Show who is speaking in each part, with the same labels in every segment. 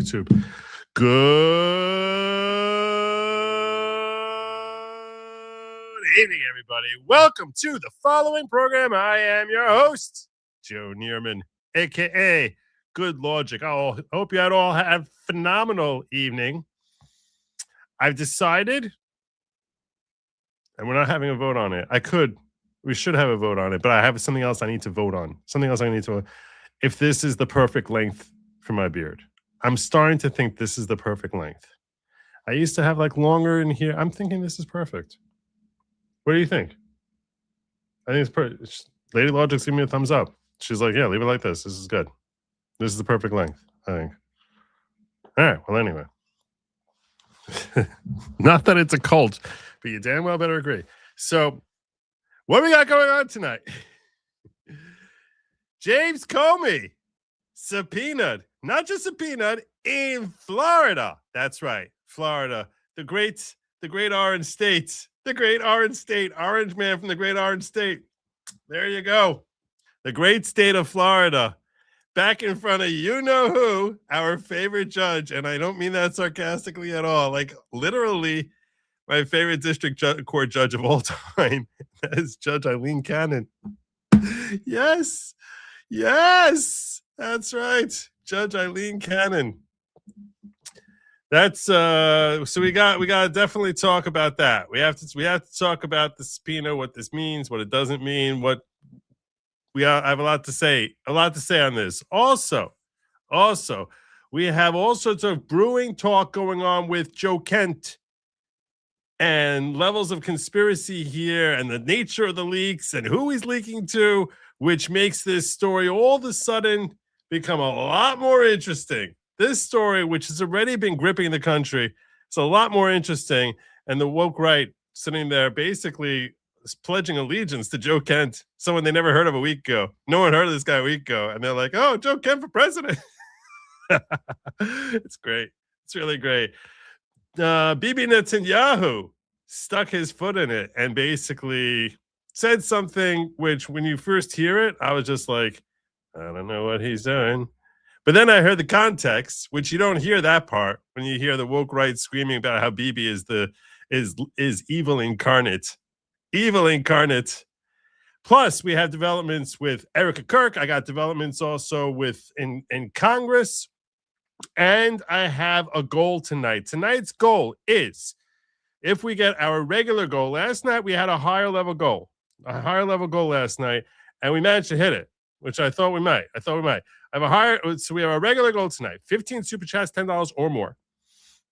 Speaker 1: YouTube. Good evening, everybody. Welcome to the following program. I am your host, Joe Neerman, a.k.a. Good Logic. I hope you all had a phenomenal evening. I've decided, and we're not having a vote on it. We should have a vote on it, but I have something else I need to vote on. If this is the perfect length for my beard. I'm starting to think this is the perfect length. I used to have like longer in here. I'm thinking this is perfect. What do you think? I think it's perfect. Lady Logic's giving me a thumbs up. She's like, yeah, leave it like this. This is good. This is the perfect length, I think. All right, well, anyway. Not that it's a cult, but you damn well better agree. So, what we got going on tonight? James Comey subpoenaed, not just subpoenaed, in Florida. That's right, Florida, the great orange state, orange man from the great orange state. There you go, the great state of Florida, back in front of you know who, our favorite judge, and I don't mean that sarcastically at all. Like literally, my favorite district court judge of all time is Judge Eileen Cannon. Yes, that's right. Judge Eileen Cannon. That's so we got to definitely talk about that. We have to talk about the subpoena, what this means, what it doesn't mean, I have a lot to say on this. Also, we have all sorts of brewing talk going on with Joe Kent and levels of conspiracy here and the nature of the leaks and who he's leaking to, which makes this story all of a sudden become a lot more interesting. This story, which has already been gripping the country, it's a lot more interesting. And the woke right sitting there basically pledging allegiance to Joe Kent, someone they never heard of a week ago. No one heard of this guy a week ago. And they're like, oh, Joe Kent for president. It's great. It's really great. Bibi Netanyahu stuck his foot in it and basically said something which, when you first hear it, I was just like, I don't know what he's doing. But then I heard the context, which you don't hear that part when you hear the woke right screaming about how Bibi is evil incarnate. Evil incarnate. Plus, we have developments with Erica Kirk. I got developments also in Congress. And I have a goal tonight. Tonight's goal is, if we get our regular goal, last night we had a higher level goal last night, and we managed to hit it, which I thought we might. So we have a regular goal tonight, 15 super chats, $10 or more.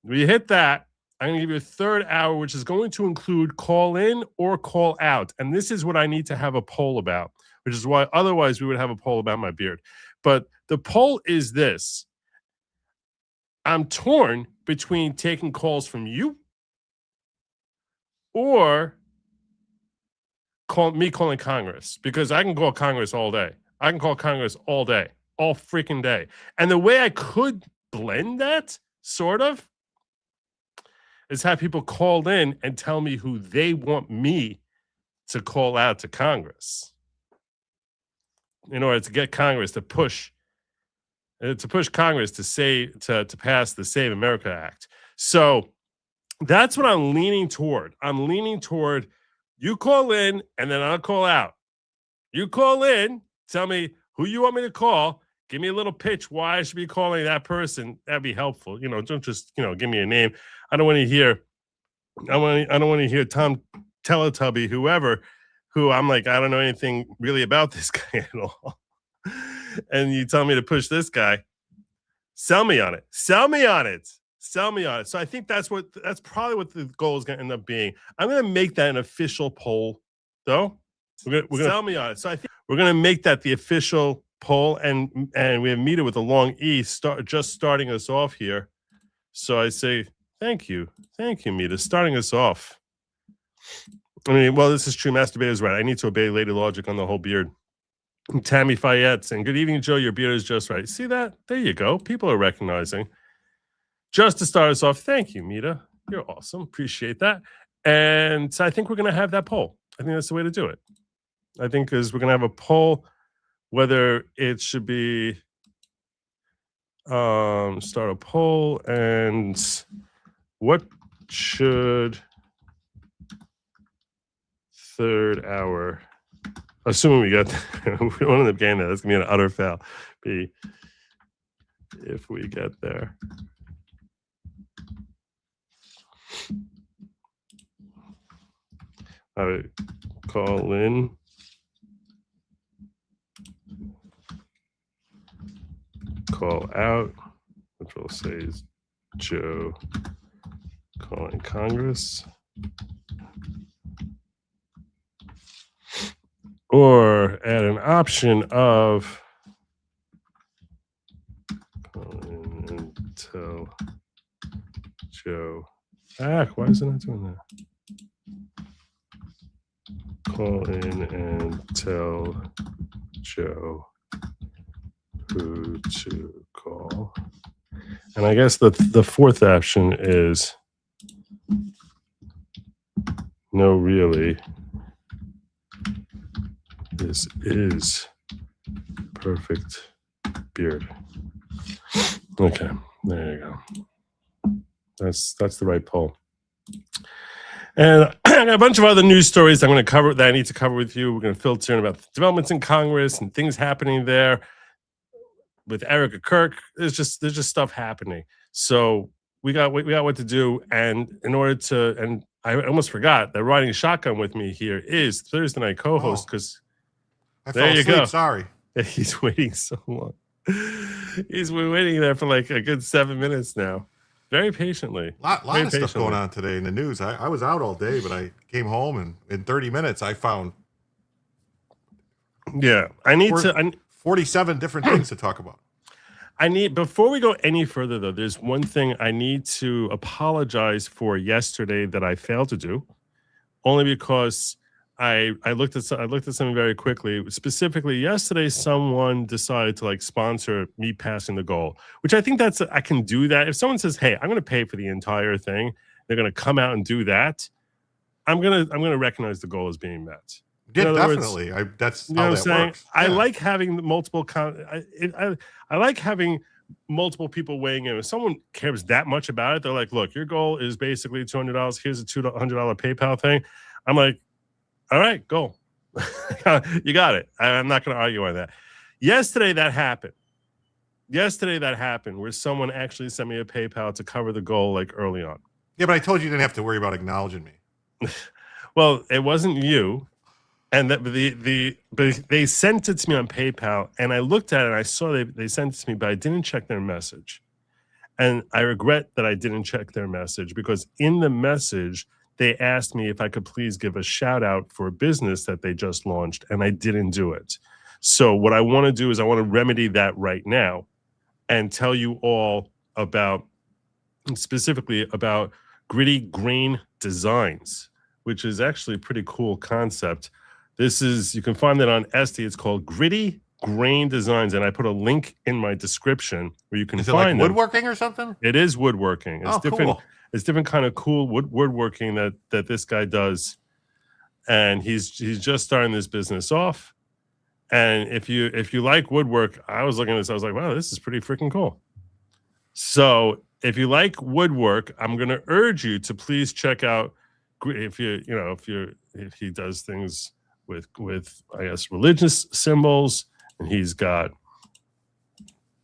Speaker 1: We hit that. I'm going to give you a third hour, which is going to include call in or call out. And this is what I need to have a poll about, which is why otherwise we would have a poll about my beard. But the poll is this. I'm torn between taking calls from you or calling Congress, because I can call Congress all day. I can call Congress all day, all freaking day. And the way I could blend that, sort of, is have people call in and tell me who they want me to call out to Congress in order to get Congress to push Congress to pass the Save America Act. So that's what I'm leaning toward. You call in and then I'll call out. You call in, tell me who you want me to call. Give me a little pitch why I should be calling that person. That'd be helpful. Don't just, give me a name. I don't want to hear Tom Teletubby, whoever, who I'm like, I don't know anything really about this guy at all. And you tell me to push this guy. Sell me on it. So I think that's probably what the goal is going to end up being. I'm going to make that an official poll, though. We're going to sell me on it. So I think we're going to make that the official poll, and we have Mita with a long E just starting us off here. So I say thank you, Mita, starting us off. I mean, well, this is true. Masturbator's right. I need to obey Lady Logic on the whole beard. Tammy Fayette saying, good evening, Joe. Your beard is just right. See that? There you go. People are recognizing. Just to start us off, thank you, Mita. You're awesome. Appreciate that. And so I think we're going to have that poll. I think that's the way to do it. I think because we're going to have a poll whether it should be Start a poll. And what should third hour, assuming we got, we don't end up getting that, that's gonna be an utter fail, be if we get there. I would call in. Call out, which we'll say is Joe calling Congress. Or add an option of call in and tell Joe. Why is it not doing that? Call in and tell Joe who to call. And I guess the fourth option is no, really. This is perfect beard. Okay, there you go. That's the right poll. And I got a bunch of other news stories I'm going to cover that I need to cover with you. We're going to filter in about the developments in Congress and things happening there with Erica Kirk. There's just stuff happening. So we got what to do. And in order to, and I almost forgot that riding shotgun with me here is Thursday night co-host, because there you go.
Speaker 2: Sorry.
Speaker 1: He's waiting so long. He's been waiting there for like a good 7 minutes now. Very patiently.
Speaker 2: Lot of stuff going on today in the news. I was out all day, but I came home and in 30 minutes I found
Speaker 1: I need
Speaker 2: 47 different things to talk about.
Speaker 1: Before we go any further though, there's one thing I need to apologize for yesterday that I failed to do, only because I looked at something very quickly. Specifically, yesterday, someone decided to like sponsor me passing the goal, which I think I can do that. If someone says, "Hey, I'm going to pay for the entire thing," they're going to come out and do that. I'm gonna recognize the goal as being met.
Speaker 2: Yeah, definitely. That's how that works.
Speaker 1: I like having multiple. I like having multiple people weighing in. If someone cares that much about it, they're like, "Look, your goal is basically $200. Here's a $200 PayPal thing." I'm like, all right, go. You got it. I'm not going to argue on that. Yesterday, that happened. Where someone actually sent me a PayPal to cover the goal like early on.
Speaker 2: Yeah, but I told you didn't have to worry about acknowledging me.
Speaker 1: Well, it wasn't you. And but they sent it to me on PayPal, and I looked at it, and I saw they sent it to me, but I didn't check their message. And I regret that I didn't check their message, because in the message, they asked me if I could please give a shout out for a business that they just launched, and I didn't do it. So what I want to do is I want to remedy that right now and tell you all specifically about Gritty Grain Designs, which is actually a pretty cool concept. You can find that on Etsy. It's called Gritty Grain Designs, and I put a link in my description where you can find
Speaker 2: like woodworking or something?
Speaker 1: It is woodworking. It's different.
Speaker 2: Cool.
Speaker 1: It's different kind of cool woodworking that this guy does, and he's just starting this business off. And if you like woodwork, I was looking at this, I was like, wow, this is pretty freaking cool. So if you like woodwork, I'm going to urge you to please check out if he does things with I guess religious symbols, and he's got.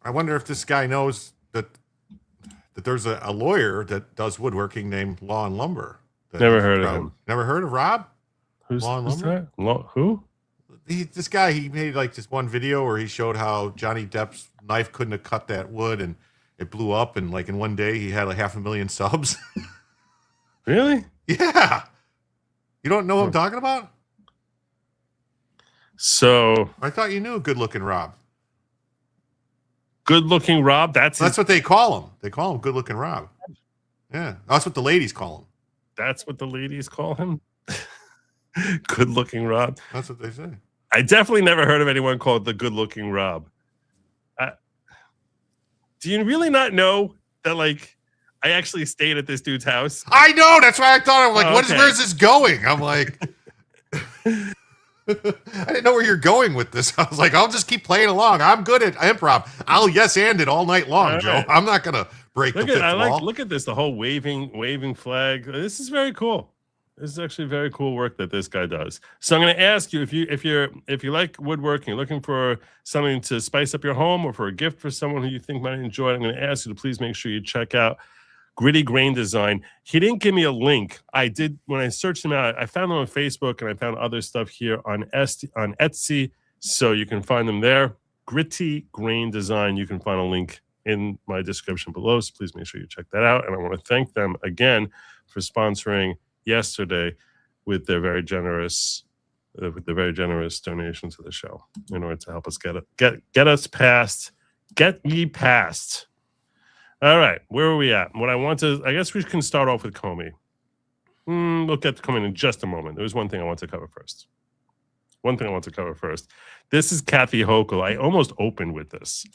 Speaker 2: I wonder if this guy knows that there's a lawyer that does woodworking named Law and Lumber.
Speaker 1: Never heard of him.
Speaker 2: Never heard of Rob?
Speaker 1: Law and Lumber? Who?
Speaker 2: This guy, he made like this one video where he showed how Johnny Depp's knife couldn't have cut that wood, and it blew up, and like in one day he had like 500,000 subs.
Speaker 1: Really?
Speaker 2: Yeah. You don't know what I'm talking about?
Speaker 1: So
Speaker 2: I thought you knew good-looking Rob.
Speaker 1: Good-looking Rob? That's
Speaker 2: what they call him. They call him good-looking Rob. Yeah. That's what the ladies call him.
Speaker 1: That's what the ladies call him? Good-looking Rob?
Speaker 2: That's what they say.
Speaker 1: I definitely never heard of anyone called the good-looking Rob. Do you really not know that, like, I actually stayed at this dude's house?
Speaker 2: I know. That's why I thought, I'm like, where's this going? I'm like... I didn't know where you're going with this. I was like, I'll just keep playing along. I'm good at improv. I'll yes and it all night long, Joe.
Speaker 1: Right.
Speaker 2: I'm not gonna break the fifth wall.
Speaker 1: Look at this, the whole waving flag. This is very cool. This is actually very cool work that this guy does. So I'm going to ask you, if you like woodworking, you're looking for something to spice up your home or for a gift for someone who you think might enjoy it, I'm going to ask you to please make sure you check out Gritty Grain Design. He didn't give me a link. I did when I searched him out. I found him on Facebook and I found other stuff here on Etsy, so you can find them there. Gritty Grain Design. You can find a link in my description below. So please make sure you check that out. And I want to thank them again for sponsoring yesterday with their very generous donation to the show in order to help us get us past. All right, where are we at? I guess we can start off with Comey. We'll get to Comey in just a moment. There's one thing I want to cover first. This is Kathy Hochul. I almost opened with this.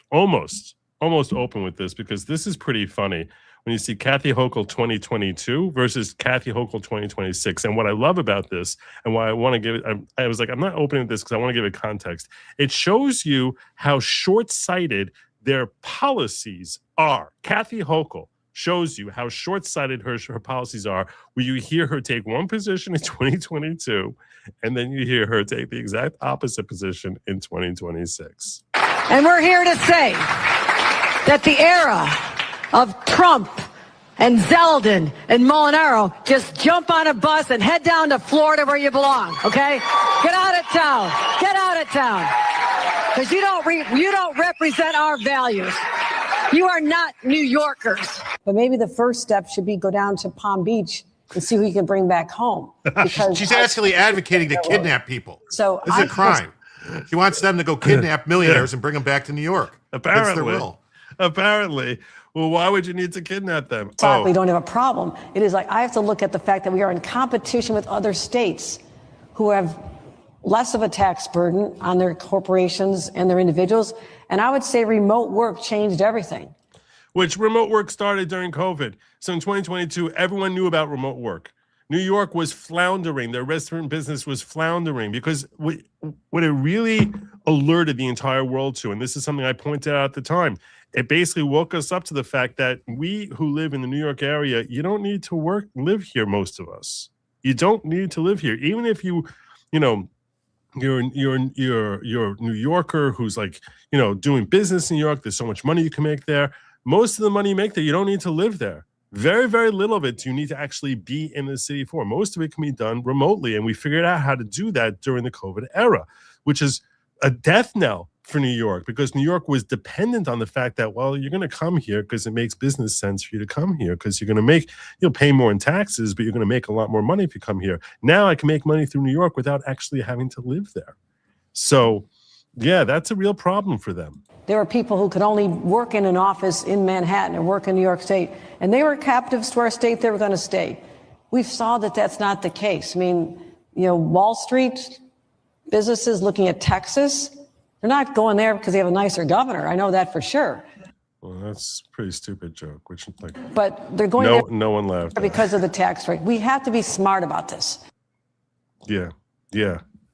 Speaker 1: Almost open with this because this is pretty funny when you see Kathy Hochul 2022 versus Kathy Hochul 2026. And what I love about this and why I want to give it, I was like, I'm not opening this because I want to give it context. It shows you how short-sighted their policies are. Kathy Hochul shows you how short-sighted her policies are, where you hear her take one position in 2022, and then you hear her take the exact opposite position in 2026.
Speaker 3: And we're here to say that the era of Trump and Zeldin and Molinaro, just jump on a bus and head down to Florida where you belong, okay? Get out of town. Get out of town. Because you don't represent our values. You are not New Yorkers.
Speaker 4: But maybe the first step should be go down to Palm Beach and see who you can bring back home. Because
Speaker 2: She's actually advocating to kidnap people.
Speaker 4: So
Speaker 2: this is a crime. She wants them to go kidnap millionaires and bring them back to New York.
Speaker 1: Apparently. Well, why would you need to kidnap them?
Speaker 4: We don't have a problem. It is like I have to look at the fact that we are in competition with other states who have less of a tax burden on their corporations and their individuals. And I would say remote work changed everything.
Speaker 1: Which remote work started during COVID. So in 2022, everyone knew about remote work. New York was floundering. Their restaurant business was floundering because what it really alerted the entire world to, and this is something I pointed out at the time, it basically woke us up to the fact that we who live in the New York area, you don't need to live here, most of us. You don't need to live here. Even if you're a New Yorker who's like, doing business in New York, there's so much money you can make there. Most of the money you make there, you don't need to live there. Very, very little of it you need to actually be in the city for. Most of it can be done remotely, and we figured out how to do that during the COVID era, which is a death knell for New York because New York was dependent on the fact that, well, you're going to come here because it makes business sense for you to come here because you're going to you'll pay more in taxes, but you're going to make a lot more money if you come here. Now I can make money through New York without actually having to live there. So, yeah, that's a real problem for them.
Speaker 4: There were people who could only work in an office in Manhattan or work in New York State, and they were captives to our state. They were going to stay. We saw that that's not the case. I mean, Wall Street businesses looking at Texas, they're not going there because they have a nicer governor. I know that for sure.
Speaker 1: Well, that's a pretty stupid joke.
Speaker 4: But they're going there.
Speaker 1: No one laughed
Speaker 4: because of the tax rate. We have to be smart about this.
Speaker 1: Yeah.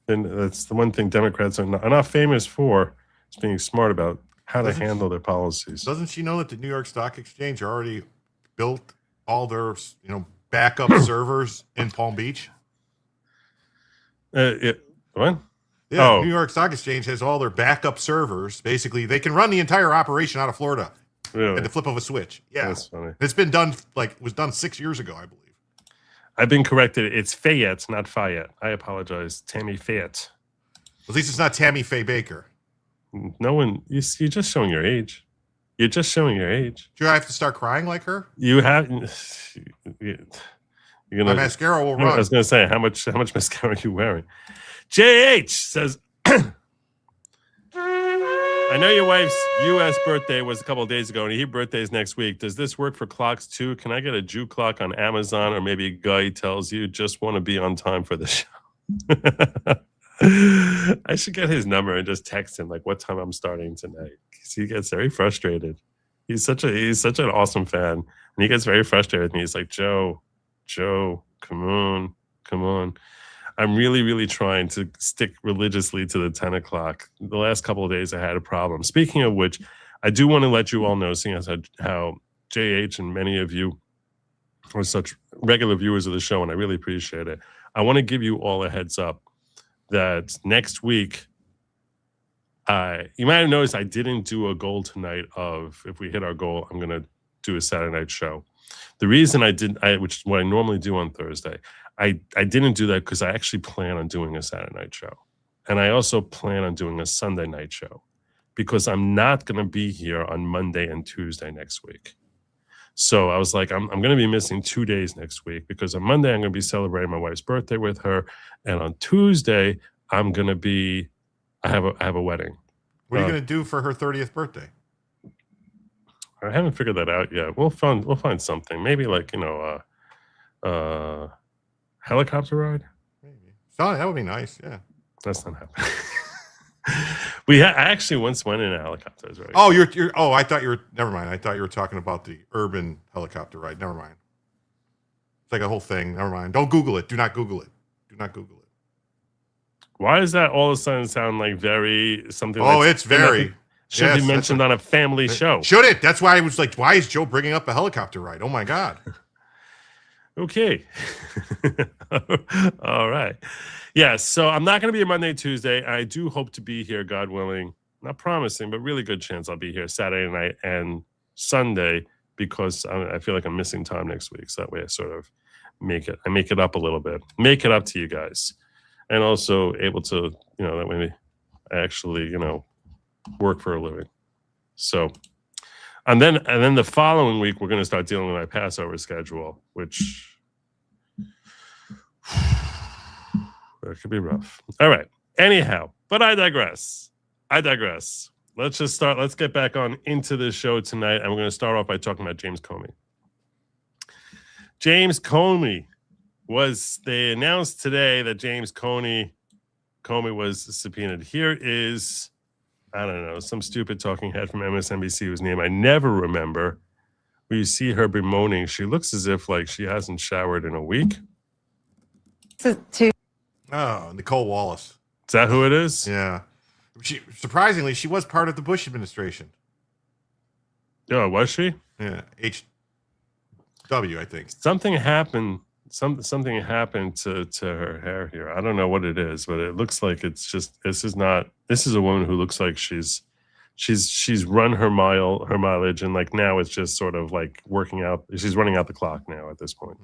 Speaker 1: And that's the one thing Democrats are not famous for, is being smart about how to handle their policies.
Speaker 2: Doesn't she know that the New York Stock Exchange already built all their, backup servers in Palm Beach?
Speaker 1: What?
Speaker 2: Yeah, New York Stock Exchange has all their backup servers. Basically, they can run the entire operation out of Florida at the flip of a switch. Yeah, that's funny. It's been done, it was done 6 years ago, I believe.
Speaker 1: I've been corrected. It's Fayette, not Fayette. I apologize. Tammy Fayette.
Speaker 2: At least it's not Tammy Faye Baker.
Speaker 1: No one, you're just showing your age. You're just showing your age.
Speaker 2: Do I have to start crying like her?
Speaker 1: You have.
Speaker 2: My mascara will run.
Speaker 1: I was going to say, how much mascara are you wearing? JH says, I know your wife's U.S. birthday was a couple of days ago, and her birthday is next week. Does this work for clocks too? Can I get a Jew clock on Amazon, or maybe a guy tells you just want to be on time for the show? I should get his number and just text him what time I'm starting tonight. He gets very frustrated. He's such an awesome fan, and he gets very frustrated with me. He's like, Joe, come on. I'm really, really trying to stick religiously to the 10 o'clock. The last couple of days I had a problem. Speaking of which, I do want to let you all know, seeing as how JH and many of you are such regular viewers of the show, and I really appreciate it. I want to give you all a heads up that next week, you might have noticed I didn't do a goal tonight of, if we hit our goal, I'm going to do a Saturday night show. The reason I didn't, which is what I normally do on Thursday, I didn't do that because I actually plan on doing a Saturday night show. And I also plan on doing a Sunday night show because I'm not going to be here on Monday and Tuesday next week. So I was like, I'm going to be missing 2 days next week because on Monday I'm going to be celebrating my wife's birthday with her. And on Tuesday, I'm going to be, I have a wedding.
Speaker 2: What are you going to do for her 30th birthday?
Speaker 1: I haven't figured that out yet. We'll find something. Maybe like, helicopter ride.
Speaker 2: Maybe. Oh, that would be nice. Yeah.
Speaker 1: That's not happening. I actually once went in a helicopter. Right?
Speaker 2: Oh, I thought you were. Never mind. I thought you were talking about the urban helicopter ride. Never mind. It's like a whole thing. Never mind. Don't Google it. Do not Google it. Do not Google it.
Speaker 1: Why does that all of a sudden sound like very something?
Speaker 2: Oh, it's very.
Speaker 1: Should be mentioned on a family show.
Speaker 2: Should it? That's why I was like, why is Joe bringing up a helicopter ride? Oh, my God.
Speaker 1: Okay. All right. Yeah, so I'm not going to be here Monday, Tuesday. I do hope to be here, God willing. Not promising, but really good chance I'll be here Saturday night and Sunday because I feel like I'm missing time next week. So that way I sort of make it up a little bit. Make it up to you guys. And also able to, that way I actually, work for a living. So, and then the following week we're going to start dealing with my Passover schedule, which that could be rough. All right. Anyhow, but I digress. Let's get back on into the show tonight, and we're going to start off by talking about James Comey. James Comey they announced today that James Comey was subpoenaed. Here is, I don't know, some stupid talking head from MSNBC whose name I never remember, where you see her bemoaning. She looks as if like she hasn't showered in a week.
Speaker 2: Oh, Nicole Wallace.
Speaker 1: Is that who it is?
Speaker 2: Yeah. Surprisingly, she was part of the Bush administration.
Speaker 1: Oh, was she?
Speaker 2: Yeah. HW, I think.
Speaker 1: Something happened. Something happened to her hair here. I don't know what it is, but it looks like it's just. This is a woman who looks like she's run her mileage, and like now it's just sort of like working out. She's running out the clock now at this point.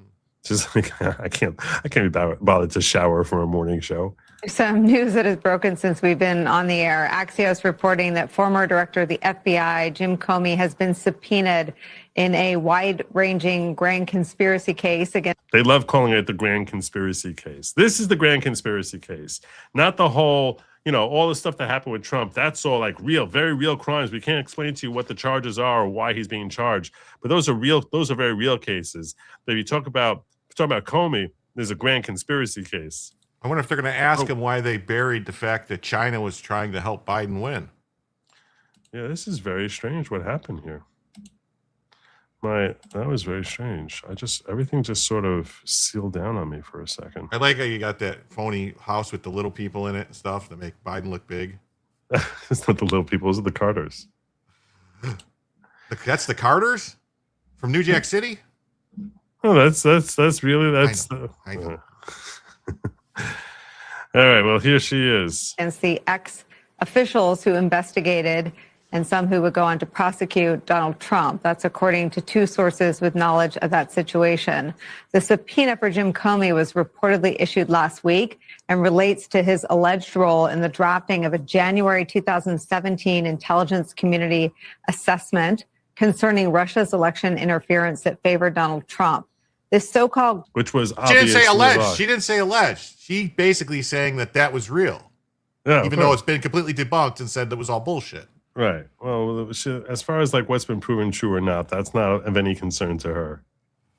Speaker 1: Just like I can't be bothered to shower for a morning show.
Speaker 5: Some news that has broken since we've been on the air. Axios reporting that former director of the FBI, Jim Comey, has been subpoenaed in a wide-ranging grand conspiracy case against.
Speaker 1: They love calling it the grand conspiracy case. This is the grand conspiracy case, not the whole, all the stuff that happened with Trump. That's all like real, very real crimes. We can't explain to you what the charges are or why he's being charged, but those are real. Those are very real cases. But if you talk about Comey, there's a grand conspiracy case.
Speaker 2: I wonder if they're going to ask him why they buried the fact that China was trying to help Biden win.
Speaker 1: Yeah, this is very strange. What happened here? That was very strange. Everything just sort of sealed down on me for a second.
Speaker 2: I like how you got that phony house with the little people in it and stuff that make Biden look big.
Speaker 1: It's not the little people; those are the Carters.
Speaker 2: That's the Carters from New Jack City.
Speaker 1: Oh, that's really
Speaker 2: I know.
Speaker 1: All right, well, here she is.
Speaker 5: Against the ex-officials who investigated and some who would go on to prosecute Donald Trump. That's according to two sources with knowledge of that situation. The subpoena for Jim Comey was reportedly issued last week and relates to his alleged role in the drafting of a January 2017 intelligence community assessment concerning Russia's election interference that favored Donald Trump. This so-called...
Speaker 1: Which was
Speaker 2: She didn't say alleged.
Speaker 1: Lost.
Speaker 2: She didn't say alleged. She basically saying that was real.
Speaker 1: Yeah,
Speaker 2: even though it's been completely debunked and said that was all bullshit.
Speaker 1: Right. Well, as far as like what's been proven true or not, that's not of any concern to her.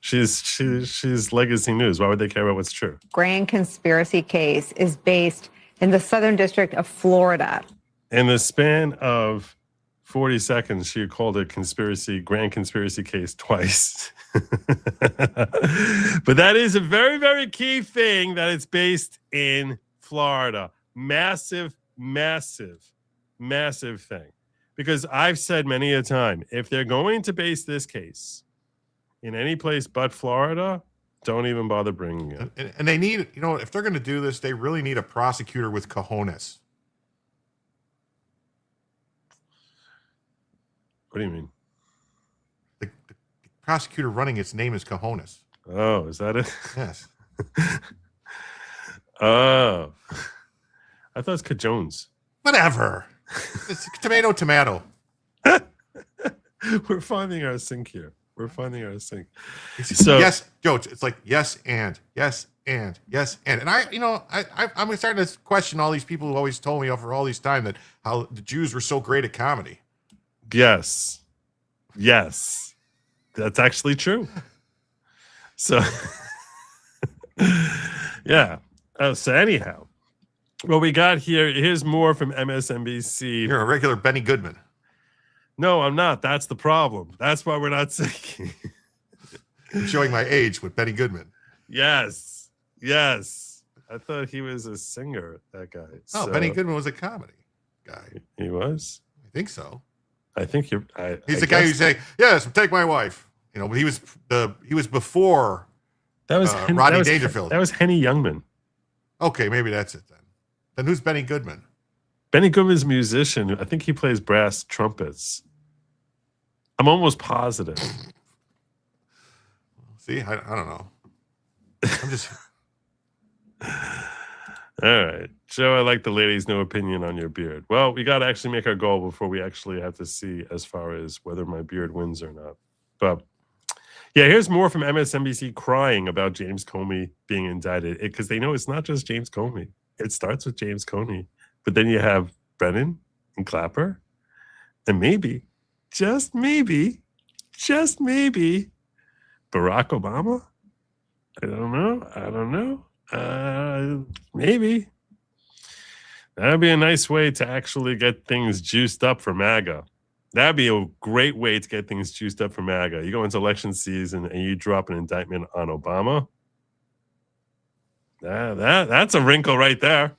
Speaker 1: She's legacy news. Why would they care about what's true?
Speaker 5: Grand conspiracy case is based in the Southern District of Florida.
Speaker 1: In the span of 40 seconds, she called it grand conspiracy case twice. But that is a very, very key thing that it's based in Florida. Massive, massive, massive thing. Because I've said many a time, if they're going to base this case in any place but Florida, don't even bother bringing it.
Speaker 2: And they need, if they're going to do this, they really need a prosecutor with cojones.
Speaker 1: What do you mean?
Speaker 2: The prosecutor running its name is cojones.
Speaker 1: Oh, is that it?
Speaker 2: Yes.
Speaker 1: Oh. I thought it's Cajones.
Speaker 2: Whatever. It's tomato.
Speaker 1: We're finding our sync here. We're finding our sync.
Speaker 2: So yes, Joe. It's like yes and. And I'm starting to question all these people who always told me over all these time that how the Jews were so great at comedy.
Speaker 1: Yes, that's actually true. So, yeah. So anyhow, what we got here's more from MSNBC.
Speaker 2: You're a regular Benny Goodman.
Speaker 1: No, I'm not. That's the problem. That's why we're not syncing.
Speaker 2: I'm showing my age with Benny Goodman.
Speaker 1: Yes. I thought he was a singer, that guy.
Speaker 2: Oh, Benny Goodman was a comedy guy.
Speaker 1: He was?
Speaker 2: I think so.
Speaker 1: I think you're...
Speaker 2: He's the guy who say, yes, take my wife. But he was before
Speaker 1: that was
Speaker 2: Rodney Dangerfield.
Speaker 1: That was Henny Youngman.
Speaker 2: Okay, maybe that's it then. Then who's Benny Goodman?
Speaker 1: Benny Goodman's a musician. I think he plays brass trumpets. I'm almost positive.
Speaker 2: See, I don't know. I'm just...
Speaker 1: All right. Joe, I like the ladies' no opinion on your beard. Well, we got to actually make our goal before we actually have to see as far as whether my beard wins or not. But yeah, here's more from MSNBC crying about James Comey being indicted because they know it's not just James Comey. It starts with James Comey. But then you have Brennan and Clapper and maybe, just maybe, Barack Obama. I don't know. Maybe. That'd be a nice way to actually get things juiced up for MAGA. That'd be a great way to get things juiced up for MAGA. You go into election season and you drop an indictment on Obama. That's a wrinkle right there.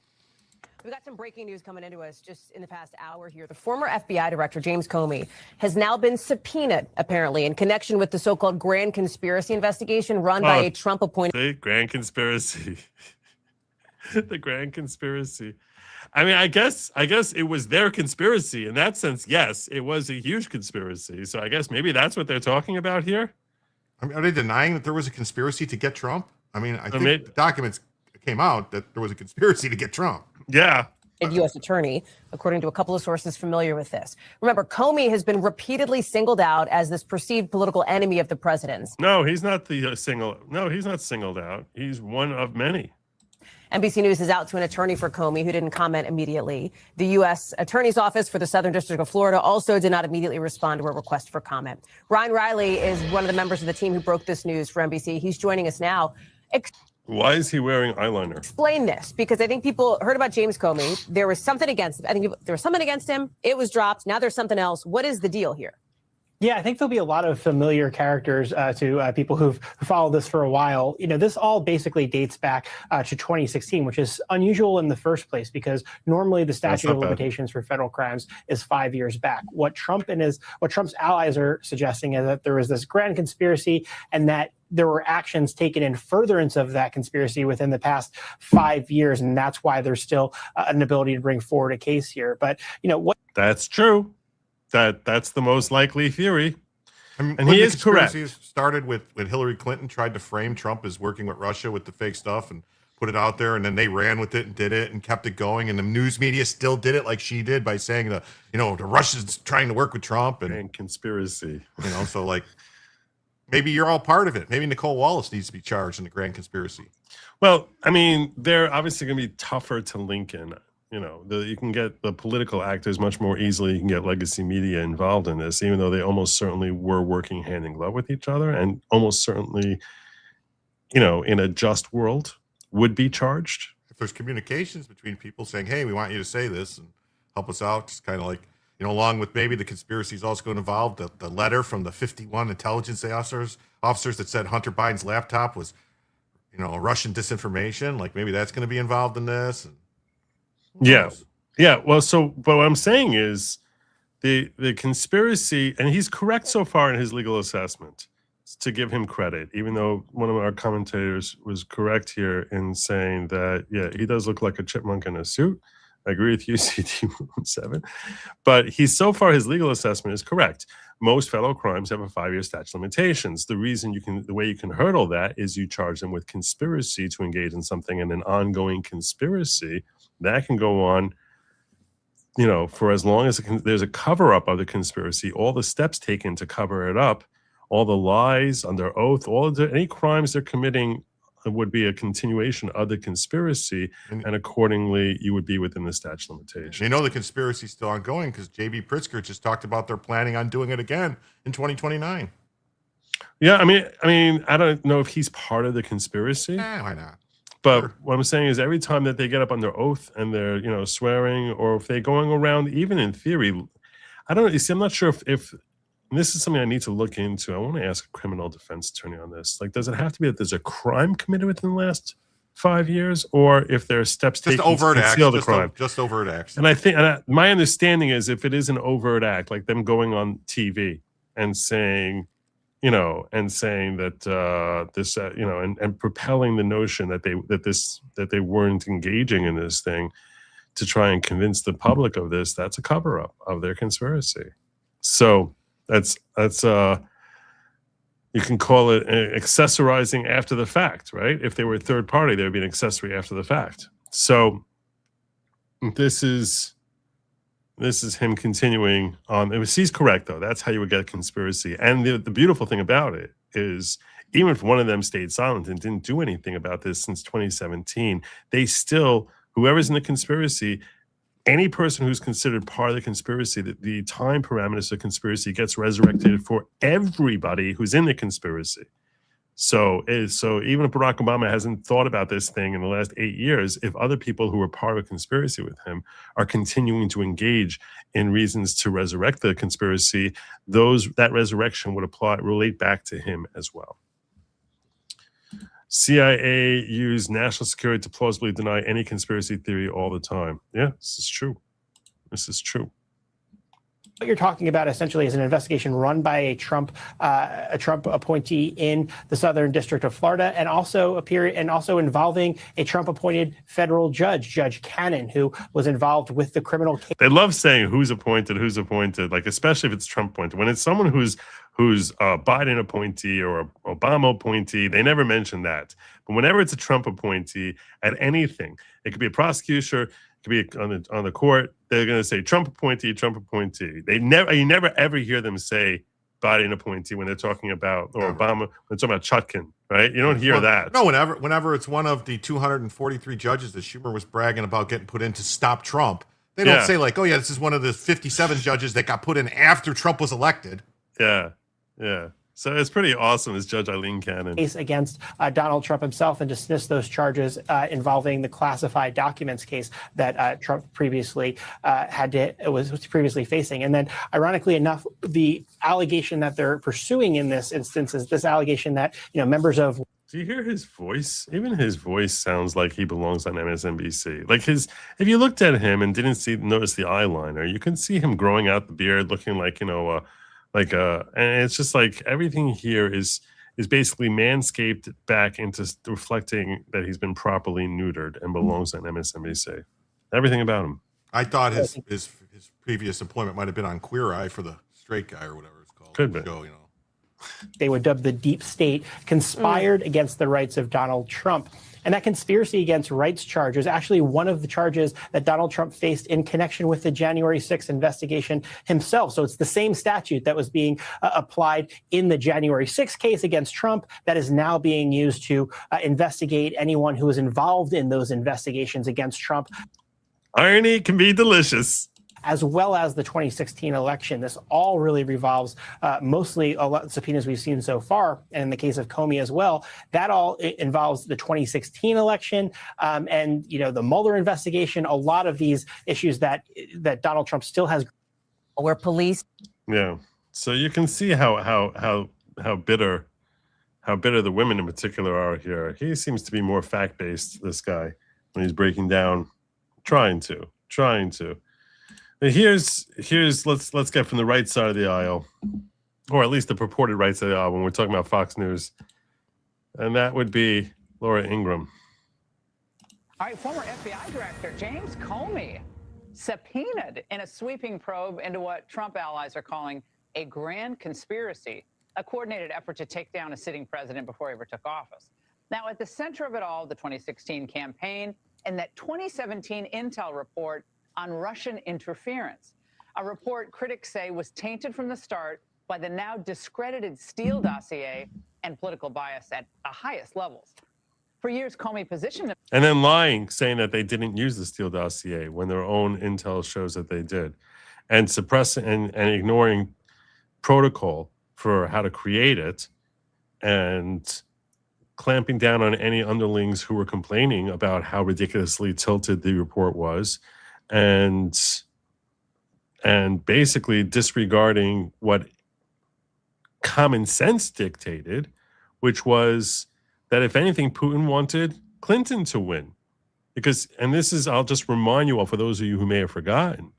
Speaker 6: We've got some breaking news coming into us just in the past hour here. The former FBI director, James Comey, has now been subpoenaed, apparently, in connection with the so-called grand conspiracy investigation run by a Trump-appointed...
Speaker 1: The grand conspiracy. The grand conspiracy. I mean, I guess it was their conspiracy. In that sense, yes, it was a huge conspiracy. So I guess maybe that's what they're talking about here.
Speaker 2: I mean, are they denying that there was a conspiracy to get Trump? I mean, I think the documents came out that there was a conspiracy to get Trump.
Speaker 1: Yeah.
Speaker 6: U.S. attorney, according to a couple of sources familiar with this. Remember, Comey has been repeatedly singled out as this perceived political enemy of the president's.
Speaker 1: No, he's not he's not singled out. He's one of many.
Speaker 6: NBC News is out to an attorney for Comey who didn't comment immediately. The U.S. Attorney's Office for the Southern District of Florida also did not immediately respond to a request for comment. Ryan Riley is one of the members of the team who broke this news for NBC. He's joining us now.
Speaker 1: Why is he wearing eyeliner?
Speaker 6: Explain this, because I think people heard about James Comey. There was something against him. I think there was something against him. It was dropped. Now there's something else. What is the deal here?
Speaker 7: Yeah, I think there'll be a lot of familiar characters to people who've followed this for a while. This all basically dates back to 2016, which is unusual in the first place because normally the statute of limitations for federal crimes is 5 years back. What Trump's allies are suggesting is that there was this grand conspiracy and that there were actions taken in furtherance of that conspiracy within the past 5 years, and that's why there's still an ability to bring forward a case here. But what?
Speaker 1: That's true. That's the most likely theory.
Speaker 2: I mean,
Speaker 1: and he is correct.
Speaker 2: Started with when Hillary Clinton tried to frame Trump as working with Russia with the fake stuff and put it out there, and then they ran with it and did it and kept it going, and the news media still did it like she did by saying the Russians trying to work with Trump and
Speaker 1: conspiracy.
Speaker 2: So like maybe you're all part of it. Maybe Nicole Wallace needs to be charged in the grand conspiracy.
Speaker 1: Well, I mean, they're obviously going to be tougher to link in. You can get the political actors much more easily. You can get legacy media involved in this, even though they almost certainly were working hand in glove with each other and almost certainly, in a just world would be charged.
Speaker 2: If there's communications between people saying, hey, we want you to say this and help us out, just kind of like, You know, along with maybe the conspiracy is also going to involve the letter from the 51 intelligence officers that said Hunter Biden's laptop was, you know, Russian disinformation. Like maybe that's going to be involved in this. And
Speaker 1: yeah. Well, but what I'm saying is the conspiracy, and he's correct so far in his legal assessment, to give him credit, even though one of our commentators was correct here in saying that, yeah, he does look like a chipmunk in a suit. I agree with you, CD7. But so far, his legal assessment is correct. Most federal crimes have a 5-year statute of limitations. The way you can hurdle that is you charge them with conspiracy to engage in something, and an ongoing conspiracy that can go on, you know, for as long as there's a cover up of the conspiracy, all the steps taken to cover it up, all the lies under oath, any crimes they're committing would be a continuation of the conspiracy, and accordingly, you would be within the statute of limitations.
Speaker 2: You know, the conspiracy is still ongoing because J.B. Pritzker just talked about they're planning on doing it again in 2029.
Speaker 1: Yeah, I mean, I don't know if he's part of the conspiracy.
Speaker 2: Why not?
Speaker 1: But
Speaker 2: Sure.
Speaker 1: what I'm saying is every time that they get up under oath and they're, you know, swearing, or if they're going around, even in theory, I don't know. You see, I'm not sure if and this is something I need to look into. I want to ask a criminal defense attorney on this. Like, does it have to be that there's a crime committed within the last 5 years, or if there are steps taken to conceal the crime?
Speaker 2: Just overt acts.
Speaker 1: And I think my understanding is if it is an overt act, like them going on TV and saying, you know, that this, you know, and propelling the notion that they weren't engaging in this thing to try and convince the public of this, that's a cover up of their conspiracy. So that's you can call it accessorizing after the fact, right? If they were a third party, there would be an accessory after the fact. So this is him continuing on. He's correct, though. That's how you would get a conspiracy. And the beautiful thing about it is, even if one of them stayed silent and didn't do anything about this since 2017, they still, whoever's in the conspiracy, any person who's considered part of the conspiracy, the time parameters of the conspiracy gets resurrected for everybody who's in the conspiracy. So even if Barack Obama hasn't thought about this thing in the last 8 years, if other people who were part of a conspiracy with him are continuing to engage in reasons to resurrect the conspiracy, that resurrection would relate back to him as well. CIA used national security to plausibly deny any conspiracy theory all the time. Yeah, this is true.
Speaker 7: What you're talking about essentially is an investigation run by a Trump appointee in the Southern District of Florida, and also involving a Trump-appointed federal judge, Judge Cannon, who was involved with the criminal case.
Speaker 1: They love saying who's appointed, like especially if it's Trump appointed. When it's someone who's a Biden appointee or an Obama appointee, they never mention that. But whenever it's a Trump appointee at anything, it could be a prosecutor, it could be on the court, they're going to say Trump appointee, Trump appointee. You never ever hear them say Biden appointee when they're talking about, or Obama, when they're talking about Chutkin, right? You don't hear that.
Speaker 2: No, whenever it's one of the 243 judges that Schumer was bragging about getting put in to stop Trump, they don't say like, oh yeah, this is one of the 57 judges that got put in after Trump was elected.
Speaker 1: Yeah. So it's pretty awesome, as Judge Eileen Cannon.
Speaker 7: Case against Donald Trump himself, and dismissed those charges involving the classified documents case that Trump previously was previously facing. And then, ironically enough, the allegation that they're pursuing in this instance is this allegation that, you know, members of.
Speaker 1: Do you hear his voice? Even his voice sounds like he belongs on MSNBC. Like if you looked at him and didn't notice the eyeliner, you can see him growing out the beard, looking like, you know, and it's just like everything here is basically manscaped back into reflecting that he's been properly neutered and belongs on MSNBC. Everything about him.
Speaker 2: I thought his previous employment might have been on Queer Eye for the straight guy or whatever it's called.
Speaker 1: Could be.
Speaker 2: Show, you know.
Speaker 7: They would dub the deep state conspired against the rights of Donald Trump. And that conspiracy against rights charge is actually one of the charges that Donald Trump faced in connection with the January 6th investigation himself. So it's the same statute that was being applied in the January 6th case against Trump that is now being used to investigate anyone who is involved in those investigations against Trump.
Speaker 1: Irony can be delicious.
Speaker 7: As well as the 2016 election. This all really revolves mostly a lot of subpoenas we've seen so far, and in the case of Comey as well, that all involves the 2016 election and, you know, the Mueller investigation, a lot of these issues that Donald Trump still has
Speaker 6: where police.
Speaker 1: Yeah. So you can see how bitter the women in particular are here. He seems to be more fact-based, this guy, when he's breaking down, trying to. But here's let's get from the right side of the aisle, or at least the purported right side of the aisle when we're talking about Fox News. And that would be Laura Ingraham.
Speaker 8: All right, former FBI Director James Comey subpoenaed in a sweeping probe into what Trump allies are calling a grand conspiracy, a coordinated effort to take down a sitting president before he ever took office. Now, at the center of it all, the 2016 campaign and that 2017 intel report on Russian interference, a report critics say was tainted from the start by the now discredited Steele dossier and political bias at the highest levels. For years, Comey positioned.
Speaker 1: And then lying, saying that they didn't use the Steele dossier when their own intel shows that they did, and suppressing and ignoring protocol for how to create it, and clamping down on any underlings who were complaining about how ridiculously tilted the report was, and basically disregarding what common sense dictated, which was that if anything, Putin wanted Clinton to win. Because, and this is, I'll just remind you all, for those of you who may have forgotten,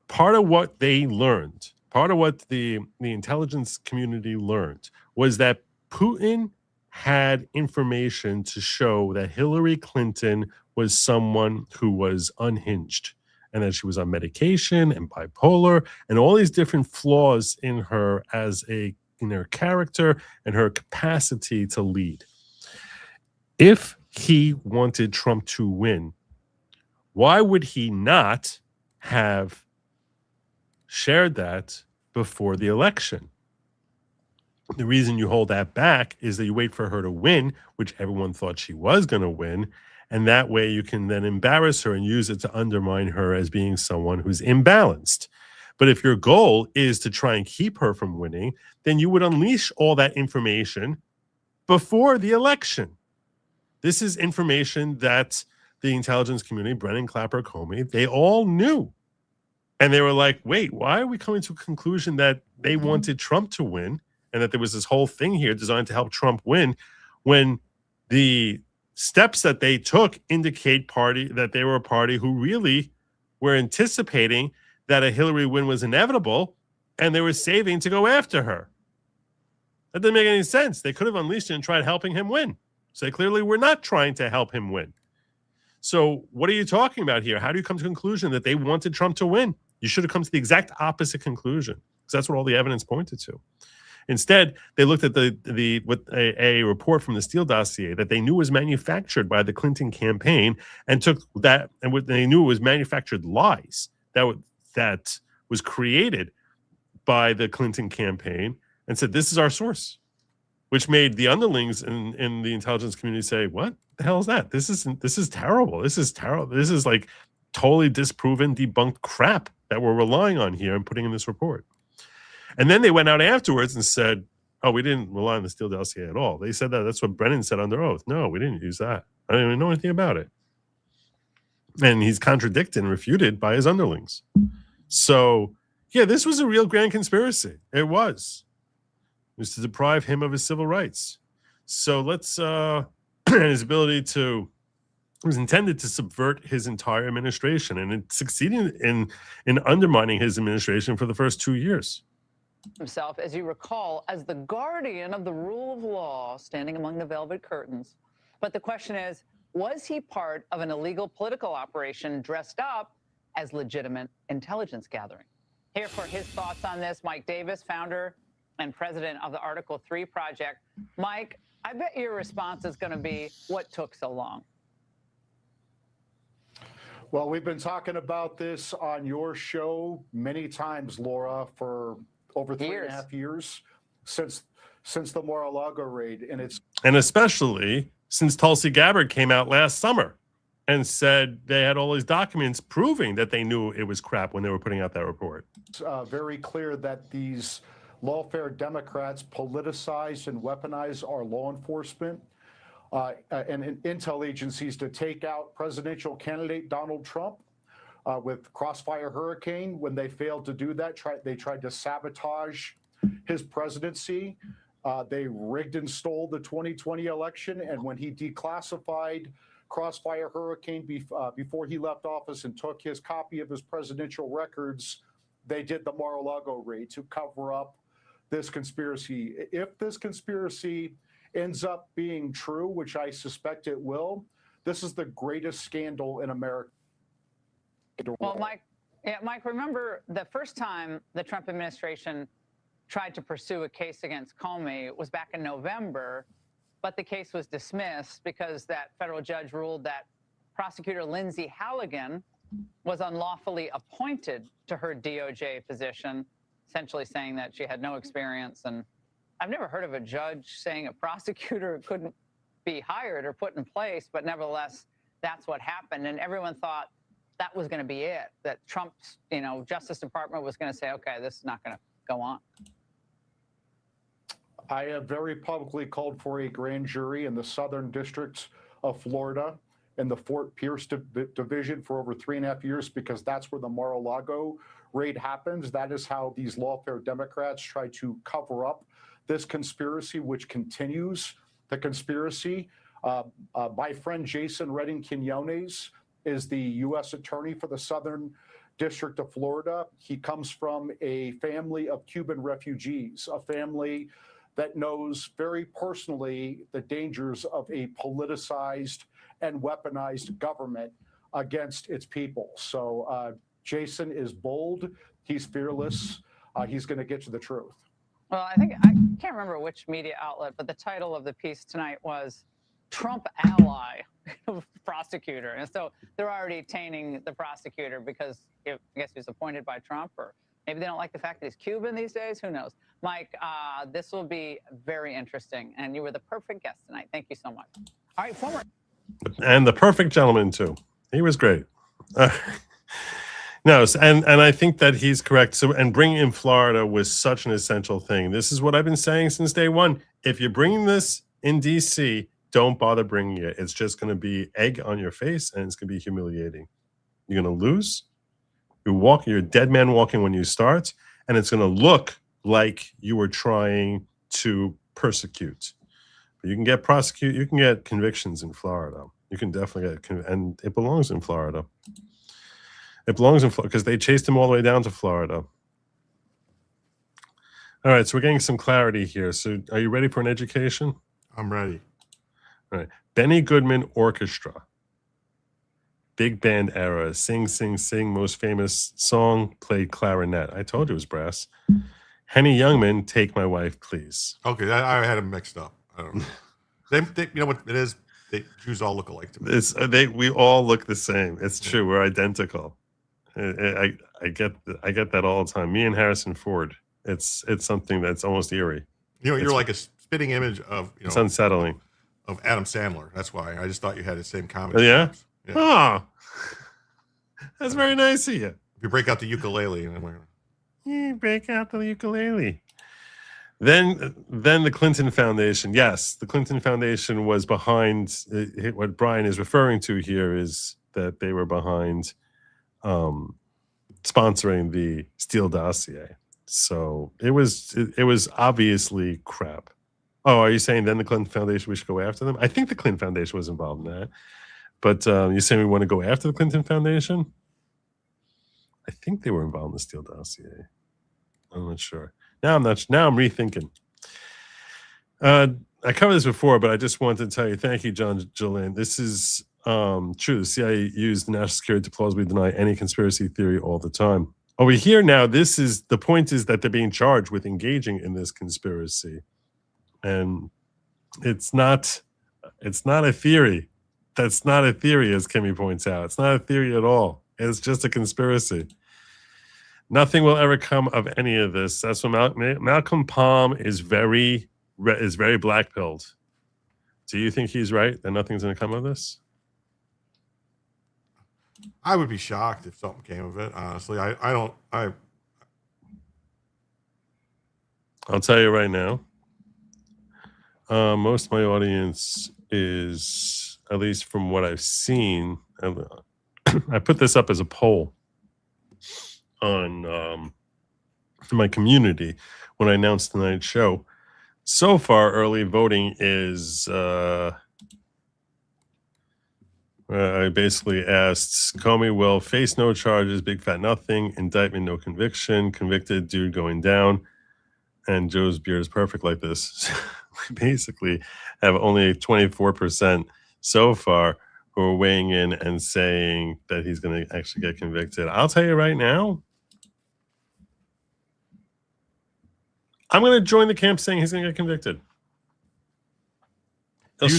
Speaker 1: part of what they learned, part of what the intelligence community learned, was that Putin had information to show that Hillary Clinton was someone who was unhinged, and that she was on medication and bipolar and all these different flaws in her in her character and her capacity to lead. If he wanted Trump to win, why would he not have shared that before the election? The reason you hold that back is that you wait for her to win, which everyone thought she was going to win. And that way you can then embarrass her and use it to undermine her as being someone who's imbalanced. But if your goal is to try and keep her from winning, then you would unleash all that information before the election. This is information that the intelligence community, Brennan, Clapper, Comey, they all knew. And they were like, wait, why are we coming to a conclusion that they wanted Trump to win and that there was this whole thing here designed to help Trump win, when the steps that they took indicate that they were a party who really were anticipating that a Hillary win was inevitable, and they were saving to go after her. That didn't make any sense. They could have unleashed it and tried helping him win. So they clearly were not trying to help him win. So what are you talking about here? How do you come to the conclusion that they wanted Trump to win? You should have come to the exact opposite conclusion, because that's what all the evidence pointed to. Instead, they looked at a report from the Steele dossier that they knew was manufactured by the Clinton campaign, and took that, and what they knew was manufactured lies that was created by the Clinton campaign, and said, this is our source, which made the underlings in the intelligence community say, what the hell is that? This is terrible. This is terrible. This is like totally disproven, debunked crap that we're relying on here and putting in this report. And then they went out afterwards and said, oh, we didn't rely on the Steele dossier at all. They said that. That's what Brennan said under oath. No, we didn't use that. I didn't even know anything about it. And he's contradicted and refuted by his underlings. So, yeah, this was a real grand conspiracy. It was. It was to deprive him of his civil rights. So let's, and his ability to, it was intended to subvert his entire administration, and it succeeded in undermining his administration for the first 2 years.
Speaker 8: Himself, as you recall, as the guardian of the rule of law, standing among the velvet curtains. But the question is, was he part of an illegal political operation dressed up as legitimate intelligence gathering? Here for his thoughts on this, Mike Davis, founder and president of the Article 3 Project. Mike, I bet your response is going to be, what took so long?
Speaker 9: Well, we've been talking about this on your show many times, Laura, for over 3.5 years since the Mar-a-Lago raid, and especially
Speaker 1: since Tulsi Gabbard came out last summer and said they had all these documents proving that they knew it was crap when they were putting out that report.
Speaker 9: It's very clear that these lawfare Democrats politicize and weaponize our law enforcement and intel agencies to take out presidential candidate Donald Trump. with Crossfire Hurricane. When they failed to do that, they tried to sabotage his presidency. They rigged and stole the 2020 election. And when he declassified Crossfire Hurricane before he left office and took his copy of his presidential records, they did the Mar-a-Lago raid to cover up this conspiracy. If this conspiracy ends up being true, which I suspect it will, this is the greatest scandal in America.
Speaker 8: Well, Mike, remember the first time the Trump administration tried to pursue a case against Comey was back in November, but the case was dismissed because that federal judge ruled that prosecutor Lindsay Halligan was unlawfully appointed to her DOJ position, essentially saying that she had no experience. And I've never heard of a judge saying a prosecutor couldn't be hired or put in place, but nevertheless, that's what happened. And everyone thought that was going to be it, that Trump's, Justice Department was going to say, okay, this is not going to go on.
Speaker 9: I have very publicly called for a grand jury in the Southern District of Florida in the Fort Pierce division for over 3.5 years, because that's where the Mar-a-Lago raid happens. That is how these lawfare Democrats try to cover up this conspiracy, which continues the conspiracy. My friend Jason Redding Quinones is the U.S. attorney for the Southern District of Florida. He comes from a family of Cuban refugees, a family that knows very personally the dangers of a politicized and weaponized government against its people. So Jason is bold. He's fearless. He's going to get to the truth.
Speaker 8: Well, I can't remember which media outlet, but the title of the piece tonight was Trump ally prosecutor. And so they're already tainting the prosecutor because I guess he was appointed by Trump, or maybe they don't like the fact that he's Cuban these days. Who knows? Mike, this will be very interesting. And you were the perfect guest tonight. Thank you so much. All right, former.
Speaker 1: And the perfect gentleman, too. He was great. No, and I think that he's correct. So, and bringing in Florida was such an essential thing. This is what I've been saying since day one. If you're bringing this in D.C., don't bother bringing it. It's just going to be egg on your face, and it's going to be humiliating. You're going to lose. You're a dead man walking when you start, and it's going to look like you were trying to persecute. But you can get convictions in Florida. You can definitely get, and it belongs in Florida. It belongs in Florida because they chased him all the way down to Florida. All right, so we're getting some clarity here. So are you ready for an education?
Speaker 2: I'm ready.
Speaker 1: All right. Benny Goodman Orchestra. Big band era. Sing, sing, sing. Most famous song. Played clarinet. I told you it was brass. Henny Youngman, Take My Wife, Please.
Speaker 2: Okay, I had them mixed up. I don't know. they, you know what it is? Jews all look alike to me.
Speaker 1: We all look the same. It's true. We're identical. I get that all the time. Me and Harrison Ford. It's something that's almost eerie.
Speaker 2: You're like a spitting image of
Speaker 1: it's unsettling.
Speaker 2: Of Adam Sandler. That's why I just thought you had the same comedy.
Speaker 1: Yeah. Oh, that's very nice of you.
Speaker 2: If you break out the ukulele, and
Speaker 1: you break out the ukulele. Then the Clinton Foundation. Yes, the Clinton Foundation was behind what Brian is referring to here is that they were behind sponsoring the Steele dossier. So it was obviously crap. Oh, are you saying then the Clinton Foundation, we should go after them? I think the Clinton Foundation was involved in that. But you're saying we want to go after the Clinton Foundation? I think they were involved in the Steele dossier. I'm not sure. Now I'm rethinking. I covered this before, but I just wanted to tell you, thank you, John Jolene. This is true. The CIA used the national security to plausibly deny any conspiracy theory all the time. Over here now, the point is that they're being charged with engaging in this conspiracy. And it's not a theory. That's not a theory, as Kimmy points out. It's not a theory at all. It's just a conspiracy. Nothing will ever come of any of this. That's what Malcolm Palm is very black-pilled. Do you think he's right that nothing's going to come of this?
Speaker 2: I would be shocked if something came of it. Honestly, I'll
Speaker 1: tell you right now. Most of my audience is, at least from what I've seen, I put this up as a poll. on my community when I announced tonight's show. So far, early voting is I basically asked, Comey will face no charges, big fat nothing, indictment, no conviction, convicted, dude going down. And Joe's beard is perfect like this. We basically have only 24% so far who are weighing in and saying that he's going to actually get convicted. I'll tell you right now, I'm going to join the camp saying he's going to get convicted.
Speaker 2: Do you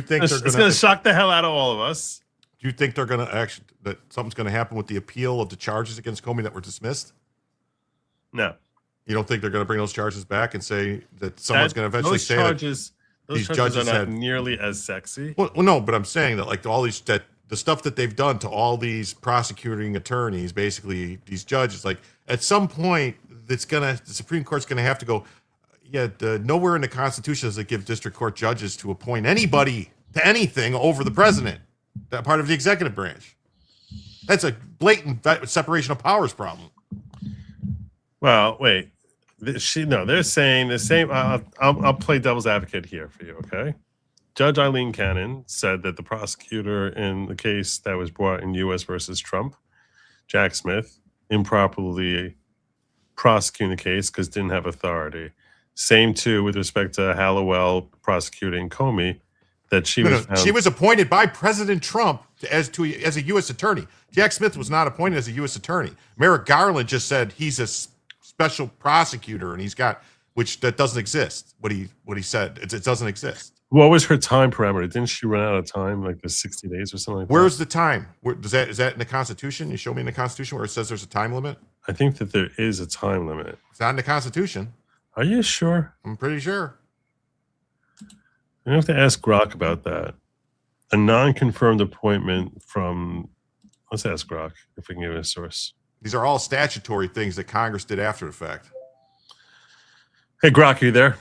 Speaker 2: think
Speaker 1: It's going to shock the hell out of all of us?
Speaker 2: Do you think they're going to that something's going to happen with the appeal of the charges against Comey that were dismissed?
Speaker 1: No.
Speaker 2: You don't think they're going to bring those charges back and say that someone's going to eventually say that
Speaker 1: those
Speaker 2: these
Speaker 1: charges
Speaker 2: judges
Speaker 1: are not
Speaker 2: had
Speaker 1: nearly as sexy?
Speaker 2: Well, no, but I'm saying that like all these the stuff that they've done to all these prosecuting attorneys, basically these judges, like at some point the Supreme Court's gonna have to go, nowhere in the Constitution does it give district court judges to appoint anybody to anything over the president, that part of the executive branch. That's a blatant separation of powers problem.
Speaker 1: Well, wait. They're saying the same. I'll play devil's advocate here for you, okay? Judge Eileen Cannon said that the prosecutor in the case that was brought in U.S. versus Trump, Jack Smith, improperly prosecuting the case because didn't have authority. Same too with respect to Hallowell prosecuting Comey, that she was
Speaker 2: appointed by President Trump as a U.S. attorney. Jack Smith was not appointed as a U.S. attorney. Merrick Garland just said he's a special prosecutor, and that doesn't exist. What he said, it doesn't exist.
Speaker 1: What was her time parameter? Didn't she run out of time, like the 60 days or something like
Speaker 2: Where's the time? Is that in the Constitution? You show me in the Constitution where it says there's a time limit?
Speaker 1: I think that there is a time limit.
Speaker 2: It's not in the Constitution.
Speaker 1: Are you sure?
Speaker 2: I'm pretty sure.
Speaker 1: I have to ask Grok about that. A non-confirmed appointment from, let's ask Grok if we can give it a source.
Speaker 2: These are all statutory things that Congress did after the fact.
Speaker 1: Hey, Grok, are you there?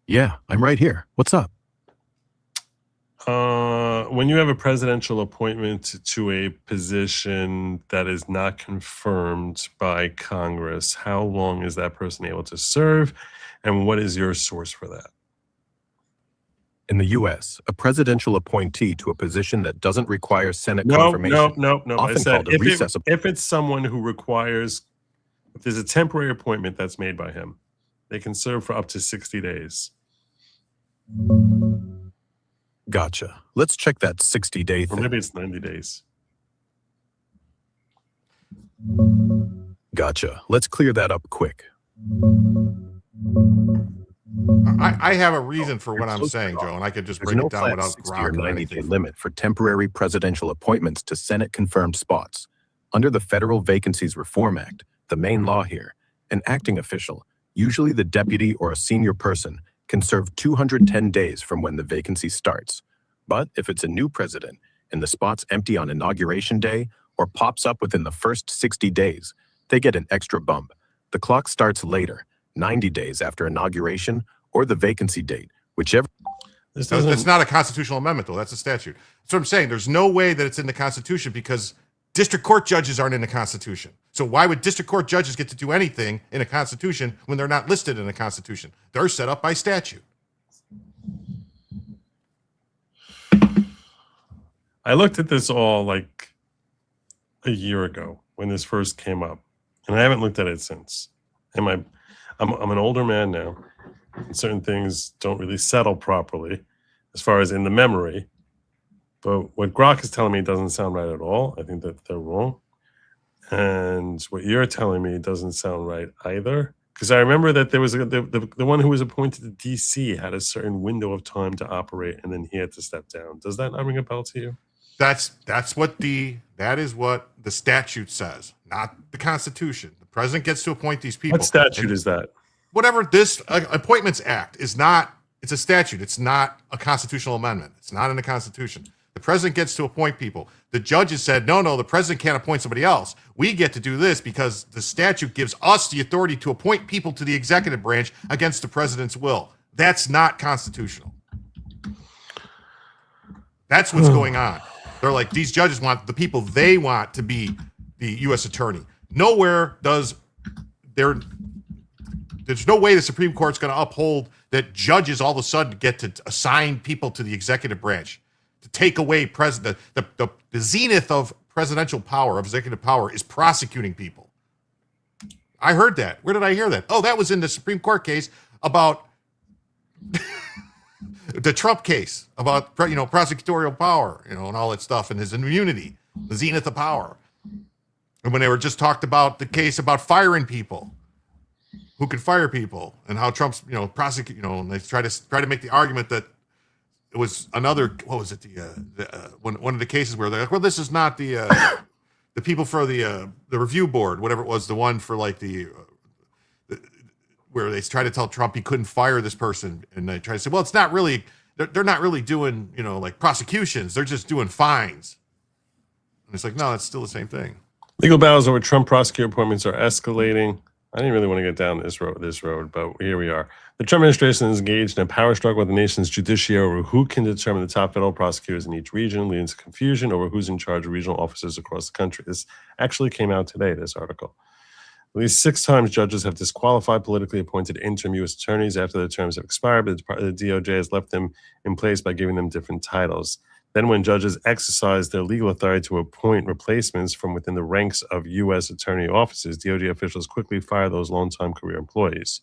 Speaker 10: Yeah, I'm right here. What's up?
Speaker 1: When you have a presidential appointment to a position that is not confirmed by Congress, how long is that person able to serve? And what is your source for that?
Speaker 10: In the U.S., a presidential appointee to a position that doesn't require Senate confirmation.
Speaker 1: No.
Speaker 10: Often
Speaker 1: I said
Speaker 10: called a recess
Speaker 1: if it's someone who requires, if there's a temporary appointment that's made by him, they can serve for up to 60 days.
Speaker 10: Gotcha. Let's check that 60-day thing.
Speaker 1: Or maybe it's 90 days.
Speaker 10: Gotcha. Let's clear that up quick.
Speaker 2: I have a reason for what I'm saying, Joe, and I could just break it down without Grok or anything.
Speaker 10: Limit for temporary presidential appointments to Senate-confirmed spots. Under the Federal Vacancies Reform Act, the main law here, an acting official, usually the deputy or a senior person, can serve 210 days from when the vacancy starts. But if it's a new president and the spot's empty on Inauguration Day or pops up within the first 60 days, they get an extra bump. The clock starts later, 90 days after inauguration or the vacancy date, whichever.
Speaker 2: That's not a constitutional amendment, though. That's a statute. That's what I'm saying. There's no way that it's in the Constitution because district court judges aren't in the Constitution. So why would district court judges get to do anything in a Constitution when they're not listed in a Constitution? They're set up by statute.
Speaker 1: I looked at this all like a year ago when this first came up, and I haven't looked at it since. I'm an older man now, and certain things don't really settle properly as far as in the memory. But what Grok is telling me doesn't sound right at all. I think that they're wrong. And what you're telling me doesn't sound right either. Because I remember that there was the one who was appointed to DC had a certain window of time to operate, and then he had to step down. Does that not ring a bell to you?
Speaker 2: That is what the statute says, not the Constitution. The president gets to appoint these people.
Speaker 1: What statute is that?
Speaker 2: Whatever this Appointments Act is not, it's a statute. It's not a constitutional amendment. It's not in the Constitution. The president gets to appoint people. The judges said, no, the president can't appoint somebody else. We get to do this because the statute gives us the authority to appoint people to the executive branch against the president's will. That's not constitutional. That's what's going on. They're like, these judges want the people they want to be the U.S. attorney. Nowhere does there's no way the Supreme Court's going to uphold that judges all of a sudden get to assign people to the executive branch, to take away the zenith of presidential power, of executive power, is prosecuting people. I heard that. Where did I hear that? Oh, that was in the Supreme Court case about the Trump case about, prosecutorial power, and all that stuff, and his immunity, the zenith of power. And when they were just talked about the case about firing people, who could fire people, and how Trump's, prosecute, and they try to make the argument that it was another, what was it, one of the cases where they're like, well, this is not the people for the review board, whatever it was, the one for like where they try to tell Trump he couldn't fire this person, and they try to say, well, it's not really, they're not really doing, like prosecutions, they're just doing fines. And it's like, no, it's still the same thing.
Speaker 1: Legal battles over Trump prosecutor appointments are escalating. I didn't really want to get down this road, but here we are. The Trump administration is engaged in a power struggle with the nation's judiciary over who can determine the top federal prosecutors in each region, leading to confusion over who's in charge of regional offices across the country. This actually came out today, this article. At least 6 times judges have disqualified politically appointed interim U.S. attorneys after their terms have expired, but the DOJ has left them in place by giving them different titles. Then when judges exercise their legal authority to appoint replacements from within the ranks of U.S. attorney offices, DOJ officials quickly fire those longtime career employees.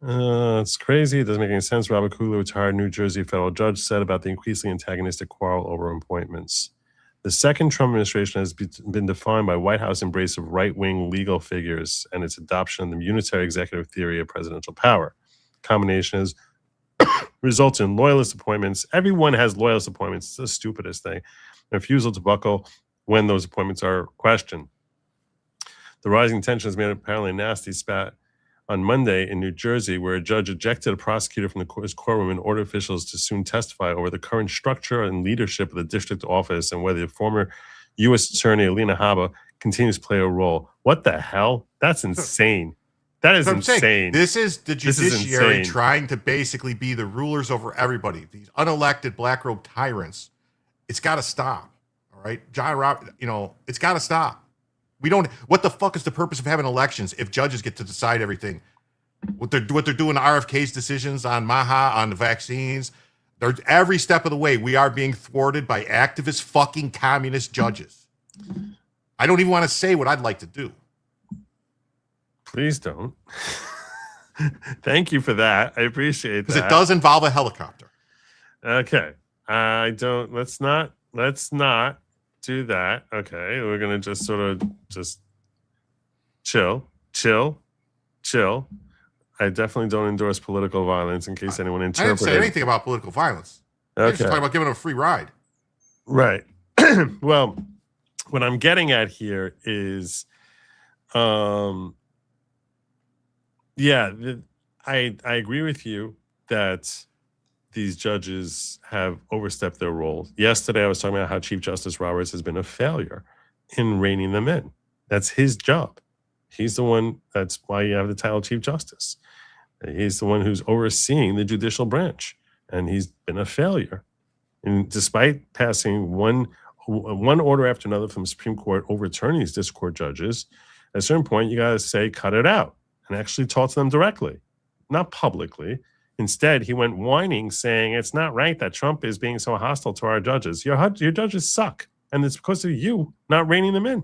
Speaker 1: It's crazy. It doesn't make any sense. Robert Kugler, retired New Jersey federal judge, said about the increasingly antagonistic quarrel over appointments. The second Trump administration has been defined by White House embrace of right-wing legal figures and its adoption of the unitary executive theory of presidential power. Combination has results in loyalist appointments. Everyone has loyalist appointments. It's the stupidest thing. Refusal to buckle when those appointments are questioned. The rising tension has made apparently a nasty spat on Monday in New Jersey, where a judge ejected a prosecutor from his courtroom and ordered officials to soon testify over the current structure and leadership of the district office and whether the former U.S. Attorney Alina Habba continues to play a role. What the hell? That's insane. That is insane.
Speaker 2: This is the judiciary trying to basically be the rulers over everybody. These unelected black robe tyrants. It's got to stop. All right, John Robert. It's got to stop. We don't. What the fuck is the purpose of having elections if judges get to decide everything? What they're doing, the RFK's decisions on Maha, on the vaccines. They're every step of the way. We are being thwarted by activist fucking communist judges. I don't even want to say what I'd like to do.
Speaker 1: Please don't. Thank you for that. I appreciate that.
Speaker 2: Because it does involve a helicopter.
Speaker 1: Okay. Let's not do that. Okay. We're going to just sort of chill. I definitely don't endorse political violence in case anyone interprets.
Speaker 2: I didn't say anything about political violence.
Speaker 1: Okay.
Speaker 2: I was just talking about giving them a free ride.
Speaker 1: Right. Well, what I'm getting at here is, I agree with you that these judges have overstepped their role. Yesterday, I was talking about how Chief Justice Roberts has been a failure in reining them in. That's his job. He's the one, that's why you have the title Chief Justice. He's the one who's overseeing the judicial branch, and he's been a failure. And despite passing one order after another from the Supreme Court overturning these district court judges, at a certain point, you got to say, cut it out, and actually talk to them directly, not publicly. Instead, he went whining, saying it's not right that Trump is being so hostile to our judges. Your judges suck, and it's because of you not reining them in.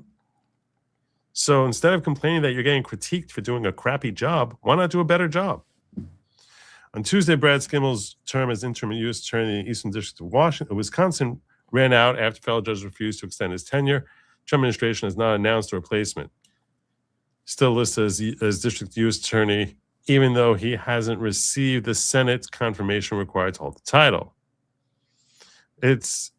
Speaker 1: So instead of complaining that you're getting critiqued for doing a crappy job, why not do a better job? On Tuesday, Brad Skimmel's term as interim U.S. Attorney in the Eastern District of Wisconsin ran out after federal judges refused to extend his tenure. Trump administration has not announced a replacement. Still listed as District U.S. Attorney, even though he hasn't received the Senate confirmation required to hold the title. It's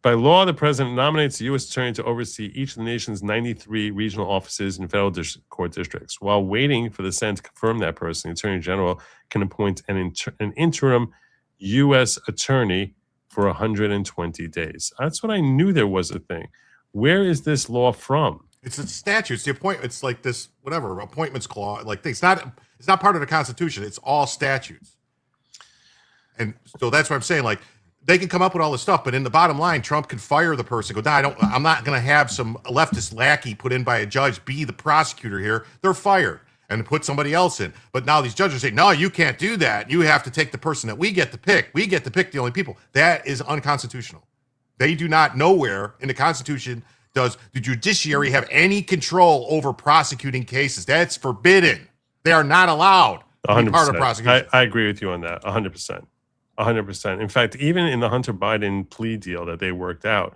Speaker 1: by law, the president nominates the U.S. Attorney to oversee each of the nation's 93 regional offices and federal court districts. While waiting for the Senate to confirm that person, the Attorney General can appoint an interim U.S. Attorney for 120 days. That's what I knew there was a thing. Where is this law from?
Speaker 2: It's a statute. It's the appointment. It's like this, whatever, appointments clause. Like it's not part of the Constitution. It's all statutes. And so that's what I'm saying. Like they can come up with all this stuff, but in the bottom line, Trump can fire the person. Go, nah, I'm not going to have some leftist lackey put in by a judge be the prosecutor here. They're fired and put somebody else in. But now these judges say, no, you can't do that. You have to take the person that we get to pick. We get to pick the only people. That is unconstitutional. They do not, nowhere in the Constitution does the judiciary have any control over prosecuting cases. That's forbidden. They are not allowed to be part of prosecution.
Speaker 1: I agree with you on that, 100%. 100%. In fact, even in the Hunter Biden plea deal that they worked out,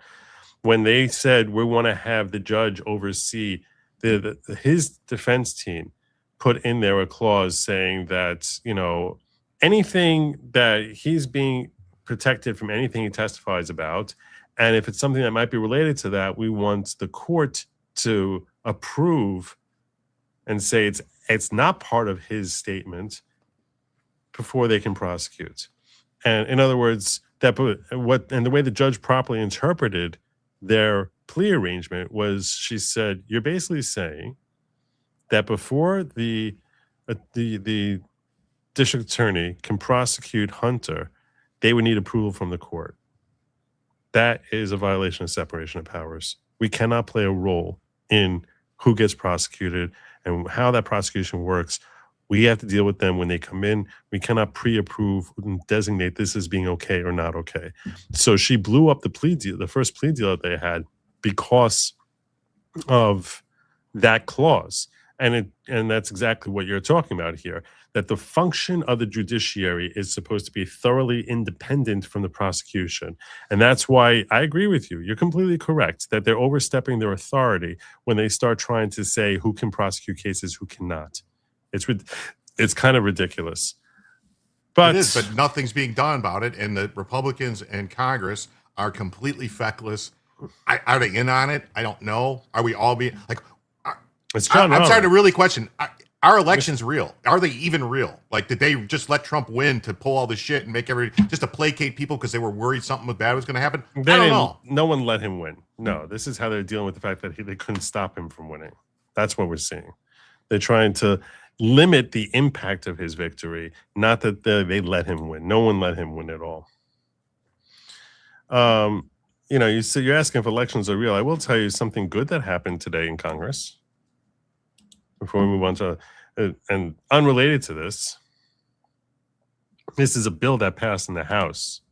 Speaker 1: when they said we want to have the judge oversee his defense team, put in there a clause saying that, you know, anything that he's being protected from, anything he testifies about, and if it's something that might be related to that, we want the court to approve and say it's not part of his statement before they can prosecute. And in other words, and the way the judge properly interpreted their plea arrangement was, she said, you're basically saying that before the district attorney can prosecute Hunter, they would need approval from the court. That is a violation of separation of powers. We cannot play a role in who gets prosecuted and how that prosecution works. We have to deal with them when they come in. We cannot pre-approve and designate this as being okay or not okay. So she blew up the plea deal, the first plea deal that they had, because of that clause. And that's exactly what you're talking about here, that the function of the judiciary is supposed to be thoroughly independent from the prosecution. And that's why I agree with you. You're completely correct that they're overstepping their authority when they start trying to say who can prosecute cases, who cannot. It's kind of ridiculous. But
Speaker 2: it is, but nothing's being done about it. And the Republicans and Congress are completely feckless. Are they in on it? I don't know. Are we all being like,
Speaker 1: it's John
Speaker 2: I'm
Speaker 1: Roberts.
Speaker 2: starting to really question, are elections real? Are they even real? Like, did they just let Trump win to pull all this shit and make just to placate people because they were worried something bad was going to happen? I don't know.
Speaker 1: No one let him win. No, this is how they're dealing with the fact that they couldn't stop him from winning. That's what we're seeing. They're trying to limit the impact of his victory, not that they let him win. No one let him win at all. You know, you're asking if elections are real. I will tell you something good that happened today in Congress. Before we move on to, and unrelated to this, this is a bill that passed in the House.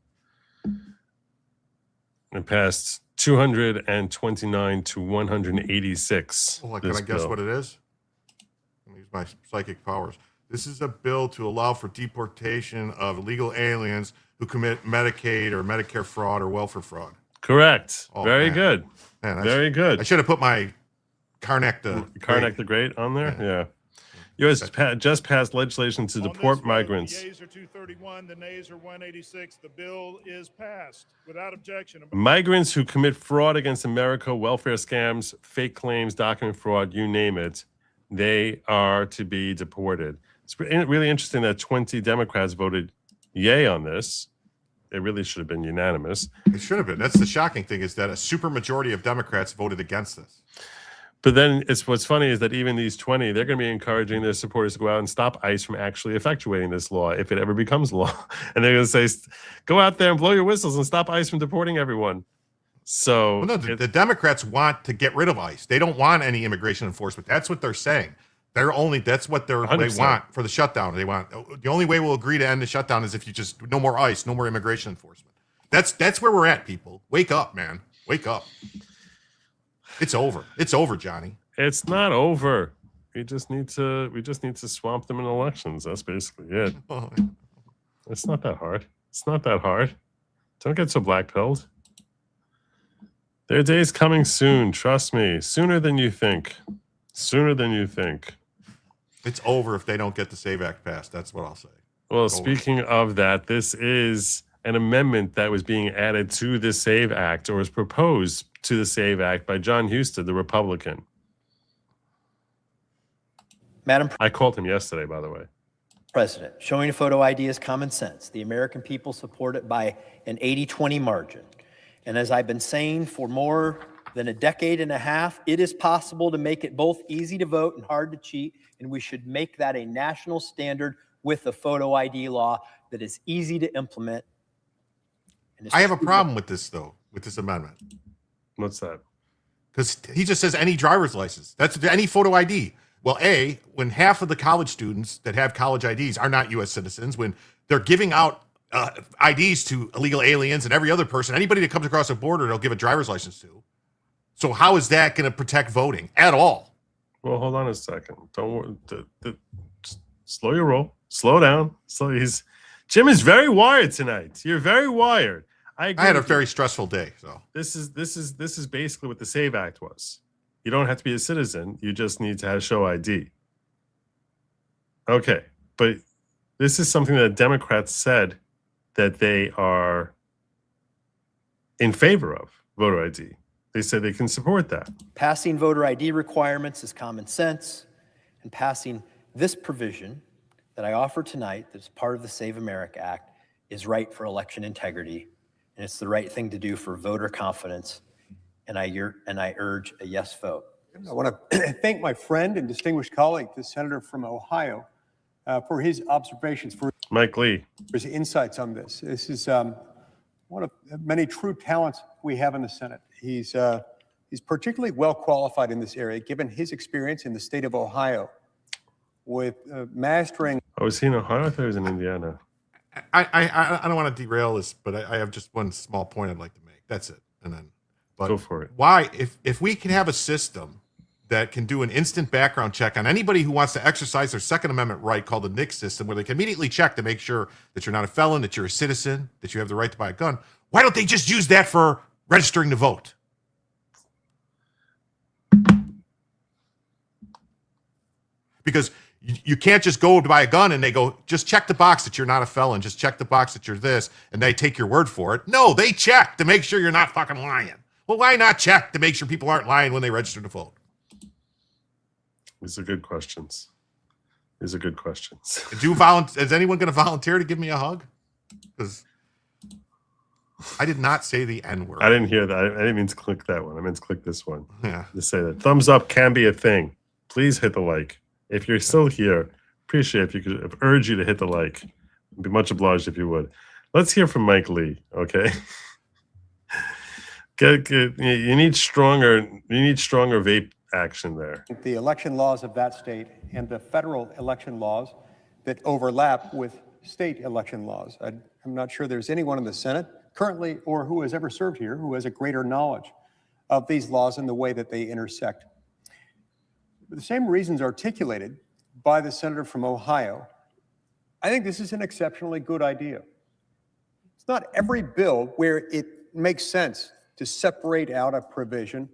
Speaker 1: It passed 229 to 186.
Speaker 2: Well, can I guess what it is? Let me use my psychic powers. This is a bill to allow for deportation of illegal aliens who commit Medicaid or Medicare fraud or welfare fraud.
Speaker 1: Correct.
Speaker 2: Oh,
Speaker 1: Very
Speaker 2: man.
Speaker 1: good.
Speaker 2: Man,
Speaker 1: Very good.
Speaker 2: I should have put my Karnak
Speaker 1: the Great on there. Yeah. U.S. just passed legislation to deport migrants.
Speaker 11: The yeas are 231, the nays are 186. The bill is passed without objection.
Speaker 1: Migrants who commit fraud against America, welfare scams, fake claims, document fraud, you name it, they are to be deported. It's really interesting that 20 Democrats voted yay on this. It really should have been unanimous.
Speaker 2: It should have been. That's the shocking thing, is that a supermajority of Democrats voted against this.
Speaker 1: But then what's funny is that even these 20, they're going to be encouraging their supporters to go out and stop ICE from actually effectuating this law if it ever becomes law. And they're going to say, go out there and blow your whistles and stop ICE from deporting everyone. So
Speaker 2: well, no, the Democrats want to get rid of ICE. They don't want any immigration enforcement. That's what they're saying. That's what they want for the shutdown. They want, the only way we'll agree to end the shutdown is if you just, no more ICE, no more immigration enforcement. That's where we're at, people. Wake up, man. Wake up. It's over. It's over, Johnny.
Speaker 1: It's not over. We just need to swamp them in elections. That's basically it. It's not that hard. It's not that hard. Don't get so black-pilled. Their day's coming soon. Trust me. Sooner than you think. Sooner than you think.
Speaker 2: It's over if they don't get the SAVE Act passed. That's what I'll say.
Speaker 1: Well, speaking of that, this is an amendment that was being added to the SAVE Act, or was proposed to the SAVE Act by John Husted, the Republican. I called him yesterday, by the way.
Speaker 12: President, showing a photo ID is common sense. The American people support it by an 80-20 margin. And as I've been saying for more than a decade and a half, it is possible to make it both easy to vote and hard to cheat, and we should make that a national standard with a photo ID law that is easy to implement
Speaker 2: I have a problem with this, though, with this amendment.
Speaker 1: What's that?
Speaker 2: Because he just says any driver's license. That's any photo ID. Well, when half of the college students that have college IDs are not U.S. citizens, when they're giving out IDs to illegal aliens and every other person, anybody that comes across a border, they'll give a driver's license to. So how is that going to protect voting at all?
Speaker 1: Well, hold on a second. Don't slow your roll. Slow down. Jim is very wired tonight. You're very wired. I
Speaker 2: had a very stressful day. So
Speaker 1: this is basically what the SAVE Act was. You don't have to be a citizen. You just need to show ID. Okay, but this is something that Democrats said that they are in favor of, voter ID. They said they can support that.
Speaker 12: Passing voter ID requirements is common sense, and passing this provision that I offer tonight, that's part of the Save America Act, is right for election integrity, and it's the right thing to do for voter confidence, and I urge a yes vote.
Speaker 13: I want to thank my friend and distinguished colleague, the senator from Ohio, for his observations, for
Speaker 1: Mike Lee,
Speaker 13: his insights on this. This is one of many true talents we have in the Senate. He's particularly well qualified in this area, given his experience in the state of Ohio with mastering.
Speaker 1: Oh, was he in Ohio? I thought he was in Indiana.
Speaker 2: I don't want to derail this, but I have just one small point I'd like to make. That's it. But
Speaker 1: go for it.
Speaker 2: Why, if we can have a system that can do an instant background check on anybody who wants to exercise their Second Amendment right, called the NICS system, where they can immediately check to make sure that you're not a felon, that you're a citizen, that you have the right to buy a gun, why don't they just use that for registering to vote? Because you can't just go to buy a gun and they go, just check the box that you're not a felon, just check the box that you're this, and they take your word for it. No, they check to make sure you're not fucking lying. Well, why not check to make sure people aren't lying when they register to vote?
Speaker 1: These are good questions. Is
Speaker 2: anyone going to volunteer to give me a hug? Because I did not say the N-word.
Speaker 1: I didn't hear that. I didn't mean to click that one. I meant to click this one.
Speaker 2: Yeah.
Speaker 1: To say that. Thumbs up can be a thing. Please hit the like. If you're still here, appreciate if you could urge you to hit the like. I'd be much obliged if you would. Let's hear from Mike Lee, okay? You need stronger vape action there.
Speaker 13: The election laws of that state and the federal election laws that overlap with state election laws. I'm not sure there's anyone in the Senate currently or who has ever served here who has a greater knowledge of these laws and the way that they intersect. For the same reasons articulated by the senator from Ohio, I think this is an exceptionally good idea. It's not every bill where it makes sense to separate out a provision,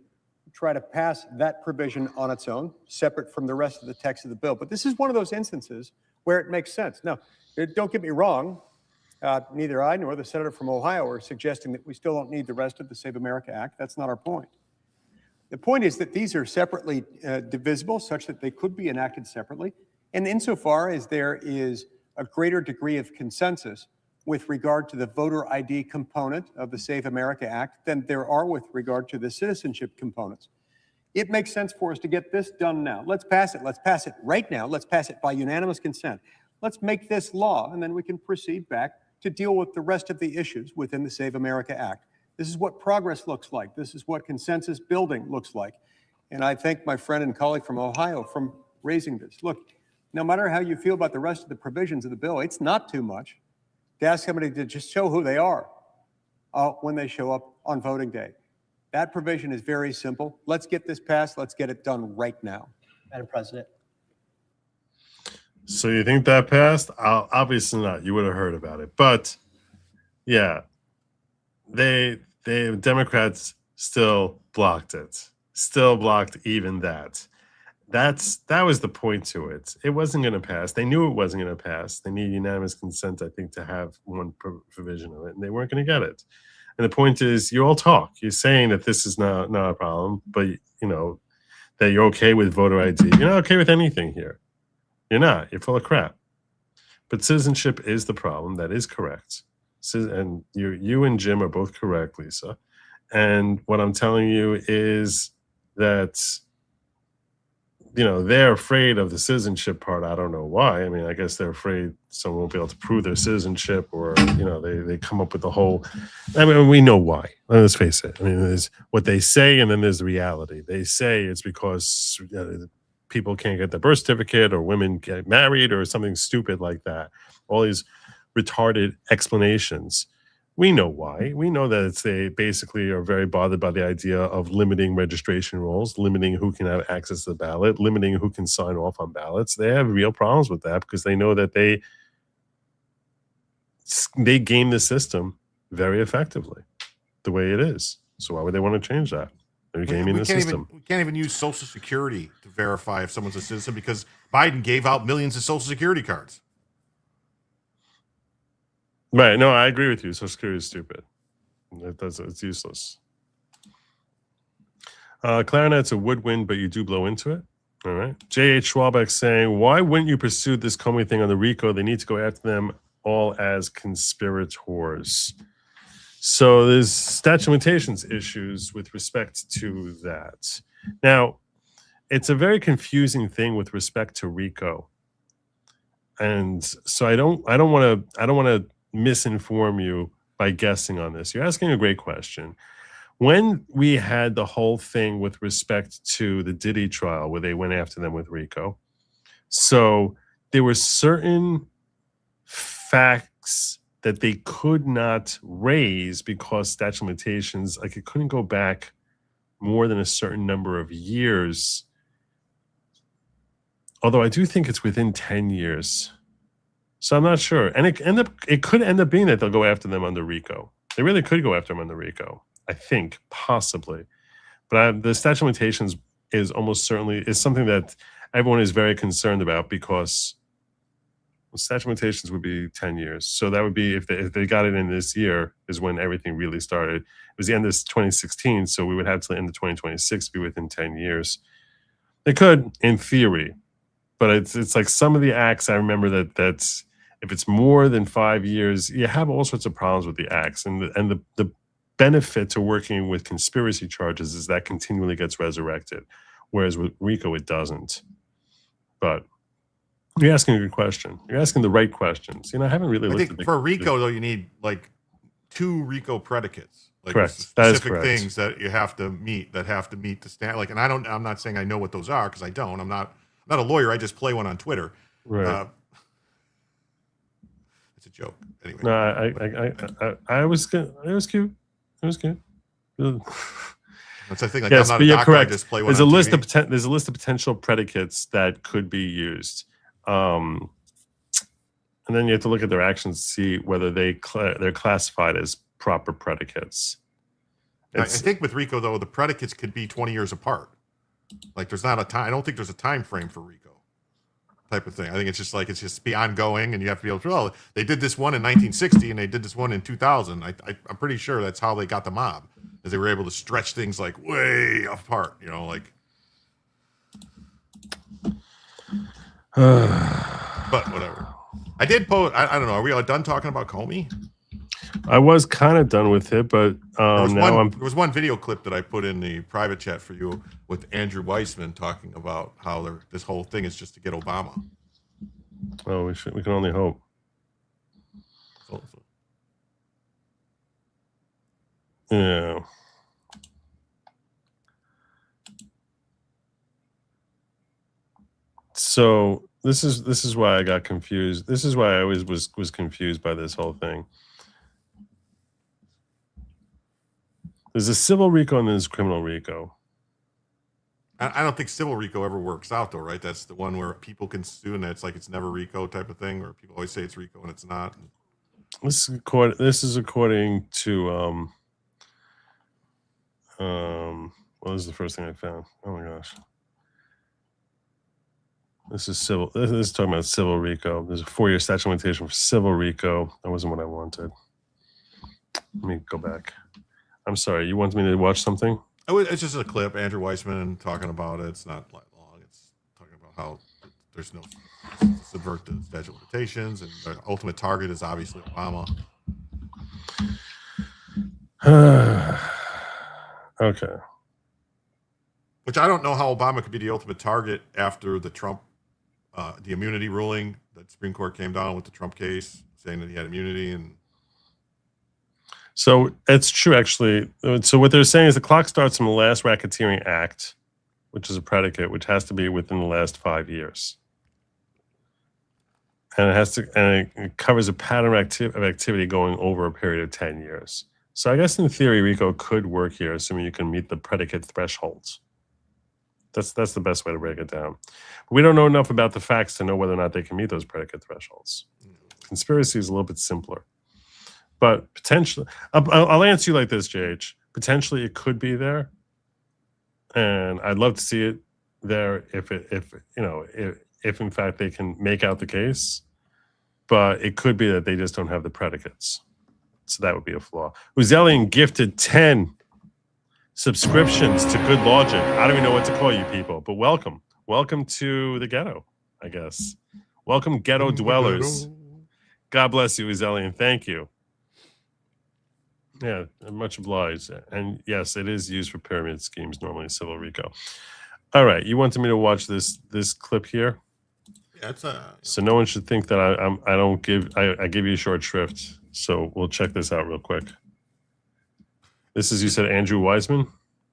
Speaker 13: try to pass that provision on its own, separate from the rest of the text of the bill. But this is one of those instances where it makes sense. Now, don't get me wrong. Neither I nor the senator from Ohio are suggesting that we still don't need the rest of the Save America Act. That's not our point. The point is that these are separately divisible, such that they could be enacted separately. And insofar as there is a greater degree of consensus with regard to the voter ID component of the Save America Act than there are with regard to the citizenship components. It makes sense for us to get this done now. Let's pass it. Let's pass it right now. Let's pass it by unanimous consent. Let's make this law, and then we can proceed back to deal with the rest of the issues within the Save America Act. This is what progress looks like. This is what consensus building looks like. And I thank my friend and colleague from Ohio for raising this. Look, no matter how you feel about the rest of the provisions of the bill, it's not too much to ask somebody to just show who they are when they show up on voting day. That provision is very simple. Let's get this passed. Let's get it done right now.
Speaker 12: Madam President.
Speaker 1: So you think that passed? Obviously not. You would have heard about it. But yeah, they Democrats still blocked it. Still blocked even that. That was the point to it. It wasn't going to pass. They knew it wasn't going to pass. They needed unanimous consent, I think, to have one provision of it, and they weren't going to get it. And the point is, you all talk. You're saying that this is not a problem, but you know that you're okay with voter ID. You're not okay with anything here. You're not. You're full of crap. But citizenship is the problem. That is correct. And you and Jim are both correct, Lisa. And what I'm telling you is that they're afraid of the citizenship part. I don't know why. I mean, I guess they're afraid someone won't be able to prove their citizenship, or they come up with the whole. I mean, we know why. Let's face it. I mean, there's what they say, and then there's the reality. They say it's because people can't get their birth certificate, or women get married, or something stupid like that. All these retarded explanations. We know why. We know that they basically are very bothered by the idea of limiting registration rolls, limiting who can have access to the ballot, limiting who can sign off on ballots. They have real problems with that because they know that they game the system very effectively the way it is. So why would they want to change that? They're gaming the system.
Speaker 2: We can't even use Social Security to verify if someone's a citizen because Biden gave out millions of Social Security cards.
Speaker 1: Right. No, I agree with you. Social Security is stupid. It's useless. Clarinet's a woodwind, but you do blow into it. All right. J.H. Schwalbeck saying, why wouldn't you pursue this Comey thing on the RICO? They need to go after them all as conspirators. So there's statute of limitations issues with respect to that. Now, it's a very confusing thing with respect to RICO. And so I don't want to misinform you by guessing on this. You're asking a great question. When we had the whole thing with respect to the Diddy trial where they went after them with RICO, so there were certain facts that they could not raise because statute of limitations, like it couldn't go back more than a certain number of years. Although I do think it's within 10 years. So I'm not sure. And it could end up being that they'll go after them under RICO. They really could go after them under RICO, I think, possibly. But the statute of limitations is almost certainly is something that everyone is very concerned about because statute of limitations would be 10 years. So that would be if they got it in this year is when everything really started. It was the end of 2016, so we would have to the end of 2026 be within 10 years. They could, in theory, but it's like some of the acts I remember that's if it's more than 5 years, you have all sorts of problems with the acts. And the benefit to working with conspiracy charges is that continually gets resurrected, whereas with RICO, it doesn't. But you're asking a good question. You're asking the right questions. I haven't really looked at
Speaker 2: for RICO, though, you need like 2 RICO predicates. Like
Speaker 1: correct.
Speaker 2: Specific
Speaker 1: that is correct.
Speaker 2: things that you have to meet the standard. Like, and I'm not saying I know what those are because I don't. I'm not a lawyer. I just play one on Twitter.
Speaker 1: Right.
Speaker 2: It's a joke. Anyway.
Speaker 1: No, I was good. It was cute. It was good.
Speaker 2: That's the thing. Like,
Speaker 1: yes,
Speaker 2: I'm not
Speaker 1: but
Speaker 2: a
Speaker 1: you're
Speaker 2: doctor,
Speaker 1: correct.
Speaker 2: I just play one
Speaker 1: there's
Speaker 2: on
Speaker 1: a list
Speaker 2: TV.
Speaker 1: of there's a list of potential predicates that could be used, and then you have to look at their actions to see whether they're classified as proper predicates.
Speaker 2: I think with RICO though, the predicates could be 20 years apart. Like there's not a time. I don't think there's a time frame for RICO type of thing. I think it's just be ongoing, and you have to be able to. Well, they did this one in 1960, and they did this one in 2000. I'm pretty sure that's how they got the mob, is they were able to stretch things like way apart. Like. But whatever. I did post. I don't know. Are we all done talking about Comey?
Speaker 1: I was kind of done with it, but
Speaker 2: there was one video clip that I put in the private chat for you with Andrew Weissman talking about how this whole thing is just to get Obama.
Speaker 1: Oh, we can only hope. Yeah. So this is why I got confused. This is why I always was confused by this whole thing. There's a civil RICO and there's criminal RICO.
Speaker 2: I don't think civil RICO ever works out though, right? That's the one where people can sue and it's like it's never RICO type of thing, where people always say it's RICO and it's not.
Speaker 1: This is according to what was the first thing I found? Oh my gosh. This is civil. This is talking about civil RICO. There's a 4-year statute of limitation for civil RICO. That wasn't what I wanted. Let me go back. I'm sorry. You wanted me to watch something?
Speaker 2: It's just a clip. Andrew Weissman talking about it. It's not long. It's talking about how there's no subvert the statute of limitations, and the ultimate target is obviously Obama.
Speaker 1: Okay.
Speaker 2: Which I don't know how Obama could be the ultimate target after the Trump, the immunity ruling that Supreme Court came down with the Trump case, saying that he had immunity. And
Speaker 1: so it's true, actually. So what they're saying is the clock starts from the last racketeering act, which is a predicate, which has to be within the last 5 years. And it covers a pattern of activity going over a period of 10 years. So I guess in theory, RICO could work here, assuming you can meet the predicate thresholds. That's the best way to break it down. But we don't know enough about the facts to know whether or not they can meet those predicate thresholds. Conspiracy is a little bit simpler. But potentially, I'll answer you like this, JH. Potentially it could be there. And I'd love to see it there if in fact they can make out the case, but it could be that they just don't have the predicates. So that would be a flaw. Uzelian gifted 10 subscriptions to Good Logic. I don't even know what to call you people, but welcome. Welcome to the ghetto, I guess. Welcome, ghetto dwellers. God bless you, Uzelian. Thank you. Yeah, much obliged. And yes, it is used for pyramid schemes, normally civil RICO. All right, you wanted me to watch this clip here?
Speaker 2: yeah, it's a.
Speaker 1: So no one should think that I give you short shrift. So we'll check this out real quick. This is, you said, Andrew Wiseman?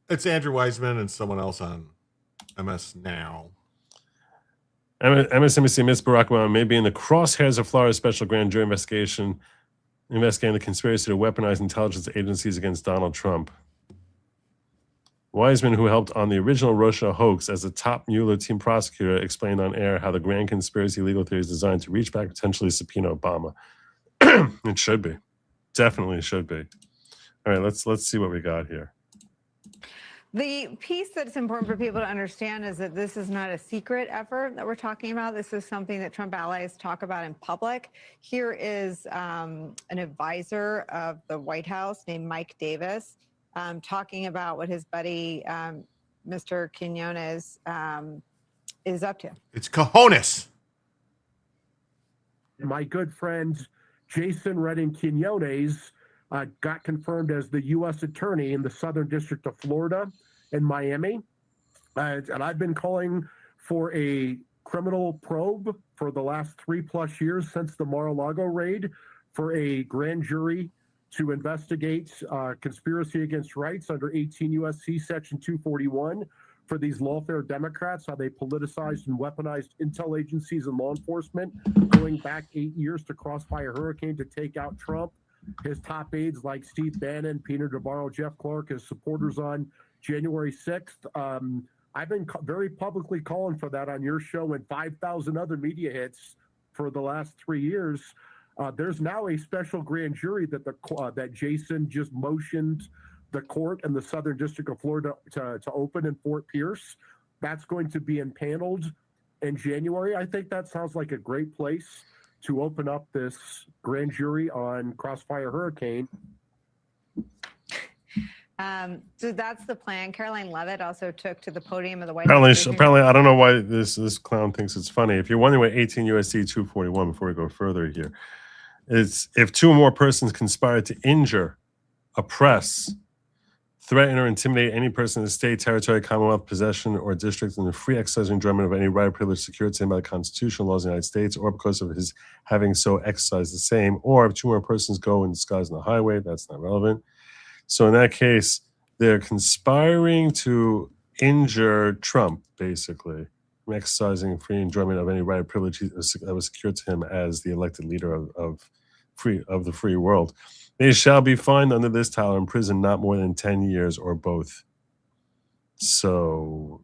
Speaker 2: It's Andrew Wiseman and someone else on MS Now.
Speaker 1: MSNBC admits Barack Obama may be in the crosshairs of Florida special grand jury investigating the conspiracy to weaponize intelligence agencies against Donald Trump. Wiseman, who helped on the original Russia hoax as a top Mueller team prosecutor, explained on air how the grand conspiracy legal theory is designed to reach back, potentially subpoena Obama. It should be. Definitely should be. All right, let's see what we got here.
Speaker 5: The piece that's important for people to understand is that this is not a secret effort that we're talking about. This is something that Trump allies talk about in public. Here is an advisor of the White House named Mike Davis talking about what his buddy, Mr. Quinones, is up to.
Speaker 2: It's cojones.
Speaker 14: My good friend, Jason Redding Quinones, got confirmed as the U.S. attorney in the Southern District of Florida in Miami. And I've been calling for a criminal probe for the last 3+ years since the Mar-a-Lago raid for a grand jury to investigate conspiracy against rights under 18 U.S.C. Section 241 for these lawfare Democrats, how they politicized and weaponized intel agencies and law enforcement, going back 8 years to Crossfire Hurricane to take out Trump. His top aides like Steve Bannon, Peter Navarro, Jeff Clark, his supporters on January 6th. I've been very publicly calling for that on your show and 5,000 other media hits for the last 3 years. There's now a special grand jury that that Jason just motioned the court in the Southern District of Florida to open in Fort Pierce. That's going to be impaneled in January. I think that sounds like a great place to open up this grand jury on Crossfire Hurricane.
Speaker 5: So that's the plan. Caroline Leavitt also took to the podium of the White House.
Speaker 1: Apparently, I don't know why this clown thinks it's funny. If you're wondering what 18 U.S.C. 241, before we go further here, it's if two or more persons conspire to injure, oppress, threaten, or intimidate any person in the state, territory, commonwealth, possession, or district in the free exercise and enjoyment of any right or privilege secured to him by the Constitution, laws of the United States, or because of his having so exercised the same, or if two or more persons go in disguise on the highway, that's not relevant. So in that case, they're conspiring to injure Trump, basically, from exercising free enjoyment of any right or privilege that was secured to him as the elected leader of the free world. They shall be fined under this title in prison not more than 10 years or both. So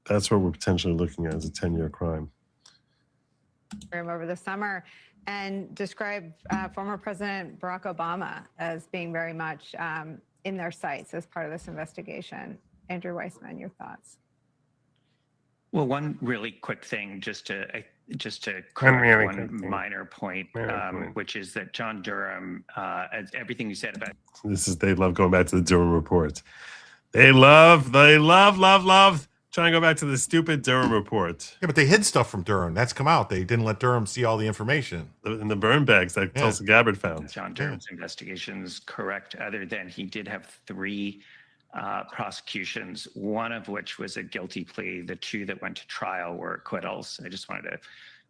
Speaker 1: that's what we're potentially looking at as a 10-year crime.
Speaker 5: Over the summer and described former President Barack Obama as being very much in their sights as part of this investigation. Andrew Weissman, your thoughts?
Speaker 15: Well, one really quick thing, just to correct one minor point, which is that John Durham, everything you said about
Speaker 1: they love going back to the Durham report. They love trying to go back to the stupid Durham report.
Speaker 2: Yeah, but they hid stuff from Durham. That's come out. They didn't let Durham see all the information.
Speaker 1: In the burn bags that Tulsi Gabbard found.
Speaker 15: John Durham's investigations correct, other than he did have 3 prosecutions, one of which was a guilty plea. The two that went to trial were acquittals. I just wanted to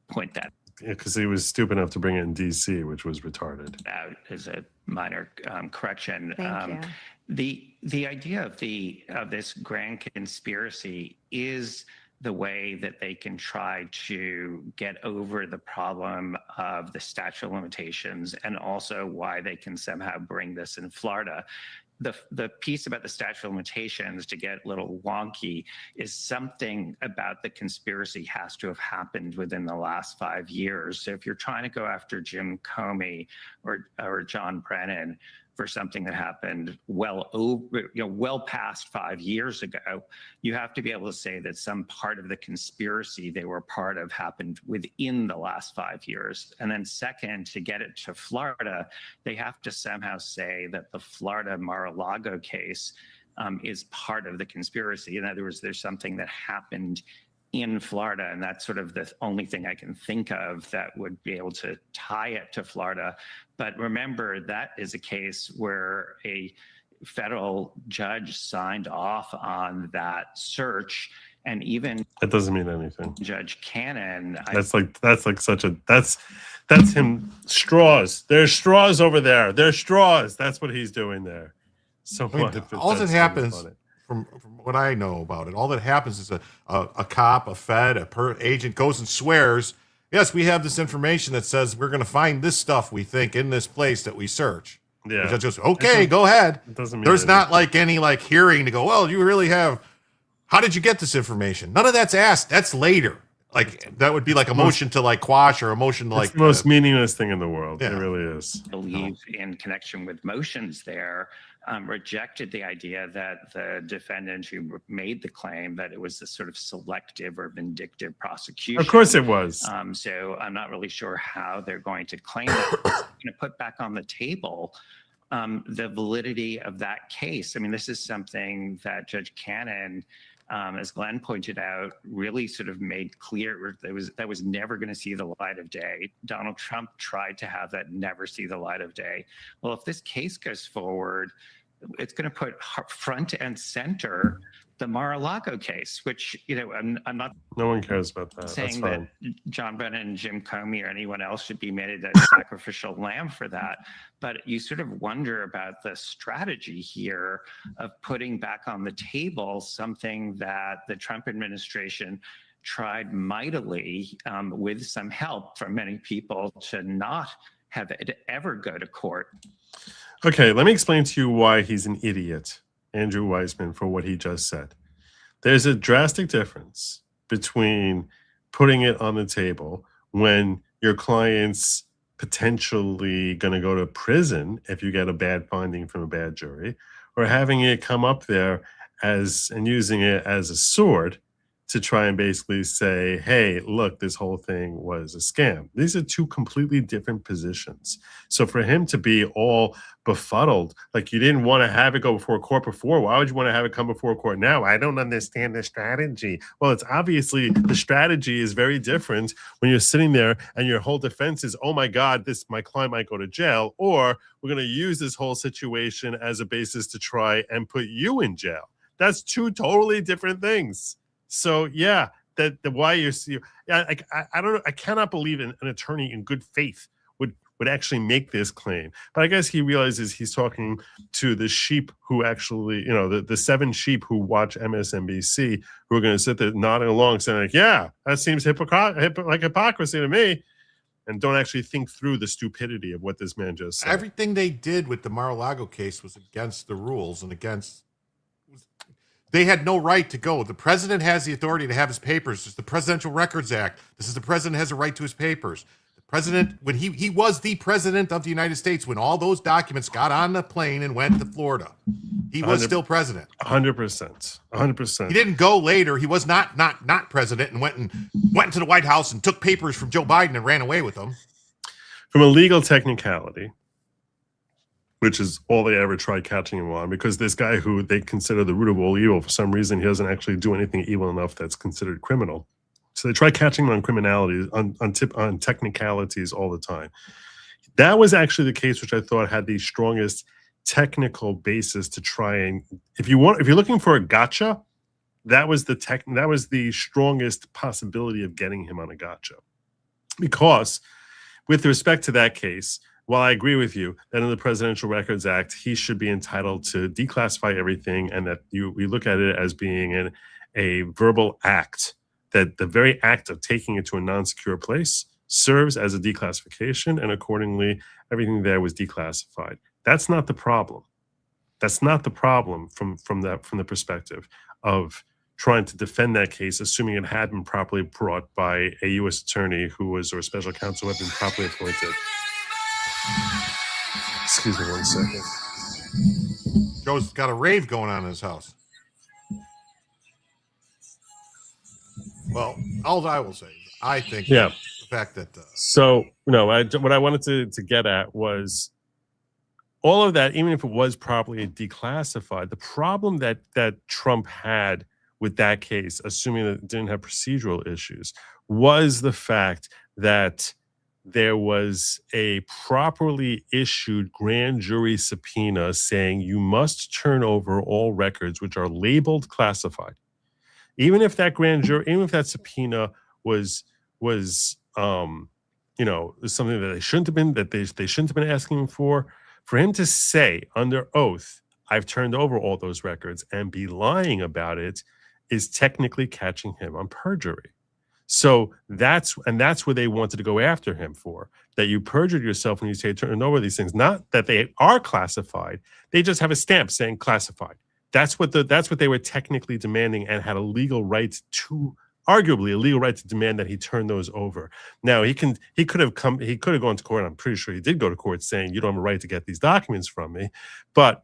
Speaker 15: point that
Speaker 1: because he was stupid enough to bring it in D.C., which was retarded.
Speaker 15: out as a minor correction.
Speaker 5: Thank you.
Speaker 15: The idea of this grand conspiracy is the way that they can try to get over the problem of the statute of limitations, and also why they can somehow bring this in Florida. The piece about the statute of limitations, to get a little wonky, is something about the conspiracy has to have happened within the last 5 years. So if you're trying to go after Jim Comey or John Brennan for something that happened well past 5 years ago, you have to be able to say that some part of the conspiracy they were part of happened within the last 5 years. And then second, to get it to Florida, they have to somehow say that the Florida Mar-a-Lago case is part of the conspiracy. In other words, there's something that happened in Florida, and that's sort of the only thing I can think of that would be able to tie it to Florida. But remember, that is a case where a federal judge signed off on that search, and even
Speaker 1: that doesn't mean anything.
Speaker 15: Judge Cannon.
Speaker 1: That's him. Straws. There's straws over there. There's straws. That's what he's doing there. So
Speaker 2: I mean, all that happens. From what I know about it, all that happens is a cop, a fed, agent goes and swears, yes, we have this information that says we're going to find this stuff, we think, in this place that we search.
Speaker 1: Yeah.
Speaker 2: The judge goes, okay, go ahead.
Speaker 1: It doesn't mean
Speaker 2: There's
Speaker 1: anything.
Speaker 2: not like any hearing to go, well, you really have, how did you get this information? None of that's asked. That's later. That would be like a motion to quash, or a motion to
Speaker 1: it's the most meaningless thing in the world.
Speaker 2: Yeah.
Speaker 1: It really is.
Speaker 15: Believe in connection with motions there, rejected the idea that the defendant who made the claim that it was a sort of selective or vindictive prosecution.
Speaker 1: Of course it was.
Speaker 15: So I'm not really sure how they're going to claim that. They're going to put back on the table the validity of that case. I mean, this is something that Judge Cannon, as Glenn pointed out, really sort of made clear that was never going to see the light of day. Donald Trump tried to have that never see the light of day. Well, if this case goes forward, it's going to put front and center the Mar-a-Lago case, which, I'm not.
Speaker 1: No one cares about that.
Speaker 15: Saying
Speaker 1: That's fine.
Speaker 15: that John Brennan and Jim Comey or anyone else should be made a sacrificial lamb for that. But you sort of wonder about the strategy here of putting back on the table something that the Trump administration tried mightily, with some help from many people, to not have it ever go to court.
Speaker 1: Okay, let me explain to you why he's an idiot, Andrew Weissman, for what he just said. There's a drastic difference between putting it on the table when your client's potentially going to go to prison if you get a bad finding from a bad jury, or having it come up there and using it as a sword to try and basically say, hey, look, this whole thing was a scam. These are two completely different positions. So for him to be all befuddled, like you didn't want to have it go before court before, why would you want to have it come before court now? I don't understand the strategy. Well, it's obviously the strategy is very different when you're sitting there and your whole defense is, oh my God, my client might go to jail, or we're going to use this whole situation as a basis to try and put you in jail. That's two totally different things. So yeah, that the why you're I don't know. I cannot believe an attorney in good faith would actually make this claim. But I guess he realizes he's talking to the sheep who actually, the 7 sheep who watch MSNBC, who are going to sit there nodding along, saying like, yeah, that seems like hypocrisy to me, and don't actually think through the stupidity of what this man just said.
Speaker 2: Everything they did with the Mar-a-Lago case was against the rules and against. They had no right to go. The president has the authority to have his papers. There's the Presidential Records Act. This is the president has a right to his papers. The president, when he was the president of the United States, when all those documents got on the plane and went to Florida, he was still president.
Speaker 1: 100%. 100%.
Speaker 2: He didn't go later. He was not president and went to the White House and took papers from Joe Biden and ran away with them.
Speaker 1: From a legal technicality, which is all they ever tried catching him on, because this guy who they consider the root of all evil, for some reason, he doesn't actually do anything evil enough that's considered criminal. So they try catching him on criminalities, on technicalities all the time. That was actually the case which I thought had the strongest technical basis to try and if you're looking for a gotcha, that was the strongest possibility of getting him on a gotcha. Because with respect to that case, while I agree with you that in the Presidential Records Act, he should be entitled to declassify everything, and that we look at it as being a verbal act, that the very act of taking it to a non-secure place serves as a declassification, and accordingly, everything there was declassified. That's not the problem. That's not the problem from the perspective of trying to defend that case, assuming it had been properly brought by a U.S. attorney or special counsel who had been properly appointed. Excuse me 1 second.
Speaker 2: Joe's got a rave going on in his house. Well, all I will say is I think the fact that...
Speaker 1: what I wanted to get at was all of that, even if it was properly declassified, the problem that Trump had with that case, assuming that it didn't have procedural issues, was the fact that there was a properly issued grand jury subpoena saying you must turn over all records which are labeled classified. Even if that subpoena was something that they shouldn't have been, they shouldn't have been asking for him to say under oath, I've turned over all those records, and be lying about it is technically catching him on perjury. So that's where they wanted to go after him for, that you perjured yourself when you say turning over these things. Not that they are classified, they just have a stamp saying classified. That's what they were technically demanding, and had a legal right to, arguably a legal right to demand that he turn those over. Now he could have gone to court. I'm pretty sure he did go to court saying you don't have a right to get these documents from me, but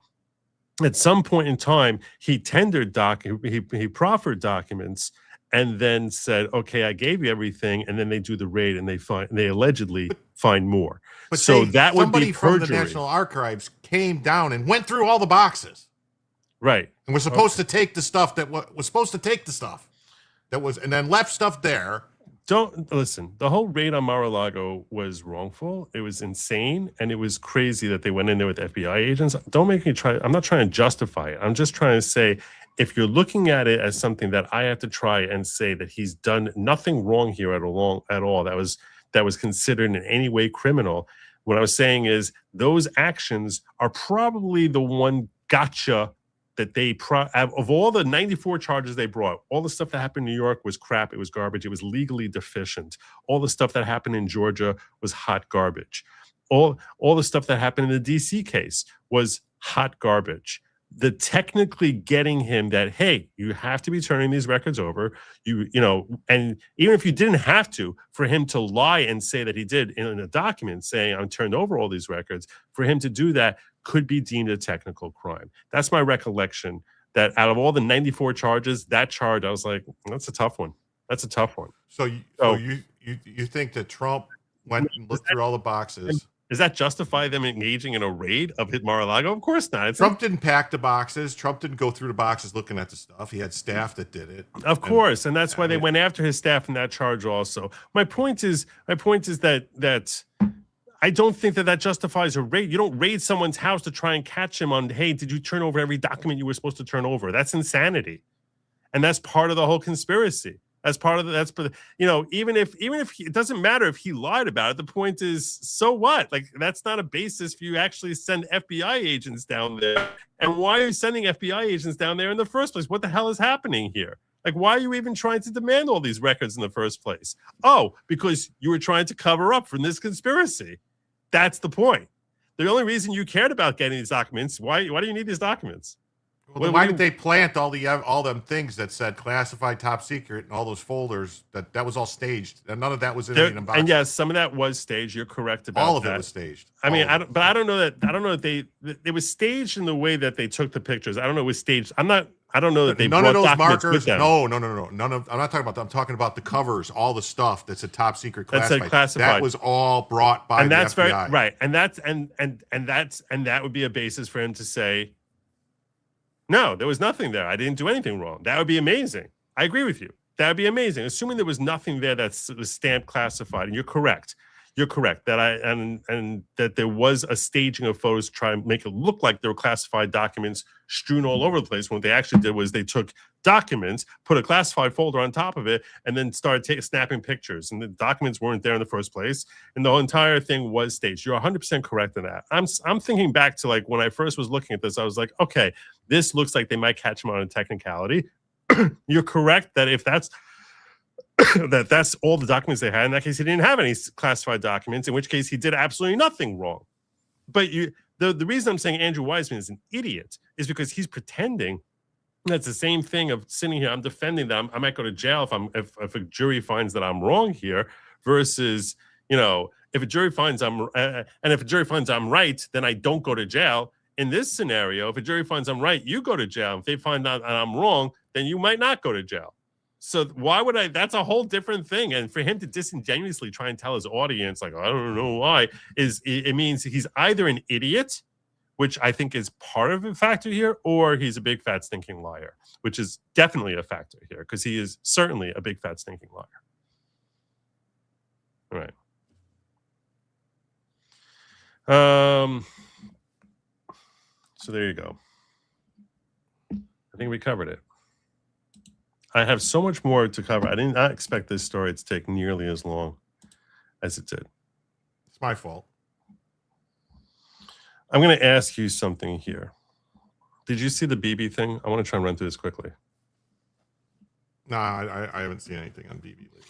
Speaker 1: at some point in time he tendered he proffered documents, and then said, okay, I gave you everything, and then they do the raid and they allegedly find more.
Speaker 2: But
Speaker 1: so that would
Speaker 2: somebody
Speaker 1: be perjury.
Speaker 2: from the National Archives came down and went through all the boxes.
Speaker 1: Right.
Speaker 2: And we're supposed to take the stuff that was supposed to take the stuff that was, and then left stuff there.
Speaker 1: Don't listen. The whole raid on Mar-a-Lago was wrongful. It was insane, and it was crazy that they went in there with FBI agents. Don't make me try. I'm not trying to justify it. I'm just trying to say, if you're looking at it as something that I have to try and say that he's done nothing wrong here at all that was considered in any way criminal, what I was saying is those actions are probably the one gotcha that they of all the 94 charges they brought. All the stuff that happened in New York was crap. It was garbage. It was legally deficient. All the stuff that happened in Georgia was hot garbage. All the stuff that happened in the DC case was hot garbage. The technically getting him that, hey, you have to be turning these records over, and even if you didn't have to, for him to lie and say that he did in a document saying I'm turned over all these records, for him to do that could be deemed a technical crime. That's my recollection, that out of all the 94 charges, that charge, I was like, that's a tough one. That's a tough one.
Speaker 2: So you think that Trump went and looked through all the boxes?
Speaker 1: Does that justify them engaging in a raid of Mar-a-Lago? Of course not.
Speaker 2: Trump didn't pack the boxes. Trump didn't go through the boxes looking at the stuff. He had staff that did it.
Speaker 1: Of course, and that's why they went after his staff in that charge also. My point is that I don't think that justifies a raid. You don't raid someone's house to try and catch him on, hey, did you turn over every document you were supposed to turn over? That's insanity. And that's part of the whole conspiracy. As part of even if it doesn't matter if he lied about it, the point is, so what? Like, that's not a basis for you actually send FBI agents down there. And why are you sending FBI agents down there in the first place? What the hell is happening here? Like, why are you even trying to demand all these records in the first place? Oh, because you were trying to cover up from this conspiracy. That's the point. The only reason you cared about getting these documents, why do you need these documents?
Speaker 2: Well, why did they plant all them things that said classified, top secret, and all those folders? That was all staged, and none of that was in the box.
Speaker 1: And yes, some of that was staged. You're correct about that.
Speaker 2: All of it was staged.
Speaker 1: I mean, I don't know that it was staged in the way that they took the pictures. I don't know it was staged. I don't know that they
Speaker 2: none of those
Speaker 1: documents
Speaker 2: markers.
Speaker 1: With them.
Speaker 2: No. None of. I'm not talking about that. I'm talking about the covers, all the stuff that's a top secret classified.
Speaker 1: That's classified.
Speaker 2: That was all brought by the FBI.
Speaker 1: Very right. And that would be a basis for him to say, no, there was nothing there. I didn't do anything wrong. That would be amazing. I agree with you. That would be amazing. Assuming there was nothing there that was stamped classified, and you're correct. you're correct that and that there was a staging of photos to try and make it look like there were classified documents strewn all over the place. What they actually did was they took documents, put a classified folder on top of it, and then started snapping pictures. And the documents weren't there in the first place, and the whole entire thing was staged. You're 100% correct in that. I'm thinking back to like when I first was looking at this, I was like, okay, this looks like they might catch him on a technicality. You're correct that if that's that's all the documents they had. In that case, he didn't have any classified documents, in which case he did absolutely nothing wrong. But the reason I'm saying Andrew Weissman is an idiot is because he's pretending that's the same thing of sitting here. I'm defending that I might go to jail if a jury finds that I'm wrong here, versus, you know, if a jury finds I'm right, then I don't go to jail. In this scenario, if a jury finds I'm right, you go to jail. If they find out I'm wrong, then you might not go to jail. So why would I? That's a whole different thing. And for him to disingenuously try and tell his audience, like, I don't know why, it means he's either an idiot, which I think is part of a factor here, or he's a big fat stinking liar, which is definitely a factor here because he is certainly a big fat stinking liar. All right. So there you go. I think we covered it. I have so much more to cover. I did not expect this story to take nearly as long as it did.
Speaker 2: It's my fault.
Speaker 1: I'm going to ask you something here. Did you see the BB thing? I want to try and run through this quickly.
Speaker 2: No, I haven't seen anything on BB lately.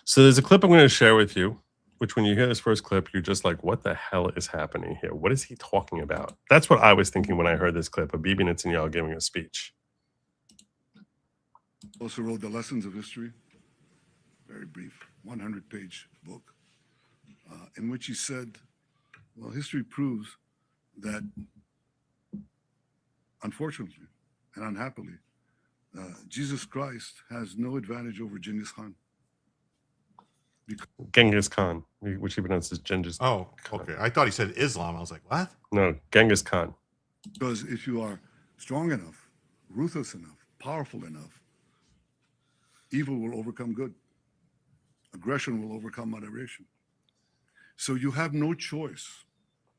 Speaker 1: So there's a clip I'm going to share with you, which when you hear this first clip, you're just like, what the hell is happening here? What is he talking about? That's what I was thinking when I heard this clip of Bibi Netanyahu giving a speech.
Speaker 16: Also wrote The Lessons of History, very brief, 100-page book, in which he said, well, history proves that, unfortunately and unhappily, Jesus Christ has no advantage over Genghis Khan.
Speaker 1: Genghis Khan, which he pronounces Genghis
Speaker 2: Khan. Okay. I thought he said Islam. I was like, what?
Speaker 1: No, Genghis Khan.
Speaker 16: Because if you are strong enough, ruthless enough, powerful enough, evil will overcome good. Aggression will overcome moderation. So you have no choice.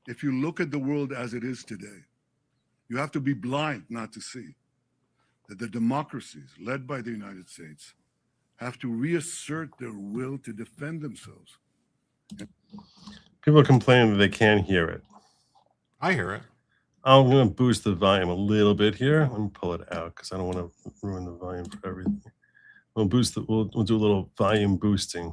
Speaker 16: If you look at the world as it is today, you have to be blind not to see that the democracies led by the United States have to reassert their will to defend themselves.
Speaker 1: People are complaining that they can't hear it.
Speaker 2: I hear it.
Speaker 1: I'm going to boost the volume a little bit here. Let me pull it out because I don't want to ruin the volume for everything. We'll boost it. We'll do a little volume boosting.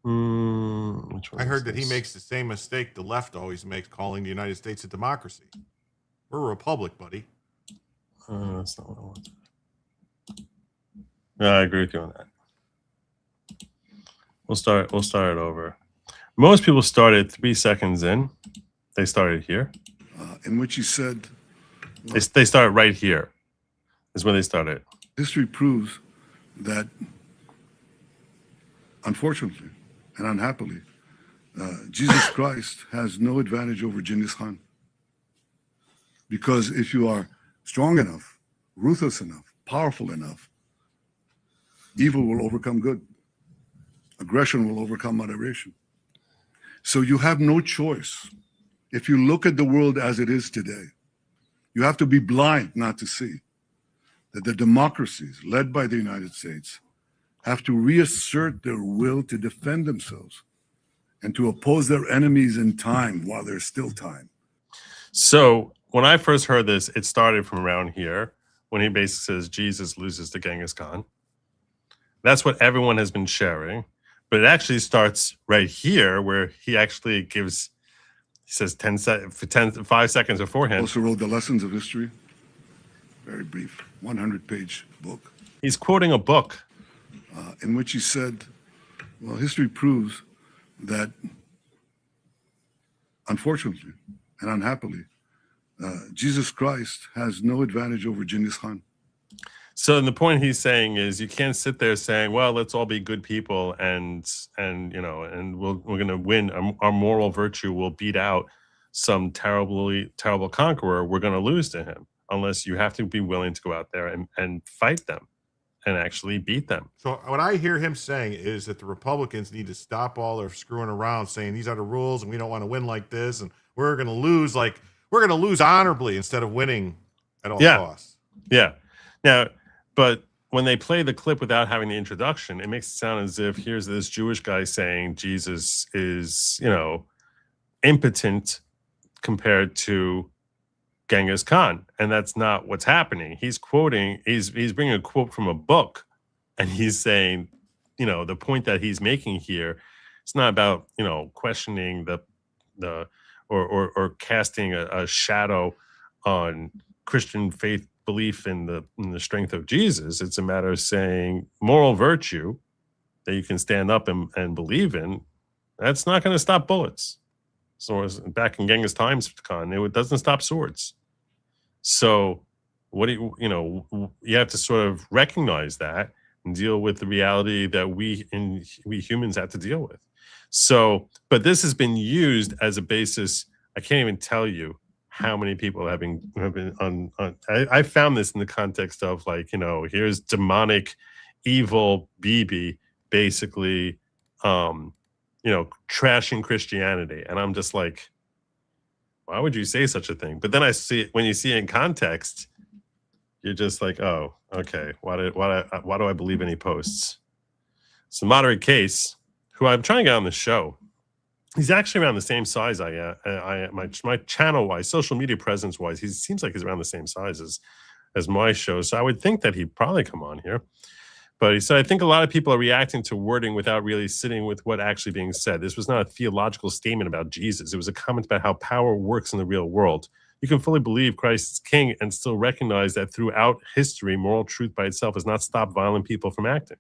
Speaker 2: I heard that he makes the same mistake the left always makes, calling the United States a democracy. We're a republic, buddy.
Speaker 1: That's not what I want. Yeah, I agree with you on that. We'll start it over. Most people started 3 seconds in. They started here.
Speaker 16: In which he said,
Speaker 1: they started right here. Is where they started.
Speaker 16: History proves that, unfortunately and unhappily, Jesus Christ has no advantage over Genghis Khan. Because if you are strong enough, ruthless enough, powerful enough, evil will overcome good. Aggression will overcome moderation. So you have no choice. If you look at the world as it is today, you have to be blind not to see that the democracies led by the United States have to reassert their will to defend themselves and to oppose their enemies in time while there's still time.
Speaker 1: So when I first heard this, it started from around here when he basically says Jesus loses to Genghis Khan. That's what everyone has been sharing. But it actually starts right here where he actually gives, he says 5 seconds beforehand.
Speaker 16: Also wrote The Lessons of History, very brief, 100-page book.
Speaker 1: He's quoting a book.
Speaker 16: In which he said, well, history proves that, unfortunately and unhappily, Jesus Christ has no advantage over Genghis Khan.
Speaker 1: So the point he's saying is you can't sit there saying, well, let's all be good people and you know, and we're going to win. Our moral virtue will beat out some terrible conqueror. We're going to lose to him unless you have to be willing to go out there and fight them. and actually beat them.
Speaker 2: So what I hear him saying is that the Republicans need to stop all their screwing around, saying these are the rules and we don't want to win like this, and we're going to lose honorably instead of winning at all costs.
Speaker 1: Yeah. Now, but when they play the clip without having the introduction, it makes it sound as if here's this Jewish guy saying Jesus is, impotent compared to Genghis Khan, and that's not what's happening. He's bringing a quote from a book, and he's saying, the point that he's making here, it's not about questioning or casting a shadow on Christian faith belief in the strength of Jesus. It's a matter of saying moral virtue that you can stand up and believe in. That's not going to stop bullets. So back in Genghis times, Khan, it doesn't stop swords. So what do you have to sort of recognize that and deal with the reality that we humans have to deal with. So, but this has been used as a basis. I can't even tell you how many people have been on I found this in the context of here's demonic, evil Bibi basically, trashing Christianity. And I'm just like, why would you say such a thing? But then when you see it in context, you're just like, oh, okay. Why do I believe any posts? So Moderate Case, who I'm trying to get on the show, he's actually around the same size I am. My channel-wise, social media presence-wise, he seems like he's around the same size as my show. So I would think that he'd probably come on here. But he said, I think a lot of people are reacting to wording without really sitting with what actually being said. This was not a theological statement about Jesus. It was a comment about how power works in the real world. You can fully believe Christ is king and still recognize that throughout history, moral truth by itself has not stopped violent people from acting.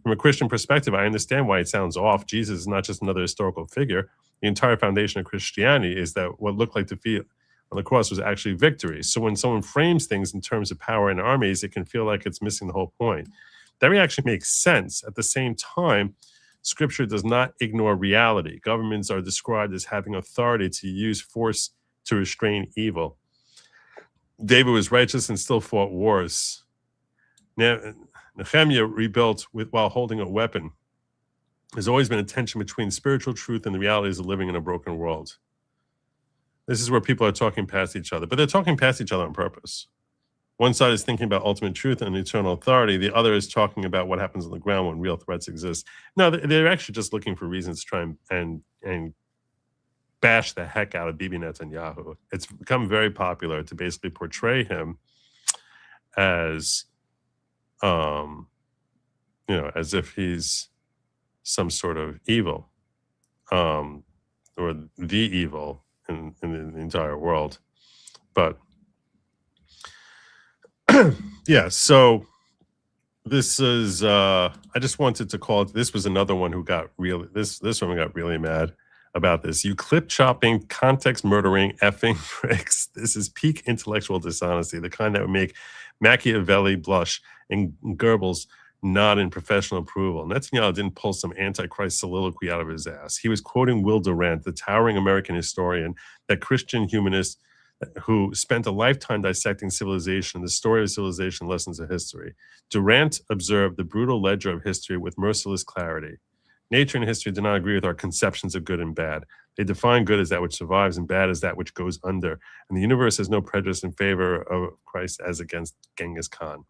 Speaker 1: From a Christian perspective, I understand why it sounds off. Jesus is not just another historical figure. The entire foundation of Christianity is that what looked like defeat on the cross was actually victory. So when someone frames things in terms of power and armies, it can feel like it's missing the whole point. That reaction makes sense. At the same time, Scripture does not ignore reality. Governments are described as having authority to use force to restrain evil. David was righteous and still fought wars. Nehemiah rebuilt while holding a weapon. There's always been a tension between spiritual truth and the realities of living in a broken world. This is where people are talking past each other, but they're talking past each other on purpose. One side is thinking about ultimate truth and eternal authority. The other is talking about what happens on the ground when real threats exist. No, they're actually just looking for reasons to try and bash the heck out of Bibi Netanyahu. It's become very popular to basically portray him as, as if he's some sort of evil, or the evil in the entire world. But yeah, so this is I just wanted to call it, this was another one who got really this one got really mad about this. You clip chopping, context murdering, effing pricks. This is peak intellectual dishonesty, the kind that would make Machiavelli blush and Goebbels nod in professional approval. Netanyahu didn't pull some antichrist soliloquy out of his ass. He was quoting Will Durant, the towering American historian, that Christian humanist who spent a lifetime dissecting civilization, the story of civilization, lessons of history. Durant observed the brutal ledger of history with merciless clarity. Nature and history do not agree with our conceptions of good and bad. They define good as that which survives and bad as that which goes under. And the universe has no prejudice in favor of Christ as against Genghis Khan.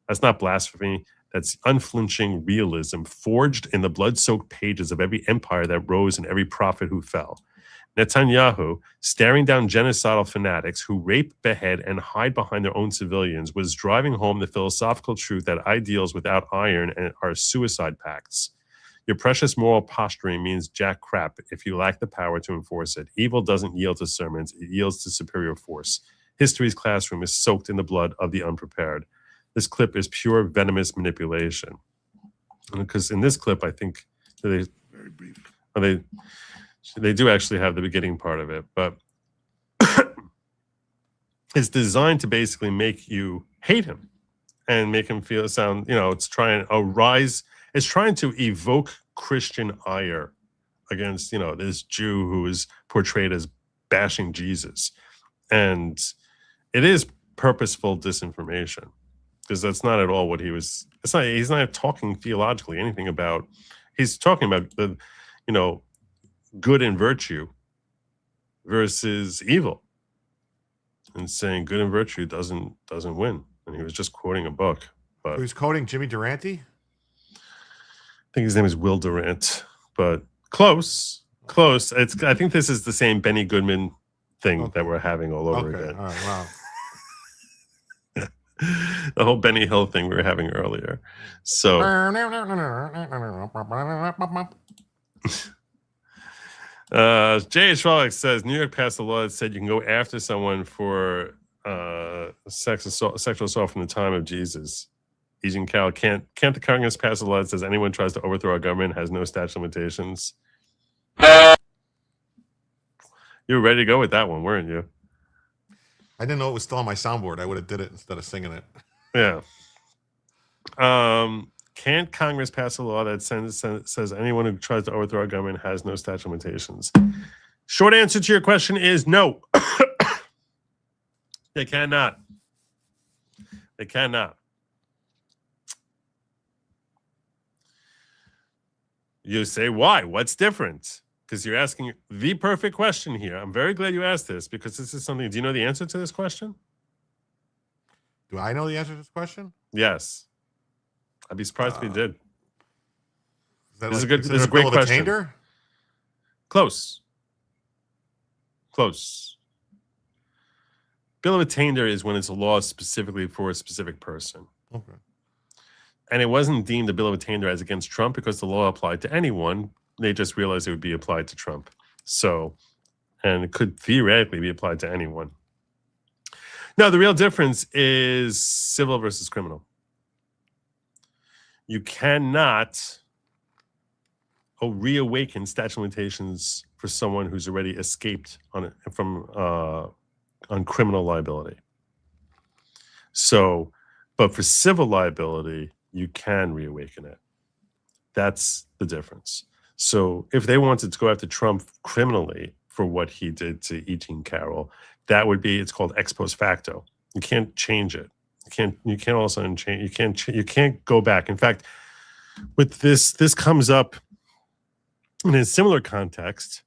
Speaker 1: That's not blasphemy. That's unflinching realism forged in the blood-soaked pages of every empire that rose and every prophet who fell. Netanyahu, staring down genocidal fanatics who rape, behead, and hide behind their own civilians, was driving home the philosophical truth that ideals without iron are suicide pacts. Your precious moral posturing means jack crap if you lack the power to enforce it. Evil doesn't yield to sermons, it yields to superior force. History's classroom is soaked in the blood of the unprepared. This clip is pure venomous manipulation. Because in this clip, I think very brief. They do actually have the beginning part of it, but it's designed to basically make you hate him and make him sound, it's trying to evoke Christian ire against, this Jew who is portrayed as bashing Jesus. And it is purposeful disinformation. because that's not at all what he was. It's not. He's not talking theologically anything about. He's talking about the, good and virtue versus evil, and saying good and virtue doesn't win. And he was just quoting a book. But
Speaker 2: Who's quoting Jimmy Durante?
Speaker 1: I think his name is Will Durant, but close. I think this is the same Benny Goodman thing that we're having all over again.
Speaker 2: All right, wow.
Speaker 1: The whole Benny Hill thing we were having earlier. So J.H. Rawlix says New York passed a law that said you can go after someone for sexual assault from the time of Jesus. Agent Cal, can't the Congress pass a law that says anyone tries to overthrow our government has no statute of limitations? You were ready to go with that one, weren't you?
Speaker 2: I didn't know it was still on my soundboard. I would have did it instead of singing it.
Speaker 1: Yeah. Can't Congress pass a law that says anyone who tries to overthrow our government has no statute of limitations? Short answer to your question is no. They cannot. They cannot. You say, why? What's different? Because you're asking the perfect question here. I'm very glad you asked this because this is something. Do you know the answer to this question?
Speaker 2: Do I know the answer to this question?
Speaker 1: Yes. I'd be surprised if you did.
Speaker 2: This
Speaker 1: is a great question.
Speaker 2: Attainder?
Speaker 1: Close. Bill of Attainder is when it's a law specifically for a specific person.
Speaker 2: Okay.
Speaker 1: And it wasn't deemed a Bill of Attainder as against Trump because the law applied to anyone. They just realized it would be applied to Trump. So, and it could theoretically be applied to anyone. No, the real difference is civil versus criminal. You cannot reawaken statute of limitations for someone who's already escaped on criminal liability. So, but for civil liability, you can reawaken it. That's the difference. So if they wanted to go after Trump criminally for what he did to E. Jean Carroll, that would be, it's called ex post facto. You can't change it. You can't also change. You can't go back. In fact, with this comes up in a similar context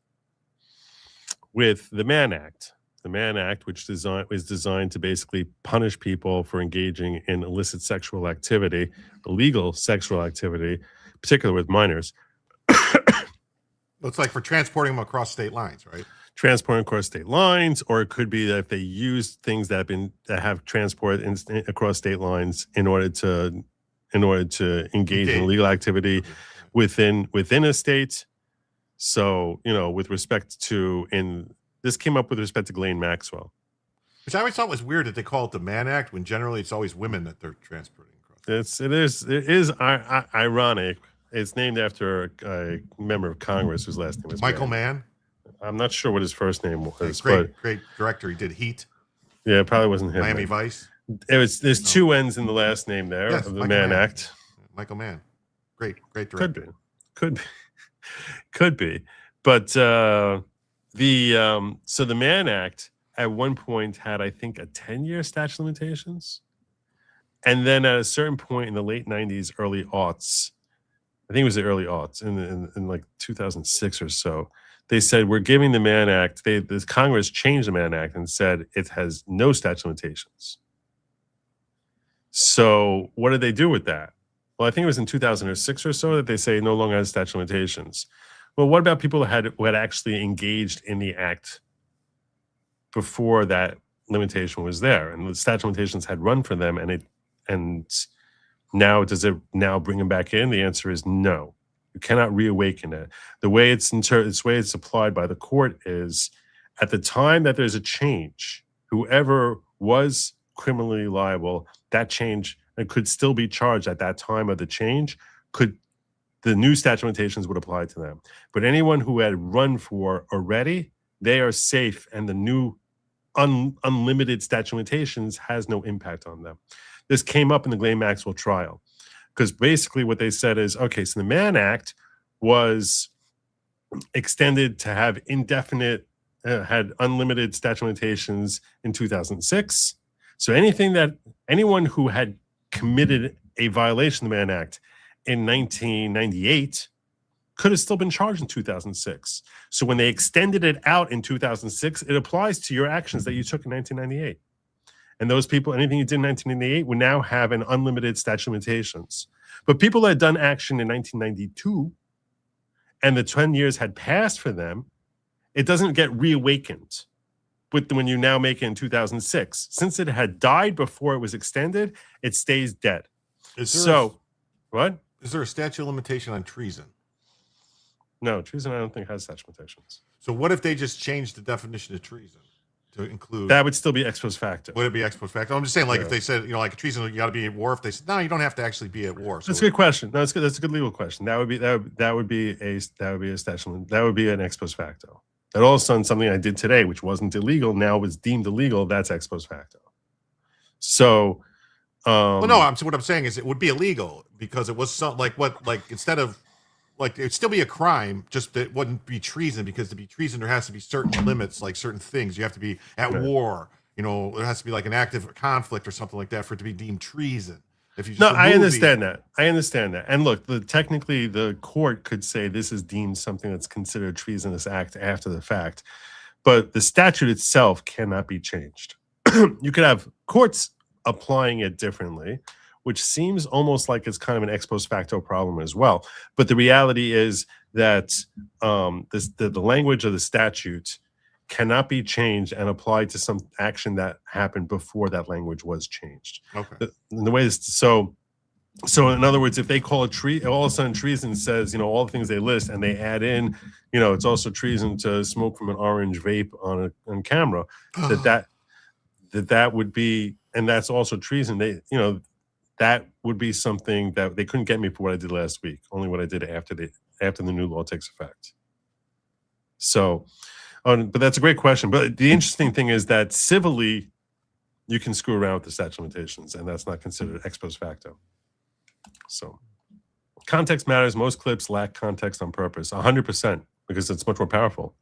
Speaker 1: with the Mann Act. The Mann Act, which is designed to basically punish people for engaging in illicit sexual activity, illegal sexual activity, particularly with minors.
Speaker 2: It's like for transporting them across state lines, right?
Speaker 1: Transporting across state lines, or it could be that if they use things that have transported across state lines in order to engage in illegal activity within a state. So, with respect to this came up with respect to Ghislaine Maxwell.
Speaker 2: Which I always thought was weird that they call it the Mann Act when generally it's always women that they're transporting across.
Speaker 1: It is ironic. It's named after a member of Congress whose last name is
Speaker 2: Michael Mann.
Speaker 1: I'm not sure what his first name was.
Speaker 2: Great director. He did Heat.
Speaker 1: Yeah, it probably wasn't him.
Speaker 2: Miami Vice.
Speaker 1: There's two N's in the last name there of the Mann Act.
Speaker 2: Michael Mann. Great director.
Speaker 1: Could be. But so the Mann Act at one point had, I think, a 10-year statute of limitations. And then at a certain point in the late 90s, early aughts, I think it was the early aughts, in like 2006 or so, they said, we're giving the Mann Act, the Congress changed the Mann Act and said it has no statute of limitations. So what did they do with that? Well, I think it was in 2006 or so that they say no longer has statute of limitations. Well, what about people who had actually engaged in the act before that limitation was there, and the statute of limitations had run for them, and now does it now bring them back in? The answer is no. You cannot reawaken it. The way it's applied by the court is at the time that there's a change, whoever was criminally liable, that change and could still be charged at that time of the change, the new statute of limitations would apply to them. But anyone who had run for already, they are safe, and the new unlimited statute of limitations has no impact on them. This came up in the Ghislaine Maxwell trial, because basically what they said is, okay, so the Mann Act was extended to have had unlimited statute of limitations in 2006. So anyone who had committed a violation of the Mann Act in 1998 could have still been charged in 2006. So when they extended it out in 2006, it applies to your actions that you took in 1998. And those people, anything you did in 1998 would now have an unlimited statute of limitations. But people that had done action in 1992 and the 10 years had passed for them, it doesn't get reawakened when you now make it in 2006. Since it had died before it was extended, it stays dead. What?
Speaker 2: Is there a statute of limitation on treason?
Speaker 1: No, treason I don't think has statute of limitations.
Speaker 2: So what if they just changed the definition of treason to include?
Speaker 1: That would still be ex post facto.
Speaker 2: Would it be ex post facto? I'm just saying, like, if they said, like treason, you got to be at war. If they said, no, you don't have to actually be at war. So
Speaker 1: that's a good question. No, that's good. That's a good legal question. That would be a statute. That would be an ex post facto. That all of a sudden something I did today, which wasn't illegal, now was deemed illegal. That's ex post facto. So,
Speaker 2: well, no, what I'm saying is it would be illegal because it was something instead of it'd still be a crime, just it wouldn't be treason, because to be treason there has to be certain limits, like certain things. You have to be at war. There has to be like an active conflict or something like that for it to be deemed treason. If you
Speaker 1: I understand that. And look, technically the court could say this is deemed something that's considered a treasonous act after the fact, but the statute itself cannot be changed. You could have courts applying it differently, which seems almost like it's kind of an ex post facto problem as well. But the reality is that the language of the statute cannot be changed and applied to some action that happened before that language was changed.
Speaker 2: Okay.
Speaker 1: So in other words, if they call it all of a sudden treason says, all the things they list, and they add in, it's also treason to smoke from an orange vape on camera, that would be, and that's also treason. That would be something that they couldn't get me for what I did last week, only what I did after the new law takes effect. So, but that's a great question. But the interesting thing is that civilly, you can screw around with the statute of limitations, and that's not considered ex post facto. So, context matters. Most clips lack context on purpose, 100%, because it's much more powerful.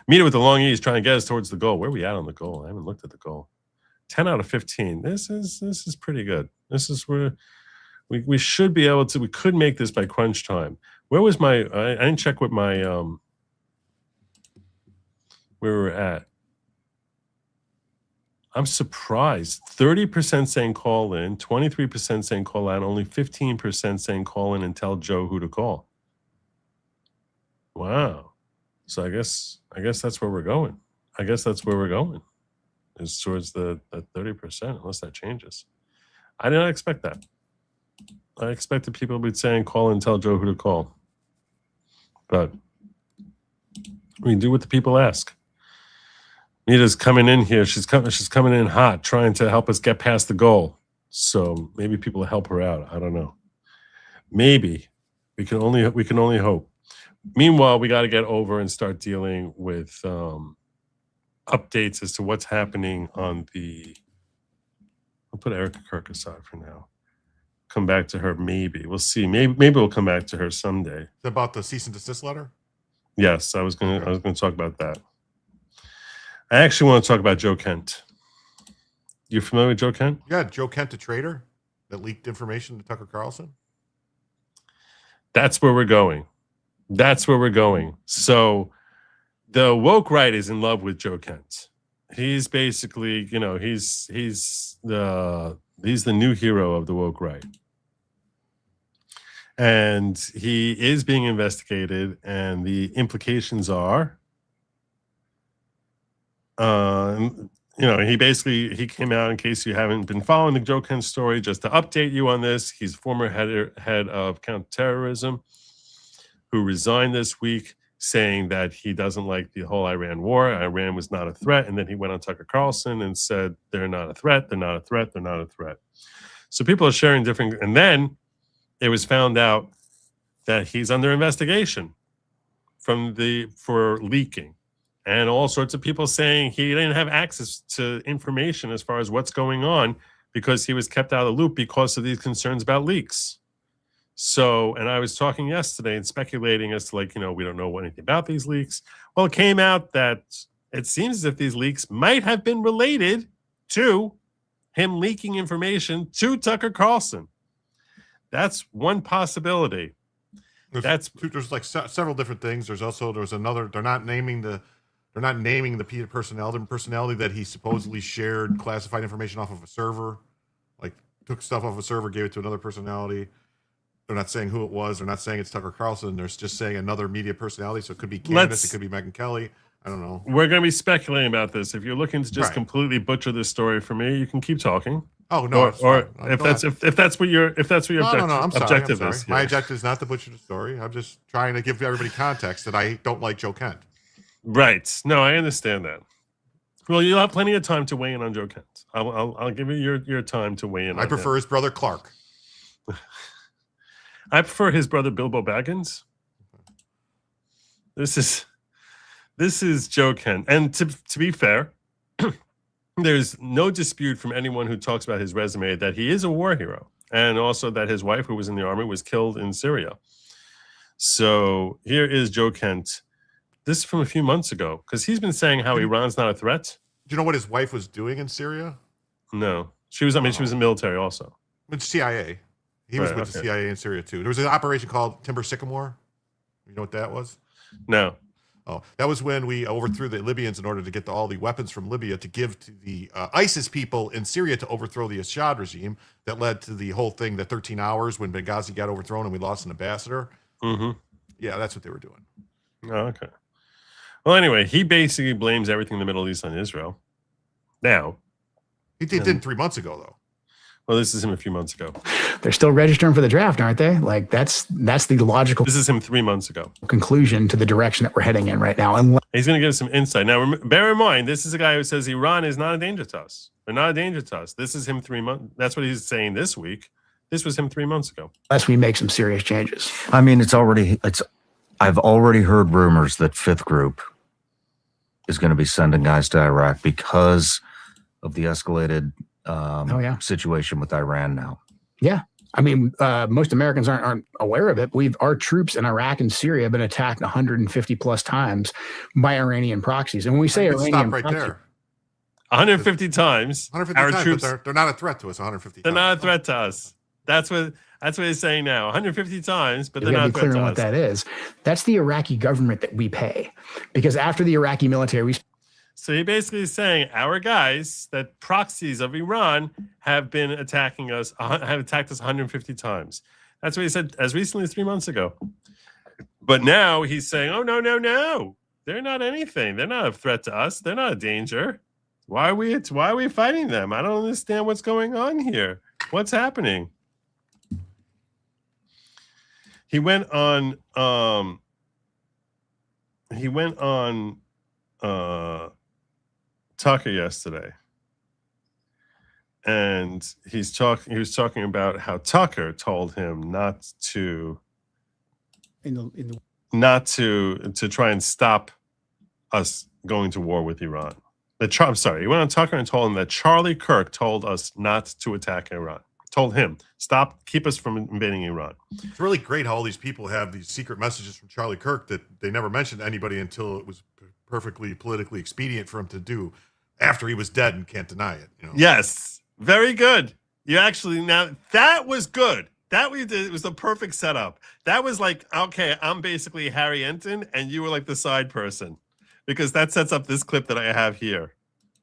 Speaker 1: Meet it with the long E is trying to get us towards the goal. Where are we at on the goal? I haven't looked at the goal. 10 out of 15. This is pretty good. This is where we should be able to. We could make this by crunch time. Where was my? I didn't check what my where we're at. I'm surprised. 30% saying call in, 23% saying call out, only 15% saying call in and tell Joe who to call. Wow. So I guess that's where we're going. Is towards the 30%, unless that changes. I did not expect that. I expected people would be saying call and tell Joe who to call. But we do what the people ask. Nita's coming in here. She's coming in hot, trying to help us get past the goal. So maybe people will help her out. I don't know. Maybe. We can only hope. Meanwhile, we got to get over and start dealing with updates as to what's happening on the. I'll put Erica Kirk aside for now. Come back to her, maybe. We'll see. Maybe we'll come back to her someday.
Speaker 2: About the cease and desist letter?
Speaker 1: Yes, I was gonna talk about that. I actually want to talk about Joe Kent. You familiar with Joe Kent?
Speaker 2: Yeah, Joe Kent, the traitor that leaked information to Tucker Carlson.
Speaker 1: That's where we're going. So the woke right is in love with Joe Kent. He's basically, he's the new hero of the woke right. And he is being investigated, and the implications are, he came out, in case you haven't been following the Joe Kent story, just to update you on this. He's former head of counterterrorism who resigned this week, saying that he doesn't like the whole Iran war. Iran was not a threat. And then he went on Tucker Carlson and said, they're not a threat. They're not a threat. They're not a threat. So people are sharing different. And then it was found out that he's under investigation for leaking, and all sorts of people saying he didn't have access to information as far as what's going on because he was kept out of the loop because of these concerns about leaks. So, and I was talking yesterday and speculating as to we don't know anything about these leaks. Well, it came out that it seems as if these leaks might have been related to him leaking information to Tucker Carlson. That's one possibility.
Speaker 2: There's like several different things. There's another. They're not naming the personality that he supposedly shared classified information off of a server, like took stuff off a server, gave it to another personality. They're not saying who it was. They're not saying it's Tucker Carlson. They're just saying another media personality. So it could be Candace. It could be Megyn Kelly. I don't know.
Speaker 1: We're going to be speculating about this. If you're looking to just completely butcher this story for me, you can keep talking.
Speaker 2: Oh no!
Speaker 1: Or if that's what your objective is.
Speaker 2: My objective is not to butcher the story. I'm just trying to give everybody context that I don't like Joe Kent.
Speaker 1: Right. No, I understand that. Well, you'll have plenty of time to weigh in on Joe Kent. I'll give you your time to weigh in.
Speaker 2: I prefer his brother Clark.
Speaker 1: I prefer his brother Bilbo Baggins. This is Joe Kent, and to be fair, there's no dispute from anyone who talks about his resume that he is a war hero, and also that his wife, who was in the army, was killed in Syria. So here is Joe Kent. This is from a few months ago, because he's been saying how Iran's not a threat.
Speaker 2: Do you know what his wife was doing in Syria?
Speaker 1: No, she was. I mean, she was in the military also.
Speaker 2: It's CIA. He was with the CIA in Syria too. There was an operation called Timber Sycamore. You know what that was?
Speaker 1: No.
Speaker 2: Oh, that was when we overthrew the Libyans in order to get all the weapons from Libya to give to the ISIS people in Syria to overthrow the Assad regime. That led to the whole thing, the 13 hours when Benghazi got overthrown and we lost an ambassador.
Speaker 1: Mm-hmm.
Speaker 2: Yeah, that's what they were doing.
Speaker 1: Oh, okay. Well, anyway, he basically blames everything in the Middle East on Israel. Now.
Speaker 2: He did 3 months ago, though.
Speaker 1: Well, this is him a few months ago.
Speaker 17: They're still registering for the draft, aren't they? Like that's the logical.
Speaker 1: This is him 3 months ago.
Speaker 17: Conclusion to the direction that we're heading in right now. And
Speaker 1: he's going to give some insight. Now, bear in mind, this is a guy who says Iran is not a danger to us. They're not a danger to us. This is him 3 months. That's what he's saying this week. This was him 3 months ago.
Speaker 17: Unless we make some serious changes.
Speaker 18: I mean, I've already heard rumors that Fifth Group is going to be sending guys to Iraq because of the escalated situation with Iran now.
Speaker 17: Yeah. I mean, most Americans aren't aware of it. Our troops in Iraq and Syria have been attacked 150 plus times by Iranian proxies. And when we say Iranian
Speaker 2: stop right there.
Speaker 1: 150 times.
Speaker 2: 150
Speaker 1: our
Speaker 2: times,
Speaker 1: troops,
Speaker 2: they're not a threat to us. 150
Speaker 1: they're
Speaker 2: times.
Speaker 1: not a threat to us. That's what he's saying now. 150 times, but they're not a threat to us.
Speaker 17: Clear on what that is. That's the Iraqi government that we pay. Because after the Iraqi military,
Speaker 1: so he basically is saying our guys, that proxies of Iran, have been attacking us, have attacked us 150 times. That's what he said as recently as 3 months ago. But now he's saying, oh, no. They're not anything. They're not a threat to us. They're not a danger. Why are we fighting them? I don't understand what's going on here. What's happening? He went on Tucker yesterday, and he was talking about how Tucker told him not to try and stop us going to war with Iran. He went on Tucker and told him that Charlie Kirk told us not to attack Iran. Told him, keep us from invading Iran.
Speaker 2: It's really great how all these people have these secret messages from Charlie Kirk that they never mentioned to anybody until it was perfectly politically expedient for him to do after he was dead and can't deny it. You know?
Speaker 1: Yes, very good. That was good. That we did, it was the perfect setup. That was like, okay, I'm basically Harry Enton and you were like the side person, because that sets up this clip that I have here.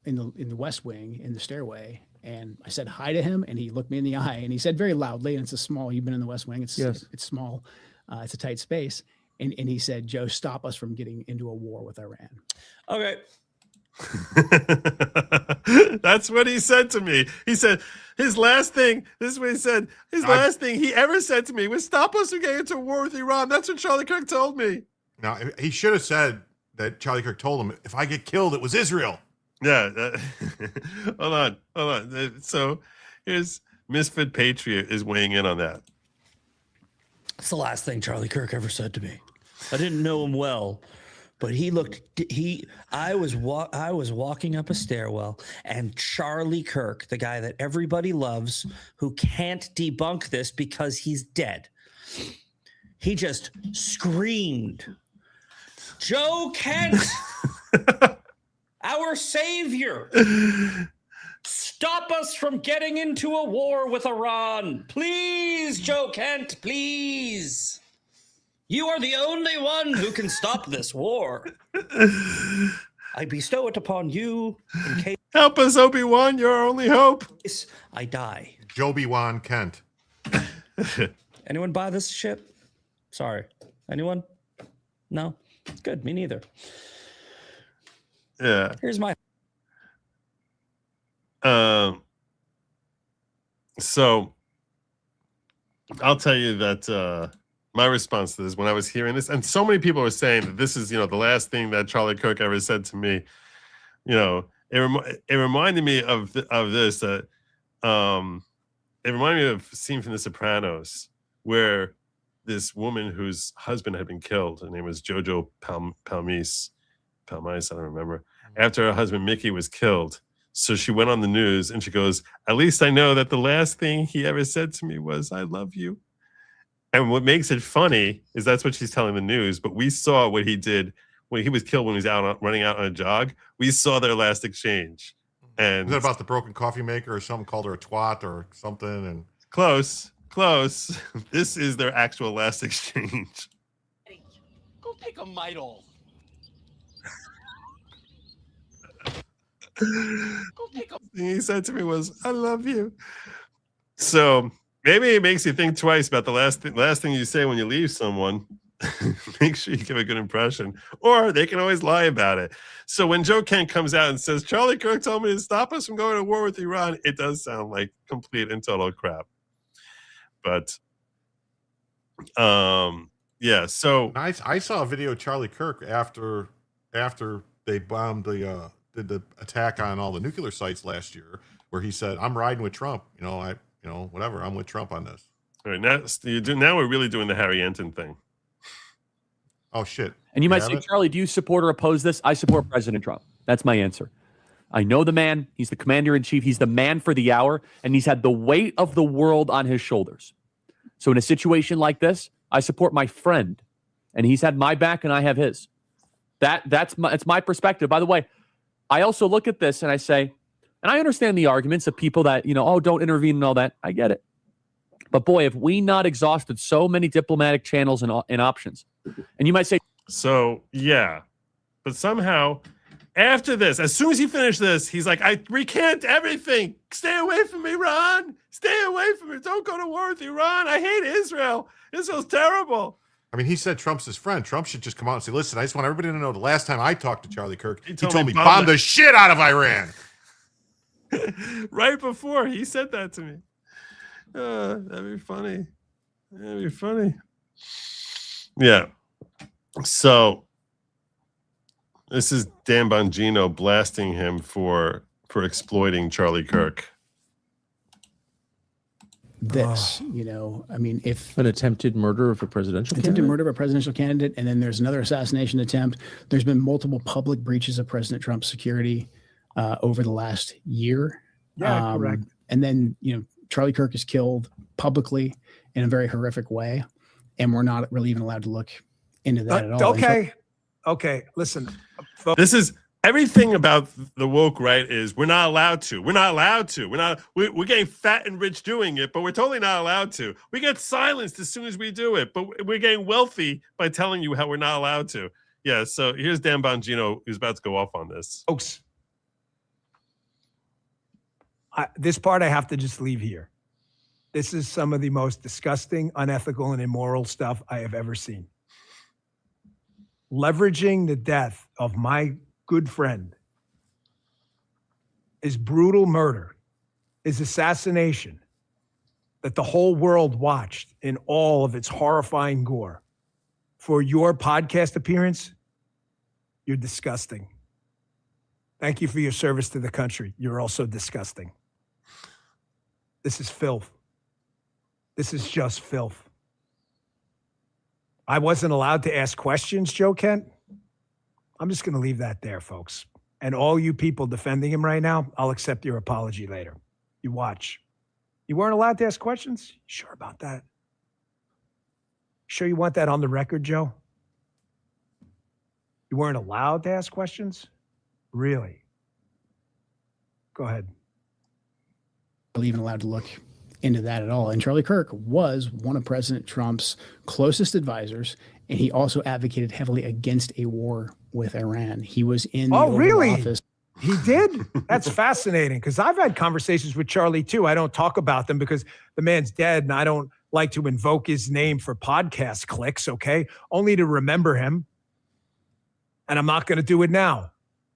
Speaker 17: In the West Wing, in the stairway, and I said hi to him, and he looked me in the eye, and he said very loudly, and it's a small, you've been in the West Wing, it's small, it's a tight space, and he said, Joe, stop us from getting into a war with Iran.
Speaker 1: Okay. That's what he said to me. He said his last thing, this is what he said, last thing he ever said to me was, stop us from getting into a war with Iran. That's what Charlie Kirk told me.
Speaker 2: Now, he should have said that Charlie Kirk told him, if I get killed, it was Israel.
Speaker 1: Yeah. Hold on. So here's Misfit Patriot is weighing in on that.
Speaker 19: It's the last thing Charlie Kirk ever said to me. I didn't know him well, but I was walking up a stairwell, and Charlie Kirk, the guy that everybody loves, who can't debunk this because he's dead, he just screamed, Joe Kent, our savior, stop us from getting into a war with Iran. Please, Joe Kent, please. You are the only one who can stop this war. I bestow it upon you in case
Speaker 1: Help us, Obi-Wan. You're our only hope.
Speaker 19: I die.
Speaker 2: Joby-Wan Kent.
Speaker 19: Anyone buy this shit? Sorry. Anyone? No? Good. Me neither.
Speaker 1: Yeah.
Speaker 19: Here's my...
Speaker 1: So I'll tell you that my response to this when I was hearing this, and so many people were saying that this is, the last thing that Charlie Kirk ever said to me. It reminded me of this. That it reminded me of a scene from The Sopranos where this woman whose husband had been killed, her name was Jojo Palmise, I don't remember. After her husband Mickey was killed, so she went on the news and she goes, "At least I know that the last thing he ever said to me was, 'I love you.'" And what makes it funny is that's what she's telling the news. But we saw what he did when he was killed, when he was running out on a jog. We saw their last exchange. And
Speaker 2: is that about the broken coffee maker or something, called her a twat or something? And
Speaker 1: close. This is their actual last exchange.
Speaker 19: Go take a Midol.
Speaker 1: He said to me was, "I love you." So maybe it makes you think twice about the last thing you say when you leave someone. Make sure you give a good impression, or they can always lie about it. So when Joe Kent comes out and says, "Charlie Kirk told me to stop us from going to war with Iran," it does sound like complete and total crap. But yeah. So
Speaker 2: I saw a video of Charlie Kirk after they bombed did the attack on all the nuclear sites last year, where he said, "I'm riding with Trump. Whatever. I'm with Trump on this."
Speaker 1: All right, now we're really doing the Harry Enton thing.
Speaker 2: Oh shit!
Speaker 20: And you might say, Charlie, do you support or oppose this? I support President Trump. That's my answer. I know the man. He's the commander in chief. He's the man for the hour, and he's had the weight of the world on his shoulders. So in a situation like this, I support my friend, and he's had my back, and I have his. That's my perspective. By the way, I also look at this and I say, and I understand the arguments of people that, don't intervene and all that. I get it. But boy, have we not exhausted so many diplomatic channels and options. And you might say,
Speaker 1: so yeah, but somehow after this, as soon as he finished this, he's like, "I recant everything. Stay away from Iran. Stay away from it. Don't go to war with Iran. I hate Israel. Israel's terrible."
Speaker 2: I mean, he said Trump's his friend. Trump should just come out and say, "Listen, I just want everybody to know the last time I talked to Charlie Kirk, he told me bomb the shit out of Iran."
Speaker 1: Right before he said that to me. That'd be funny. Yeah. So this is Dan Bongino blasting him for exploiting Charlie Kirk.
Speaker 17: This, if
Speaker 21: an attempted murder of a presidential
Speaker 17: candidate, and then there's another assassination attempt. There's been multiple public breaches of President Trump's security over the last year.
Speaker 7: Yeah, correct.
Speaker 17: And then, Charlie Kirk is killed publicly in a very horrific way, and we're not really even allowed to look into that at all.
Speaker 22: Okay. Listen,
Speaker 1: this is everything about the woke right is we're not allowed to. We're getting fat and rich doing it, but we're totally not allowed to. We get silenced as soon as we do it, but we're getting wealthy by telling you how we're not allowed to. Yeah. So here's Dan Bongino, who's about to go off on this.
Speaker 22: Folks, this part I have to just leave here. This is some of the most disgusting, unethical, and immoral stuff I have ever seen. Leveraging the death of my good friend is brutal murder, is assassination that the whole world watched in all of its horrifying gore. For your podcast appearance, you're disgusting. Thank you for your service to the country. You're also disgusting. This is filth. This is just filth. I wasn't allowed to ask questions, Joe Kent. I'm just going to leave that there, folks. And all you people defending him right now, I'll accept your apology later. You watch. You weren't allowed to ask questions? You sure about that? Sure you want that on the record, Joe? You weren't allowed to ask questions? Really? Go ahead.
Speaker 17: even allowed to look into that at all. And Charlie Kirk was one of President Trump's closest advisors, and he also advocated heavily against a war with Iran. He was in the Oval
Speaker 22: really?
Speaker 17: Office.
Speaker 22: He did? That's fascinating because I've had conversations with Charlie too. I don't talk about them because the man's dead and I don't like to invoke his name for podcast clicks, okay? Only to remember him. And I'm not going to do it now.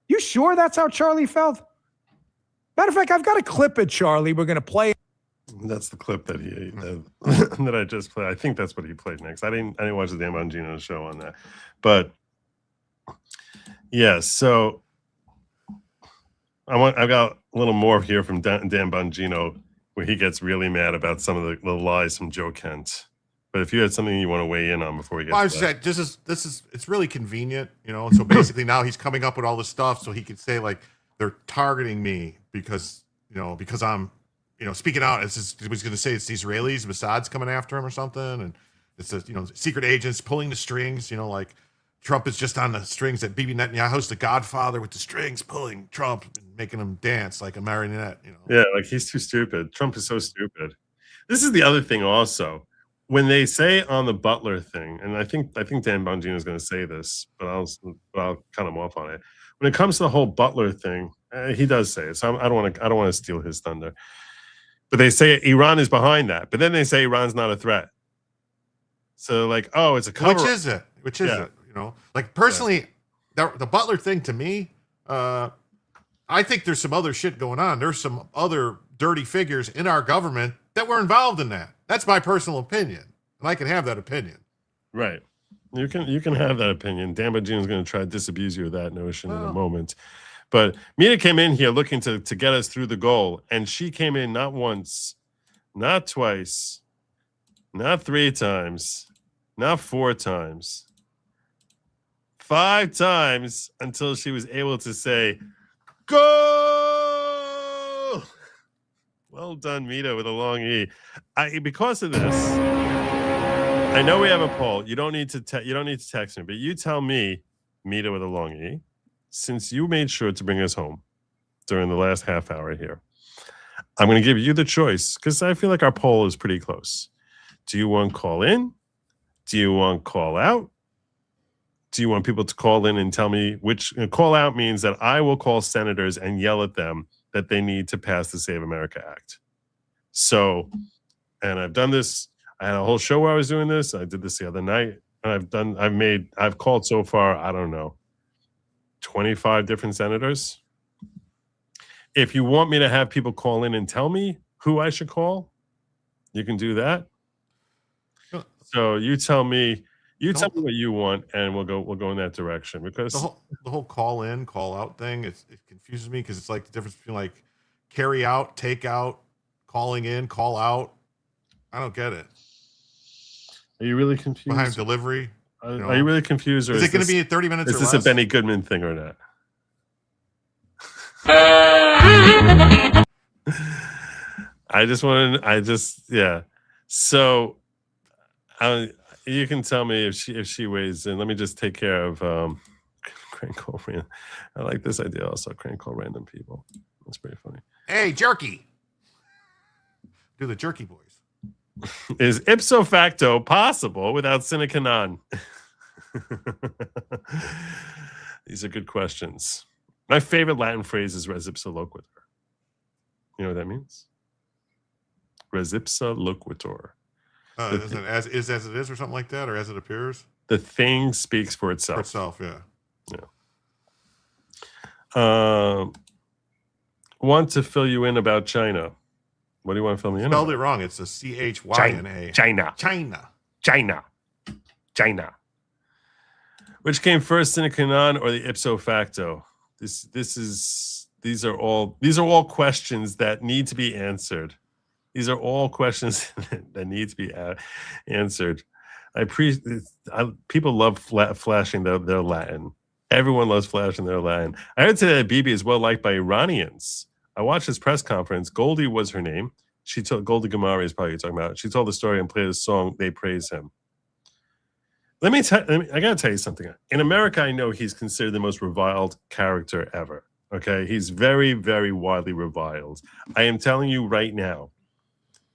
Speaker 22: You sure that's how Charlie felt? Matter of fact, I've got a clip of Charlie. We're going to play.
Speaker 1: That's the clip that he that I just played. I think that's what he played next. I didn't watch the Dan Bongino show on that, but yeah. So I've got a little more here from Dan Bongino where he gets really mad about some of the lies from Joe Kent. But if you had something you want to weigh in on before we get,
Speaker 2: to that. This is it's really convenient, you know. So basically, now he's coming up with all this stuff so he could say like they're targeting me because I'm. Speaking out, he was going to say it's the Israelis, Mossad's coming after him or something, and it's secret agents pulling the strings. Like Trump is just on the strings. That Bibi Netanyahu's the Godfather with the strings, pulling Trump and making him dance like a marionette.
Speaker 1: Yeah, like he's too stupid. Trump is so stupid. This is the other thing also. When they say on the Butler thing, and I think Dan Bongino is going to say this, but I'll cut him off on it. When it comes to the whole Butler thing, he does say it. So I don't want to steal his thunder. But they say Iran is behind that. But then they say Iran's not a threat. So like, oh, it's a cover.
Speaker 2: Which is it? Like personally, the Butler thing to me, I think there's some other shit going on. There's some other dirty figures in our government that were involved in that. That's my personal opinion, and I can have that opinion.
Speaker 1: Right. You can have that opinion. Dan Bongino is going to try to disabuse you of that notion in a moment. But Mina came in here looking to get us through the goal, and she came in not once, not twice, not 3 times, not 4 times, 5 times until she was able to say, "Goal!" Well done, Mita, with a long E. Because of this, I know we have a poll. You don't need to text me, but you tell me, Mita with a long E, since you made sure to bring us home during the last half hour here, I'm going to give you the choice because I feel like our poll is pretty close. Do you want call in? Do you want call out? Do you want people to call in and tell me which call out means that I will call senators and yell at them that they need to pass the Save America Act. So, and I've done this. I had a whole show where I was doing this. I did this the other night. And I've called so far, I don't know, 25 different senators. If you want me to have people call in and tell me who I should call, you can do that. So you tell me what you want, and we'll go in that direction. Because
Speaker 2: the whole call in, call out thing, it confuses me because it's like the difference between like carry out, take out, calling in, call out. I don't get it.
Speaker 1: Are you really confused?
Speaker 2: Behind delivery.
Speaker 1: Are you really confused? Or
Speaker 2: is it going to be 30 minutes?
Speaker 1: Is this a Benny Goodman thing or not? Yeah. So you can tell me if she weighs in. Let me just take care of crank call random. I like this idea also. Crank call random people. That's pretty funny.
Speaker 2: Hey, jerky. Do the jerky boys.
Speaker 1: Is ipso facto possible without sine qua non? These are good questions. My favorite Latin phrase is res ipsa loquitur. You know what that means? Res ipsa loquitur.
Speaker 2: Is it as it is or something like that, or as it appears?
Speaker 1: The thing speaks for itself.
Speaker 2: For itself, yeah.
Speaker 1: Want to fill you in about China. What do you want to fill me in?
Speaker 2: Spelled it wrong. It's a CHYNA.
Speaker 1: China. Which came first, sine qua non or the ipso facto? These are all questions that need to be answered. These are all questions that need to be answered. People love flashing their Latin. Everyone loves flashing their Latin. I heard today that Bibi is well liked by Iranians. I watched his press conference. Goldie was her name. She told Goldie Gamari is probably what you're talking about. She told the story and played a song. They praise him. I got to tell you something. In America, I know he's considered the most reviled character ever. Okay, he's very, very widely reviled. I am telling you right now,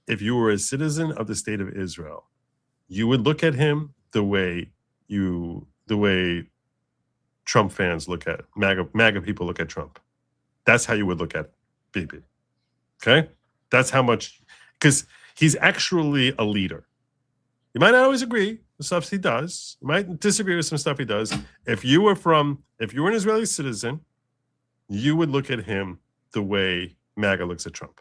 Speaker 1: if you were a citizen of the state of Israel, you would look at him the way Trump fans look at MAGA people look at Trump. That's how you would look at Bibi. Okay, that's how much, because he's actually a leader. You might not always agree with stuff he does. You might disagree with some stuff he does. If you were an Israeli citizen, you would look at him the way MAGA looks at Trump.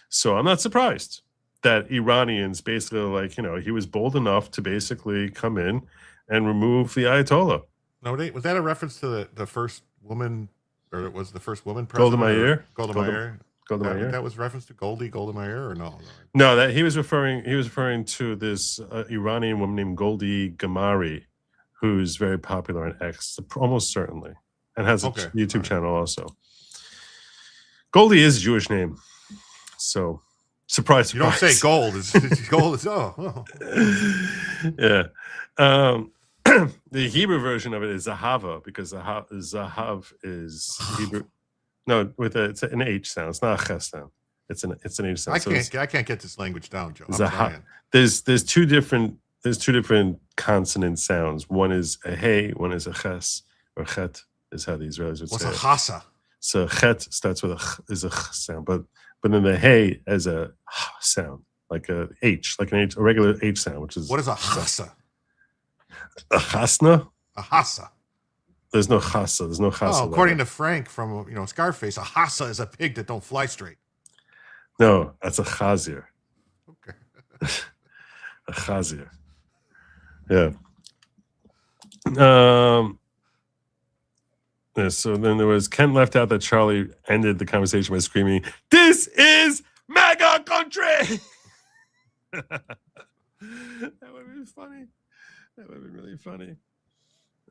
Speaker 1: So I'm not surprised that Iranians basically he was bold enough to basically come in and remove the Ayatollah.
Speaker 2: No, was that a reference to the first woman, or it was the first woman president?
Speaker 1: Golda Meir.
Speaker 2: That was reference to Golda Meir, or no?
Speaker 1: No, that he was referring to this Iranian woman named Goldie Gamari, who's very popular on X, almost certainly, and has a YouTube channel also. Goldie is a Jewish name, so surprise.
Speaker 2: You don't say gold. It's gold.
Speaker 1: Yeah. The Hebrew version of it is Zahava, because Zahav is Hebrew. No, it's an H sound. It's not a ches sound. It's an H sound.
Speaker 2: I can't get this language down, Joe.
Speaker 1: There's two different consonant sounds. One is a hey, one is a ches, or chet is how the Israelis would say it.
Speaker 2: What's a hasa?
Speaker 1: So chet starts with is a ch sound, but then the hey as a h sound, like a H, like a regular H sound, which is
Speaker 2: what is a hasa?
Speaker 1: A chasna?
Speaker 2: A hasa.
Speaker 1: There's no chasa. There's no chasa.
Speaker 2: Oh, according to Frank from Scarface, a hasa is a pig that don't fly straight.
Speaker 1: No, that's a chazir.
Speaker 2: Okay.
Speaker 1: A chazir. Yeah. Yeah. So then there was Kent left out that Charlie ended the conversation by screaming, "This is MAGA country!" That would have been funny. That would have been really funny.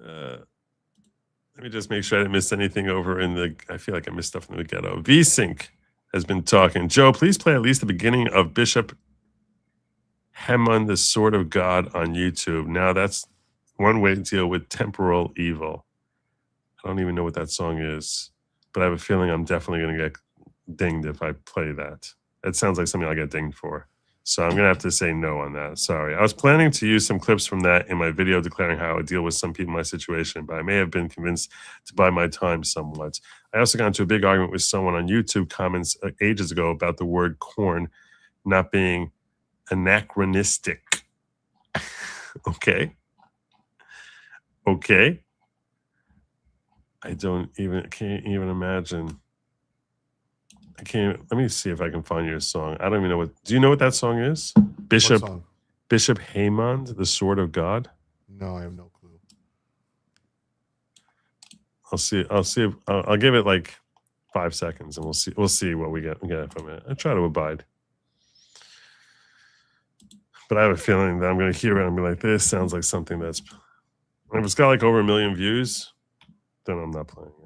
Speaker 1: Let me just make sure I didn't miss anything over I feel like I missed stuff in the ghetto. VSync has been talking. Joe, please play at least the beginning of Bishop Heman, the Sword of God on YouTube. Now that's one way to deal with temporal evil. I don't even know what that song is, but I have a feeling I'm definitely going to get dinged if I play that. It sounds like something I'll get dinged for. So I'm going to have to say no on that. Sorry. I was planning to use some clips from that in my video declaring how I would deal with some people in my situation, but I may have been convinced to buy my time somewhat. I also got into a big argument with someone on YouTube comments ages ago about the word corn not being anachronistic. Okay. I can't even imagine. Let me see if I can find your song. I don't even know do you know what that song is? Bishop Haymond, the Sword of God?
Speaker 2: No, I have no clue.
Speaker 1: I'll give it like 5 seconds and we'll see what we get from it. I try to abide. But I have a feeling that I'm gonna hear it and be like, this sounds like something if it's got like over 1 million views, then I'm not playing it.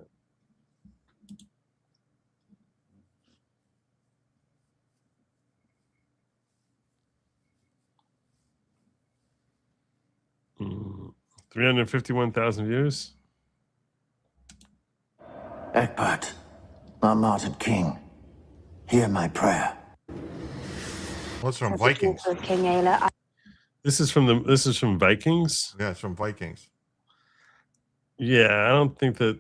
Speaker 1: Mm, 351,000 views.
Speaker 3: Ekbat, my martyred king, hear my prayer.
Speaker 2: What's from Vikings?
Speaker 1: This is from Vikings.
Speaker 2: Yeah, it's from Vikings.
Speaker 1: Yeah, I don't think that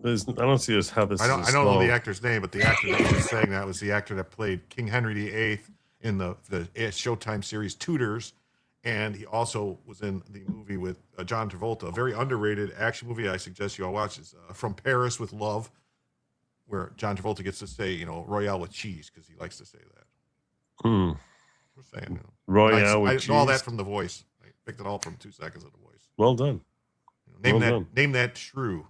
Speaker 1: I don't see how this.
Speaker 2: I don't know the actor's name, but the actor that was just saying that was the actor that played King Henry VIII in the Showtime series Tudors. And he also was in the movie with John Travolta, a very underrated action movie I suggest you all watch. Is From Paris with Love, where John Travolta gets to say, Royale with cheese, because he likes to say that. We're saying,
Speaker 1: Royale with cheese.
Speaker 2: I know all that from The Voice. I picked it all from 2 seconds of The Voice.
Speaker 1: Well done.
Speaker 2: Name that shrew.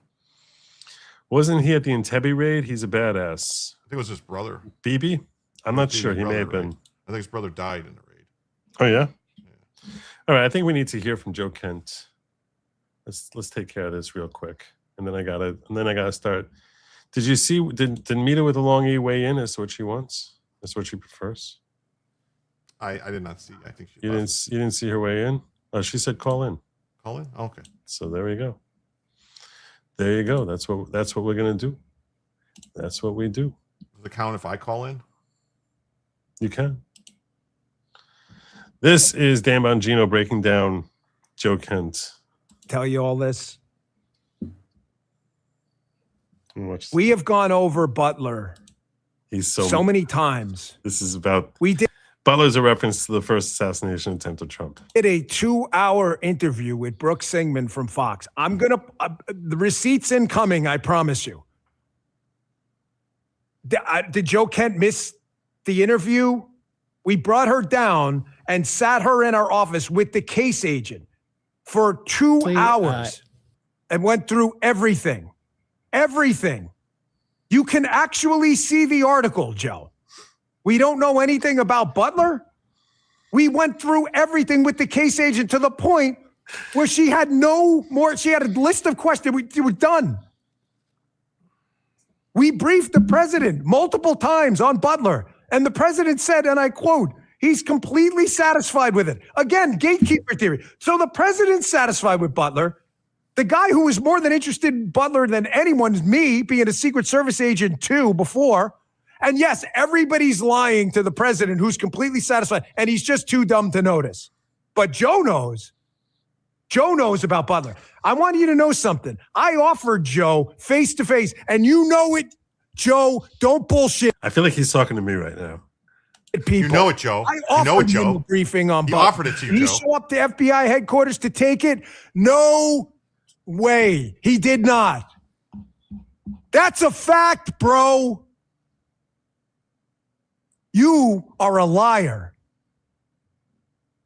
Speaker 1: Wasn't he at the Entebbe raid? He's a badass.
Speaker 2: I think it was his brother.
Speaker 1: Bibi? I'm not sure. He may have been.
Speaker 2: Right? I think his brother died in the raid.
Speaker 1: Oh, yeah? All right, I think we need to hear from Joe Kent. Let's take care of this real quick, and then I gotta start. Did you see? Did Mita with the long E weigh in as to what she wants? As to what she prefers?
Speaker 2: I did not see. I think she.
Speaker 1: You didn't see her weigh in. Oh, she said call in.
Speaker 2: Call in. Okay.
Speaker 1: So there we go. There you go. That's what we're gonna do. That's what we do.
Speaker 2: Does it count if I call in?
Speaker 1: You can. This is Dan Bongino breaking down Joe Kent.
Speaker 22: Tell you all this.
Speaker 1: Watch.
Speaker 22: We have gone over Butler
Speaker 1: He's
Speaker 22: so many times.
Speaker 1: This is about.
Speaker 22: We did
Speaker 1: Butler's a reference to the first assassination attempt of Trump.
Speaker 22: a 2-hour interview with Brooke Singman from Fox. I'm gonna the receipts incoming. I promise you. Did Joe Kent miss the interview? We brought her down and sat her in our office with the case agent for 2 hours and went through everything. Everything. You can actually see the article, Joe. We don't know anything about Butler. We went through everything with the case agent to the point where she had no more. She had a list of questions. We were done. We briefed the president multiple times on Butler, and the president said, and I quote, he's completely satisfied with it. Again, gatekeeper theory. So the president's satisfied with Butler. The guy who was more than interested in Butler than anyone is me, being a Secret Service agent too before. And yes, everybody's lying to the president who's completely satisfied, and he's just too dumb to notice. But Joe knows. Joe knows about Butler. I want you to know something. I offered Joe face to face, and you know it, Joe. Don't bullshit.
Speaker 1: I feel like he's talking to me right now.
Speaker 22: People.
Speaker 2: You know it, Joe.
Speaker 22: I
Speaker 2: You
Speaker 22: offered
Speaker 2: know it,
Speaker 22: him
Speaker 2: Joe.
Speaker 22: a briefing on
Speaker 2: He
Speaker 22: Butler.
Speaker 2: offered it to you,
Speaker 22: Did he
Speaker 2: Joe.
Speaker 22: show up to FBI headquarters to take it? No way. He did not. That's a fact, bro. You are a liar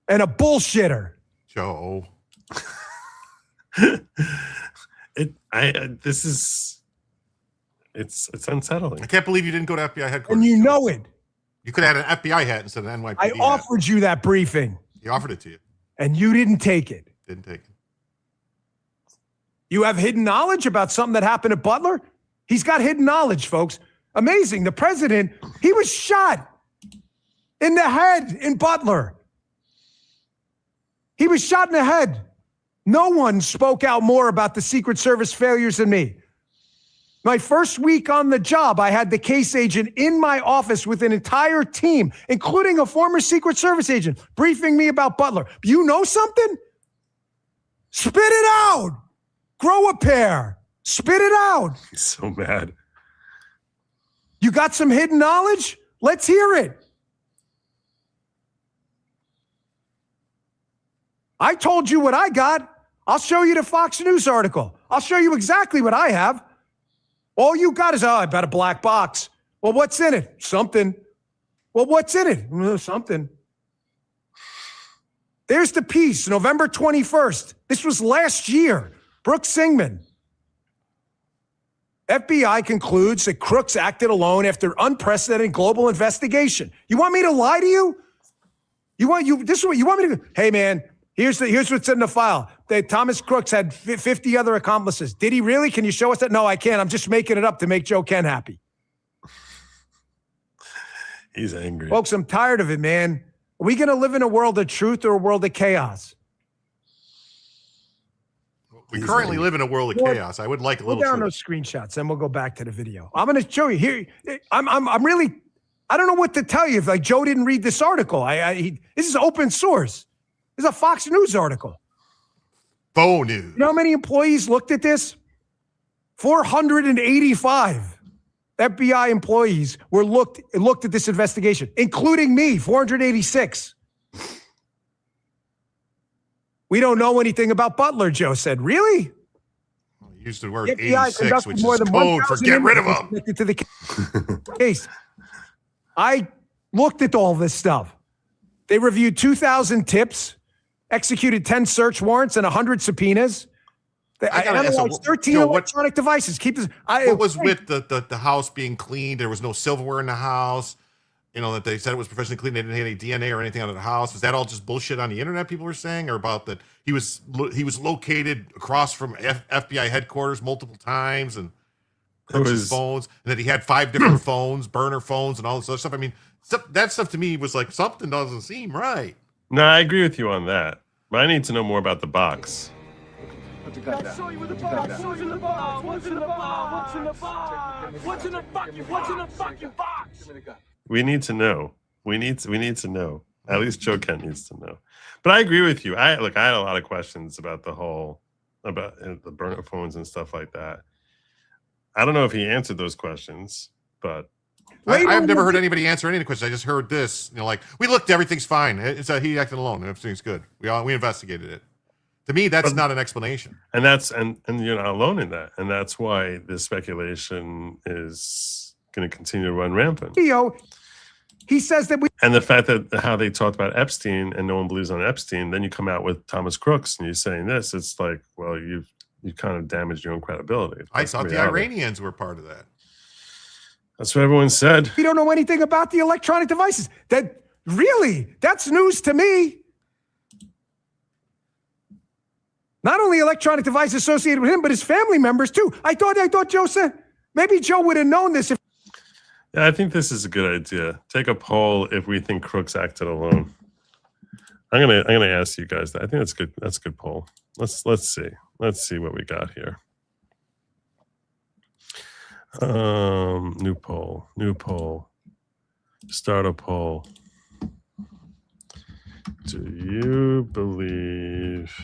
Speaker 22: and a bullshitter.
Speaker 2: Joe.
Speaker 1: It's unsettling.
Speaker 2: I can't believe you didn't go to FBI headquarters.
Speaker 22: And you know it.
Speaker 2: You could have had an FBI hat instead of an NYPD
Speaker 22: I
Speaker 2: hat.
Speaker 22: offered you that briefing.
Speaker 2: He offered it to you.
Speaker 22: And you didn't take it.
Speaker 2: Didn't take it.
Speaker 22: You have hidden knowledge about something that happened at Butler? He's got hidden knowledge, folks. Amazing. The president, he was shot in the head in Butler. He was shot in the head. No one spoke out more about the Secret Service failures than me. My first week on the job, I had the case agent in my office with an entire team, including a former Secret Service agent, briefing me about Butler. You know something? Spit it out. Grow a pair. Spit it out.
Speaker 1: He's so mad.
Speaker 22: You got some hidden knowledge? Let's hear it. I told you what I got. I'll show you the Fox News article. I'll show you exactly what I have. All you got is, I bet a black box. Well, what's in it? Something. Well, what's in it? Something. There's the piece, November 21st. This was last year. Brooke Singman. FBI concludes that crooks acted alone after unprecedented global investigation. You want me to lie to you? This is what you want me to do? Hey, man, here's what's in the file. Thomas Crooks had 50 other accomplices. Did he really? Can you show us that? No, I can't. I'm just making it up to make Joe Ken happy.
Speaker 1: He's angry.
Speaker 22: Folks, I'm tired of it, man. Are we going to live in a world of truth or a world of chaos?
Speaker 2: We currently live in a world of chaos. I would like a little
Speaker 22: Go down
Speaker 2: truth.
Speaker 22: those screenshots, and we'll go back to the video. I'm going to show you here. I'm really, I don't know what to tell you. If like Joe didn't read this article, this is open source. This is a Fox News article.
Speaker 2: Faux news.
Speaker 22: You know how many employees looked at this? 485 FBI employees looked at this investigation, including me, 486. We don't know anything about Butler, Joe said. Really?
Speaker 2: You used the word
Speaker 22: The FBI
Speaker 2: 86,
Speaker 22: conducted
Speaker 2: which is
Speaker 22: more than
Speaker 2: code for
Speaker 22: 1,000
Speaker 2: get rid of
Speaker 22: interviews
Speaker 2: them.
Speaker 22: connected to the case. I looked at all this stuff. They reviewed 2,000 tips, executed 10 search warrants and 100 subpoenas. I
Speaker 2: gotta ask,
Speaker 22: analyzed 13
Speaker 2: Joe,
Speaker 22: electronic devices.
Speaker 2: What was with the house being cleaned? There was no silverware in the house. You know, that they said it was professionally cleaned. They didn't have any DNA or anything out of the house. Was that all just bullshit on the internet people were saying? Or about that he was located across from FBI headquarters multiple times and Crooks' phones, and that he had 5 different phones, burner phones, and all this other stuff. I mean, that stuff to me was like, something doesn't seem right.
Speaker 1: No, I agree with you on that. But I need to know more about the box.
Speaker 4: Put the gun down. Show you with the box. What's in the box? What's in the box? What's in the box? What's in the fucking box? Give me the gun.
Speaker 1: We need to know. We need to know. At least Joe Kent needs to know. But I agree with you. I had a lot of questions about the burner phones and stuff like that. I don't know if he answered those questions, but
Speaker 2: I've never heard anybody answer any of the questions. I just heard this, like, we looked, everything's fine. He acted alone. Everything's good. We investigated it. To me, that's not an explanation.
Speaker 1: And you're not alone in that. And that's why this speculation is going to continue to run rampant.
Speaker 22: He says that
Speaker 1: and the fact that how they talked about Epstein and no one believes on Epstein, then you come out with Thomas Crooks and you're saying this, it's like, well, you kind of damaged your own credibility.
Speaker 2: I thought the Iranians were part of that.
Speaker 1: That's what everyone said.
Speaker 22: We don't know anything about the electronic devices. That's news to me. Not only electronic devices associated with him, but his family members too. I thought Joe said maybe Joe would have known this.
Speaker 1: Yeah, I think this is a good idea. Take a poll if we think Crooks acted alone. I'm gonna ask you guys that. I think that's good. That's a good poll. Let's see. Let's see what we got here. New poll. Start a poll. Do you believe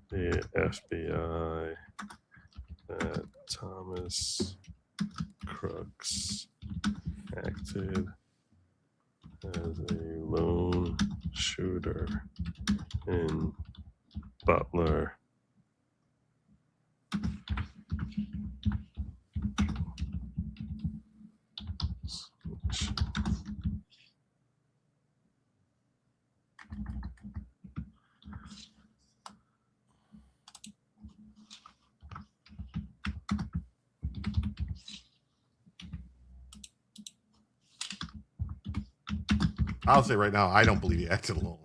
Speaker 1: the FBI that Thomas Crooks acted as a lone shooter in Butler?
Speaker 2: I'll say right now, I don't believe he acted alone.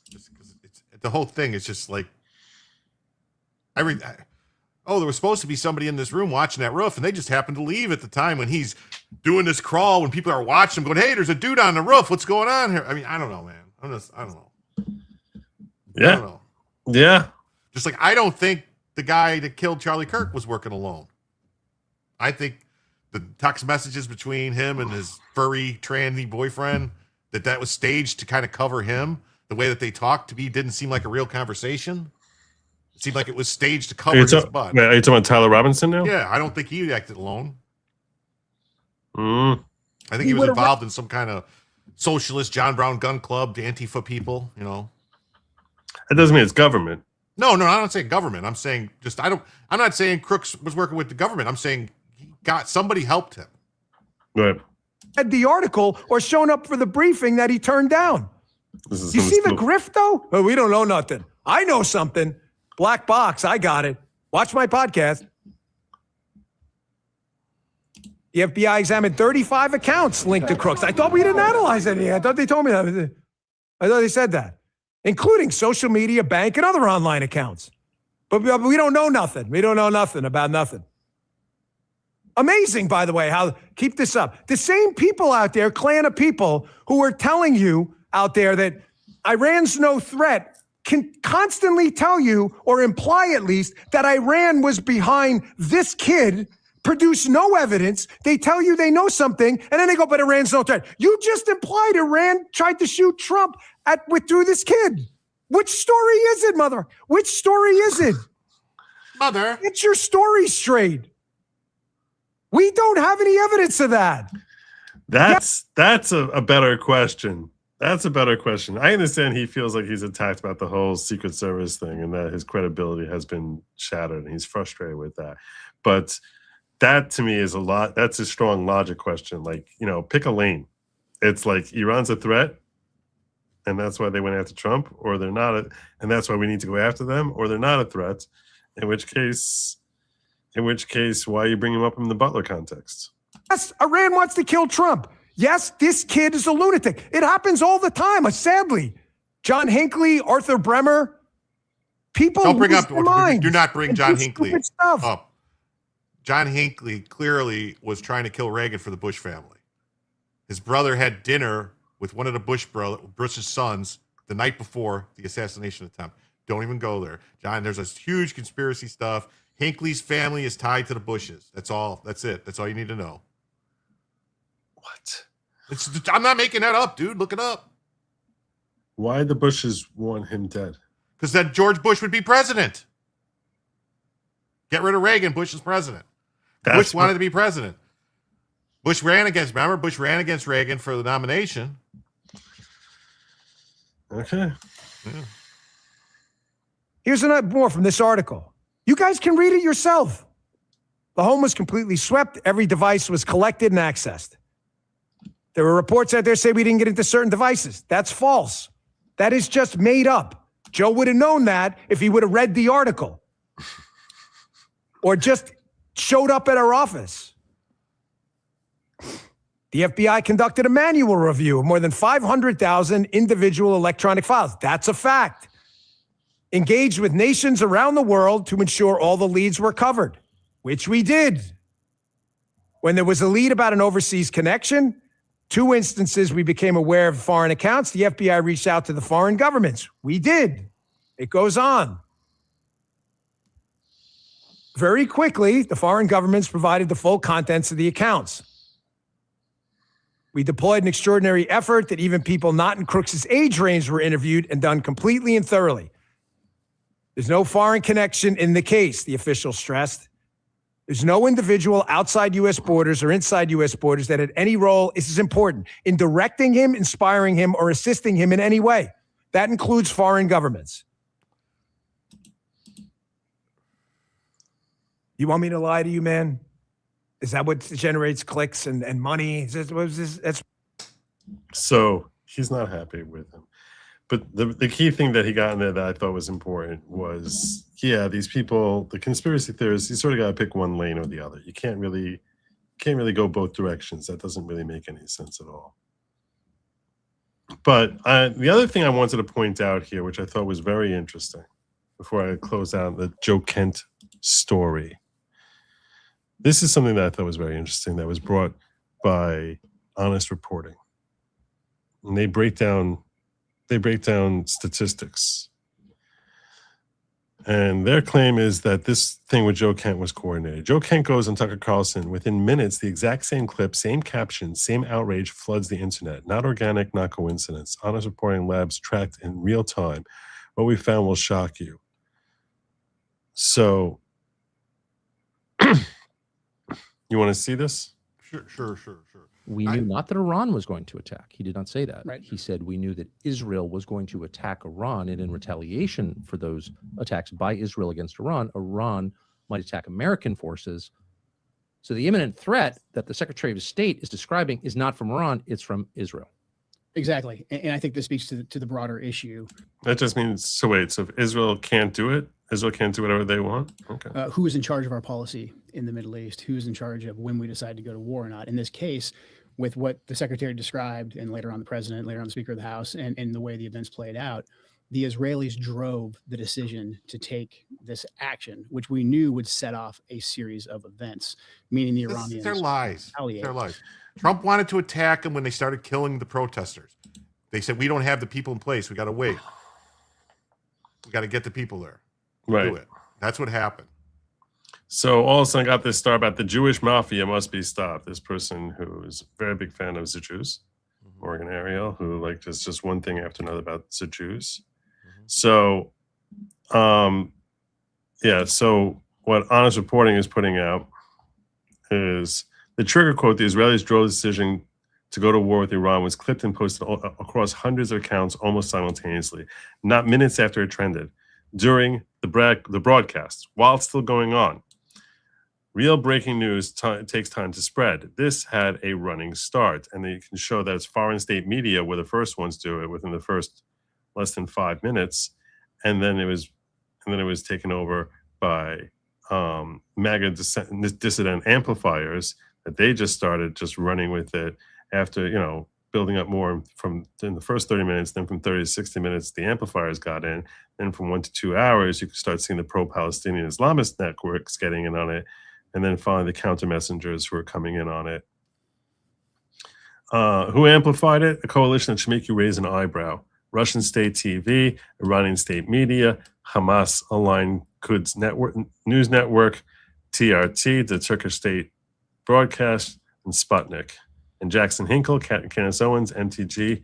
Speaker 2: Just because the whole thing is just like, there was supposed to be somebody in this room watching that roof, and they just happened to leave at the time when he's doing this crawl, when people are watching him going, hey, there's a dude on the roof. What's going on here? I mean, I don't know, man. I don't know.
Speaker 1: Yeah.
Speaker 2: I don't know.
Speaker 1: Yeah.
Speaker 2: Just like, I don't think the guy that killed Charlie Kirk was working alone. I think the text messages between him and his furry tranny boyfriend, that was staged to kind of cover him. The way that they talked to me didn't seem like a real conversation. It seemed like it was staged to cover his butt.
Speaker 1: Are you talking about Tyler Robinson now?
Speaker 2: Yeah, I don't think he acted alone.
Speaker 1: I
Speaker 2: think he was involved in some kind of socialist John Brown gun club, the Antifa people,
Speaker 1: That doesn't mean it's government.
Speaker 2: No, I'm not saying government. I'm saying I'm not saying Crooks was working with the government. I'm saying somebody helped him.
Speaker 1: Right.
Speaker 22: Read the article or shown up for the briefing that he turned down. You see the grift though? Oh, we don't know nothing. I know something. Black box. I got it. Watch my podcast. The FBI examined 35 accounts linked to Crooks. I thought we didn't analyze any. I thought they told me that. I thought they said that, including social media, bank, and other online accounts. But we don't know nothing. We don't know nothing about nothing. Amazing, by the way, keep this up. The same people out there, clan of people who are telling you out there that Iran's no threat can constantly tell you, or imply at least, that Iran was behind this kid, produce no evidence. They tell you they know something, and then they go, but Iran's no threat. You just implied Iran tried to shoot Trump through this kid. Which story is it, mother? Which story is it?
Speaker 2: Mother.
Speaker 22: Get your story straight. We don't have any evidence of that.
Speaker 1: That's a better question. That's a better question. I understand he feels like he's attacked about the whole Secret Service thing and that his credibility has been shattered and he's frustrated with that. But that to me is that's a strong logic question. Like, pick a lane. It's like Iran's a threat and that's why they went after Trump, or they're not, and that's why we need to go after them, or they're not a threat. In which case, why are you bringing him up in the Butler context?
Speaker 22: Yes, Iran wants to kill Trump. Yes, this kid is a lunatic. It happens all the time, sadly. John Hinckley, Arthur Bremer, people
Speaker 2: don't bring up.
Speaker 22: Do
Speaker 2: not bring John Hinckley up. John Hinckley clearly was trying to kill Reagan for the Bush family. His brother had dinner with one of the Bush's sons the night before the assassination attempt. Don't even go there. John, there's a huge conspiracy stuff. Hinckley's family is tied to the Bushes. That's all. That's it. That's all you need to know.
Speaker 1: What?
Speaker 2: I'm not making that up, dude. Look it up.
Speaker 1: Why the Bushes want him dead?
Speaker 2: Because then George Bush would be president. Get rid of Reagan. Bush is president. Bush wanted to be president. Bush ran against Reagan for the nomination.
Speaker 1: Okay.
Speaker 2: Yeah.
Speaker 22: Here's more from this article. You guys can read it yourself. The home was completely swept. Every device was collected and accessed. There were reports out there say we didn't get into certain devices. That's false. That is just made up. Joe would have known that if he would have read the article or just showed up at our office. The FBI conducted a manual review of more than 500,000 individual electronic files. That's a fact. Engaged with nations around the world to ensure all the leads were covered, which we did. When there was a lead about an overseas connection, 2 instances we became aware of foreign accounts. The FBI reached out to the foreign governments. We did. It goes on. Very quickly, the foreign governments provided the full contents of the accounts. We deployed an extraordinary effort that even people not in Crooks' age range were interviewed and done completely and thoroughly. There's no foreign connection in the case, the official stressed. There's no individual outside U.S. borders or inside U.S. borders that had any role, this is important, in directing him, inspiring him, or assisting him in any way. That includes foreign governments. You want me to lie to you, man? Is that what generates clicks and money?
Speaker 1: So he's not happy with him. But the key thing that he got in there that I thought was important was, yeah, these people, the conspiracy theorists, you sort of got to pick one lane or the other. You can't really go both directions. That doesn't really make any sense at all. But the other thing I wanted to point out here, which I thought was very interesting, before I close out the Joe Kent story. This is something that I thought was very interesting that was brought by Honest Reporting. And they break down statistics. And their claim is that this thing with Joe Kent was coordinated. Joe Kent goes on Tucker Carlson. Within minutes, the exact same clip, same caption, same outrage floods the internet. Not organic, not coincidence. Honest Reporting Labs tracked in real time. What we found will shock you. So, you want to see this?
Speaker 2: Sure.
Speaker 21: We knew not that Iran was going to attack. He did not say that.
Speaker 17: Right.
Speaker 21: He said we knew that Israel was going to attack Iran, and in retaliation for those attacks by Israel against Iran, Iran might attack American forces. So the imminent threat that the Secretary of State is describing is not from Iran, it's from Israel.
Speaker 17: Exactly. And I think this speaks to the broader issue.
Speaker 1: That just means, so wait, so if Israel can't do it, Israel can't do whatever they want? Okay.
Speaker 17: Who is in charge of our policy in the Middle East? Who's in charge of when we decide to go to war or not? In this case, with what the Secretary described, and later on the President, later on the Speaker of the House, and the way the events played out, the Israelis drove the decision to take this action, which we knew would set off a series of events, meaning the Iranians.
Speaker 2: They're lies. They're lies. Trump wanted to attack them when they started killing the protesters. They said, we don't have the people in place. We got to wait. We got to get the people there.
Speaker 1: Right.
Speaker 2: Do it. That's what happened.
Speaker 1: So all of a sudden I got this star about the Jewish mafia must be stopped. This person who is a very big fan of the Jews, Morgan Ariel, who like just one thing after another about the Jews. So, so what Honest Reporting is putting out is the trigger quote, the Israelis drove the decision to go to war with Iran was clipped and posted across hundreds of accounts almost simultaneously, not minutes after it trended, during the broadcast, while it's still going on. Real breaking news takes time to spread. This had a running start, and you can show that it's foreign state media were the first ones to do it within the first less than 5 minutes, and then it was taken over by MAGA dissident amplifiers that they just started just running with it after building up more from in the first 30 minutes, then from 30 to 60 minutes the amplifiers got in, then from 1 to 2 hours you could start seeing the pro-Palestinian Islamist networks getting in on it. And then finally, the counter messengers who are coming in on it. Who amplified it? A coalition that should make you raise an eyebrow. Russian state TV, Iranian state media, Hamas-aligned Quds network, news network, TRT, the Turkish state broadcast, and Sputnik. And Jackson Hinkle, Candace Owens, MTG,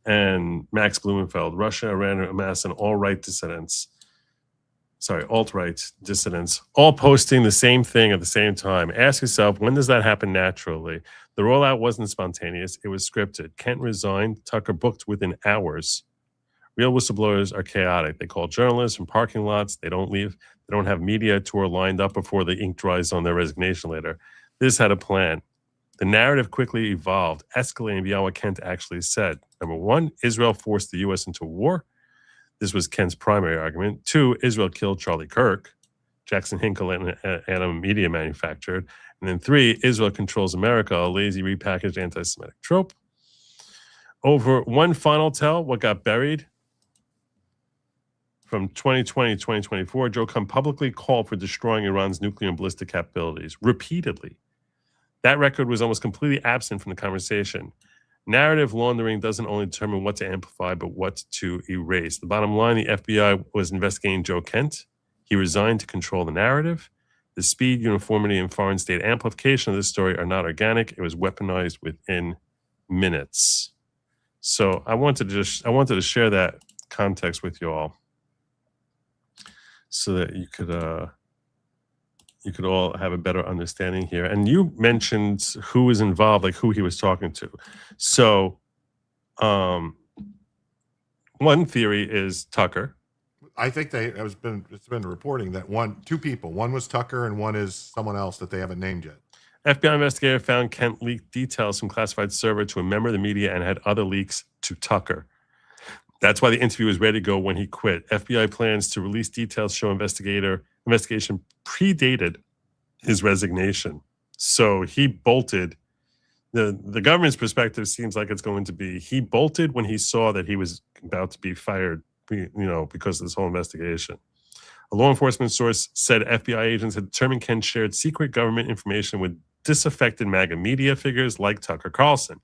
Speaker 1: and Max Blumenfeld, Russia, Iran, Hamas, and alt-right dissidents, all posting the same thing at the same time. Ask yourself, when does that happen naturally? The rollout wasn't spontaneous. It was scripted. Kent resigned. Tucker booked within hours. Real whistleblowers are chaotic. They call journalists from parking lots. They don't leave. They don't have media tour lined up before the ink dries on their resignation letter. This had a plan. The narrative quickly evolved, escalating beyond what Kent actually said. Number one, Israel forced the U.S. into war. This was Kent's primary argument. Two, Israel killed Charlie Kirk. Jackson Hinkle and Adam Media manufactured. And then three, Israel controls America, a lazy repackaged anti-Semitic trope. Over one final tell, what got buried from 2020 to 2024, Joe Kent publicly called for destroying Iran's nuclear and ballistic capabilities repeatedly. That record was almost completely absent from the conversation. Narrative laundering doesn't only determine what to amplify, but what to erase. The bottom line, the FBI was investigating Joe Kent. He resigned to control the narrative. The speed, uniformity, and foreign state amplification of this story are not organic. It was weaponized within minutes. So I wanted to share that context with you all, so that you could all have a better understanding here. And you mentioned who was involved, like who he was talking to. So one theory is Tucker.
Speaker 2: I think it's been reporting that two people. One was Tucker and one is someone else that they haven't named yet.
Speaker 1: FBI investigator found Kent leaked details from classified server to a member of the media and had other leaks to Tucker. That's why the interview was ready to go when he quit. FBI plans to release details show investigation predated his resignation. So he bolted. The government's perspective seems like it's going to be he bolted when he saw that he was about to be fired, because of this whole investigation. A law enforcement source said FBI agents had determined Kent shared secret government information with disaffected MAGA media figures like Tucker Carlson.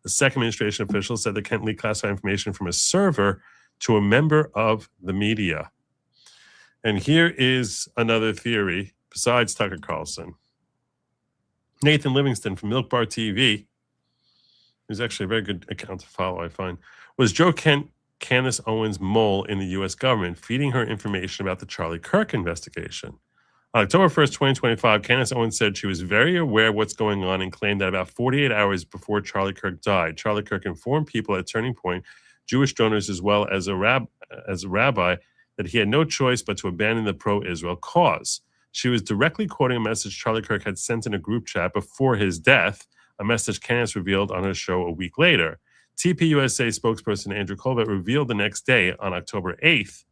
Speaker 1: A second administration official said that Kent leaked classified information from a server to a member of the media. And here is another theory besides Tucker Carlson. Nathan Livingston from Milk Bar TV, who's actually a very good account to follow, I find, was Joe Kent Candace Owens' mole in the U.S. government, feeding her information about the Charlie Kirk investigation. On October 1st, 2025, Candace Owens said she was very aware of what's going on and claimed that about 48 hours before Charlie Kirk died, Charlie Kirk informed people at Turning Point, Jewish donors as well as a rabbi, that he had no choice but to abandon the pro-Israel cause. She was directly quoting a message Charlie Kirk had sent in a group chat before his death, a message Candace revealed on her show a week later. TPUSA spokesperson Andrew Colbert revealed the next day, on October 8th,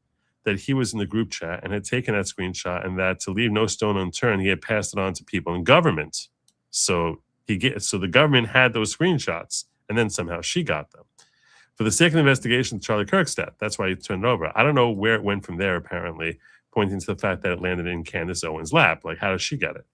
Speaker 1: that he was in the group chat and had taken that screenshot, and that to leave no stone unturned, he had passed it on to people in government. So the government had those screenshots, and then somehow she got them. For the sake of the investigation of Charlie Kirk's death, that's why he turned it over. I don't know where it went from there, apparently, pointing to the fact that it landed in Candace Owens' lap. Like, how does she get it?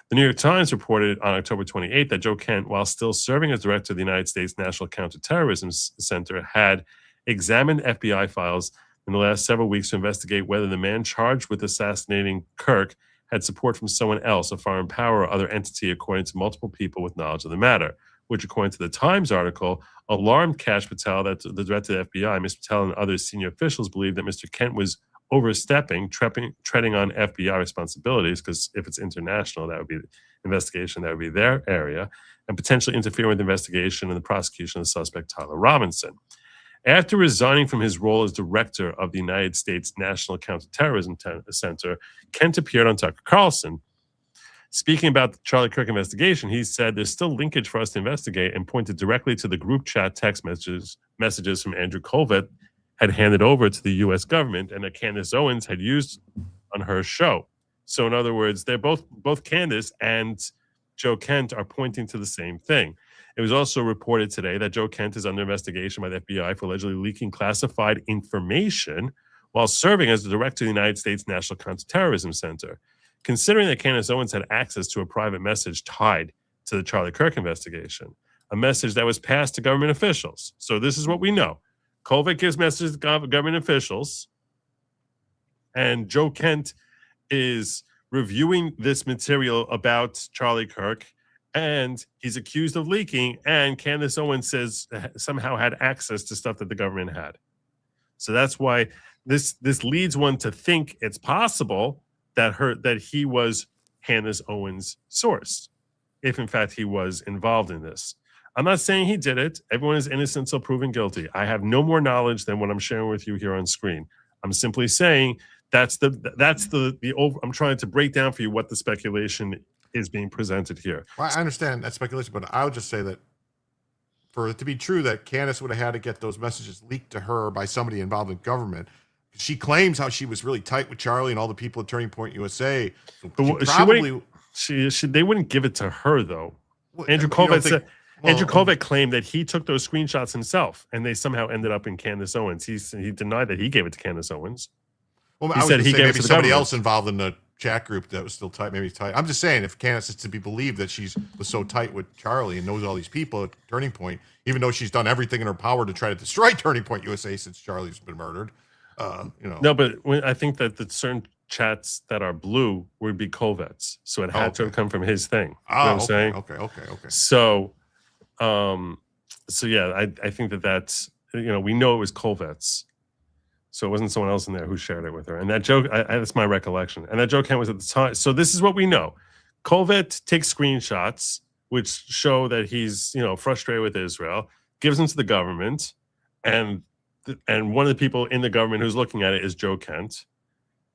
Speaker 1: The New York Times reported on October 28th that Joe Kent, while still serving as director of the United States National Counterterrorism Center, had examined FBI files in the last several weeks to investigate whether the man charged with assassinating Kirk had support from someone else, a foreign power or other entity, according to multiple people with knowledge of the matter, which, according to the Times article, alarmed Kash Patel, that the director of the FBI, Ms. Patel, and other senior officials believed that Mr. Kent was overstepping, treading on FBI responsibilities, because if it's international, that would be investigation, that would be their area, and potentially interfere with the investigation and the prosecution of the suspect, Tyler Robinson. After resigning from his role as director of the United States National Counterterrorism Center, Kent appeared on Tucker Carlson. Speaking about the Charlie Kirk investigation, he said there's still linkage for us to investigate, and pointed directly to the group chat text messages from Andrew Colbert had handed over to the U.S. government and that Candace Owens had used on her show. So in other words, they're both Candace and Joe Kent are pointing to the same thing. It was also reported today that Joe Kent is under investigation by the FBI for allegedly leaking classified information while serving as the director of the United States National Counterterrorism Center. Considering that Candace Owens had access to a private message tied to the Charlie Kirk investigation, a message that was passed to government officials. So this is what we know. Colvett gives messages to government officials, and Joe Kent is reviewing this material about Charlie Kirk, and he's accused of leaking, and Candace Owens says somehow had access to stuff that the government had. So that's why this leads one to think it's possible that he was Candace Owens' source, if in fact he was involved in this. I'm not saying he did it. Everyone is innocent until proven guilty. I have no more knowledge than what I'm sharing with you here on screen. I'm simply saying that's the over. I'm trying to break down for you what the speculation is being presented here.
Speaker 2: Well, I understand that speculation, but I would just say that for it to be true that Candace would have had to get those messages leaked to her by somebody involved in government. She claims how she was really tight with Charlie and all the people at Turning Point USA. So
Speaker 1: They wouldn't give it to her though.
Speaker 2: Well,
Speaker 1: Andrew
Speaker 2: you don't
Speaker 1: Colvett
Speaker 2: think-
Speaker 1: said. Andrew Colvett claimed that he took those screenshots himself, and they somehow ended up in Candace Owens. He denied that he gave it to Candace Owens.
Speaker 2: Well,
Speaker 1: He said he gave it
Speaker 2: maybe
Speaker 1: to the
Speaker 2: somebody
Speaker 1: government.
Speaker 2: else involved in the chat group that was still tight, maybe tight. I'm just saying, if Candace is to be believed that she was so tight with Charlie and knows all these people at Turning Point, even though she's done everything in her power to try to destroy Turning Point USA since Charlie's been murdered,
Speaker 1: No, but I think that the certain chats that are blue would be Colvett's, so it had to have come from his thing. You know what I'm saying?
Speaker 2: Okay.
Speaker 1: So yeah, I think that's, we know it was Colvett's. So it wasn't someone else in there who shared it with her. And that joke, that's my recollection. And that joke was at the time. So this is what we know. Colvett takes screenshots, which show that he's, frustrated with Israel, gives them to the government. And one of the people in the government who's looking at it is Joe Kent.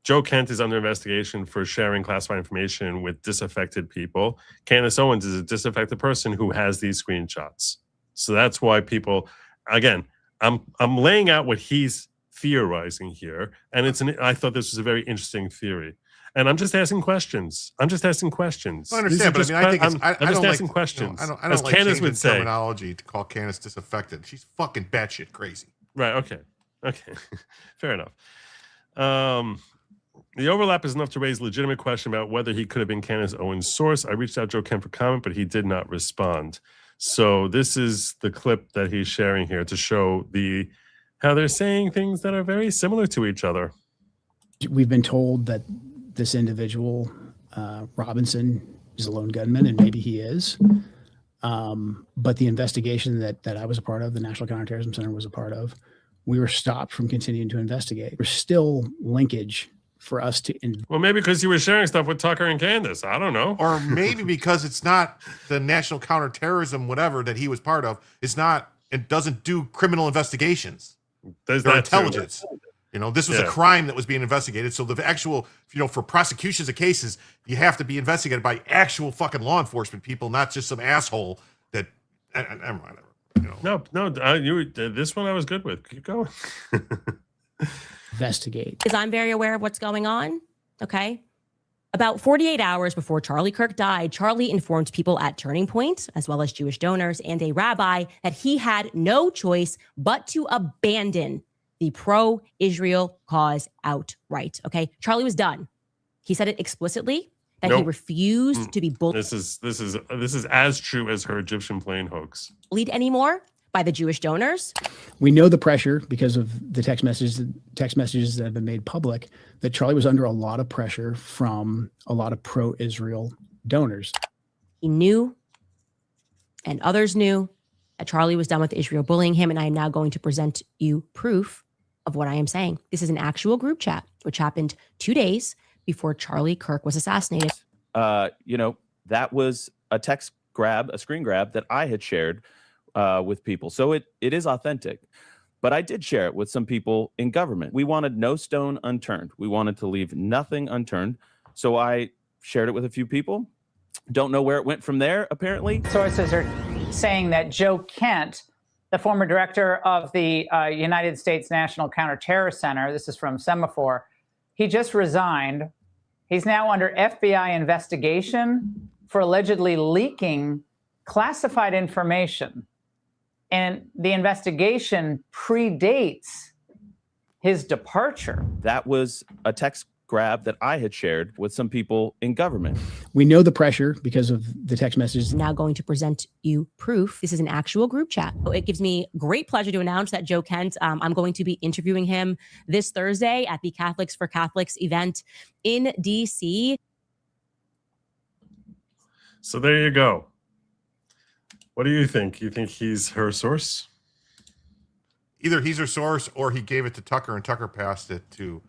Speaker 1: Joe Kent is under investigation for sharing classified information with disaffected people. Candace Owens is a disaffected person who has these screenshots. So that's why people, again, I'm laying out what he's theorizing here, and I thought this was a very interesting theory. And I'm just asking questions.
Speaker 2: I understand, but I think
Speaker 1: I'm just
Speaker 2: don't
Speaker 1: asking
Speaker 2: like,
Speaker 1: questions.
Speaker 2: I don't
Speaker 1: As
Speaker 2: like
Speaker 1: Candace
Speaker 2: changing
Speaker 1: would say.
Speaker 2: terminology to call Candace disaffected. She's fucking batshit crazy.
Speaker 1: Right. Okay. Fair enough. The overlap is enough to raise a legitimate question about whether he could have been Candace Owens' source. I reached out to Joe Kent for comment, but he did not respond. So this is the clip that he's sharing here to show how they're saying things that are very similar to each other.
Speaker 17: We've been told that this individual, Robinson, is a lone gunman, and maybe he is. But the investigation that I was a part of, the National Counterterrorism Center was a part of, we were stopped from continuing to investigate. There's still linkage for us to.
Speaker 1: Well, maybe because he was sharing stuff with Tucker and Candace. I don't know.
Speaker 2: Or maybe because it's not the National Counterterrorism, whatever, that he was part of. It doesn't do criminal investigations.
Speaker 1: There's
Speaker 2: They're
Speaker 1: that too.
Speaker 2: intelligence. This was a crime that was being investigated. So the actual, for prosecutions of cases, you have to be investigated by actual fucking law enforcement people, not just some asshole that. Never mind.
Speaker 1: No. This one I was good with. Keep going.
Speaker 17: Investigate.
Speaker 6: Because I'm very aware of what's going on. Okay. About 48 hours before Charlie Kirk died, Charlie informed people at Turning Point, as well as Jewish donors and a rabbi, that he had no choice but to abandon the pro-Israel cause outright. Okay. Charlie was done. He said it explicitly that he refused to be bullied.
Speaker 1: This is as true as her Egyptian plane hoax.
Speaker 6: Anymore by the Jewish donors.
Speaker 17: We know the pressure because of the text messages that have been made public, that Charlie was under a lot of pressure from a lot of pro-Israel donors.
Speaker 6: He knew, and others knew, that Charlie was done with Israel bullying him, and I am now going to present you proof of what I am saying. This is an actual group chat, which happened 2 days before Charlie Kirk was assassinated.
Speaker 9: That was a screen grab that I had shared with people. So it is authentic. But I did share it with some people in government. We wanted no stone unturned. We wanted to leave nothing unturned. So I shared it with a few people. Don't know where it went from there, apparently.
Speaker 8: Sources are saying that Joe Kent, the former director of the United States National Counterterror Center, this is from Semaphore, he just resigned. He's now under FBI investigation for allegedly leaking classified information. And the investigation predates his departure.
Speaker 9: That was a text grab that I had shared with some people in government.
Speaker 17: We know the pressure because of the text messages.
Speaker 6: Now going to present you proof. This is an actual group chat. It gives me great pleasure to announce that Joe Kent, I'm going to be interviewing him this Thursday at the Catholics for Catholics event in DC.
Speaker 1: So there you go. What do you think? You think he's her source?
Speaker 2: Either he's her source or he gave it to Tucker and Tucker passed it to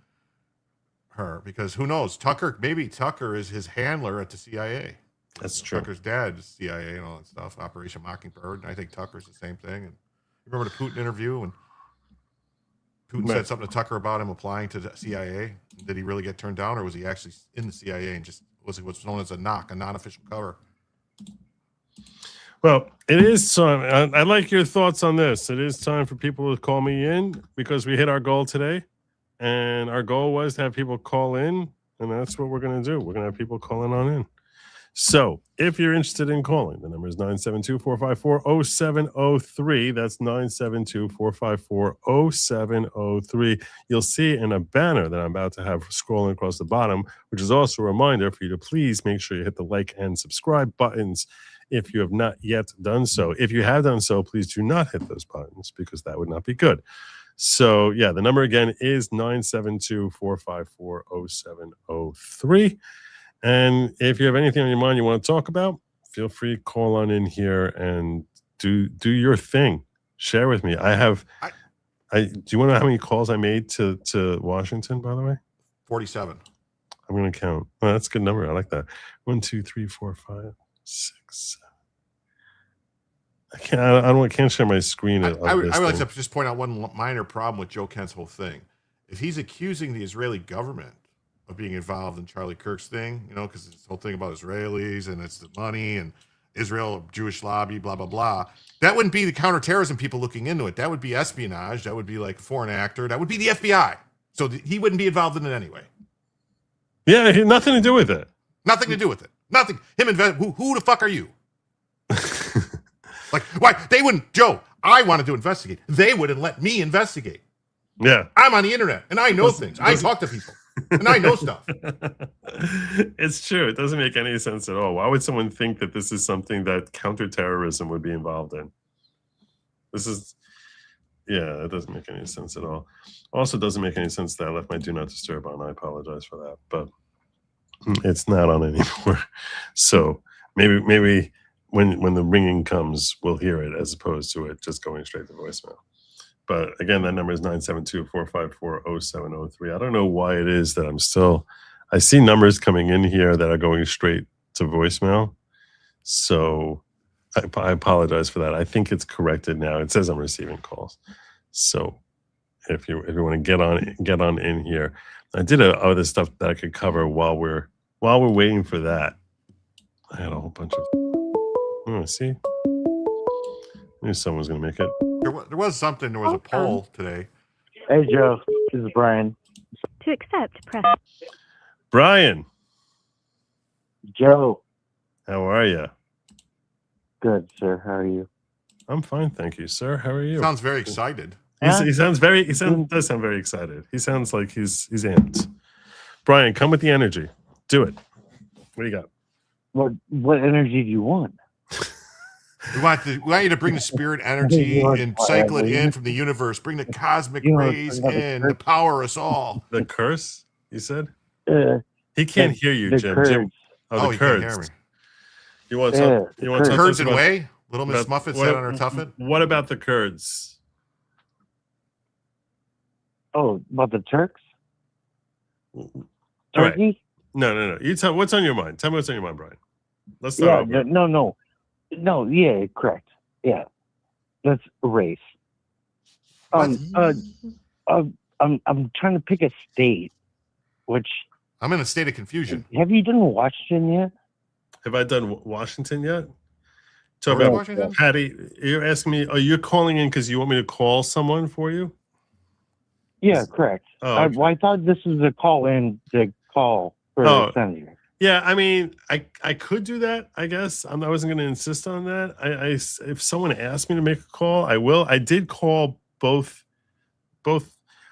Speaker 2: her, because who knows? Maybe Tucker is his handler at the CIA.
Speaker 1: That's true.
Speaker 2: Tucker's dad is CIA and all that stuff, Operation Mockingbird. And I think Tucker's the same thing. And you remember the Putin interview when Putin said something to Tucker about him applying to the CIA? Did he really get turned down, or was he actually in the CIA and just was what's known as a knock, a non-official cover?
Speaker 1: Well, it is time. I like your thoughts on this. It is time for people to call me in because we hit our goal today. And our goal was to have people call in, and that's what we're going to do. We're going to have people calling on in. So if you're interested in calling, the number is 972-454-0703. That's 972-454-0703. You'll see in a banner that I'm about to have scrolling across the bottom, which is also a reminder for you to please make sure you hit the like and subscribe buttons if you have not yet done so. If you have done so, please do not hit those buttons because that would not be good. So, yeah, the number again is 972-454-0703. And if you have anything on your mind you want to talk about, feel free to call on in here and do your thing. Share with me. Do you want to know how many calls I made to Washington, by the way?
Speaker 2: 47.
Speaker 1: I'm going to count. Oh, that's a good number. I like that. 1, 2, 3, 4, 5, 6, 7. I can't share my screen.
Speaker 2: I would like to just point out one minor problem with Joe Kent's whole thing. If he's accusing the Israeli government of being involved in Charlie Kirk's thing, because this whole thing about Israelis and it's the money and Israel, Jewish lobby, blah, blah, blah, that wouldn't be the counterterrorism people looking into it. That would be espionage. That would be like a foreign actor. That would be the FBI. So he wouldn't be involved in it anyway.
Speaker 1: Yeah, he had nothing to do with it.
Speaker 2: Nothing to do with it. Nothing. Who the fuck are you? Like, why? They wouldn't, Joe, I wanted to investigate. They wouldn't let me investigate.
Speaker 1: Yeah.
Speaker 2: I'm on the internet, and I know things. I talk to people, and I know stuff.
Speaker 1: It's true. It doesn't make any sense at all. Why would someone think that this is something that counterterrorism would be involved in? It doesn't make any sense at all. Also, doesn't make any sense that I left my Do Not Disturb on. I apologize for that, but it's not on anymore. So maybe when the ringing comes, we'll hear it as opposed to it just going straight to voicemail. But again, that number is 972-454-0703. I don't know why it is that I see numbers coming in here that are going straight to voicemail. So I apologize for that. I think it's corrected now. It says I'm receiving calls. So if you want to get on in here, I did other stuff that I could cover while we're waiting for that. I had a whole bunch of. See, I knew someone's gonna make it.
Speaker 2: There was a poll today.
Speaker 10: Hey Joe, this is Brian.
Speaker 11: To accept, press.
Speaker 1: Brian.
Speaker 10: Joe.
Speaker 1: How are you?
Speaker 10: Good, sir. How are you?
Speaker 1: I'm fine, thank you, sir. How are you?
Speaker 2: Sounds very excited.
Speaker 1: He does sound very excited. He sounds like he's amped. Brian, come with the energy. Do it. What do you got?
Speaker 10: What energy do you want?
Speaker 2: We want you to bring the spirit energy and cycle it in from the universe. Bring the cosmic rays in to power us all.
Speaker 1: The curse, you said? He can't hear you, Jim. The
Speaker 2: he
Speaker 1: curds.
Speaker 2: can't hear me.
Speaker 1: You want some? You want
Speaker 2: curds and whey? Little Miss Muffet said on her tuffet.
Speaker 1: What about the curds?
Speaker 10: Oh, about the Turks?
Speaker 1: Turkey? Right. No. You tell what's on your mind. Tell me what's on your mind, Brian. Let's start.
Speaker 10: No, yeah, correct. Yeah. That's a race. I'm trying to pick a state, which
Speaker 2: I'm in a state of confusion.
Speaker 10: Have you done Washington yet?
Speaker 1: Have I done Washington yet? Talk about Washington? Patty, you're asking me, you're calling in because you want me to call someone for you?
Speaker 10: Yeah, correct.
Speaker 1: Oh, okay.
Speaker 10: I thought this was a call for the senator.
Speaker 1: Yeah, I mean, I could do that, I guess. I wasn't going to insist on that. If someone asked me to make a call, I will. I did call both.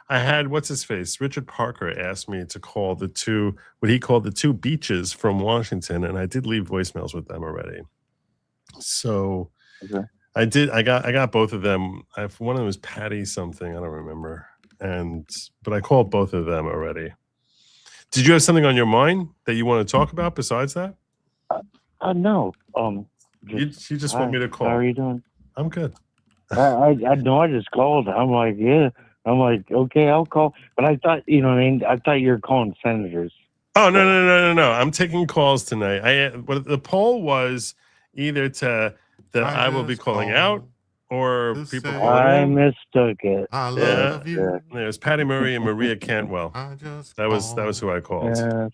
Speaker 1: I had what's his face, Richard Parker, asked me to call what he called the two beaches from Washington, and I did leave voicemails with them already. So I got both of them. One of them was Patty something, I don't remember, but I called both of them already. Did you have something on your mind that you want to talk about besides that?
Speaker 10: No.
Speaker 1: You just want me to call.
Speaker 10: How are you doing?
Speaker 1: I'm good.
Speaker 10: I know. I just called. I'm like, yeah. I'm like, okay, I'll call. But I thought, you know what I mean? I thought you were calling senators.
Speaker 1: Oh, no. I'm taking calls tonight. The poll was either that I will be calling out or people calling
Speaker 10: I
Speaker 1: in.
Speaker 10: mistook it.
Speaker 2: I love you.
Speaker 1: There's Patty Murray and Maria Cantwell. That was who I called.
Speaker 10: And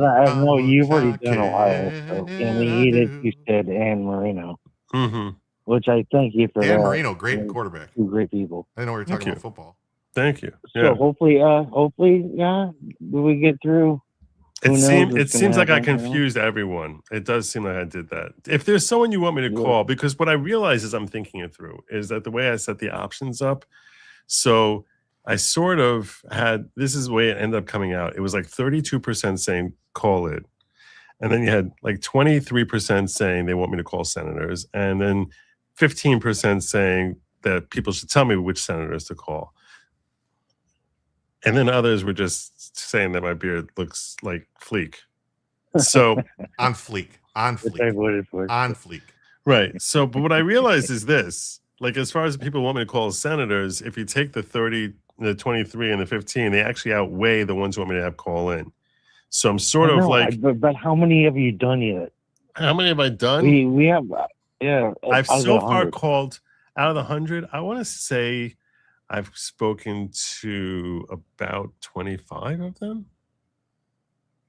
Speaker 10: I know you've already done Ohio. So, and we needed, you said, Ann Marino.
Speaker 1: Mm-hmm.
Speaker 10: Which I thank you for
Speaker 2: Dan
Speaker 10: that.
Speaker 2: Marino, great quarterback.
Speaker 10: Two great people.
Speaker 2: I didn't know we were talking about football.
Speaker 1: Thank you.
Speaker 10: So hopefully, we get through.
Speaker 1: It seems like I confused everyone. It does seem like I did that. If there's someone you want me to call, because what I realize is I'm thinking it through, is that the way I set the options up. So I sort of had, this is the way it ended up coming out. It was like 32% saying call it. And then you had like 23% saying they want me to call senators. And then 15% saying that people should tell me which senators to call. And then others were just saying that my beard looks like Fleek. So
Speaker 2: on fleek.
Speaker 1: Right. So, but what I realized is this, like, as far as people want me to call senators, if you take the 30, the 23 and the 15, they actually outweigh the ones who want me to have call in. So I'm sort of like,
Speaker 10: but how many have you done yet?
Speaker 1: How many have I done?
Speaker 10: We have,
Speaker 1: I've so far called out of the 100. I want to say I've spoken to about 25 of them,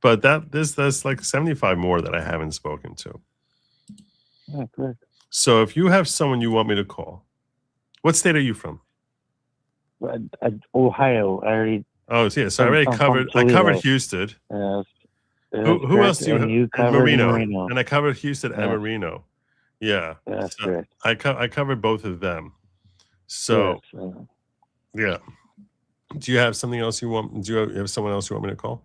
Speaker 1: but there's like 75 more that I haven't spoken to.
Speaker 10: Yeah, good.
Speaker 1: So if you have someone you want me to call, what state are you from?
Speaker 10: Ohio. I already.
Speaker 1: Oh, yeah. So I already covered. I covered Houston.
Speaker 10: Yes.
Speaker 1: Who else do you have?
Speaker 10: You covered Marino.
Speaker 1: And I covered Houston and Marino. Yeah.
Speaker 10: That's
Speaker 1: so
Speaker 10: correct.
Speaker 1: I covered both of them. So, yeah. Do you have something else you want? Do you have someone else you want me to call?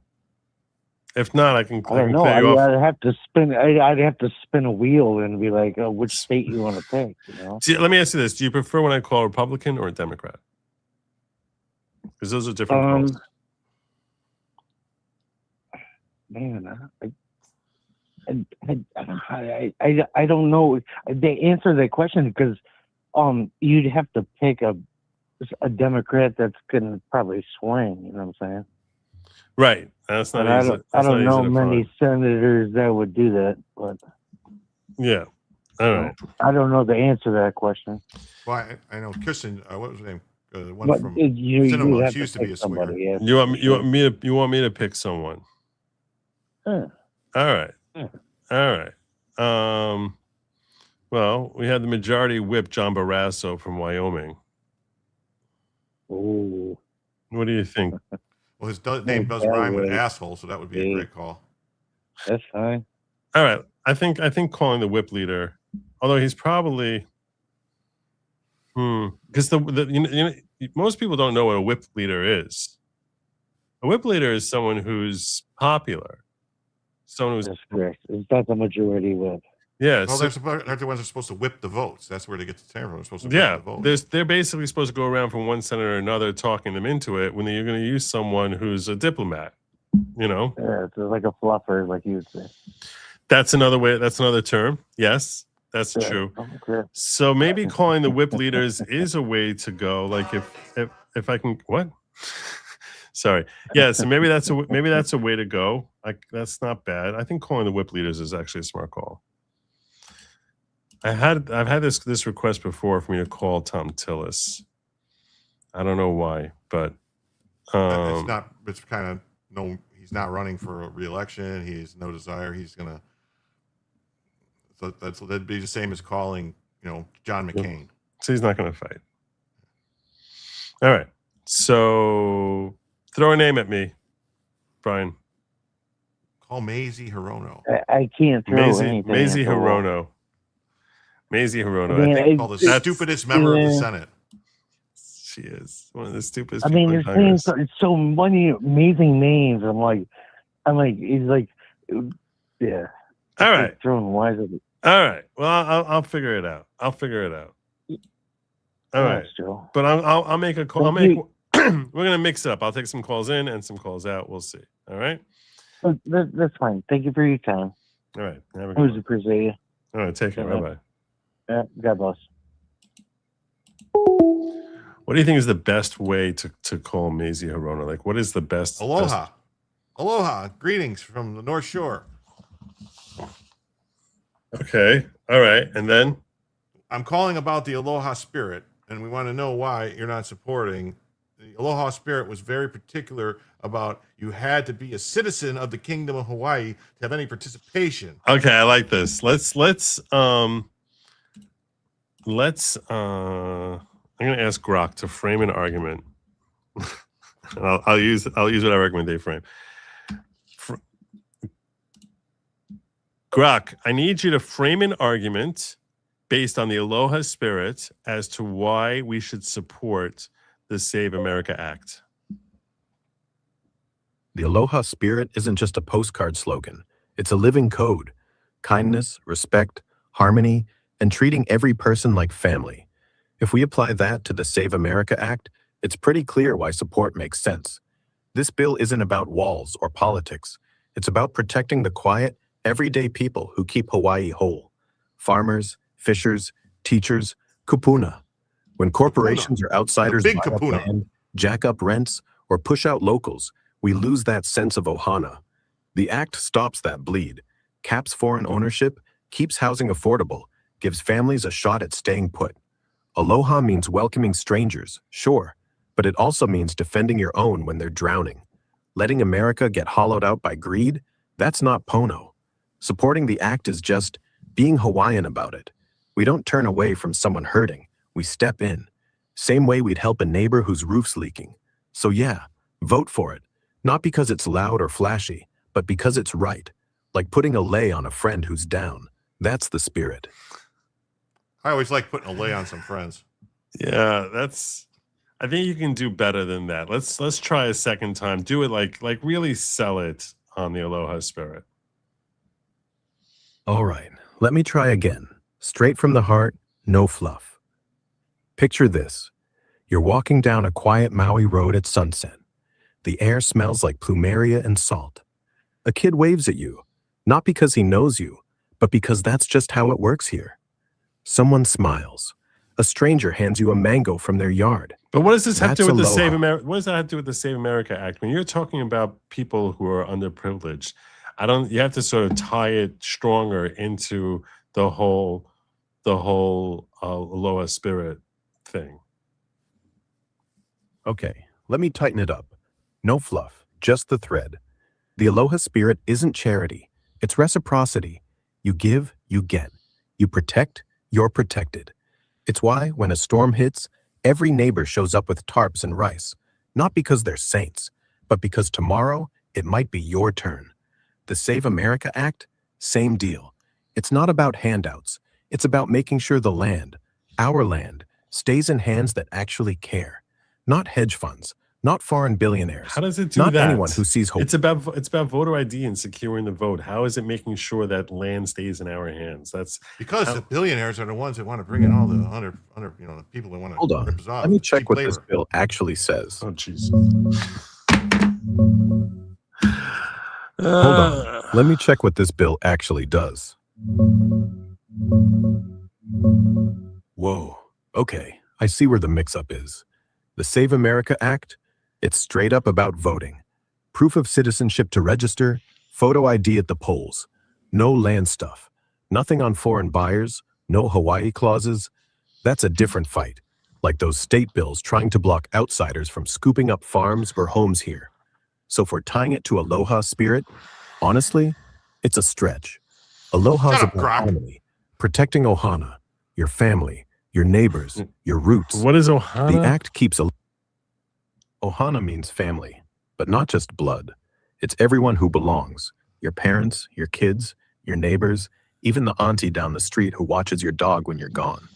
Speaker 1: If not, I can.
Speaker 10: I don't know. I'd have to spin. I'd have to spin a wheel and be like, "Oh, which state you want to pick?" You know.
Speaker 1: Let me ask you this: do you prefer when I call a Republican or a Democrat? Because those are different calls.
Speaker 10: Man, I don't know the answer to that question because you'd have to pick a Democrat that's gonna probably swing. You know what I'm saying?
Speaker 1: Right. That's not easy.
Speaker 10: I don't know many senators that would do that, but
Speaker 1: yeah. All right.
Speaker 10: I don't know the answer to that question.
Speaker 2: Well, I know Kirsten. What was her name? One
Speaker 10: But
Speaker 2: from
Speaker 10: you
Speaker 2: Cinema.
Speaker 10: have
Speaker 2: She used to
Speaker 10: pick
Speaker 2: be a swinger.
Speaker 10: somebody, yes.
Speaker 1: You want me to pick someone?
Speaker 10: Yeah.
Speaker 1: All right.
Speaker 10: Yeah.
Speaker 1: All right. Well, we had the majority whip John Barrasso from Wyoming.
Speaker 10: Oh.
Speaker 1: What do you think?
Speaker 2: Well, his name does rhyme with asshole, so that would be a great call.
Speaker 10: That's fine.
Speaker 1: All right. I think calling the whip leader, although he's probably because most people don't know what a whip leader is. A whip leader is someone who's popular. Someone who's
Speaker 10: That's correct. It's not the majority whip.
Speaker 1: Yeah.
Speaker 2: Well,
Speaker 1: so,
Speaker 2: they're the ones that are supposed to whip the votes. That's where they get the term from. They're supposed to whip the votes.
Speaker 1: they're basically supposed to go around from one senator to another talking them into it when you're going to use someone who's a diplomat, you know?
Speaker 10: Yeah, it's like a fluffer, like you would say.
Speaker 1: That's another way. That's another term. Yes, that's true.
Speaker 10: Okay.
Speaker 1: So maybe calling the whip leaders is a way to go. Like if I can, what? Sorry. Yeah. So maybe that's a way to go. Like that's not bad. I think calling the whip leaders is actually a smart call. I've had this request before for me to call Tom Tillis. I don't know why, but
Speaker 2: it's not. It's kind of no. He's not running for re-election. He has no desire. He's gonna. So that'd be the same as calling, John McCain.
Speaker 1: So he's not going to fight. All right. So throw a name at me, Brian.
Speaker 2: Call Mazie Hirono.
Speaker 10: I can't throw anything.
Speaker 1: Mazie Hirono. Mazie Hirono.
Speaker 2: I think called the stupidest member of the Senate.
Speaker 1: She is one of the stupidest
Speaker 10: I
Speaker 1: people
Speaker 10: mean,
Speaker 1: in
Speaker 10: his
Speaker 1: Congress.
Speaker 10: names are so many amazing names. I'm like, he's like, yeah.
Speaker 1: All right.
Speaker 10: Throwing wise at it.
Speaker 1: All right. Well, I'll figure it out. I'll figure it out. All right.
Speaker 10: Thanks, Joe.
Speaker 1: But I'll make a call.
Speaker 10: Thank you.
Speaker 1: We're gonna mix it up. I'll take some calls in and some calls out. We'll see. All right.
Speaker 10: That's fine. Thank you for your time.
Speaker 1: All right. Have a
Speaker 10: I
Speaker 1: good
Speaker 10: always
Speaker 1: one.
Speaker 10: appreciate you.
Speaker 1: All right. Take care.
Speaker 10: Yeah.
Speaker 1: Bye bye.
Speaker 10: God bless.
Speaker 1: What do you think is the best way to call Maisie Hirona? Like, what is the best?
Speaker 2: Aloha. Aloha. Greetings from the North Shore.
Speaker 1: Okay. All right. And then?
Speaker 2: I'm calling about the Aloha spirit, and we want to know why you're not supporting. The Aloha spirit was very particular about you had to be a citizen of the Kingdom of Hawaii to have any participation.
Speaker 1: Okay, I like this. I'm gonna ask Grok to frame an argument. I'll use what I recommend they frame. Grok, I need you to frame an argument based on the Aloha spirit as to why we should support the Save America Act.
Speaker 12: The Aloha spirit isn't just a postcard slogan. It's a living code. Kindness, respect, harmony, and treating every person like family. If we apply that to the Save America Act, it's pretty clear why support makes sense. This bill isn't about walls or politics. It's about protecting the quiet, everyday people who keep Hawaii whole. Farmers, fishers, teachers, kupuna. When corporations or outsiders
Speaker 2: big
Speaker 12: buy up
Speaker 2: kupuna.
Speaker 12: land, jack up rents, or push out locals, we lose that sense of ohana. The act stops that bleed, caps foreign ownership, keeps housing affordable, gives families a shot at staying put. Aloha means welcoming strangers, sure, but it also means defending your own when they're drowning. Letting America get hollowed out by greed, that's not Pono. Supporting the act is just being Hawaiian about it. We don't turn away from someone hurting, we step in. Same way we'd help a neighbor whose roof's leaking. So yeah, vote for it. Not because it's loud or flashy, but because it's right. Like putting a lei on a friend who's down. That's the spirit.
Speaker 2: I always like putting a lay on some friends.
Speaker 1: Yeah, I think you can do better than that. Let's try a second time. Do it like really sell it on the Aloha spirit.
Speaker 12: All right, let me try again. Straight from the heart, no fluff. Picture this. You're walking down a quiet Maui road at sunset. The air smells like plumeria and salt. A kid waves at you, not because he knows you, but because that's just how it works here. Someone smiles. A stranger hands you a mango from their yard.
Speaker 1: But what does this have to do
Speaker 12: That's
Speaker 1: with the
Speaker 12: aloha.
Speaker 1: Save America? What does that have to do with the Save America Act? When you're talking about people who are underprivileged, you have to sort of tie it stronger into the whole Aloha spirit thing.
Speaker 12: Okay, let me tighten it up. No fluff, just the thread. The Aloha spirit isn't charity. It's reciprocity. You give, you get. You protect, you're protected. It's why, when a storm hits, every neighbor shows up with tarps and rice. Not because they're saints, but because tomorrow it might be your turn. The Save America Act, same deal. It's not about handouts. It's about making sure the land, our land, stays in hands that actually care. Not hedge funds, not foreign billionaires.
Speaker 1: How does it do
Speaker 12: not
Speaker 1: that?
Speaker 12: anyone who sees hope.
Speaker 1: It's about voter ID and securing the vote. How is it making sure that land stays in our hands? That's
Speaker 2: Because the billionaires are the ones that want to bring in all the the people that want to
Speaker 12: Hold on.
Speaker 2: rip us off.
Speaker 12: Let me check
Speaker 2: Cheap
Speaker 12: what this
Speaker 2: labor.
Speaker 12: bill actually says.
Speaker 1: Oh, jeez.
Speaker 12: Hold on. Let me check what this bill actually does. Whoa. Okay. I see where the mix-up is. The Save America Act, it's straight up about voting. Proof of citizenship to register, photo ID at the polls. No land stuff. Nothing on foreign buyers, no Hawaii clauses. That's a different fight. Like those state bills trying to block outsiders from scooping up farms or homes here. So if we're tying it to Aloha spirit, honestly, it's a stretch. Aloha's
Speaker 2: Shut up,
Speaker 12: about
Speaker 2: Grok.
Speaker 12: harmony, protecting ohana, your family, your neighbors, your roots.
Speaker 1: What is ohana?
Speaker 12: The act keeps ohana means family, but not just blood. It's everyone who belongs. Your parents, your kids, your neighbors, even the auntie down the street who watches your dog when you're gone.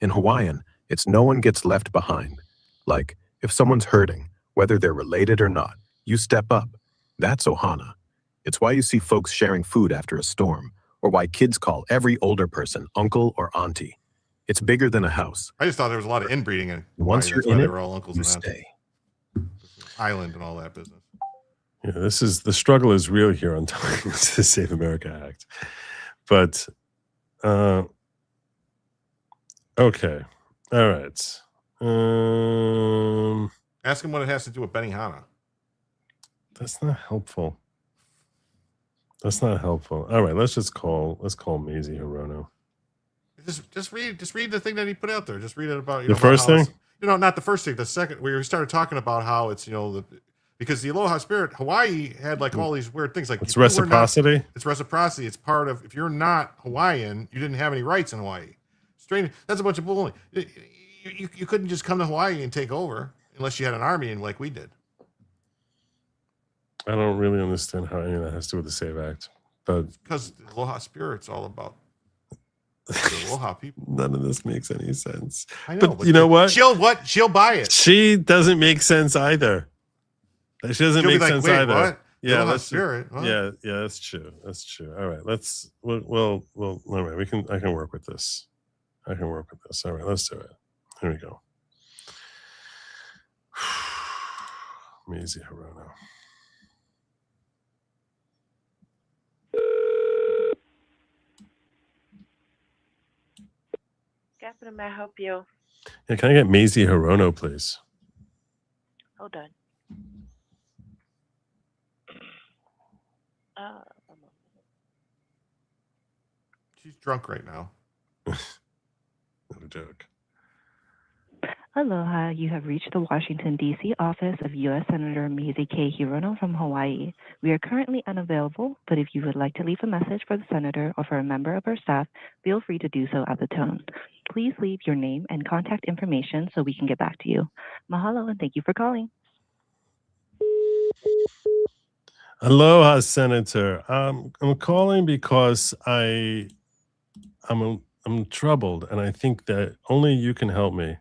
Speaker 12: In Hawaiian, it's no one gets left behind. Like, if someone's hurting, whether they're related or not, you step up. That's Ohana. It's why you see folks sharing food after a storm, or why kids call every older person uncle or auntie. It's bigger than a house.
Speaker 2: I just thought there was a lot of inbreeding in
Speaker 12: Once
Speaker 2: Hawaii. That's
Speaker 12: you're
Speaker 2: why
Speaker 12: in
Speaker 2: they
Speaker 12: it,
Speaker 2: were all uncles
Speaker 12: you
Speaker 2: and aunties.
Speaker 12: stay.
Speaker 2: Island and all that business.
Speaker 1: Yeah, this is the struggle is real here on talking to the Save America Act. But okay. All right.
Speaker 2: Ask him what it has to do with Benihana.
Speaker 1: That's not helpful. That's not helpful. All right, let's call Maisie Hirono.
Speaker 2: Just read the thing that he put out there. Just read it about
Speaker 1: The first thing?
Speaker 2: Not the first thing. The second, where we started talking about how it's because the Aloha Spirit, Hawaii had like all these weird things. Like
Speaker 1: It's reciprocity.
Speaker 2: It's reciprocity. It's part of, if you're not Hawaiian, you didn't have any rights in Hawaii. Strange. That's a bunch of bull. You couldn't just come to Hawaii and take over unless you had an army and like we did.
Speaker 1: I don't really understand how any of that has to do with the Save Act, but
Speaker 2: Because the Aloha Spirit's all about the Aloha people.
Speaker 1: none of this makes any sense.
Speaker 2: I know,
Speaker 1: but you know what?
Speaker 2: She'll buy it.
Speaker 1: She doesn't make sense either. She doesn't
Speaker 2: She'll be
Speaker 1: make
Speaker 2: like,
Speaker 1: sense
Speaker 2: "Wait,
Speaker 1: either.
Speaker 2: what?
Speaker 1: Yeah,
Speaker 2: Aloha
Speaker 1: let's
Speaker 2: Spirit? What?"
Speaker 1: Yeah, that's true. That's true. All right, we'll all right, I can work with this. All right, let's do it. Here we go. Maisie Hirono.
Speaker 13: Captain, may I help you?
Speaker 1: Yeah, can I get Maisie Hirono, please?
Speaker 13: Hold on.
Speaker 2: She's drunk right now.
Speaker 1: Not a joke.
Speaker 11: Aloha, you have reached the Washington, D.C. office of U.S. Senator Maisie K. Hirono from Hawaii. We are currently unavailable, but if you would like to leave a message for the senator or for a member of our staff, feel free to do so at the tone. Please leave your name and contact information so we can get back to you. Mahalo and thank you for calling.
Speaker 1: Aloha, Senator. I'm calling because I'm troubled, and I think that only you can help me.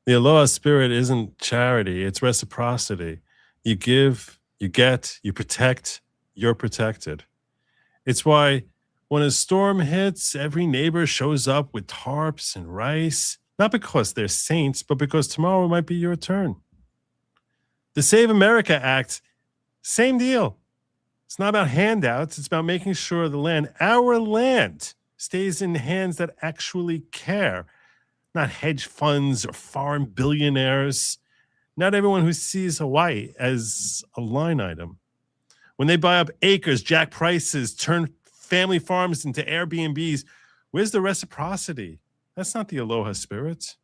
Speaker 1: The Aloha Spirit isn't charity; it's reciprocity. You give, you get, you protect, you're protected. It's why when a storm hits, every neighbor shows up with tarps and rice, not because they're saints, but because tomorrow might be your turn. The Save America Act, same deal. It's not about handouts. It's about making sure the land, our land, stays in hands that actually care, not hedge funds or foreign billionaires, not everyone who sees Hawaii as a line item. When they buy up acres, jack prices, turn family farms into Airbnbs, where's the reciprocity? That's not the Aloha Spirit.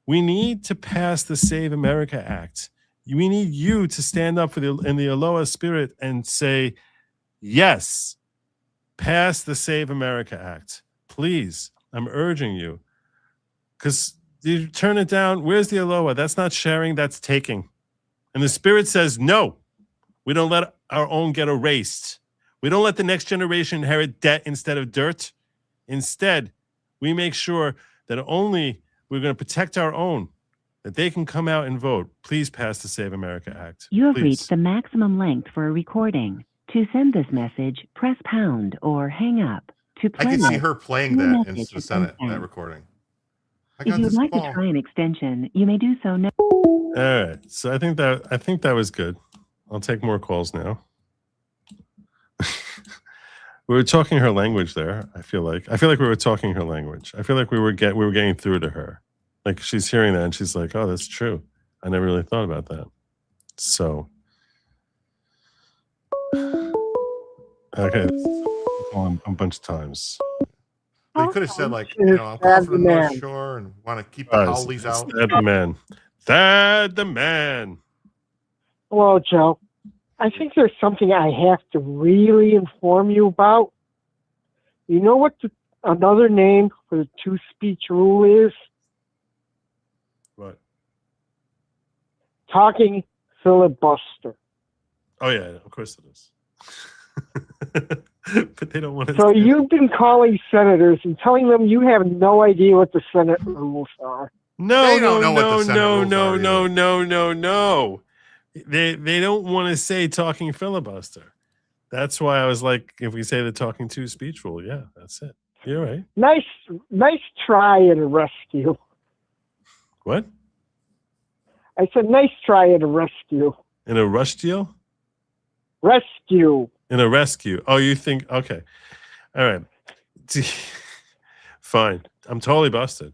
Speaker 1: We need to pass the Save America Act. We need you to stand up in the Aloha Spirit and say, yes, pass the Save America Act. Please, I'm urging you. Because you turn it down, where's the Aloha? That's not sharing, that's taking. And the Spirit says, no, we don't let our own get erased. We don't let the next generation inherit debt instead of dirt. Instead, we make sure that only we're going to protect our own, that they can come out and vote. Please pass the Save America Act.
Speaker 11: You have
Speaker 1: Please.
Speaker 11: reached the maximum length for a recording. To send this message, press pound or hang up. To
Speaker 2: I
Speaker 11: play
Speaker 2: can see
Speaker 11: it,
Speaker 2: her playing
Speaker 11: your
Speaker 2: that in
Speaker 11: message
Speaker 2: the
Speaker 11: has
Speaker 2: Senate,
Speaker 11: been
Speaker 2: that
Speaker 11: sent.
Speaker 2: recording. I
Speaker 11: If
Speaker 2: got
Speaker 11: you would
Speaker 2: this
Speaker 11: like
Speaker 2: ball.
Speaker 11: to try an extension, you may do so now.
Speaker 1: All right. So I think that was good. I'll take more calls now. We were talking her language there. I feel like we were talking her language. I feel like we were getting through to her. Like she's hearing that and she's like, "Oh, that's true. I never really thought about that." So, okay, call him a bunch of times.
Speaker 2: But you could have said like, I'm calling from the North Shore and want to keep the howlies out.
Speaker 1: Thad the man. Thad the man.
Speaker 14: Well, Joe, I think there's something I have to really inform you about. You know what another name for the two-speech rule is?
Speaker 1: What?
Speaker 14: Talking filibuster.
Speaker 1: Oh yeah, of course it is. But they don't want to.
Speaker 14: So you've been calling senators and telling them you have no idea what the Senate rules are.
Speaker 1: No,
Speaker 2: They don't
Speaker 1: no,
Speaker 2: know what the
Speaker 1: no,
Speaker 2: Senate
Speaker 1: no,
Speaker 2: rules
Speaker 1: no,
Speaker 2: are
Speaker 1: no,
Speaker 2: either.
Speaker 1: no, no, no. They don't want to say talking filibuster. That's why I was like, if we say the talking to speech rule, yeah, that's it. You're right.
Speaker 14: Nice try at a rescue.
Speaker 1: What?
Speaker 14: I said nice try at a rescue.
Speaker 1: In a rush deal?
Speaker 14: Rescue.
Speaker 1: In a rescue. Oh, you think? Okay. All right. Fine. I'm totally busted.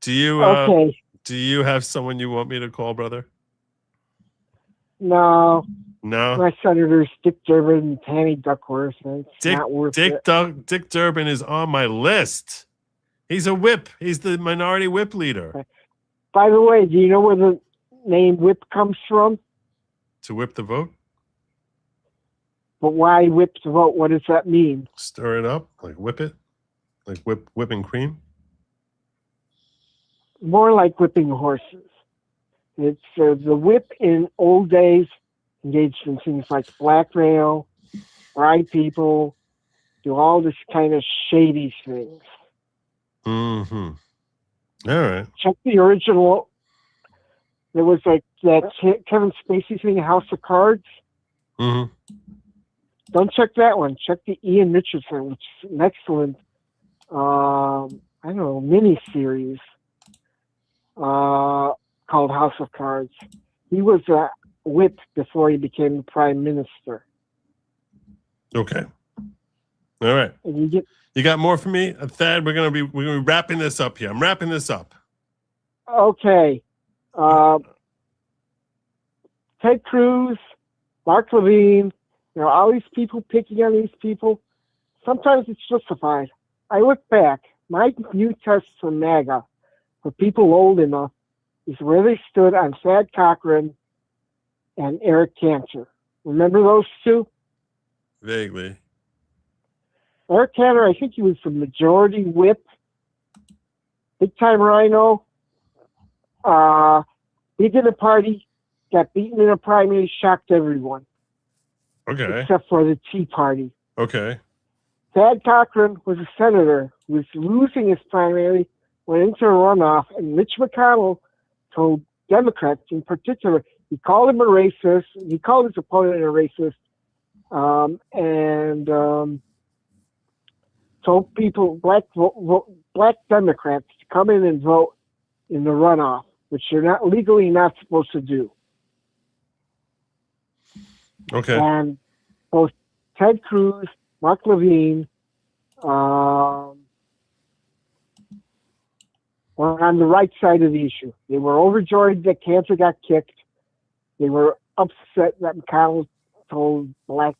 Speaker 1: Do you
Speaker 14: Okay.
Speaker 1: do you have someone you want me to call, brother?
Speaker 14: No.
Speaker 1: No.
Speaker 14: My senators, Dick Durbin and Tammy Duckworth. It's not worth it.
Speaker 1: Dick Durbin is on my list. He's a whip. He's the minority whip leader.
Speaker 14: By the way, do you know where the name whip comes from?
Speaker 1: To whip the vote?
Speaker 14: But why whip the vote? What does that mean?
Speaker 1: Stir it up, like whip it, like whipping cream.
Speaker 14: More like whipping horses. It's the whip in old days engaged in things like blackmail, bribe people, do all this kind of shady things.
Speaker 1: Mm-hmm. All right.
Speaker 14: Check the original. There was like that Kevin Spacey thing, House of Cards.
Speaker 1: Mm-hmm.
Speaker 14: Don't check that one. Check the Ian Richardson, which is an excellent, I don't know, mini-series called House of Cards. He was a whip before he became the prime minister.
Speaker 1: Okay. All right.
Speaker 14: And
Speaker 1: you got more for me, Thad? We're gonna be wrapping this up here. I'm wrapping this up.
Speaker 14: Okay. Ted Cruz, Mark Levine, all these people picking on these people. Sometimes it's justified. I look back. My new test for MAGA, for people old enough, is where they stood on Thad Cochran and Eric Cantor. Remember those two?
Speaker 1: Vaguely.
Speaker 14: Eric Cantor, I think he was the majority whip. Big time rhino. Big in the party. Got beaten in a primary, shocked everyone.
Speaker 1: Okay.
Speaker 14: Except for the Tea Party.
Speaker 1: Okay.
Speaker 14: Thad Cochran was a senator who was losing his primary, went into a runoff, and Mitch McConnell told Democrats in particular, he called him a racist, he called his opponent a racist, and told people, black Democrats, to come in and vote in the runoff, which they're not legally not supposed to do.
Speaker 1: Okay.
Speaker 14: And both Ted Cruz, Mark Levine, were on the right side of the issue. They were overjoyed that Cantor got kicked. They were upset that McConnell told black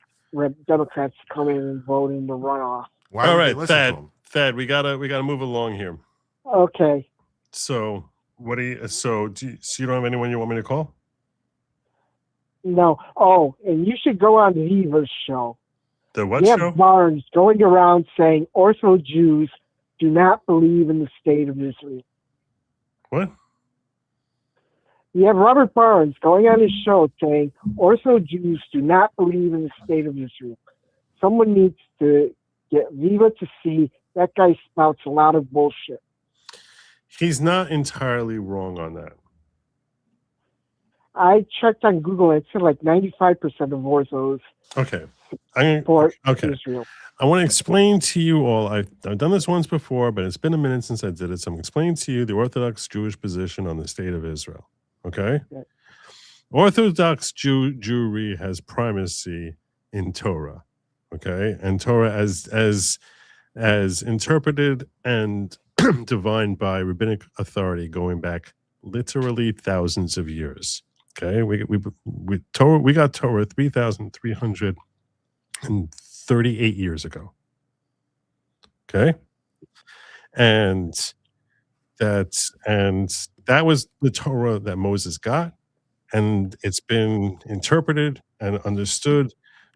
Speaker 14: Democrats to come in and vote in the runoff.
Speaker 1: All right, Thad, we gotta move along here.
Speaker 14: Okay.
Speaker 1: So what do you? So you don't have anyone you want me to call?
Speaker 14: No. Oh, and you should go on Viva's show.
Speaker 1: The what
Speaker 14: they have
Speaker 1: show?
Speaker 14: Barnes going around saying Ortho Jews do not believe in the state of Israel.
Speaker 1: What?
Speaker 14: You have Robert Barnes going on his show saying Ortho Jews do not believe in the state of Israel. Someone needs to get Viva to see that guy spouts a lot of bullshit.
Speaker 1: He's not entirely wrong on that.
Speaker 14: I checked on Google. It said like 95% of orthos
Speaker 1: Okay.
Speaker 14: support
Speaker 1: Okay.
Speaker 14: Israel.
Speaker 1: I want to explain to you all. I've done this once before, but it's been a minute since I did it. So I'm explaining to you the Orthodox Jewish position on the state of Israel. Okay.
Speaker 14: Yeah.
Speaker 1: Orthodox Jewry has primacy in Torah. Okay, and Torah as interpreted and divined by rabbinic authority going back literally thousands of years. Okay, we got Torah 3,338 years ago. Okay, and that was the Torah that Moses got, and it's been interpreted and understood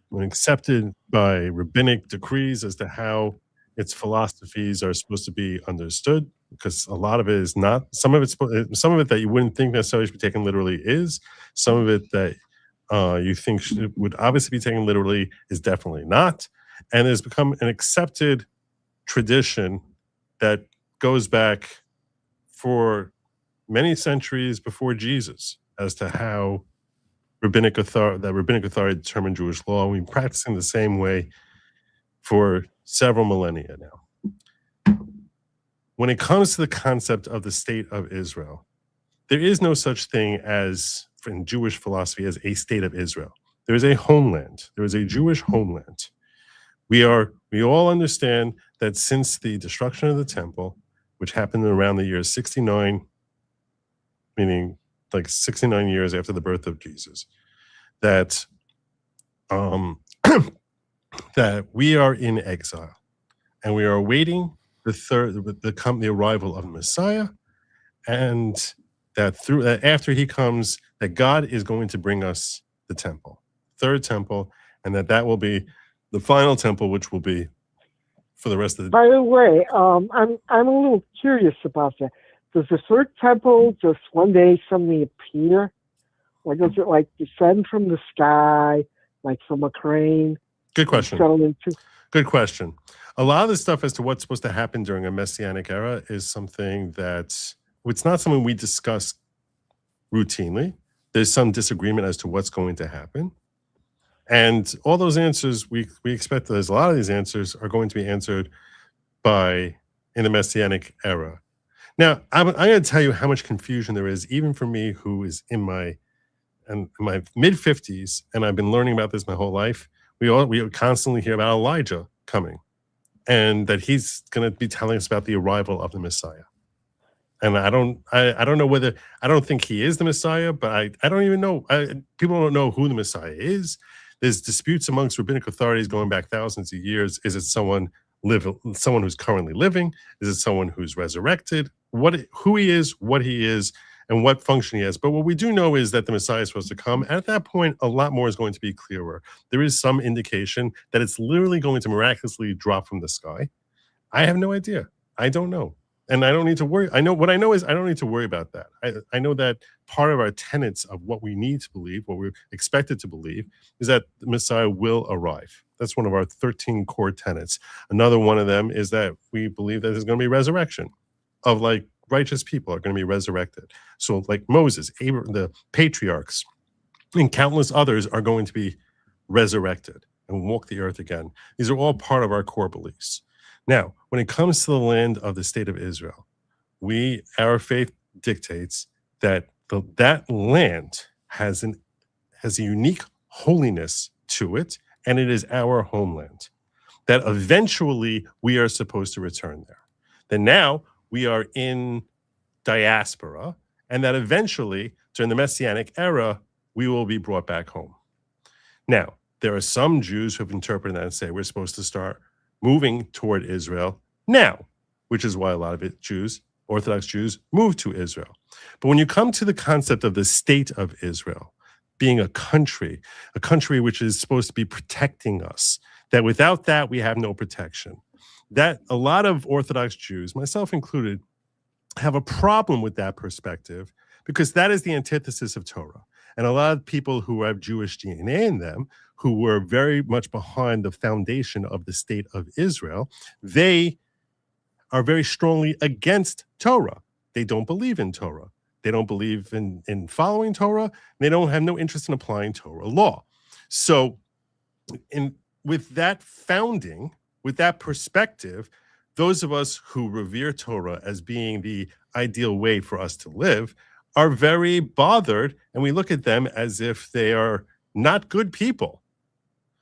Speaker 1: when accepted by rabbinic decrees as to how its philosophies are supposed to be understood, because a lot of it is not. Some of it that you wouldn't think necessarily should be taken literally is. Some of it that you think would obviously be taken literally is definitely not, and has become an accepted tradition that goes back for many centuries before Jesus as to how rabbinic authority determined Jewish law. We've been practicing the same way for several millennia now. When it comes to the concept of the state of Israel, there is no such thing as, in Jewish philosophy, as a state of Israel. There is a homeland. There is a Jewish homeland. We all understand that since the destruction of the temple, which happened around the year 69, meaning like 69 years after the birth of Jesus, that that we are in exile, and we are awaiting the arrival of the Messiah, and that after he comes, that God is going to bring us the temple, third temple, and that will be the final temple, which will be for the rest of the.
Speaker 14: By the way, I'm a little curious about that. Does the third temple just one day suddenly appear, or does it like descend from the sky, like from a crane?
Speaker 1: Good question. Good question. A lot of the stuff as to what's supposed to happen during a messianic era is something it's not something we discuss routinely. There's some disagreement as to what's going to happen. And all those answers, we expect that a lot of these answers are going to be answered in the Messianic era. Now, I'm going to tell you how much confusion there is, even for me, who is in my mid-50s, and I've been learning about this my whole life. We constantly hear about Elijah coming, and that he's going to be telling us about the arrival of the Messiah. And I don't know whether, I don't think he is the Messiah, but I don't even know. People don't know who the Messiah is. There's disputes amongst rabbinic authorities going back thousands of years. Is it someone who's currently living? Is it someone who's resurrected? Who he is, what he is, and what function he has. But what we do know is that the Messiah is supposed to come. And at that point, a lot more is going to be clearer. There is some indication that it's literally going to miraculously drop from the sky. I have no idea. I don't know. And I don't need to worry. I know is I don't need to worry about that. I know that part of our tenets of what we need to believe, what we're expected to believe, is that the Messiah will arrive. That's one of our 13 core tenets. Another one of them is that we believe that there's going to be resurrection of righteous people are going to be resurrected. So like Moses, Abraham, the patriarchs, and countless others are going to be resurrected and walk the earth again. These are all part of our core beliefs. Now, when it comes to the land of the state of Israel, our faith dictates that that land has a unique holiness to it, and it is our homeland. That eventually we are supposed to return there. That now we are in diaspora, and that eventually, during the Messianic era, we will be brought back home. Now, there are some Jews who have interpreted that and say we're supposed to start moving toward Israel now, which is why a lot of Orthodox Jews, move to Israel. But when you come to the concept of the state of Israel being a country which is supposed to be protecting us, that without that we have no protection, that a lot of Orthodox Jews, myself included, have a problem with that perspective because that is the antithesis of Torah. And a lot of people who have Jewish DNA in them, who were very much behind the foundation of the state of Israel, they are very strongly against Torah. They don't believe in Torah. They don't believe in following Torah. They don't have no interest in applying Torah law. So with that founding, with that perspective, those of us who revere Torah as being the ideal way for us to live are very bothered, and we look at them as if they are not good people.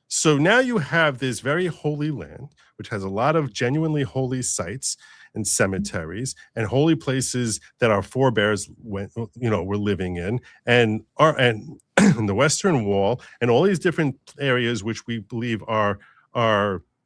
Speaker 1: So now you have this very holy land, which has a lot of genuinely holy sites and cemeteries and holy places that our forebears were living in, and the Western Wall, and all these different areas which we believe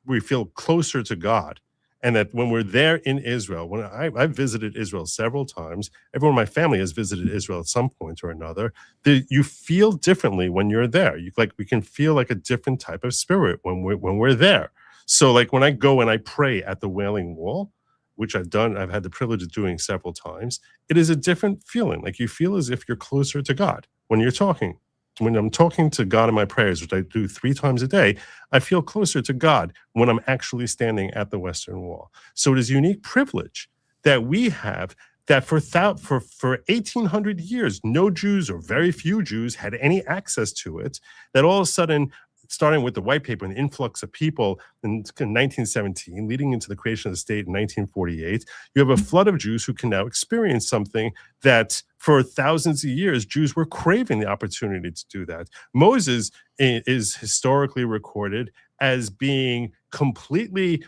Speaker 1: we feel closer to God. And that when we're there in Israel, when I've visited Israel several times, everyone in my family has visited Israel at some point or another, you feel differently when you're there. We can feel like a different type of spirit when we're there. So like when I go and I pray at the Wailing Wall, which I've had the privilege of doing several times, it is a different feeling. Like you feel as if you're closer to God when you're talking. When I'm talking to God in my prayers, which I do 3 times a day, I feel closer to God when I'm actually standing at the Western Wall. So it is a unique privilege that we have that for 1,800 years, no Jews or very few Jews had any access to it, that all of a sudden, starting with the white paper and the influx of people in 1917, leading into the creation of the state in 1948, you have a flood of Jews who can now experience something that for thousands of years, Jews were craving the opportunity to do that. Moses is historically recorded as being completely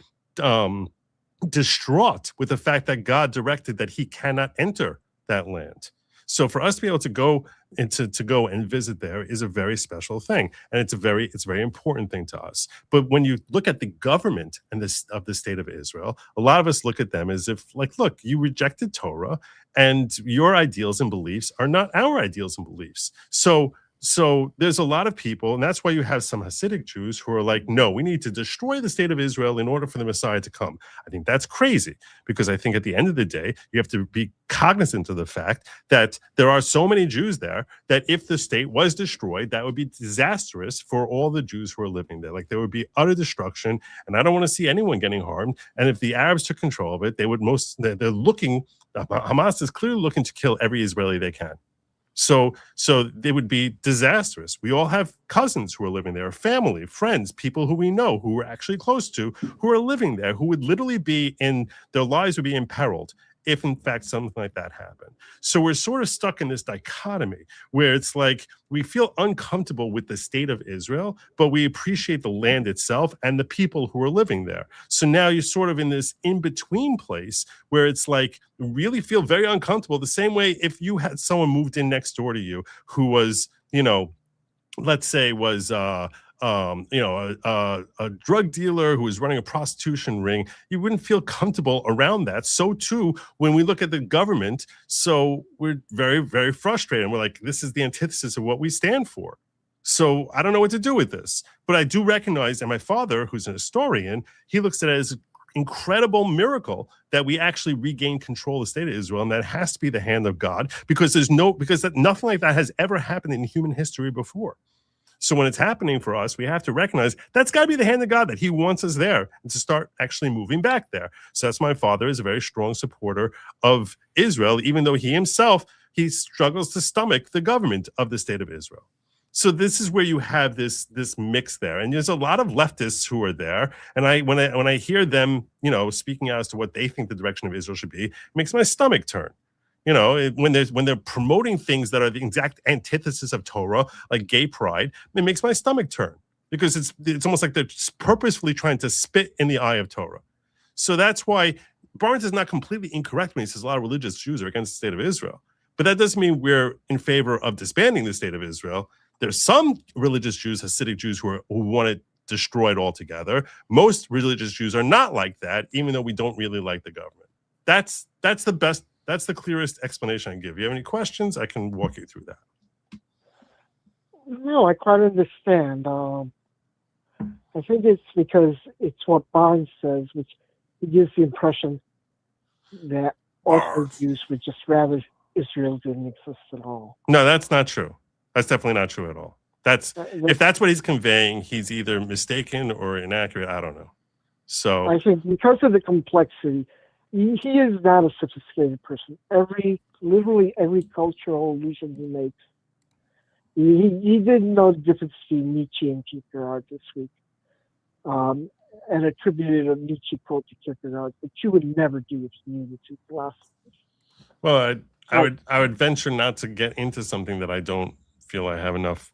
Speaker 1: distraught with the fact that God directed that he cannot enter that land. So for us to be able to go and visit there is a very special thing, and it's a very important thing to us. But when you look at the government and of the state of Israel, a lot of us look at them as if, like, look, you rejected Torah, and your ideals and beliefs are not our ideals and beliefs. So there's a lot of people, and that's why you have some Hasidic Jews who are like, no, we need to destroy the state of Israel in order for the Messiah to come. I think that's crazy, because I think at the end of the day, you have to be cognizant of the fact that there are so many Jews there that if the state was destroyed, that would be disastrous for all the Jews who are living there. Like, there would be utter destruction, and I don't want to see anyone getting harmed. And if the Arabs took control of it, they're looking, Hamas is clearly looking to kill every Israeli they can. So they would be disastrous. We all have cousins who are living there, family, friends, people who we know, who we're actually close to, who are living there, who would literally their lives would be imperiled if in fact something like that happened. So we're sort of stuck in this dichotomy where it's like we feel uncomfortable with the state of Israel, but we appreciate the land itself and the people who are living there. So now you're sort of in this in-between place where it's like you really feel very uncomfortable, the same way if you had someone moved in next door to you who was, let's say was a drug dealer who is running a prostitution ring, you wouldn't feel comfortable around that. So too, when we look at the government, so we're very, very frustrated. And we're like, this is the antithesis of what we stand for. So I don't know what to do with this, but I do recognize, and my father, who's an historian, he looks at it as an incredible miracle that we actually regain control of the state of Israel, and that has to be the hand of God, because nothing like that has ever happened in human history before. So when it's happening for us, we have to recognize that's got to be the hand of God, that he wants us there and to start actually moving back there. So that's my father is a very strong supporter of Israel, even though he struggles to stomach the government of the state of Israel. So this is where you have this mix there. And there's a lot of leftists who are there. And when I hear them, speaking out as to what they think the direction of Israel should be, it makes my stomach turn. When they're promoting things that are the exact antithesis of Torah, like gay pride, it makes my stomach turn, because it's almost like they're purposefully trying to spit in the eye of Torah. So that's why Barnes is not completely incorrect when he says a lot of religious Jews are against the state of Israel. But that doesn't mean we're in favor of disbanding the state of Israel. There's some religious Jews, Hasidic Jews, who want it destroyed altogether. Most religious Jews are not like that, even though we don't really like the government. That's the best. That's the clearest explanation I can give. You have any questions? I can walk you through that.
Speaker 14: No, I quite understand. I think it's because it's what Barnes says, which gives the impression that all Jews would just rather Israel didn't exist at all.
Speaker 1: No, that's not true. That's definitely not true at all. If that's what he's conveying, he's either mistaken or inaccurate. I don't know. So
Speaker 14: I think because of the complexity, he is not a sophisticated person. Literally every cultural allusion he makes, he didn't know the difference between Nietzsche and Kierkegaard this week, and attributed a Nietzsche quote to Kierkegaard, but you would never do if you knew the two philosophers.
Speaker 1: Well, I would venture not to get into something that I don't feel I have enough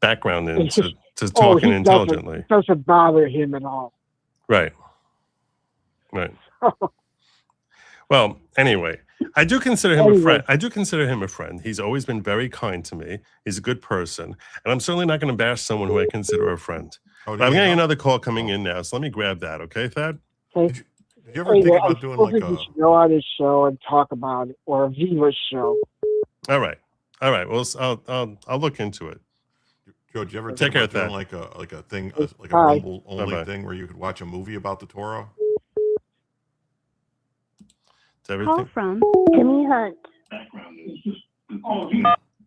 Speaker 1: background in to talk intelligently.
Speaker 14: It doesn't bother him at all.
Speaker 1: Right. Well, anyway, I do consider him a friend. I do consider him a friend. He's always been very kind to me. He's a good person. And I'm certainly not going to bash someone who I consider a friend. But I'm getting another call coming in now, so let me grab that, okay, Thad?
Speaker 14: Okay.
Speaker 2: Did you ever think about doing like
Speaker 14: you should go on his show and talk about it, or a Viva show.
Speaker 1: All right. Well, I'll look into it.
Speaker 2: Joe, did you ever
Speaker 1: Take
Speaker 2: think
Speaker 1: care
Speaker 2: about
Speaker 1: of
Speaker 2: doing like a thing, like a Rumble only thing where you could watch a movie about the Torah?
Speaker 5: Call from Kimmy Hunt.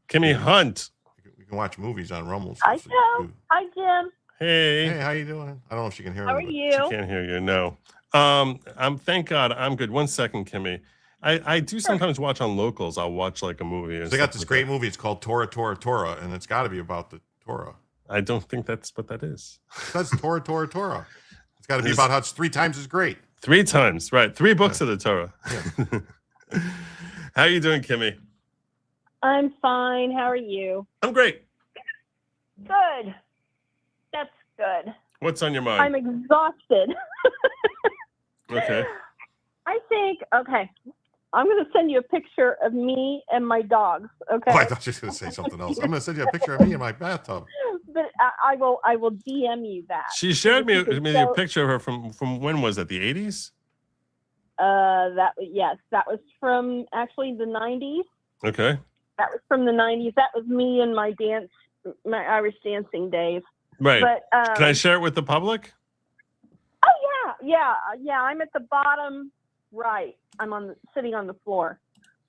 Speaker 1: Kimmy Hunt.
Speaker 2: You can watch movies on Rumble.
Speaker 5: Hi, Joe. Hi, Jim.
Speaker 1: Hey,
Speaker 2: how you doing? I don't know if she can hear me.
Speaker 5: How are you?
Speaker 1: She can't hear you. No. Thank God I'm good. 1 second, Kimmy. I do sometimes watch on locals. I'll watch like a movie. Or
Speaker 2: They got this
Speaker 1: like
Speaker 2: great
Speaker 1: that.
Speaker 2: movie. It's called Torah, Torah, Torah, and it's got to be about the Torah.
Speaker 1: I don't think that's what that is.
Speaker 2: It says Torah, Torah, Torah. It's got to be
Speaker 1: This-
Speaker 2: about how it's 3 times as great.
Speaker 1: 3 times, right? 3 books of the Torah. How are you doing, Kimmy?
Speaker 5: I'm fine. How are you?
Speaker 1: I'm great.
Speaker 5: Good. That's good.
Speaker 1: What's on your mind?
Speaker 5: I'm exhausted.
Speaker 1: Okay.
Speaker 5: I think, okay, I'm going to send you a picture of me and my dogs, okay?
Speaker 2: Oh, I thought you were going to say something else. I'm going to send you a picture of me in my bathtub.
Speaker 5: But I will DM you that.
Speaker 1: She shared me
Speaker 5: So-
Speaker 1: a picture of her from when was it? The 80s?
Speaker 5: Yes, that was from actually the 90s.
Speaker 1: Okay.
Speaker 5: That was from the 90s. That was me and my Irish dancing days.
Speaker 1: Right.
Speaker 5: But
Speaker 1: Can I share it with the public?
Speaker 5: oh yeah. I'm at the bottom right. I'm sitting on the floor,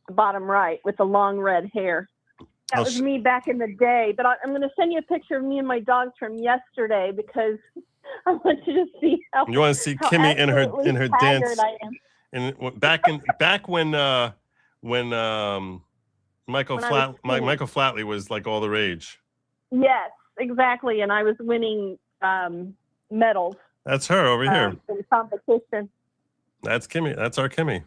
Speaker 5: the bottom right with the long red hair. That
Speaker 1: I'll
Speaker 5: was
Speaker 1: sh-
Speaker 5: me back in the day. But I'm going to send you a picture of me and my dogs from yesterday because I want you to see how.
Speaker 1: You want to see
Speaker 5: how
Speaker 1: Kimmy in her
Speaker 5: absolutely
Speaker 1: dance?
Speaker 5: haggard I am.
Speaker 1: And back when Michael
Speaker 5: When I was skinny.
Speaker 1: Michael Flatley was like all the rage.
Speaker 5: Yes, exactly. And I was winning medals
Speaker 1: That's her over here.
Speaker 5: in competition.
Speaker 1: That's Kimmy. That's our Kimmy.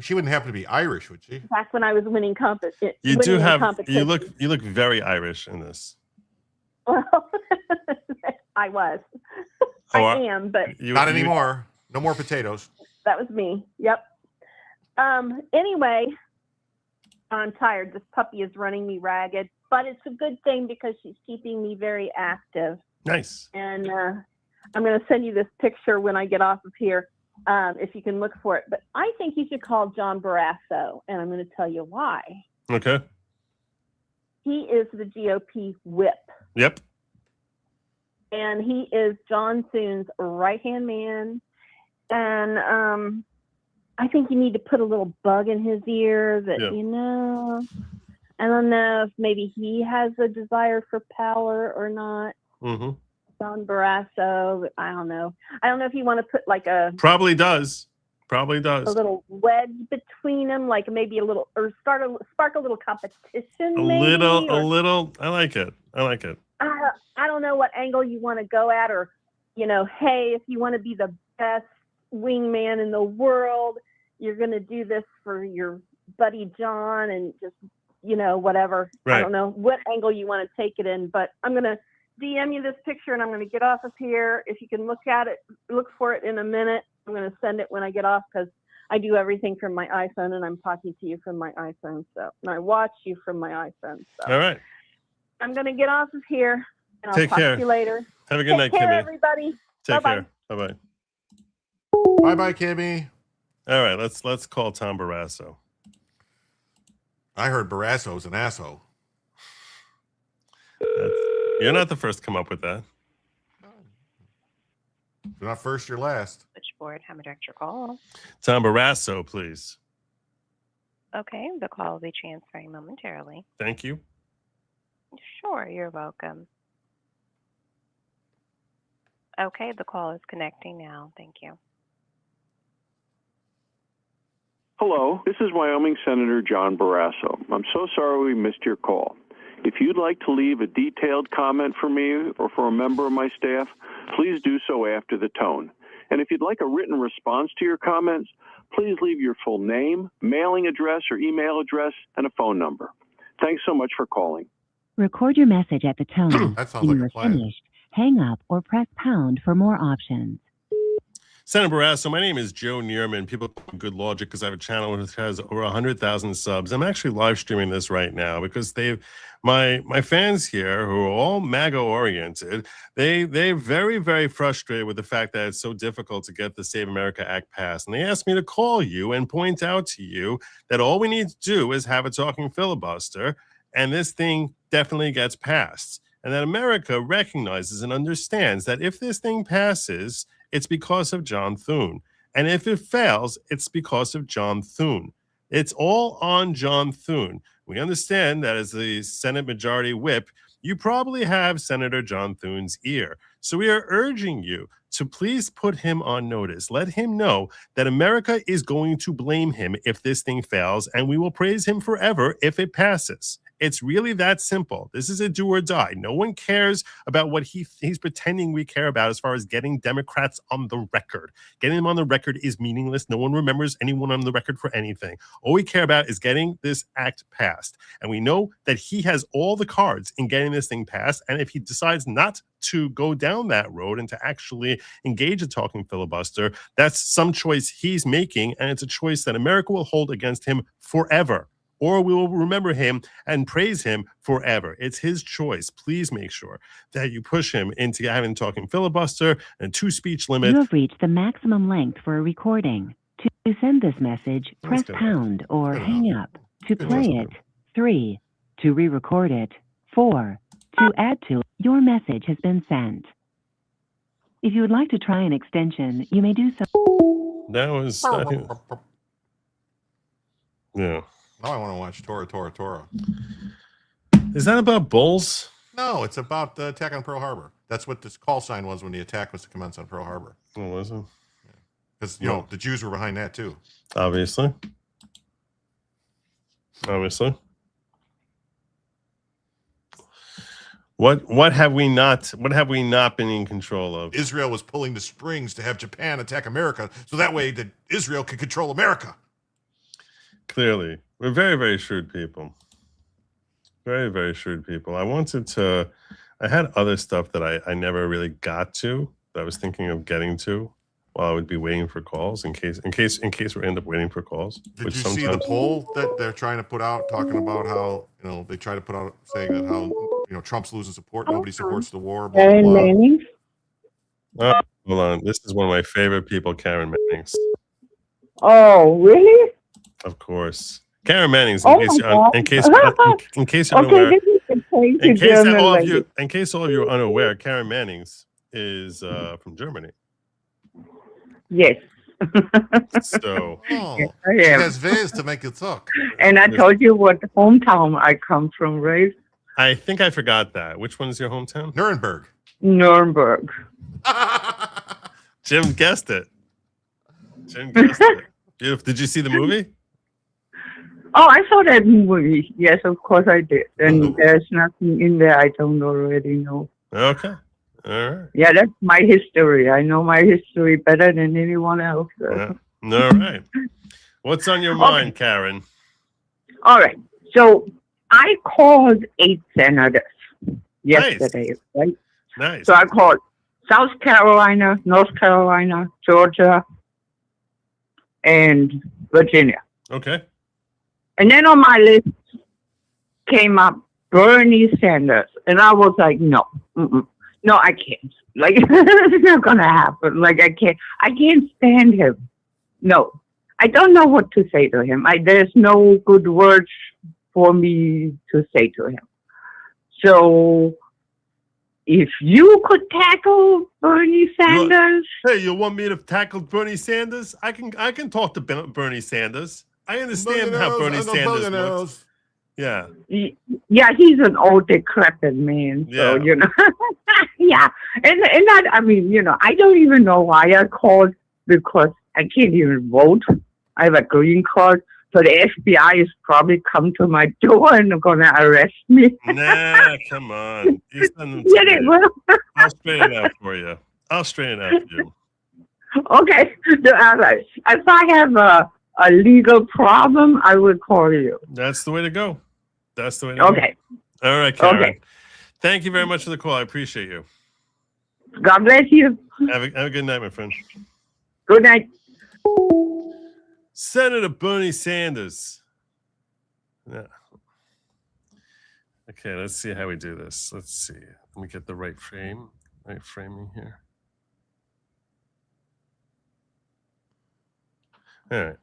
Speaker 2: She wouldn't happen to be Irish, would she?
Speaker 5: Back when I was winning competition.
Speaker 1: You do have you look very Irish in this.
Speaker 5: Well, I was.
Speaker 1: Oh,
Speaker 5: I am, but
Speaker 2: Not anymore. No more potatoes.
Speaker 5: that was me. Yep. Anyway, I'm tired. This puppy is running me ragged, but it's a good thing because she's keeping me very active.
Speaker 1: Nice.
Speaker 5: And I'm going to send you this picture when I get off of here, if you can look for it. But I think you should call John Barrasso, and I'm going to tell you why.
Speaker 1: Okay.
Speaker 5: He is the GOP whip,
Speaker 1: Yep.
Speaker 5: and he is John Thune's right-hand man. And I think you need to put a little bug in his ear that,
Speaker 1: Yeah.
Speaker 5: I don't know if maybe he has a desire for power or not.
Speaker 1: Mm-hmm.
Speaker 5: John Barrasso, I don't know. I don't know if you want to put like a
Speaker 1: Probably does. Probably does.
Speaker 5: little wedge between them, like maybe a little, or spark a little competition.
Speaker 1: A
Speaker 5: maybe,
Speaker 1: little. I like it. I like it.
Speaker 5: I don't know what angle you want to go at, or hey, if you want to be the best wingman in the world, you're going to do this for your buddy John, and just whatever.
Speaker 1: Right.
Speaker 5: I don't know what angle you want to take it in, but I'm going to DM you this picture, and I'm going to get off of here. If you can look for it in a minute. I'm going to send it when I get off, because I do everything from my iPhone, and I'm talking to you from my iPhone. So, and I watch you from my iPhone. So
Speaker 1: All right.
Speaker 5: I'm going to get off of here, and I'll
Speaker 1: Take
Speaker 5: talk
Speaker 1: care.
Speaker 5: to you later.
Speaker 1: Have a good
Speaker 5: Take
Speaker 1: night,
Speaker 5: care,
Speaker 1: Kimmy.
Speaker 5: everybody.
Speaker 1: Take
Speaker 5: Bye-bye.
Speaker 1: care. Bye-bye.
Speaker 2: Bye-bye, Kimmy.
Speaker 1: All right, let's call Tom Barrasso.
Speaker 2: I heard Barrasso's an asshole.
Speaker 1: You're not the first to come up with that.
Speaker 2: If you're not first, you're last.
Speaker 11: Switchboard, how may I direct your call?
Speaker 1: Tom Barrasso, please.
Speaker 11: Okay, the call will be transferring momentarily.
Speaker 1: Thank you.
Speaker 11: Sure, you're welcome. Okay, the call is connecting now. Thank you.
Speaker 15: Hello, this is Wyoming Senator John Barrasso. I'm so sorry we missed your call. If you'd like to leave a detailed comment for me or for a member of my staff, please do so after the tone. And if you'd like a written response to your comments, please leave your full name, mailing address or email address, and a phone number. Thanks so much for calling.
Speaker 16: Record your message at the tone.
Speaker 2: That sounds
Speaker 16: When
Speaker 2: like a
Speaker 16: you're
Speaker 2: plan.
Speaker 16: finished, hang up or press pound for more options.
Speaker 1: Senator Barrasso, my name is Joe Neerman. People call me Good Logic because I have a channel which has over 100,000 subs. I'm actually live streaming this right now because my fans here, who are all MAGA oriented, they're very, very frustrated with the fact that it's so difficult to get the Save America Act passed. And they asked me to call you and point out to you that all we need to do is have a talking filibuster, and this thing definitely gets passed. And that America recognizes and understands that if this thing passes, it's because of John Thune. And if it fails, it's because of John Thune. It's all on John Thune. We understand that as the Senate Majority Whip, you probably have Senator John Thune's ear. So we are urging you to please put him on notice. Let him know that America is going to blame him if this thing fails, and we will praise him forever if it passes. It's really that simple. This is a do or die. No one cares about what he's pretending we care about as far as getting Democrats on the record. Getting them on the record is meaningless. No one remembers anyone on the record for anything. All we care about is getting this act passed. And we know that he has all the cards in getting this thing passed. And if he decides not to go down that road and to actually engage a talking filibuster, that's some choice he's making. And it's a choice that America will hold against him forever. Or we will remember him and praise him forever. It's his choice. Please make sure that you push him into having talking filibuster and 2-speech limit.
Speaker 16: You have reached the maximum length for a recording. To send this message, press pound or hang up. To play it, 3. To re-record it, 4. To add to it, your message has been sent. If you would like to try an extension, you may do so.
Speaker 1: That was, I think, yeah.
Speaker 2: Now I want to watch Tora.
Speaker 1: Is that about bulls?
Speaker 2: No, it's about the attack on Pearl Harbor. That's what this call sign was when the attack was to commence on Pearl Harbor.
Speaker 1: Oh, was it?
Speaker 2: Because, you know, the Jews were behind that too.
Speaker 1: Obviously. What have we not been in control of?
Speaker 2: Israel was pulling the strings to have Japan attack America, so that way that Israel could control America.
Speaker 1: Clearly. We're very, very shrewd people. Very, very shrewd people. I had other stuff that I never really got to that I was thinking of getting to while I would be waiting for calls in case we end up waiting for calls.
Speaker 2: Did you see the poll that they're trying to put out talking about how, you know, they try to put out saying that how, you know, Trump's losing support, nobody supports the war, blah, blah, blah.
Speaker 1: Oh, hold on. This is one of my favorite people, Karen Mannings.
Speaker 18: Oh, really?
Speaker 1: Of course. Karen Mannings, in case you're unaware, in case all of you are unaware, Karen Mannings is from Germany.
Speaker 18: Yes.
Speaker 1: So
Speaker 18: Yes, I am.
Speaker 2: There's ways to make it talk.
Speaker 18: And I told you what hometown I come from, right?
Speaker 1: I think I forgot that. Which one is your hometown?
Speaker 2: Nuremberg.
Speaker 18: Nuremberg.
Speaker 1: Jim guessed it. Did you see the movie?
Speaker 18: Oh, I saw that movie. Yes, of course I did. And there's nothing in there I don't already know.
Speaker 1: Okay. All right.
Speaker 18: Yeah, that's my history. I know my history better than anyone else.
Speaker 1: Yeah. All right. What's on your mind, Karen?
Speaker 18: All right. So I called 8 senators yesterday, right?
Speaker 1: Nice.
Speaker 18: So I called South Carolina, North Carolina, Georgia, and Virginia.
Speaker 1: Okay.
Speaker 18: And then on my list came up Bernie Sanders. And I was like, no, I can't. Like, it's not going to happen. Like, I can't stand him. No, I don't know what to say to him. There's no good words for me to say to him. So if you could tackle Bernie Sanders.
Speaker 1: You want me to tackle Bernie Sanders? I can talk to Bernie Sanders. I understand how Bernie Sanders works. Yeah.
Speaker 18: Yeah, he's an old decrepit man. So, you know. Yeah. And I mean, you know, I don't even know why I called because I can't even vote. I have a green card. So the FBI is probably come to my door and they're going to arrest me.
Speaker 1: Nah, come on. You send them
Speaker 18: Yeah, they will.
Speaker 1: I'll straighten it out for you.
Speaker 18: Okay. If I have a legal problem, I will call you.
Speaker 1: That's the way to go.
Speaker 18: Okay.
Speaker 1: All right, Karen.
Speaker 18: Okay.
Speaker 1: Thank you very much for the call. I appreciate you.
Speaker 18: God bless you.
Speaker 1: Have a good night, my friend.
Speaker 18: Good night.
Speaker 1: Senator Bernie Sanders. Yeah. Okay, let's see how we do this. Let's see. Let me get the right framing here. All right.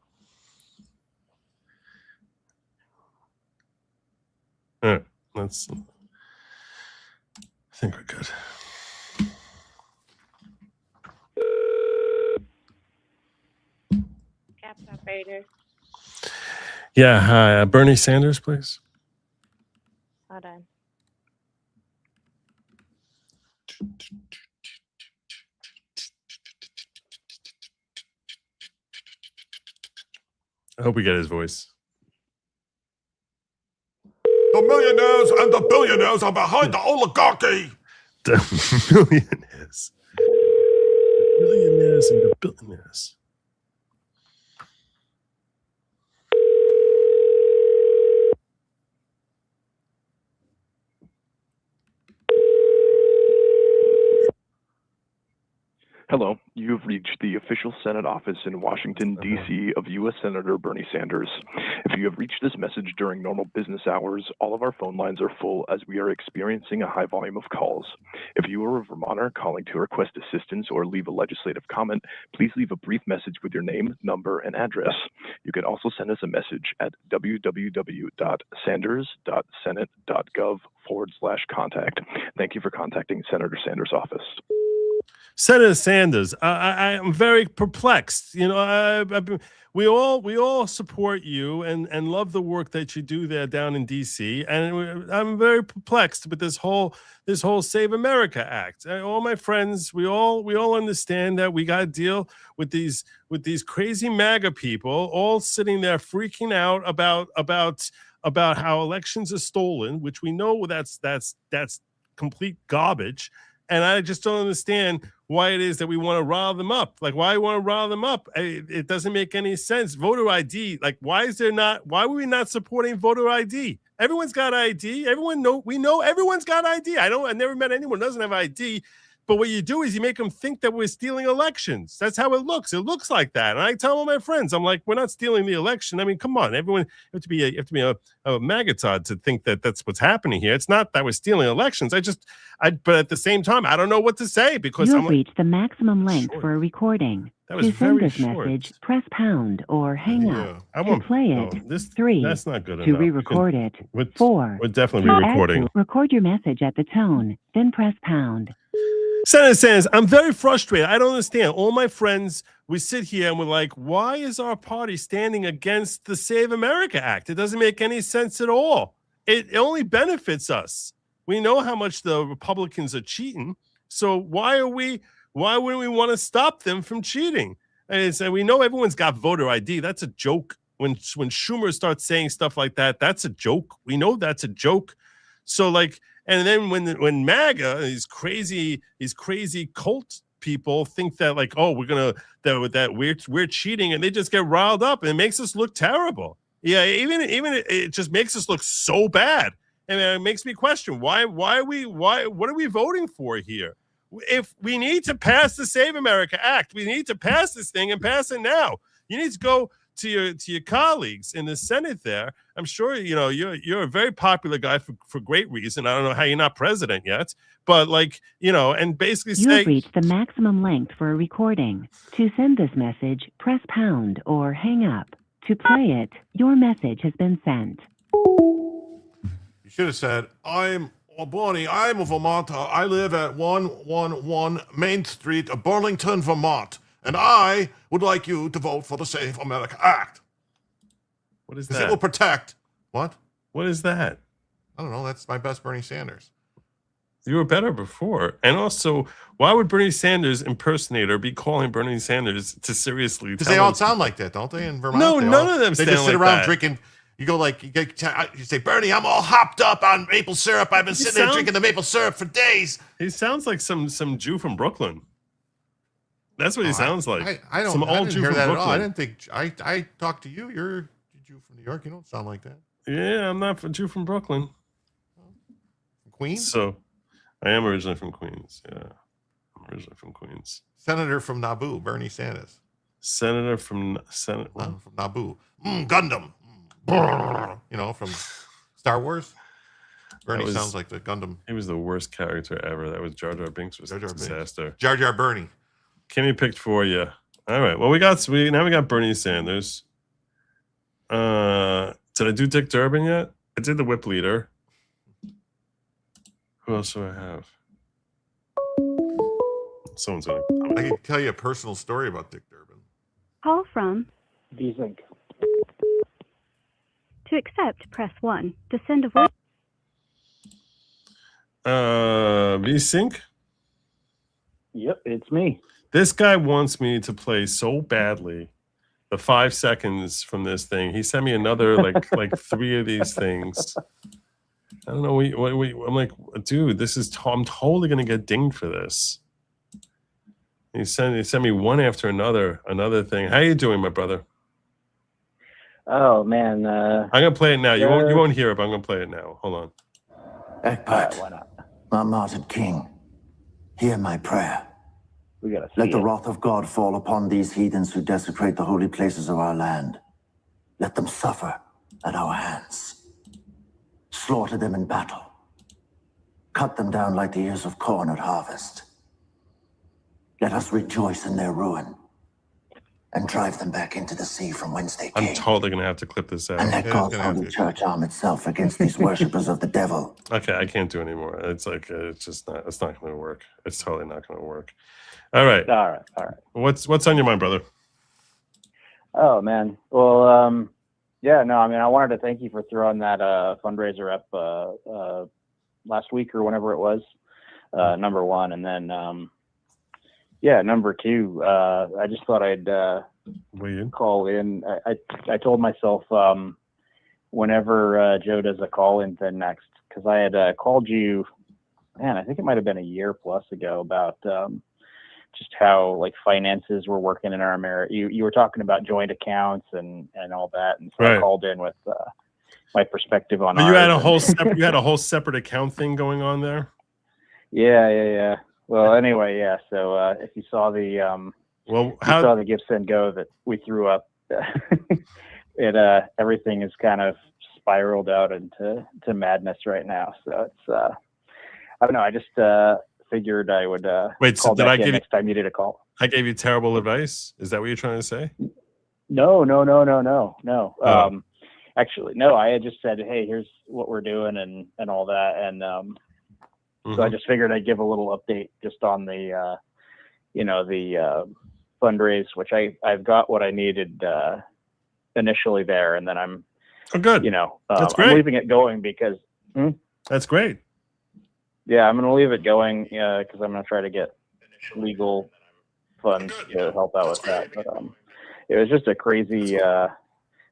Speaker 1: All right. I think we're good.
Speaker 13: Captain Operator.
Speaker 1: Yeah, hi. Bernie Sanders, please.
Speaker 13: Hold on.
Speaker 1: I hope we get his voice.
Speaker 2: The millionaires and the billionaires are behind the oligarchy.
Speaker 1: The millionaires. The millionaires and the billionaires.
Speaker 19: Hello, you've reached the official Senate office in Washington, D.C. of U.S. Senator Bernie Sanders. If you have reached this message during normal business hours, all of our phone lines are full as we are experiencing a high volume of calls. If you are a Vermonter calling to request assistance or leave a legislative comment, please leave a brief message with your name, number, and address. You can also send us a message at www.sanders.senate.gov/contact. Thank you for contacting Senator Sanders' office.
Speaker 1: Senator Sanders, I am very perplexed. You know, we all support you and love the work that you do there down in D.C. And I'm very perplexed with this whole Save America Act. All my friends, we all understand that we got to deal with these crazy MAGA people all sitting there freaking out about how elections are stolen, which we know that's complete garbage. And I just don't understand why it is that we want to rile them up. Like, why want to rile them up? It doesn't make any sense. Voter ID, like, why are we not supporting voter ID? Everyone's got ID. We know everyone's got ID. I never met anyone who doesn't have ID. But what you do is you make them think that we're stealing elections. That's how it looks. It looks like that. And I tell all my friends, I'm like, we're not stealing the election. I mean, come on, everyone, you have to be a magatod to think that that's what's happening here. It's not that we're stealing elections. But at the same time, I don't know what to say because
Speaker 16: You have reached the maximum length for a recording.
Speaker 1: That was
Speaker 16: to send
Speaker 1: very
Speaker 16: this
Speaker 1: short.
Speaker 16: message, press pound or hang up.
Speaker 1: I
Speaker 16: To
Speaker 1: won't
Speaker 16: play
Speaker 1: no,
Speaker 16: it,
Speaker 1: this
Speaker 16: 3.
Speaker 1: That's not good
Speaker 16: To
Speaker 1: enough.
Speaker 16: re-record it,
Speaker 1: We're
Speaker 16: 4.
Speaker 1: definitely
Speaker 16: To add
Speaker 1: re-recording.
Speaker 16: to- record your message at the tone, then press pound.
Speaker 1: Senator Sanders, I'm very frustrated. I don't understand. All my friends, we sit here and we're like, why is our party standing against the Save America Act? It doesn't make any sense at all. It only benefits us. We know how much the Republicans are cheating. So why wouldn't we want to stop them from cheating? And we know everyone's got voter ID. That's a joke. When Schumer starts saying stuff like that, that's a joke. We know that's a joke. So like, and then when MAGA, these crazy cult people think that like, oh, we're cheating, and they just get riled up, and it makes us look terrible. Yeah, even it just makes us look so bad, and it makes me question what are we voting for here? If we need to pass the Save America Act, we need to pass this thing and pass it now. You need to go to your colleagues in the Senate there. I'm sure you're a very popular guy for great reason. I don't know how you're not president yet, but and basically
Speaker 16: You have reached the maximum length for a recording. To send this message, press pound or hang up. To play it, your message has been sent.
Speaker 2: You should have said, I'm a Vermonter. I live at 111 Main Street, Burlington, Vermont. And I would like you to vote for the Save America Act.
Speaker 1: What is
Speaker 2: that?
Speaker 1: that?
Speaker 2: It will protect. What?
Speaker 1: What is that?
Speaker 2: I don't know. That's my best Bernie Sanders.
Speaker 1: You were better before. And also, why would Bernie Sanders impersonator be calling Bernie Sanders to seriously?
Speaker 2: Because they all sound like that, don't they? In Vermont,
Speaker 1: No, none of them
Speaker 2: They
Speaker 1: sound
Speaker 2: just sit
Speaker 1: like
Speaker 2: around
Speaker 1: that.
Speaker 2: drinking. You go like, you say, Bernie, I'm all hopped up on maple syrup. I've been sitting there drinking the maple syrup for days.
Speaker 1: He sounds like some Jew from Brooklyn. That's what he sounds like.
Speaker 2: I don't.
Speaker 1: Some
Speaker 2: I
Speaker 1: old
Speaker 2: didn't
Speaker 1: Jew
Speaker 2: hear
Speaker 1: from
Speaker 2: that
Speaker 1: Brooklyn.
Speaker 2: at all. I didn't think. I talked to you. You're a Jew from New York. You don't sound like that.
Speaker 1: Yeah, I'm not a Jew from Brooklyn.
Speaker 2: Queens.
Speaker 1: So, I am originally from Queens. Yeah, I'm originally from Queens.
Speaker 2: Senator from Naboo, Bernie Sanders.
Speaker 1: Senator from Senate.
Speaker 2: From Naboo. Gundam. Brrr. From Star Wars. Bernie sounds like the Gundam.
Speaker 1: He was the worst character ever. That was Jar Jar Binks. Was a
Speaker 2: Jar Jar Binks.
Speaker 1: disaster.
Speaker 2: Jar Jar Bernie.
Speaker 1: Kimmy picked for you. All right. Well, now we got Bernie Sanders. Did I do Dick Durbin yet? I did the whip leader. Who else do I have? Someone's gonna.
Speaker 2: I can tell you a personal story about Dick Durbin.
Speaker 20: Call from
Speaker 14: V-Sync.
Speaker 20: To accept, press 1. To send a voice.
Speaker 1: V-Sync?
Speaker 3: Yep, it's me.
Speaker 1: This guy wants me to play so badly the 5 seconds from this thing. He sent me another like 3 of these things. I don't know. I'm like, dude, this is I'm totally gonna get dinged for this. He sent me one after another thing. How you doing, my brother?
Speaker 3: Oh man,
Speaker 1: I'm gonna play it now. You won't hear it, but I'm gonna play it now. Hold on.
Speaker 7: Ekpat,
Speaker 3: why not?
Speaker 7: Mount Martyred King, hear my prayer.
Speaker 3: We gotta
Speaker 7: Let
Speaker 3: see
Speaker 7: the
Speaker 3: it.
Speaker 7: wrath of God fall upon these heathens who desecrate the holy places of our land. Let them suffer at our hands. Slaughter them in battle. Cut them down like the ears of corn at harvest. Let us rejoice in their ruin and drive them back into the sea from whence they came.
Speaker 1: I'm totally gonna have to clip this out.
Speaker 7: And let God's holy church arm itself against these worshippers of the devil.
Speaker 1: Okay, I can't do anymore. It's like it's not gonna work. It's totally not gonna work. All right.
Speaker 3: All right.
Speaker 1: What's on your mind, brother?
Speaker 3: Oh man. Well, yeah, no, I mean, I wanted to thank you for throwing that fundraiser up last week or whenever it was. Number one, and then yeah, number two. I just thought I'd call in. I told myself whenever Joe does a call in thing next, because I had called you, man, I think it might have been a year plus ago about just how like finances were working in our America. You were talking about joint accounts and all that, and so I called in with my perspective on.
Speaker 1: But you had a whole separate account thing going on there.
Speaker 3: Yeah. Well, anyway, yeah. So if you saw the saw the Give Send Go that we threw up, everything is kind of spiraled out into madness right now. So it's I don't know. I just figured I would
Speaker 1: wait. So
Speaker 3: call
Speaker 1: did
Speaker 3: back
Speaker 1: I
Speaker 3: in
Speaker 1: give
Speaker 3: next time you did a call?
Speaker 1: I gave you terrible advice? Is that what you're trying to say?
Speaker 3: No.
Speaker 1: Oh.
Speaker 3: Actually, no. I had just said, hey, here's what we're doing and all that, and so I just figured I'd give a little update just on the the fundraise, which I've got what I needed initially there, and then I'm
Speaker 1: good. That's great.
Speaker 3: I'm leaving it going because
Speaker 1: that's great.
Speaker 3: Yeah, I'm going to leave it going because I'm going to try to get legal funds to help out with that. But it was just a crazy.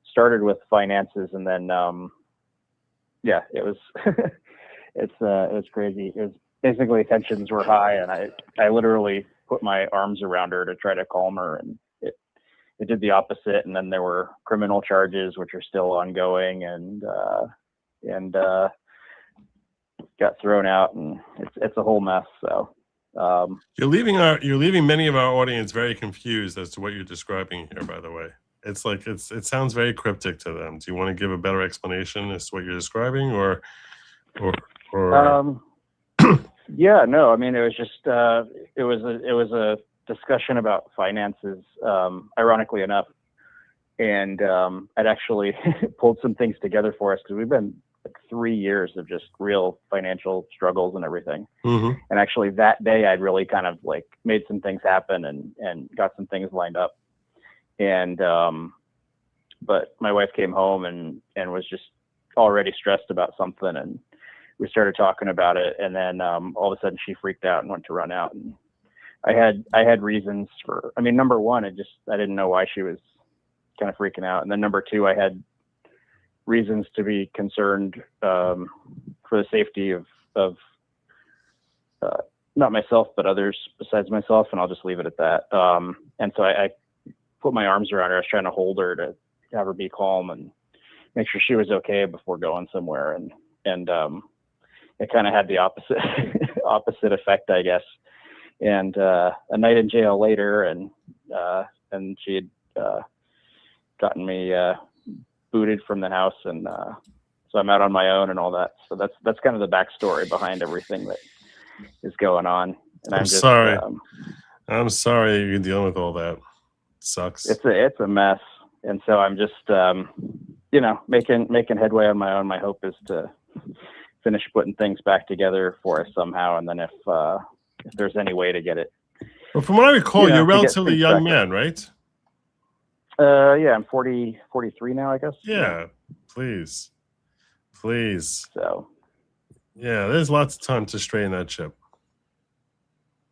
Speaker 3: Started with finances, and then yeah, it was it was crazy. It was basically tensions were high, and I literally put my arms around her to try to calm her, and it did the opposite. And then there were criminal charges which are still ongoing, and got thrown out, and it's a whole mess. So
Speaker 1: you're leaving many of our audience very confused as to what you're describing here. By the way, it's like it sounds very cryptic to them. Do you want to give a better explanation as to what you're describing, or
Speaker 3: yeah, no, I mean, it was just it was a discussion about finances, ironically enough, and I'd actually pulled some things together for us because we've been like 3 years of just real financial struggles and everything.
Speaker 1: Mm-hmm.
Speaker 3: And actually that day I'd really kind of like made some things happen and got some things lined up. And but my wife came home and was just already stressed about something, and we started talking about it, and then all of a sudden she freaked out and went to run out. And I had reasons for, I mean, number one, I didn't know why she was kind of freaking out. And then number two, I had reasons to be concerned for the safety of not myself, but others besides myself. And I'll just leave it at that. And so I put my arms around her. I was trying to hold her to have her be calm and make sure she was okay before going somewhere. And it kind of had the opposite effect, I guess. And a night in jail later, and she had gotten me booted from the house, and so I'm out on my own and all that. So that's kind of the backstory behind everything that is going on. And I'm just
Speaker 1: sorry. I'm sorry you're dealing with all that. It sucks.
Speaker 3: It's a mess, and so I'm just making headway on my own. My hope is to finish putting things back together for us somehow, and then if there's any way to get it.
Speaker 1: Well, from what I recall, you're a relatively young man, right?
Speaker 3: Yeah, I'm 43 now, I guess.
Speaker 1: Yeah, please.
Speaker 3: So,
Speaker 1: yeah, there's lots of time to straighten that ship.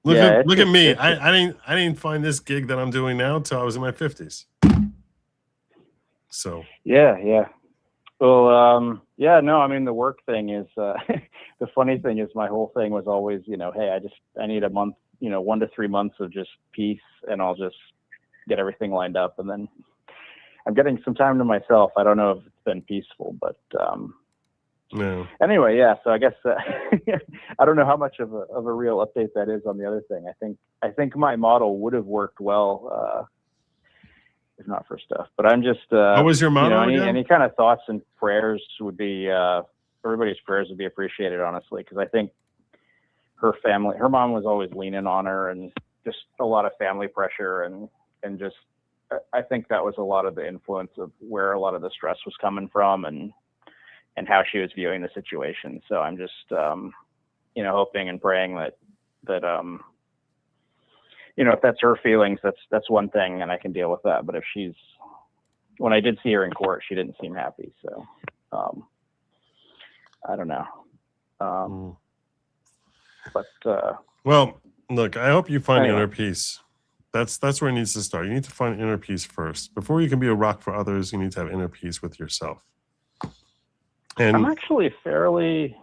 Speaker 1: Look
Speaker 3: Yeah,
Speaker 1: at look at
Speaker 3: just,
Speaker 1: me.
Speaker 3: it's just,
Speaker 1: I didn't find this gig that I'm doing now until I was in my 50s. So
Speaker 3: yeah. Well, yeah, no, I mean, the work thing is, the funny thing is my whole thing was always, hey, I need a month, 1 to 3 months of just peace, and I'll just get everything lined up. And then I'm getting some time to myself. I don't know if it's been peaceful, but,
Speaker 1: no.
Speaker 3: Anyway, yeah. So I guess I don't know how much of a real update that is on the other thing. I think my model would have worked well if not for stuff. But I'm just
Speaker 1: what was your model again?
Speaker 3: any kind of thoughts and prayers would be everybody's prayers would be appreciated, honestly, because I think her mom was always leaning on her, and just a lot of family pressure, and just I think that was a lot of the influence of where a lot of the stress was coming from, and how she was viewing the situation. So I'm just, hoping and praying that if that's her feelings, that's one thing, and I can deal with that. But if when I did see her in court, she didn't seem happy. So, I don't know. But
Speaker 1: well, look, I hope you find
Speaker 3: anyway.
Speaker 1: inner peace. That's where it needs to start. You need to find inner peace first. Before you can be a rock for others, you need to have inner peace with yourself. And
Speaker 3: I'm actually fairly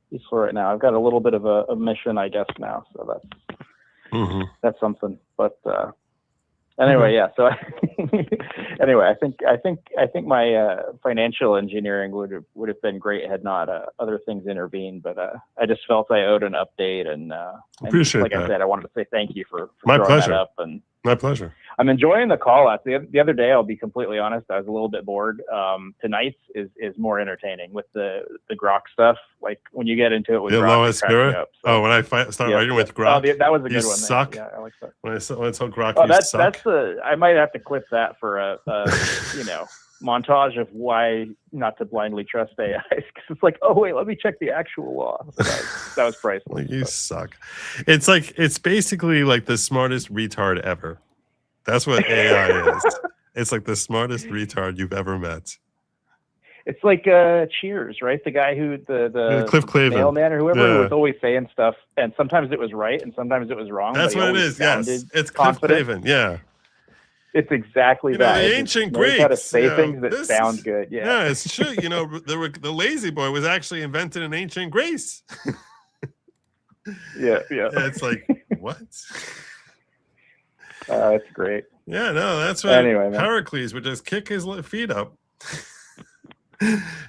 Speaker 3: peaceful right now. I've got a little bit of a mission, I guess, now. So that's something. But anyway, yeah. So anyway, I think my financial engineering would have been great had not other things intervened. But I just felt I owed an update, and
Speaker 1: appreciate
Speaker 3: like
Speaker 1: that.
Speaker 3: I said, I wanted to say thank you for
Speaker 1: My
Speaker 3: throwing
Speaker 1: pleasure.
Speaker 3: that up. And
Speaker 1: my pleasure.
Speaker 3: I'm enjoying the call outs. The other day, I'll be completely honest, I was a little bit bored. Tonight's is more entertaining with the Grok stuff. Like when you get into it with
Speaker 1: The
Speaker 3: Grok,
Speaker 1: lowest
Speaker 3: it cracks me
Speaker 1: spirit.
Speaker 3: up. So,
Speaker 1: when I start writing with Grok,
Speaker 3: that was a good
Speaker 1: you
Speaker 3: one.
Speaker 1: suck.
Speaker 3: Yeah, I like that.
Speaker 1: When I tell Grok,
Speaker 3: Oh,
Speaker 1: you suck.
Speaker 3: I might have to clip that for a montage of why not to blindly trust AI, because it's like, oh wait, let me check the actual law. That was priceless.
Speaker 1: You suck. It's basically like the smartest retard ever. That's what AI is. It's like the smartest retard you've ever met.
Speaker 3: It's like Cheers, right? The guy who the
Speaker 1: Cliff Clavin,
Speaker 3: mailman or whoever,
Speaker 1: yeah,
Speaker 3: who was always saying stuff, and sometimes it was right and sometimes it was wrong.
Speaker 1: That's
Speaker 3: but he
Speaker 1: what it
Speaker 3: always
Speaker 1: is. Yes,
Speaker 3: sounded
Speaker 1: it's Cliff
Speaker 3: confident.
Speaker 1: Clavin. Yeah,
Speaker 3: it's exactly that.
Speaker 1: The
Speaker 3: It
Speaker 1: ancient
Speaker 3: just knows how to
Speaker 1: Greeks.
Speaker 3: say things that sound good. Yeah,
Speaker 1: it's true. The lazy boy was actually invented in ancient Greece.
Speaker 3: yeah.
Speaker 1: It's like what?
Speaker 3: That's great.
Speaker 1: Yeah, no, that's what
Speaker 3: anyway, man.
Speaker 1: Heracles would just kick his feet up.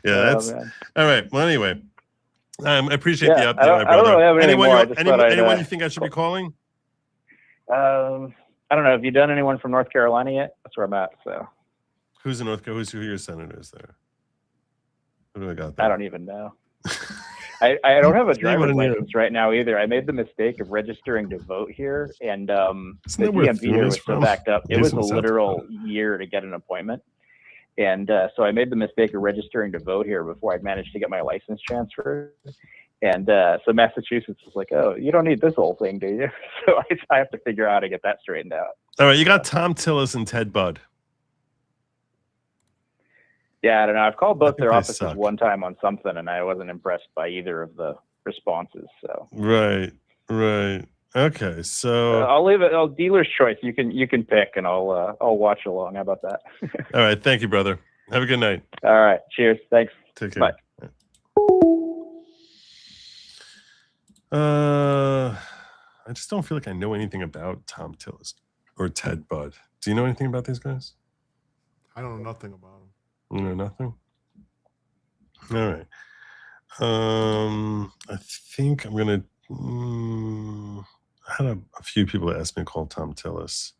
Speaker 1: That's all right. Well, anyway, I appreciate the update, my brother.
Speaker 3: I don't really have
Speaker 1: anyone you think I should be calling?
Speaker 3: I don't know. Have you done anyone from North Carolina yet? That's where I'm at. So,
Speaker 1: who's in North Carolina? Who are your senators there? Who do I got there?
Speaker 3: I don't even know. I don't have a driver's license right now either. I made the mistake of registering to vote here, and the DMV here was so backed up. It was a literal year to get an appointment. And so I made the mistake of registering to vote here before I managed to get my license transferred. And so Massachusetts was like, oh, you don't need this whole thing, do you? So I have to figure out how to get that straightened out.
Speaker 1: All right, you got Tom Tillis and Ted Budd.
Speaker 3: Yeah, I don't know. I've called both their offices one time on something, and I wasn't impressed by either of the responses. So
Speaker 1: right. Okay, so
Speaker 3: I'll leave it. Dealer's choice. You can pick, and I'll watch along. How about that?
Speaker 1: All right, thank you, brother. Have a good night.
Speaker 3: All right, cheers. Thanks.
Speaker 1: Take care.
Speaker 3: Bye.
Speaker 1: I just don't feel like I know anything about Tom Tillis or Ted Budd. Do you know anything about these guys?
Speaker 2: I don't know nothing about them.
Speaker 1: You know nothing? All right. I think I'm gonna. I had a few people ask me to call Tom Tillis.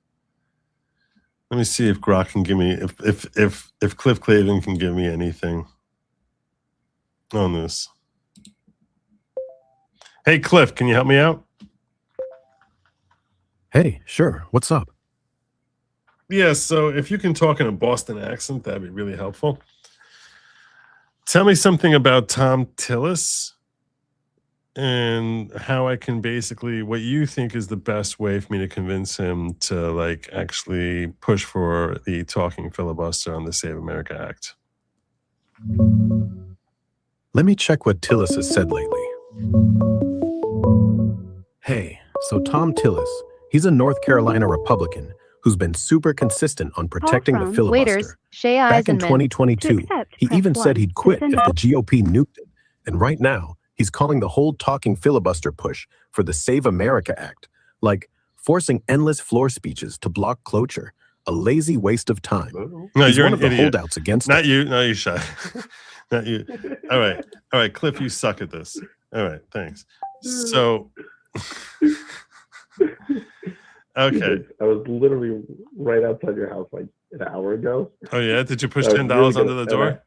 Speaker 1: Let me see if Grok can give me if Cliff Clavin can give me anything on this. Hey Cliff, can you help me out?
Speaker 12: Hey, sure. What's up?
Speaker 1: Yeah, so if you can talk in a Boston accent, that'd be really helpful. Tell me something about Tom Tillis and how I can basically, what you think is the best way for me to convince him to like actually push for the talking filibuster on the Save America Act.
Speaker 12: Let me check what Tillis has said lately. Hey, so Tom Tillis, he's a North Carolina Republican who's been super consistent on protecting the
Speaker 20: from
Speaker 12: filibuster.
Speaker 20: waiters, Shay Eyes
Speaker 12: Back in
Speaker 20: and Men.
Speaker 12: 2022,
Speaker 20: To accept,
Speaker 12: he
Speaker 20: press
Speaker 12: even said
Speaker 20: 1.
Speaker 12: he'd
Speaker 20: To
Speaker 12: quit
Speaker 20: send
Speaker 12: if the GOP nuked it. And right now, he's calling the whole talking filibuster push for the Save America Act, like forcing endless floor speeches to block cloture, a lazy waste of time.
Speaker 1: No,
Speaker 12: He's
Speaker 1: you're
Speaker 12: one
Speaker 1: an
Speaker 12: of the
Speaker 1: idiot.
Speaker 12: holdouts against
Speaker 1: Not
Speaker 12: it.
Speaker 1: you. No, you shy. Not you. All right, Cliff, you suck at this. All right, thanks. So, okay.
Speaker 4: I was literally right outside your house like an hour ago.
Speaker 1: Oh yeah, did you push
Speaker 4: I was
Speaker 1: $10
Speaker 4: really
Speaker 1: under the
Speaker 4: gonna-
Speaker 1: door?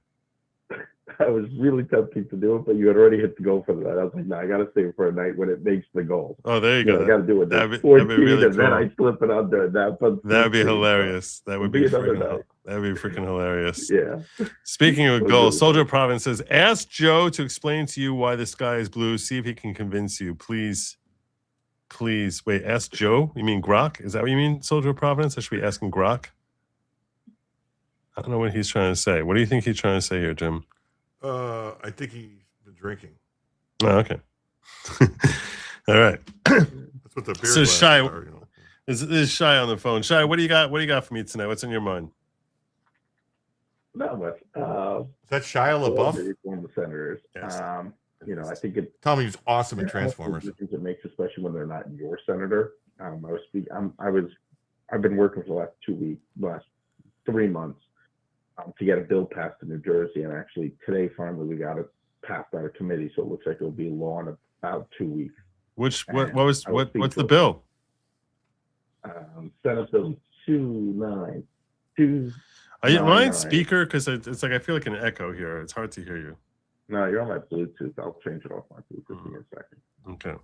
Speaker 4: I was really tempted to do it, but you had already hit the goal for that. I was like, no, I got to save it for a night when it makes the goal.
Speaker 1: Oh, there you go.
Speaker 4: I got to do it.
Speaker 1: That'd
Speaker 4: There's
Speaker 1: be really
Speaker 4: 14, and then
Speaker 1: cool.
Speaker 4: I slip it under. That
Speaker 1: would be hilarious. That would be
Speaker 4: another
Speaker 1: freaking.
Speaker 4: night.
Speaker 1: That would be freaking hilarious.
Speaker 4: Yeah.
Speaker 1: Speaking of
Speaker 4: We'll
Speaker 1: goals,
Speaker 4: do it.
Speaker 1: Soldier Province says, "Ask Joe to explain to you why the sky is blue. See if he can convince you, please." Please wait. Ask Joe. You mean Grok? Is that what you mean, Soldier Providence? I should be asking Grok. I don't know what he's trying to say. What do you think he's trying to say here, Jim?
Speaker 2: I think he's been drinking.
Speaker 1: Oh, okay. All right.
Speaker 2: That's what the beer
Speaker 1: So
Speaker 2: glasses
Speaker 1: Shy,
Speaker 2: are, you know.
Speaker 1: This is Shy on the phone. Shy, what do you got? What do you got for me tonight? What's in your mind?
Speaker 4: Not much.
Speaker 2: Is that Shia LaBeouf?
Speaker 4: One of the senators.
Speaker 2: Yes.
Speaker 4: I think it.
Speaker 2: Tell me, he's awesome in Transformers.
Speaker 4: It makes, especially when they're not your senator. I've been working for the last 3 months, to get a bill passed in New Jersey, and actually today finally we got it passed out of committee, so it looks like it'll be law in about 2 weeks.
Speaker 1: What's
Speaker 4: And
Speaker 1: what's the bill?
Speaker 4: Senate Bill 292.
Speaker 1: Are you am I on speaker? Because it's like I feel like an echo here. It's hard to hear you.
Speaker 4: No, you're on my Bluetooth. I'll change it off my Bluetooth in a second.
Speaker 1: Okay.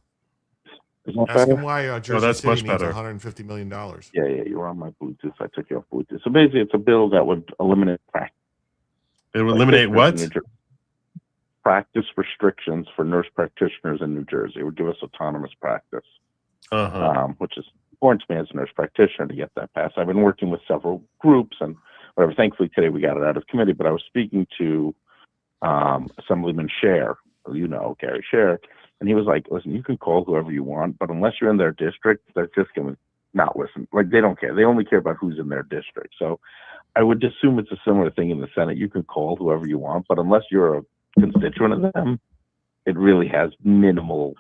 Speaker 2: Ask him why Jersey
Speaker 1: that's
Speaker 2: City
Speaker 1: much
Speaker 2: needs
Speaker 1: better.
Speaker 2: $150 million.
Speaker 4: Yeah, you're on my Bluetooth. I took you off Bluetooth. So basically, it's a bill that would eliminate practice.
Speaker 1: It would eliminate what?
Speaker 4: Practice restrictions for nurse practitioners in New Jersey. It would give us autonomous practice, which is important to me as a nurse practitioner to get that passed. I've been working with several groups and whatever. Thankfully, today we got it out of committee, but I was speaking to Assemblyman Scher, Gary Scher, and he was like, listen, you can call whoever you want, but unless you're in their district, they're just going to not listen. Like, they don't care. They only care about who's in their district. So I would assume it's a similar thing in the Senate. You can call whoever you want, but unless you're a constituent of them, it really has minimal,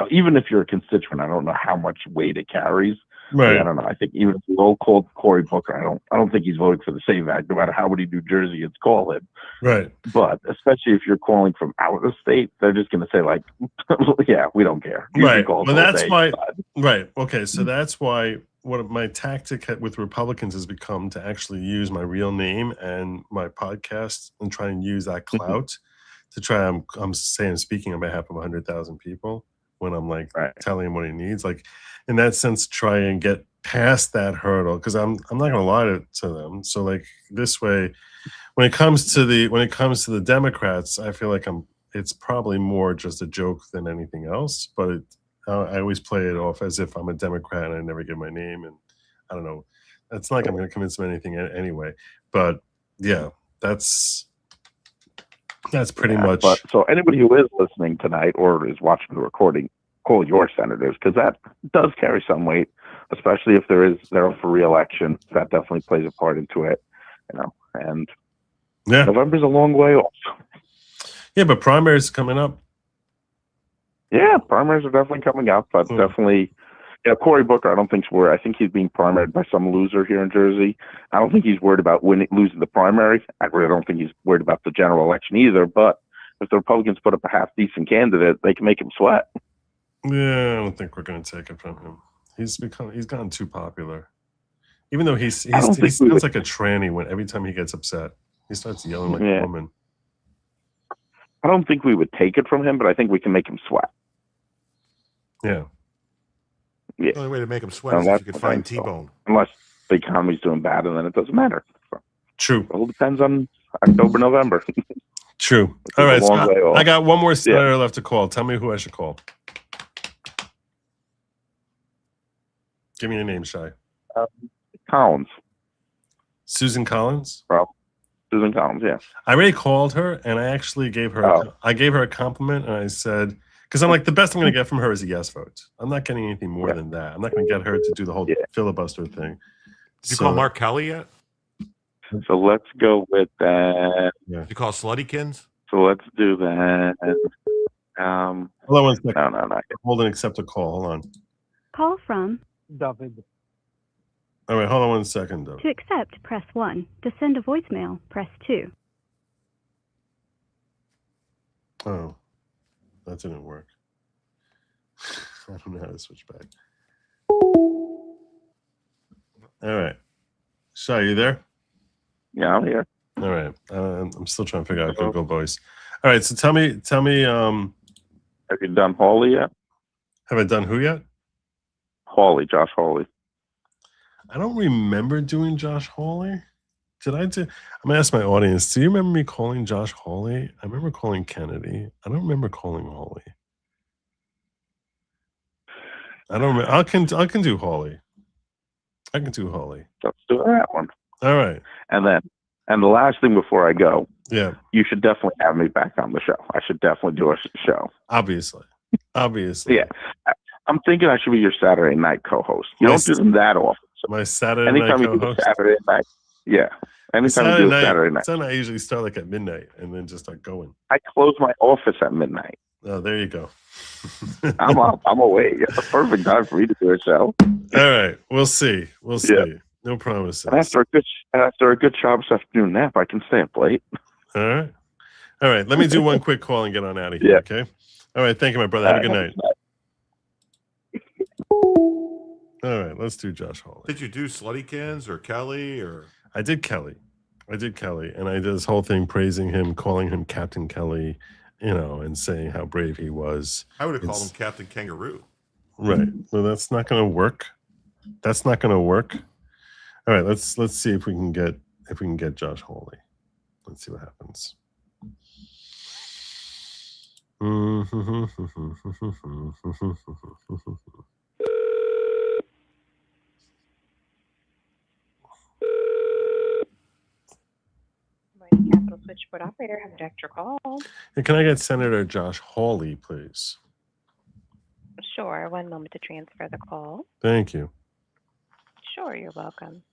Speaker 4: even if you're a constituent, I don't know how much weight it carries.
Speaker 1: Right.
Speaker 4: I don't know. I think even if we all called Cory Booker, I don't think he's voting for the SAVE Act, no matter how many New Jerseyans call him.
Speaker 1: Right.
Speaker 4: But especially if you're calling from out of state, they're just going to say like, yeah, we don't care. You can
Speaker 1: Right.
Speaker 4: call us
Speaker 1: Well,
Speaker 4: all
Speaker 1: that's
Speaker 4: day.
Speaker 1: why. Right. Okay. So that's why one of my tactic with Republicans has become to actually use my real name and my podcast and try and use that clout to try. I'm saying speaking on behalf of 100,000 people when I'm like telling him what he needs, like in that sense, try and get past that hurdle. Cause I'm not going to lie to them. So like this way, when it comes to the Democrats, I feel like it's probably more just a joke than anything else, but I always play it off as if I'm a Democrat and I never give my name. And I don't know, it's not like I'm going to convince them anything anyway, but yeah, that's pretty much.
Speaker 4: But so anybody who is listening tonight or is watching the recording, call your senators, because that does carry some weight, especially if they're up for re-election. That definitely plays a part into it, and
Speaker 1: yeah,
Speaker 4: November's a long way off.
Speaker 1: Yeah, but primaries coming up.
Speaker 4: Yeah, primaries are definitely coming up, but definitely, Cory Booker, I think he's being primaried by some loser here in Jersey. I don't think he's worried about losing the primary. I really don't think he's worried about the general election either, but if the Republicans put up a half-decent candidate, they can make him sweat.
Speaker 1: Yeah, I don't think we're going to take it from him. He's gotten too popular. Even though he sounds like a tranny every time he gets upset. He starts yelling like a woman.
Speaker 4: I don't think we would take it from him, but I think we can make him sweat.
Speaker 1: Yeah.
Speaker 2: The only way to make him sweat is if you could find T-Bone.
Speaker 4: Unless the economy's doing bad, and then it doesn't matter. So,
Speaker 1: true.
Speaker 4: It all depends on October, November.
Speaker 1: True. All right. So I got one more senator left to call. Tell me who I should call. Give me your name, Shy.
Speaker 4: Collins.
Speaker 1: Susan Collins?
Speaker 4: Susan Collins, yeah.
Speaker 1: I already called her, and I actually gave her I gave her a compliment, and I said, Because I'm like, the best I'm going to get from her is a yes vote. I'm not getting anything more than that. I'm not going to get her to do the whole filibuster thing.
Speaker 2: Did you call Mark Kelly yet?
Speaker 4: So let's go with that.
Speaker 1: Yeah.
Speaker 2: Did you call Sluttykins?
Speaker 4: So let's do that.
Speaker 1: Hold on one second.
Speaker 4: No, not yet.
Speaker 1: Hold and accept a call. Hold on.
Speaker 20: Call from.
Speaker 14: David.
Speaker 1: All right, hold on one second, though.
Speaker 20: To accept, press 1. To send a voicemail, press 2.
Speaker 1: Oh, that didn't work. I don't know how to switch back. All right. So, are you there?
Speaker 4: Yeah, I'm here.
Speaker 1: All right. I'm still trying to figure out Google Voice. All right. So tell me.
Speaker 4: Have you done Hawley yet?
Speaker 1: Have I done who yet?
Speaker 4: Hawley, Josh Hawley.
Speaker 1: I don't remember doing Josh Hawley. Did I do? I'm gonna ask my audience. Do you remember me calling Josh Hawley? I remember calling Kennedy. I don't remember calling Hawley. I don't remember. I can do Hawley. I can do Hawley.
Speaker 4: Let's do that one.
Speaker 1: All right.
Speaker 4: And the last thing before I go,
Speaker 1: yeah,
Speaker 4: you should definitely have me back on the show. I should definitely do a show.
Speaker 1: Obviously.
Speaker 4: Yeah. I'm thinking I should be your Saturday night co-host. You don't do them that often. So
Speaker 1: my Saturday
Speaker 4: anytime
Speaker 1: night
Speaker 4: you do
Speaker 1: co-host?
Speaker 4: Saturday night. Yeah. Anytime you do a Saturday night.
Speaker 1: Saturday night, I usually start like at midnight and then just start going.
Speaker 4: I close my office at midnight.
Speaker 1: Oh, there you go.
Speaker 4: I'm away. It's a perfect time for me to do a show.
Speaker 1: All right. We'll see. We'll see.
Speaker 4: Yeah.
Speaker 1: No promises.
Speaker 4: And after a good Shabbos afternoon nap, I can stay up late.
Speaker 1: All right. All right. Let me do one quick call and get on out of here. Okay. All right. Thank you, my brother. Have a good night. All right. Let's do Josh Hawley.
Speaker 2: Did you do Sluttykins or Kelly or?
Speaker 1: I did Kelly. And I did this whole thing praising him, calling him Captain Kelly, and saying how brave he was.
Speaker 2: I would have called him Captain Kangaroo.
Speaker 1: Right. Well, that's not going to work. That's not going to work. All right. Let's see if we can get Josh Hawley. Let's see what happens.
Speaker 13: Capital Switchboard operator, have a direct your call.
Speaker 1: And can I get Senator Josh Hawley, please?
Speaker 13: Sure. 1 moment to transfer the call.
Speaker 1: Thank you.
Speaker 13: Sure, you're welcome.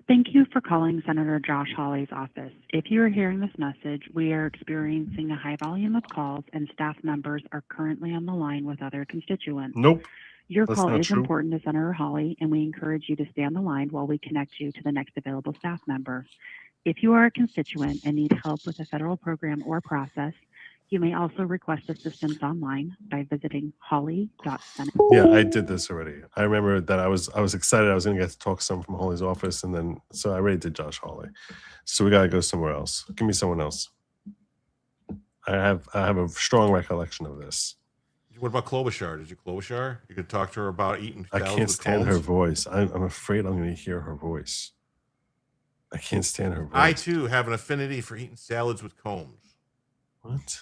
Speaker 21: Thank you for calling Senator Josh Hawley's office. If you are hearing this message, we are experiencing a high volume of calls and staff members are currently on the line with other constituents.
Speaker 1: Nope.
Speaker 21: Your
Speaker 1: That's
Speaker 21: call
Speaker 1: not
Speaker 21: is
Speaker 1: true.
Speaker 21: important to Senator Hawley, and we encourage you to stay on the line while we connect you to the next available staff member. If you are a constituent and need help with a federal program or process, you may also request assistance online by visiting hawley.senate.
Speaker 1: Yeah, I did this already. I remember that I was excited I was going to get to talk to someone from Hawley's office, and then so I already did Josh Hawley. So we got to go somewhere else. Give me someone else. I have a strong recollection of this.
Speaker 2: What about Klobuchar? Did you Klobuchar? You could talk to her about eating.
Speaker 1: I
Speaker 2: salad
Speaker 1: can't
Speaker 2: with
Speaker 1: stand
Speaker 2: cones?
Speaker 1: her voice. I'm afraid I'm going to hear her voice. I can't stand her voice.
Speaker 2: I too have an affinity for eating salads with combs.
Speaker 1: What?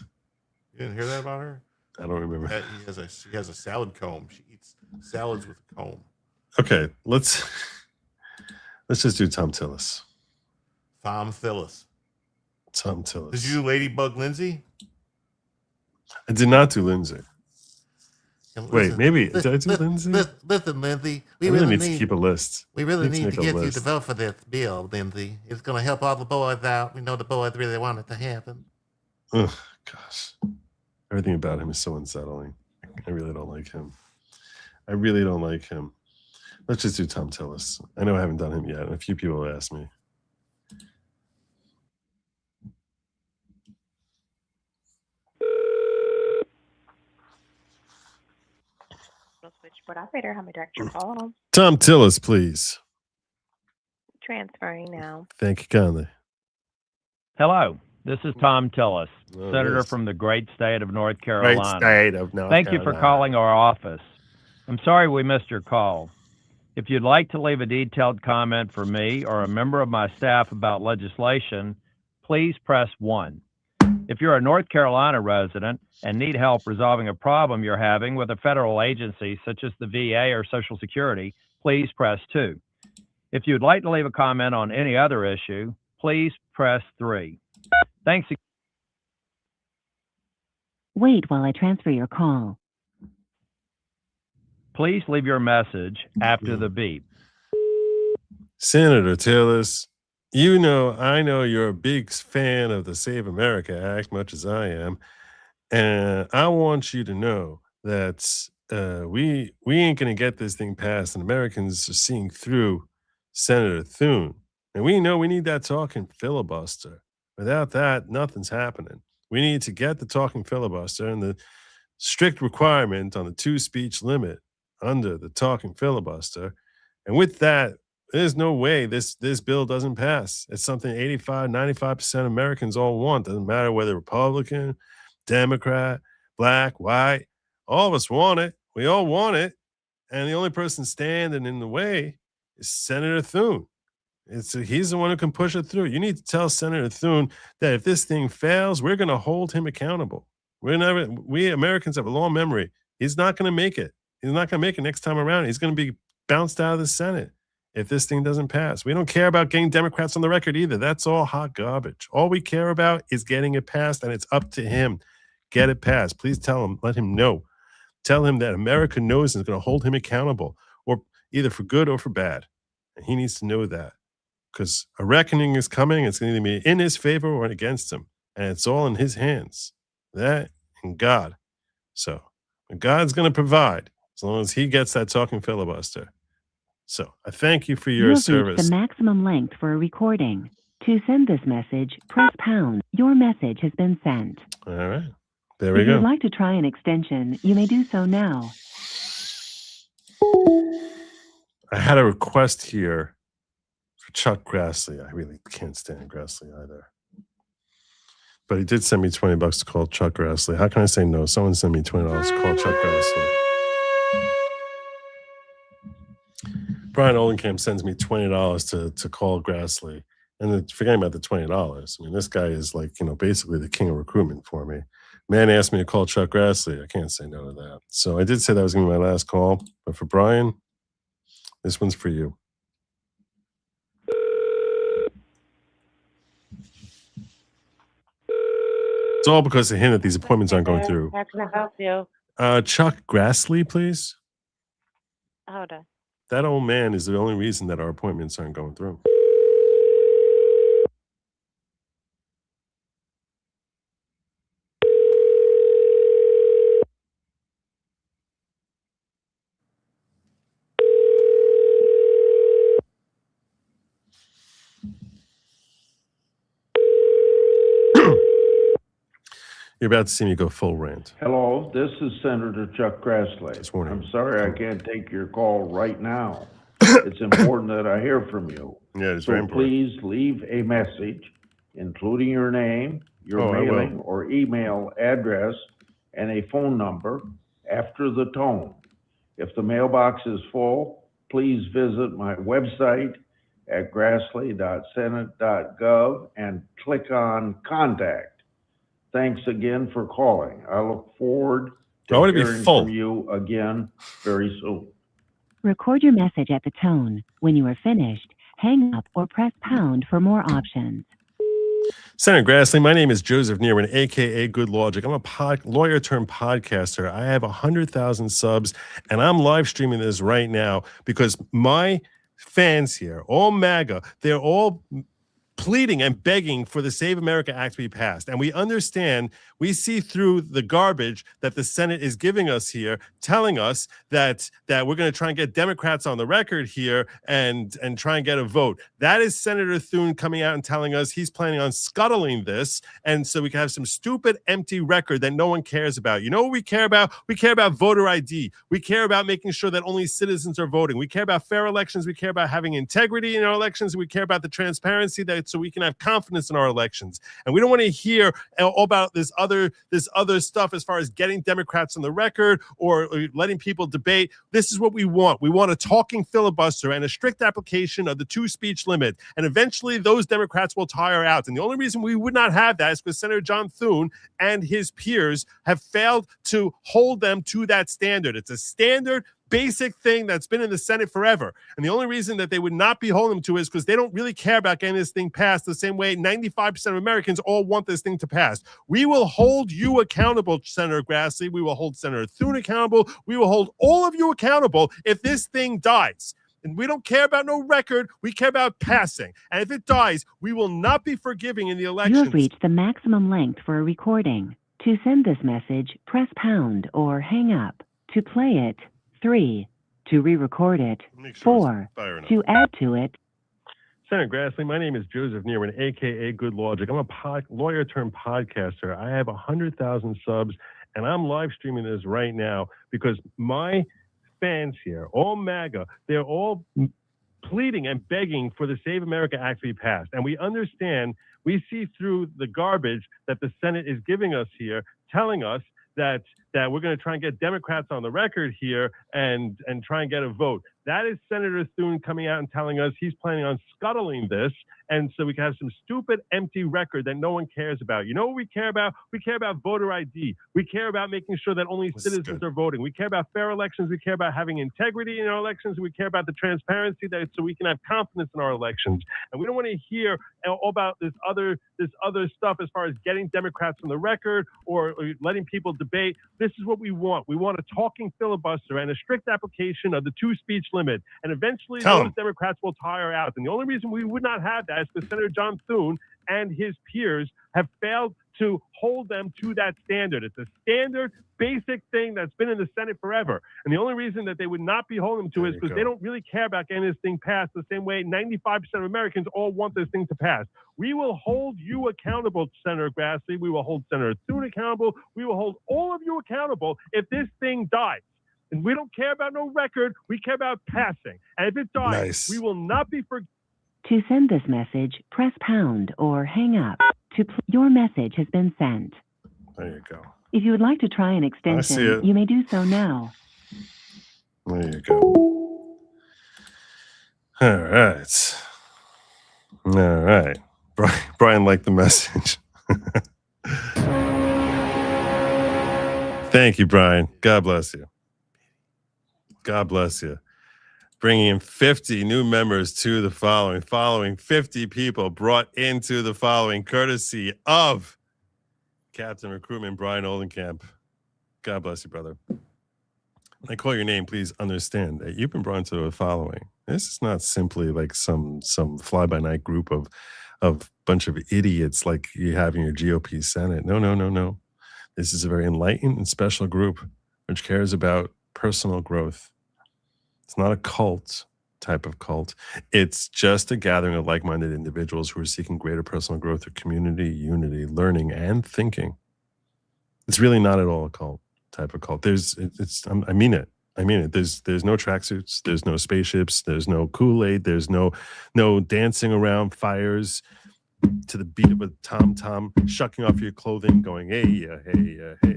Speaker 2: You didn't hear that about her?
Speaker 1: I don't remember.
Speaker 2: She has a salad comb. She eats salads with a comb.
Speaker 1: Okay, let's just do Tom Tillis.
Speaker 2: Tom Tillis.
Speaker 1: Tom Tillis.
Speaker 2: Did you do Ladybug Lindsay?
Speaker 1: I did not do Lindsay.
Speaker 2: And
Speaker 1: Wait,
Speaker 2: listen,
Speaker 1: maybe
Speaker 2: li-
Speaker 1: did I do
Speaker 2: li-
Speaker 1: Lindsay?
Speaker 2: Listen, Lindsay.
Speaker 1: I really need to keep a list.
Speaker 2: We really need
Speaker 1: make
Speaker 2: to
Speaker 1: a
Speaker 2: get you
Speaker 1: list.
Speaker 2: to vote for this bill, Lindsay. It's going to help all the boys out. We know the boys really want it to happen.
Speaker 1: Ugh, gosh, everything about him is so unsettling. I really don't like him. Let's just do Tom Tillis. I know I haven't done him yet, and a few people have asked me.
Speaker 13: Switchboard operator, how may I direct your call?
Speaker 1: Tom Tillis, please.
Speaker 13: Transferring now.
Speaker 1: Thank you kindly.
Speaker 22: Hello, this is Tom Tillis,
Speaker 1: Oh,
Speaker 22: Senator
Speaker 1: yes.
Speaker 22: from the great state of North
Speaker 1: Great
Speaker 22: Carolina.
Speaker 1: state of North
Speaker 22: Thank you for
Speaker 1: Carolina.
Speaker 22: calling our office. I'm sorry we missed your call. If you'd like to leave a detailed comment for me or a member of my staff about legislation, please press 1. If you're a North Carolina resident and need help resolving a problem you're having with a federal agency such as the VA or Social Security, please press 2. If you'd like to leave a comment on any other issue, please press 3. Thanks again.
Speaker 16: Wait while I transfer your call.
Speaker 22: Please leave your message after the beep.
Speaker 1: Senator Tillis, I know you're a big fan of the Save America Act, much as I am. And I want you to know that we ain't going to get this thing passed, and Americans are seeing through Senator Thune. And we know we need that talking filibuster. Without that, nothing's happening. We need to get the talking filibuster and the strict requirement on the 2-speech limit under the talking filibuster. And with that, there's no way this bill doesn't pass. It's something 95% of Americans all want. Doesn't matter whether Republican, Democrat, black, white, all of us want it. We all want it. And the only person standing in the way is Senator Thune. He's the one who can push it through. You need to tell Senator Thune that if this thing fails, we're going to hold him accountable. We Americans have a long memory. He's not going to make it. He's not going to make it next time around. He's going to be bounced out of the Senate if this thing doesn't pass. We don't care about getting Democrats on the record either. That's all hot garbage. All we care about is getting it passed, and it's up to him. Get it passed. Please tell him, let him know. Tell him that America knows and is going to hold him accountable, or either for good or for bad. And he needs to know that, because a reckoning is coming. It's going to be in his favor or against him, and it's all in his hands. That and God. So God's going to provide as long as he gets that talking filibuster. So I thank you for your
Speaker 16: You have
Speaker 1: service.
Speaker 16: reached the maximum length for a recording. To send this message, press pound. Your message has been sent.
Speaker 1: All right. There we
Speaker 16: If
Speaker 1: go.
Speaker 16: you'd like to try an extension, you may do so now.
Speaker 1: I had a request here for Chuck Grassley. I really can't stand Grassley either. But he did send me $20 to call Chuck Grassley. How can I say no? Someone sent me $20 to call Chuck Grassley. Brian Olenkamp sends me $20 to call Grassley. And forgetting about the $20. I mean, this guy is basically the king of recruitment for me. Man asked me to call Chuck Grassley. I can't say no to that. So I did say that was going to be my last call. But for Brian, this one's for you. It's all because of him that these appointments aren't going through.
Speaker 8: How can I help you?
Speaker 1: Chuck Grassley, please.
Speaker 8: Hold on.
Speaker 1: That old man is the only reason that our appointments aren't going through. You're about to see me go full rant.
Speaker 9: Hello, this is Senator Chuck Grassley. I'm sorry I can't take your call right now. It's important that I hear from you.
Speaker 1: Yeah, it's very
Speaker 9: So
Speaker 1: important.
Speaker 9: please leave a message, including your name, your
Speaker 1: Oh, I will.
Speaker 9: mailing or email address, and a phone number after the tone. If the mailbox is full, please visit my website at grassley.senate.gov and click on Contact. Thanks again for calling. I look forward
Speaker 1: I
Speaker 9: to
Speaker 1: want to be
Speaker 9: hearing
Speaker 1: full.
Speaker 9: from you again very soon.
Speaker 16: Record your message at the tone. When you are finished, hang up or press pound for more options.
Speaker 1: Senator Grassley, my name is Joseph Neerwin, a.k.a. Good Logic. I'm a lawyer turned podcaster. I have 100,000 subs, and I'm live streaming this right now because my fans here, all MAGA, they're all pleading and begging for the Save America Act to be passed. And we understand, we see through the garbage that the Senate is giving us here, telling us that we're going to try and get Democrats on the record here and try and get a vote. That is Senator Thune coming out and telling us he's planning on scuttling this, and so we can have some stupid, empty record that no one cares about. You know what we care about? We care about voter ID. We care about making sure that only citizens are voting. We care about fair elections. We care about having integrity in our elections. We care about the transparency so we can have confidence in our elections. And we don't want to hear all about this other stuff as far as getting Democrats on the record or letting people debate. This is what we want. We want a talking filibuster and a strict application of the 2-speech limit. And eventually those Democrats will tire out. And the only reason we would not have that is because Senator John Thune and his peers have failed to hold them to that standard. It's a standard basic thing that's been in the Senate forever. And the only reason that they would not be holding them to is because they don't really care about getting this thing passed the same way 95% of Americans all want this thing to pass. We will hold you accountable, Senator Grassley. We will hold Senator Thune accountable. We will hold all of you accountable if this thing dies. And we don't care about no record. We care about passing. And if it dies, we will not be forgiving in the
Speaker 16: You
Speaker 1: elections.
Speaker 16: have reached the maximum length for a recording. To send this message, press pound or hang up. To play it, 3. To re-record it, 4. To add to it.
Speaker 1: Senator Grassley, my name is Joseph Neerman, a.k.a. Good Logic. I'm a lawyer turned podcaster. I have 100,000 subs, and I'm live streaming this right now because my fans here, all MAGA, they're all pleading and begging for the Save America Act to be passed. And we understand, we see through the garbage that the Senate is giving us here, telling us that we're going to try and get Democrats on the record here and try and get a vote. That is Senator Thune coming out and telling us he's planning on scuttling this, and so we can have some stupid, empty record that no one cares about. You know what we care about? We care about voter ID. We care about making sure that only citizens are voting. We care about fair elections. We care about having integrity in our elections. We care about the transparency so we can have confidence in our elections. And we don't want to hear all about this other stuff as far as getting Democrats on the record or letting people debate. This is what we want. We want a talking filibuster and a strict application of the two-speech limit. And eventually those Democrats will tire out. And the only reason we would not have that is because Senator John Thune and his peers have failed to hold them to that standard. It's a standard, basic thing that's been in the Senate forever. And the only reason that they would not be holding them to is because they don't really care about getting this thing passed the same way 95% of Americans all want this thing to pass. We will hold you accountable, Senator Grassley. We will hold Senator Thune accountable. We will hold all of you accountable if this thing dies. And we don't care about no record. We care about passing. And if it dies, we will not be forgiven.
Speaker 16: To send this message, press pound or hang up. Your message has been sent.
Speaker 1: There you go.
Speaker 16: If you would like to try an extension, you may do so now.
Speaker 1: There you go. All right. All right. Brian liked the message. Thank you, Brian. God bless you. God bless you. Bringing in 50 new members to the following 50 people brought into the following, courtesy of Captain Recruitment Brian Oldenkamp. God bless you, brother. When I call your name, please understand that you've been brought into the following. This is not simply like some fly-by-night group of bunch of idiots like you have in your GOP Senate. No. This is a very enlightened and special group which cares about personal growth. It's not a cult type of cult. It's just a gathering of like-minded individuals who are seeking greater personal growth through community, unity, learning, and thinking. It's really not at all a cult type of cult. I mean it. There's no tracksuits. There's no spaceships. There's no Kool-Aid. There's no dancing around fires to the beat of a tom-tom, shucking off your clothing, going, hey.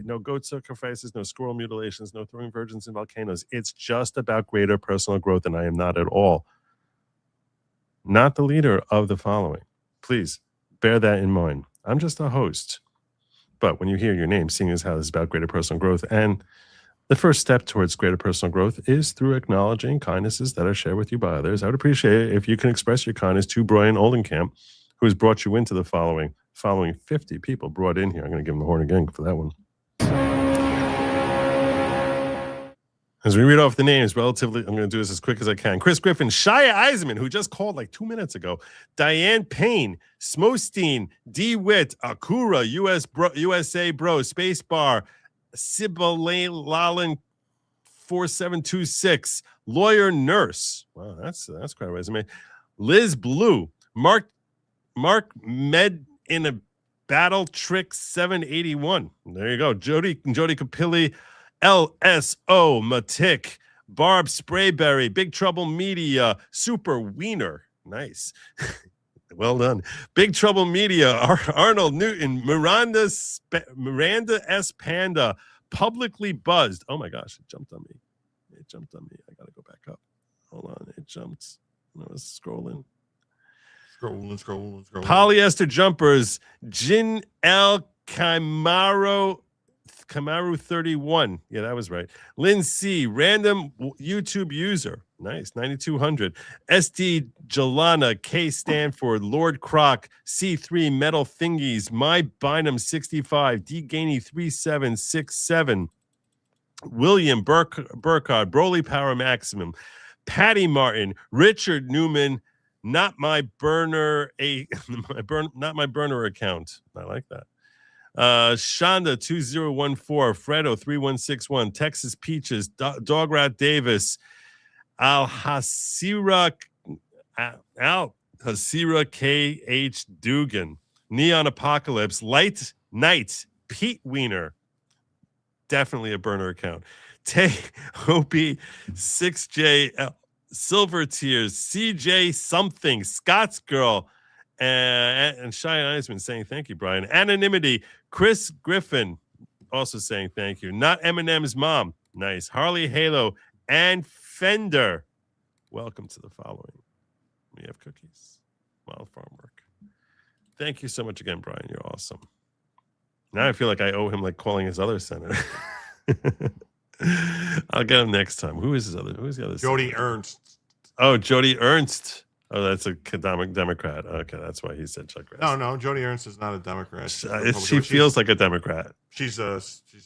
Speaker 1: No goat sacrifices, no squirrel mutilations, no throwing virgins in volcanoes. It's just about greater personal growth, and I am not at all not the leader of the following. Please bear that in mind. I'm just a host. But when you hear your name, seeing as how this is about greater personal growth, and the first step towards greater personal growth is through acknowledging kindnesses that are shared with you by others. I would appreciate it if you can express your kindness to Brian Oldenkamp, who has brought you into the following 50 people brought in here. I'm going to give him the horn again for that one. As we read off the names, I'm going to do this as quick as I can. Chris Griffin, Shia Eisenman, who just called like 2 minutes ago, Diane Payne, Smostein, D. Witt, Akura, USA Bro, Spacebar, Sibylane Lalin, 4726, Lawyer Nurse. Wow, that's quite a resume. Liz Blue, Mark Med in a Battle Trick 781. There you go. Jody Capilli, LSO Matic, Barb Sprayberry, Big Trouble Media, Super Wiener. Nice. Well done. Big Trouble Media, Arnold Newton, Miranda S. Panda, Publicly Buzzed. Oh my gosh, it jumped on me. I gotta go back up. Hold on, it jumped. I was scrolling. Polyester Jumpers, Jin El Caimaro Kamaru 31. Yeah, that was right. Lynn C, random YouTube user. Nice. 9200. SD Jalana, K Stanford, Lord Croc, C3 Metal Thingies, My Bynum 65, D Gainey 3767, William Burkhardt, Broly Power Maximum, Patty Martin, Richard Newman, not my burner not my burner account. I like that. Shonda 2014, Fredo 3161, Texas Peaches, Dograt Davis, Al Hasira KH Dugan, Neon Apocalypse, Light Knight, Pete Wiener, definitely a burner account. Hopi 6J, Silver Tears, CJ something, Scott's Girl, and Cheyenne Eisman saying thank you, Brian. Anonymity, Chris Griffin also saying thank you. Not Eminem's mom. Nice. Harley Halo and Fender. Welcome to the following. We have cookies. Wild Farm Work. Thank you so much again, Brian. You're awesome. Now I feel like I owe him like calling his other senator. I'll get him next time. Who's the other?
Speaker 2: Jody Ernst.
Speaker 1: Oh, Jody Ernst. Oh, that's a Democrat. Okay, that's why he said Chuck Grassley.
Speaker 2: No, Jody Ernst is not a Democrat.
Speaker 1: She feels like a Democrat.
Speaker 2: She's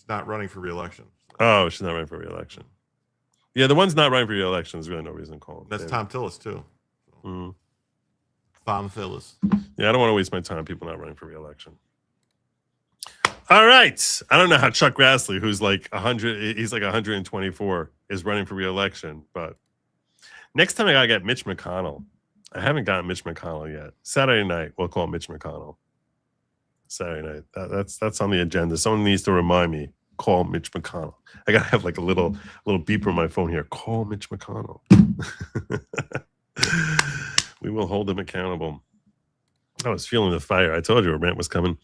Speaker 2: not running for re-election.
Speaker 1: Oh, she's not running for re-election. Yeah, the one's not running for re-election. There's really no reason to call him.
Speaker 2: That's Tom Tillis too. Tom Tillis.
Speaker 1: Yeah, I don't want to waste my time. People not running for re-election. All right. I don't know how Chuck Grassley, who's like 100, he's like 124, is running for re-election. But next time I gotta get Mitch McConnell. I haven't gotten Mitch McConnell yet. Saturday night, we'll call Mitch McConnell. Saturday night. That's on the agenda. Someone needs to remind me. Call Mitch McConnell. I gotta have like a little beeper on my phone here. Call Mitch McConnell. We will hold him accountable. I was feeling the fire. I told you a rant was coming.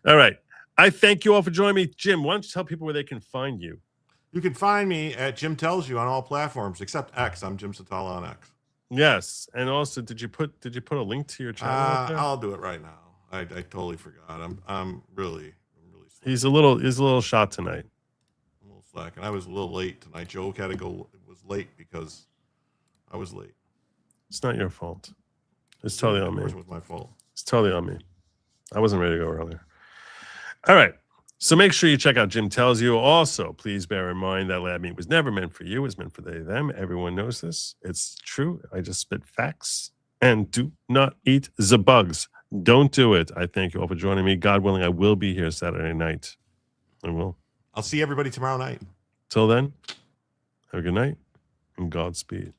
Speaker 1: All right. I thank you all for joining me. Jim, why don't you tell people where they can find you?
Speaker 2: You can find me at Jim Tells You on all platforms except X. I'm Jim Satala on X.
Speaker 1: Yes, and also, did you put a link to your channel? Up there?
Speaker 2: I'll do it right now. I totally forgot. I'm really.
Speaker 1: He's a little shot tonight.
Speaker 2: A little slack, and I was a little late tonight. Joe had to go. Was late because I was late.
Speaker 1: It's not your fault. It's totally on me.
Speaker 2: It was my fault.
Speaker 1: It's totally on me. I wasn't ready to go earlier. All right. So make sure you check out Jim Tells You. Also, please bear in mind that lab meat was never meant for you. It was meant for they, them. Everyone knows this. It's true. I just spit facts. And do not eat the bugs. Don't do it. I thank you all for joining me. God willing, I will be here Saturday night. I will.
Speaker 2: I'll see everybody tomorrow night.
Speaker 1: Till then, have a good night and Godspeed.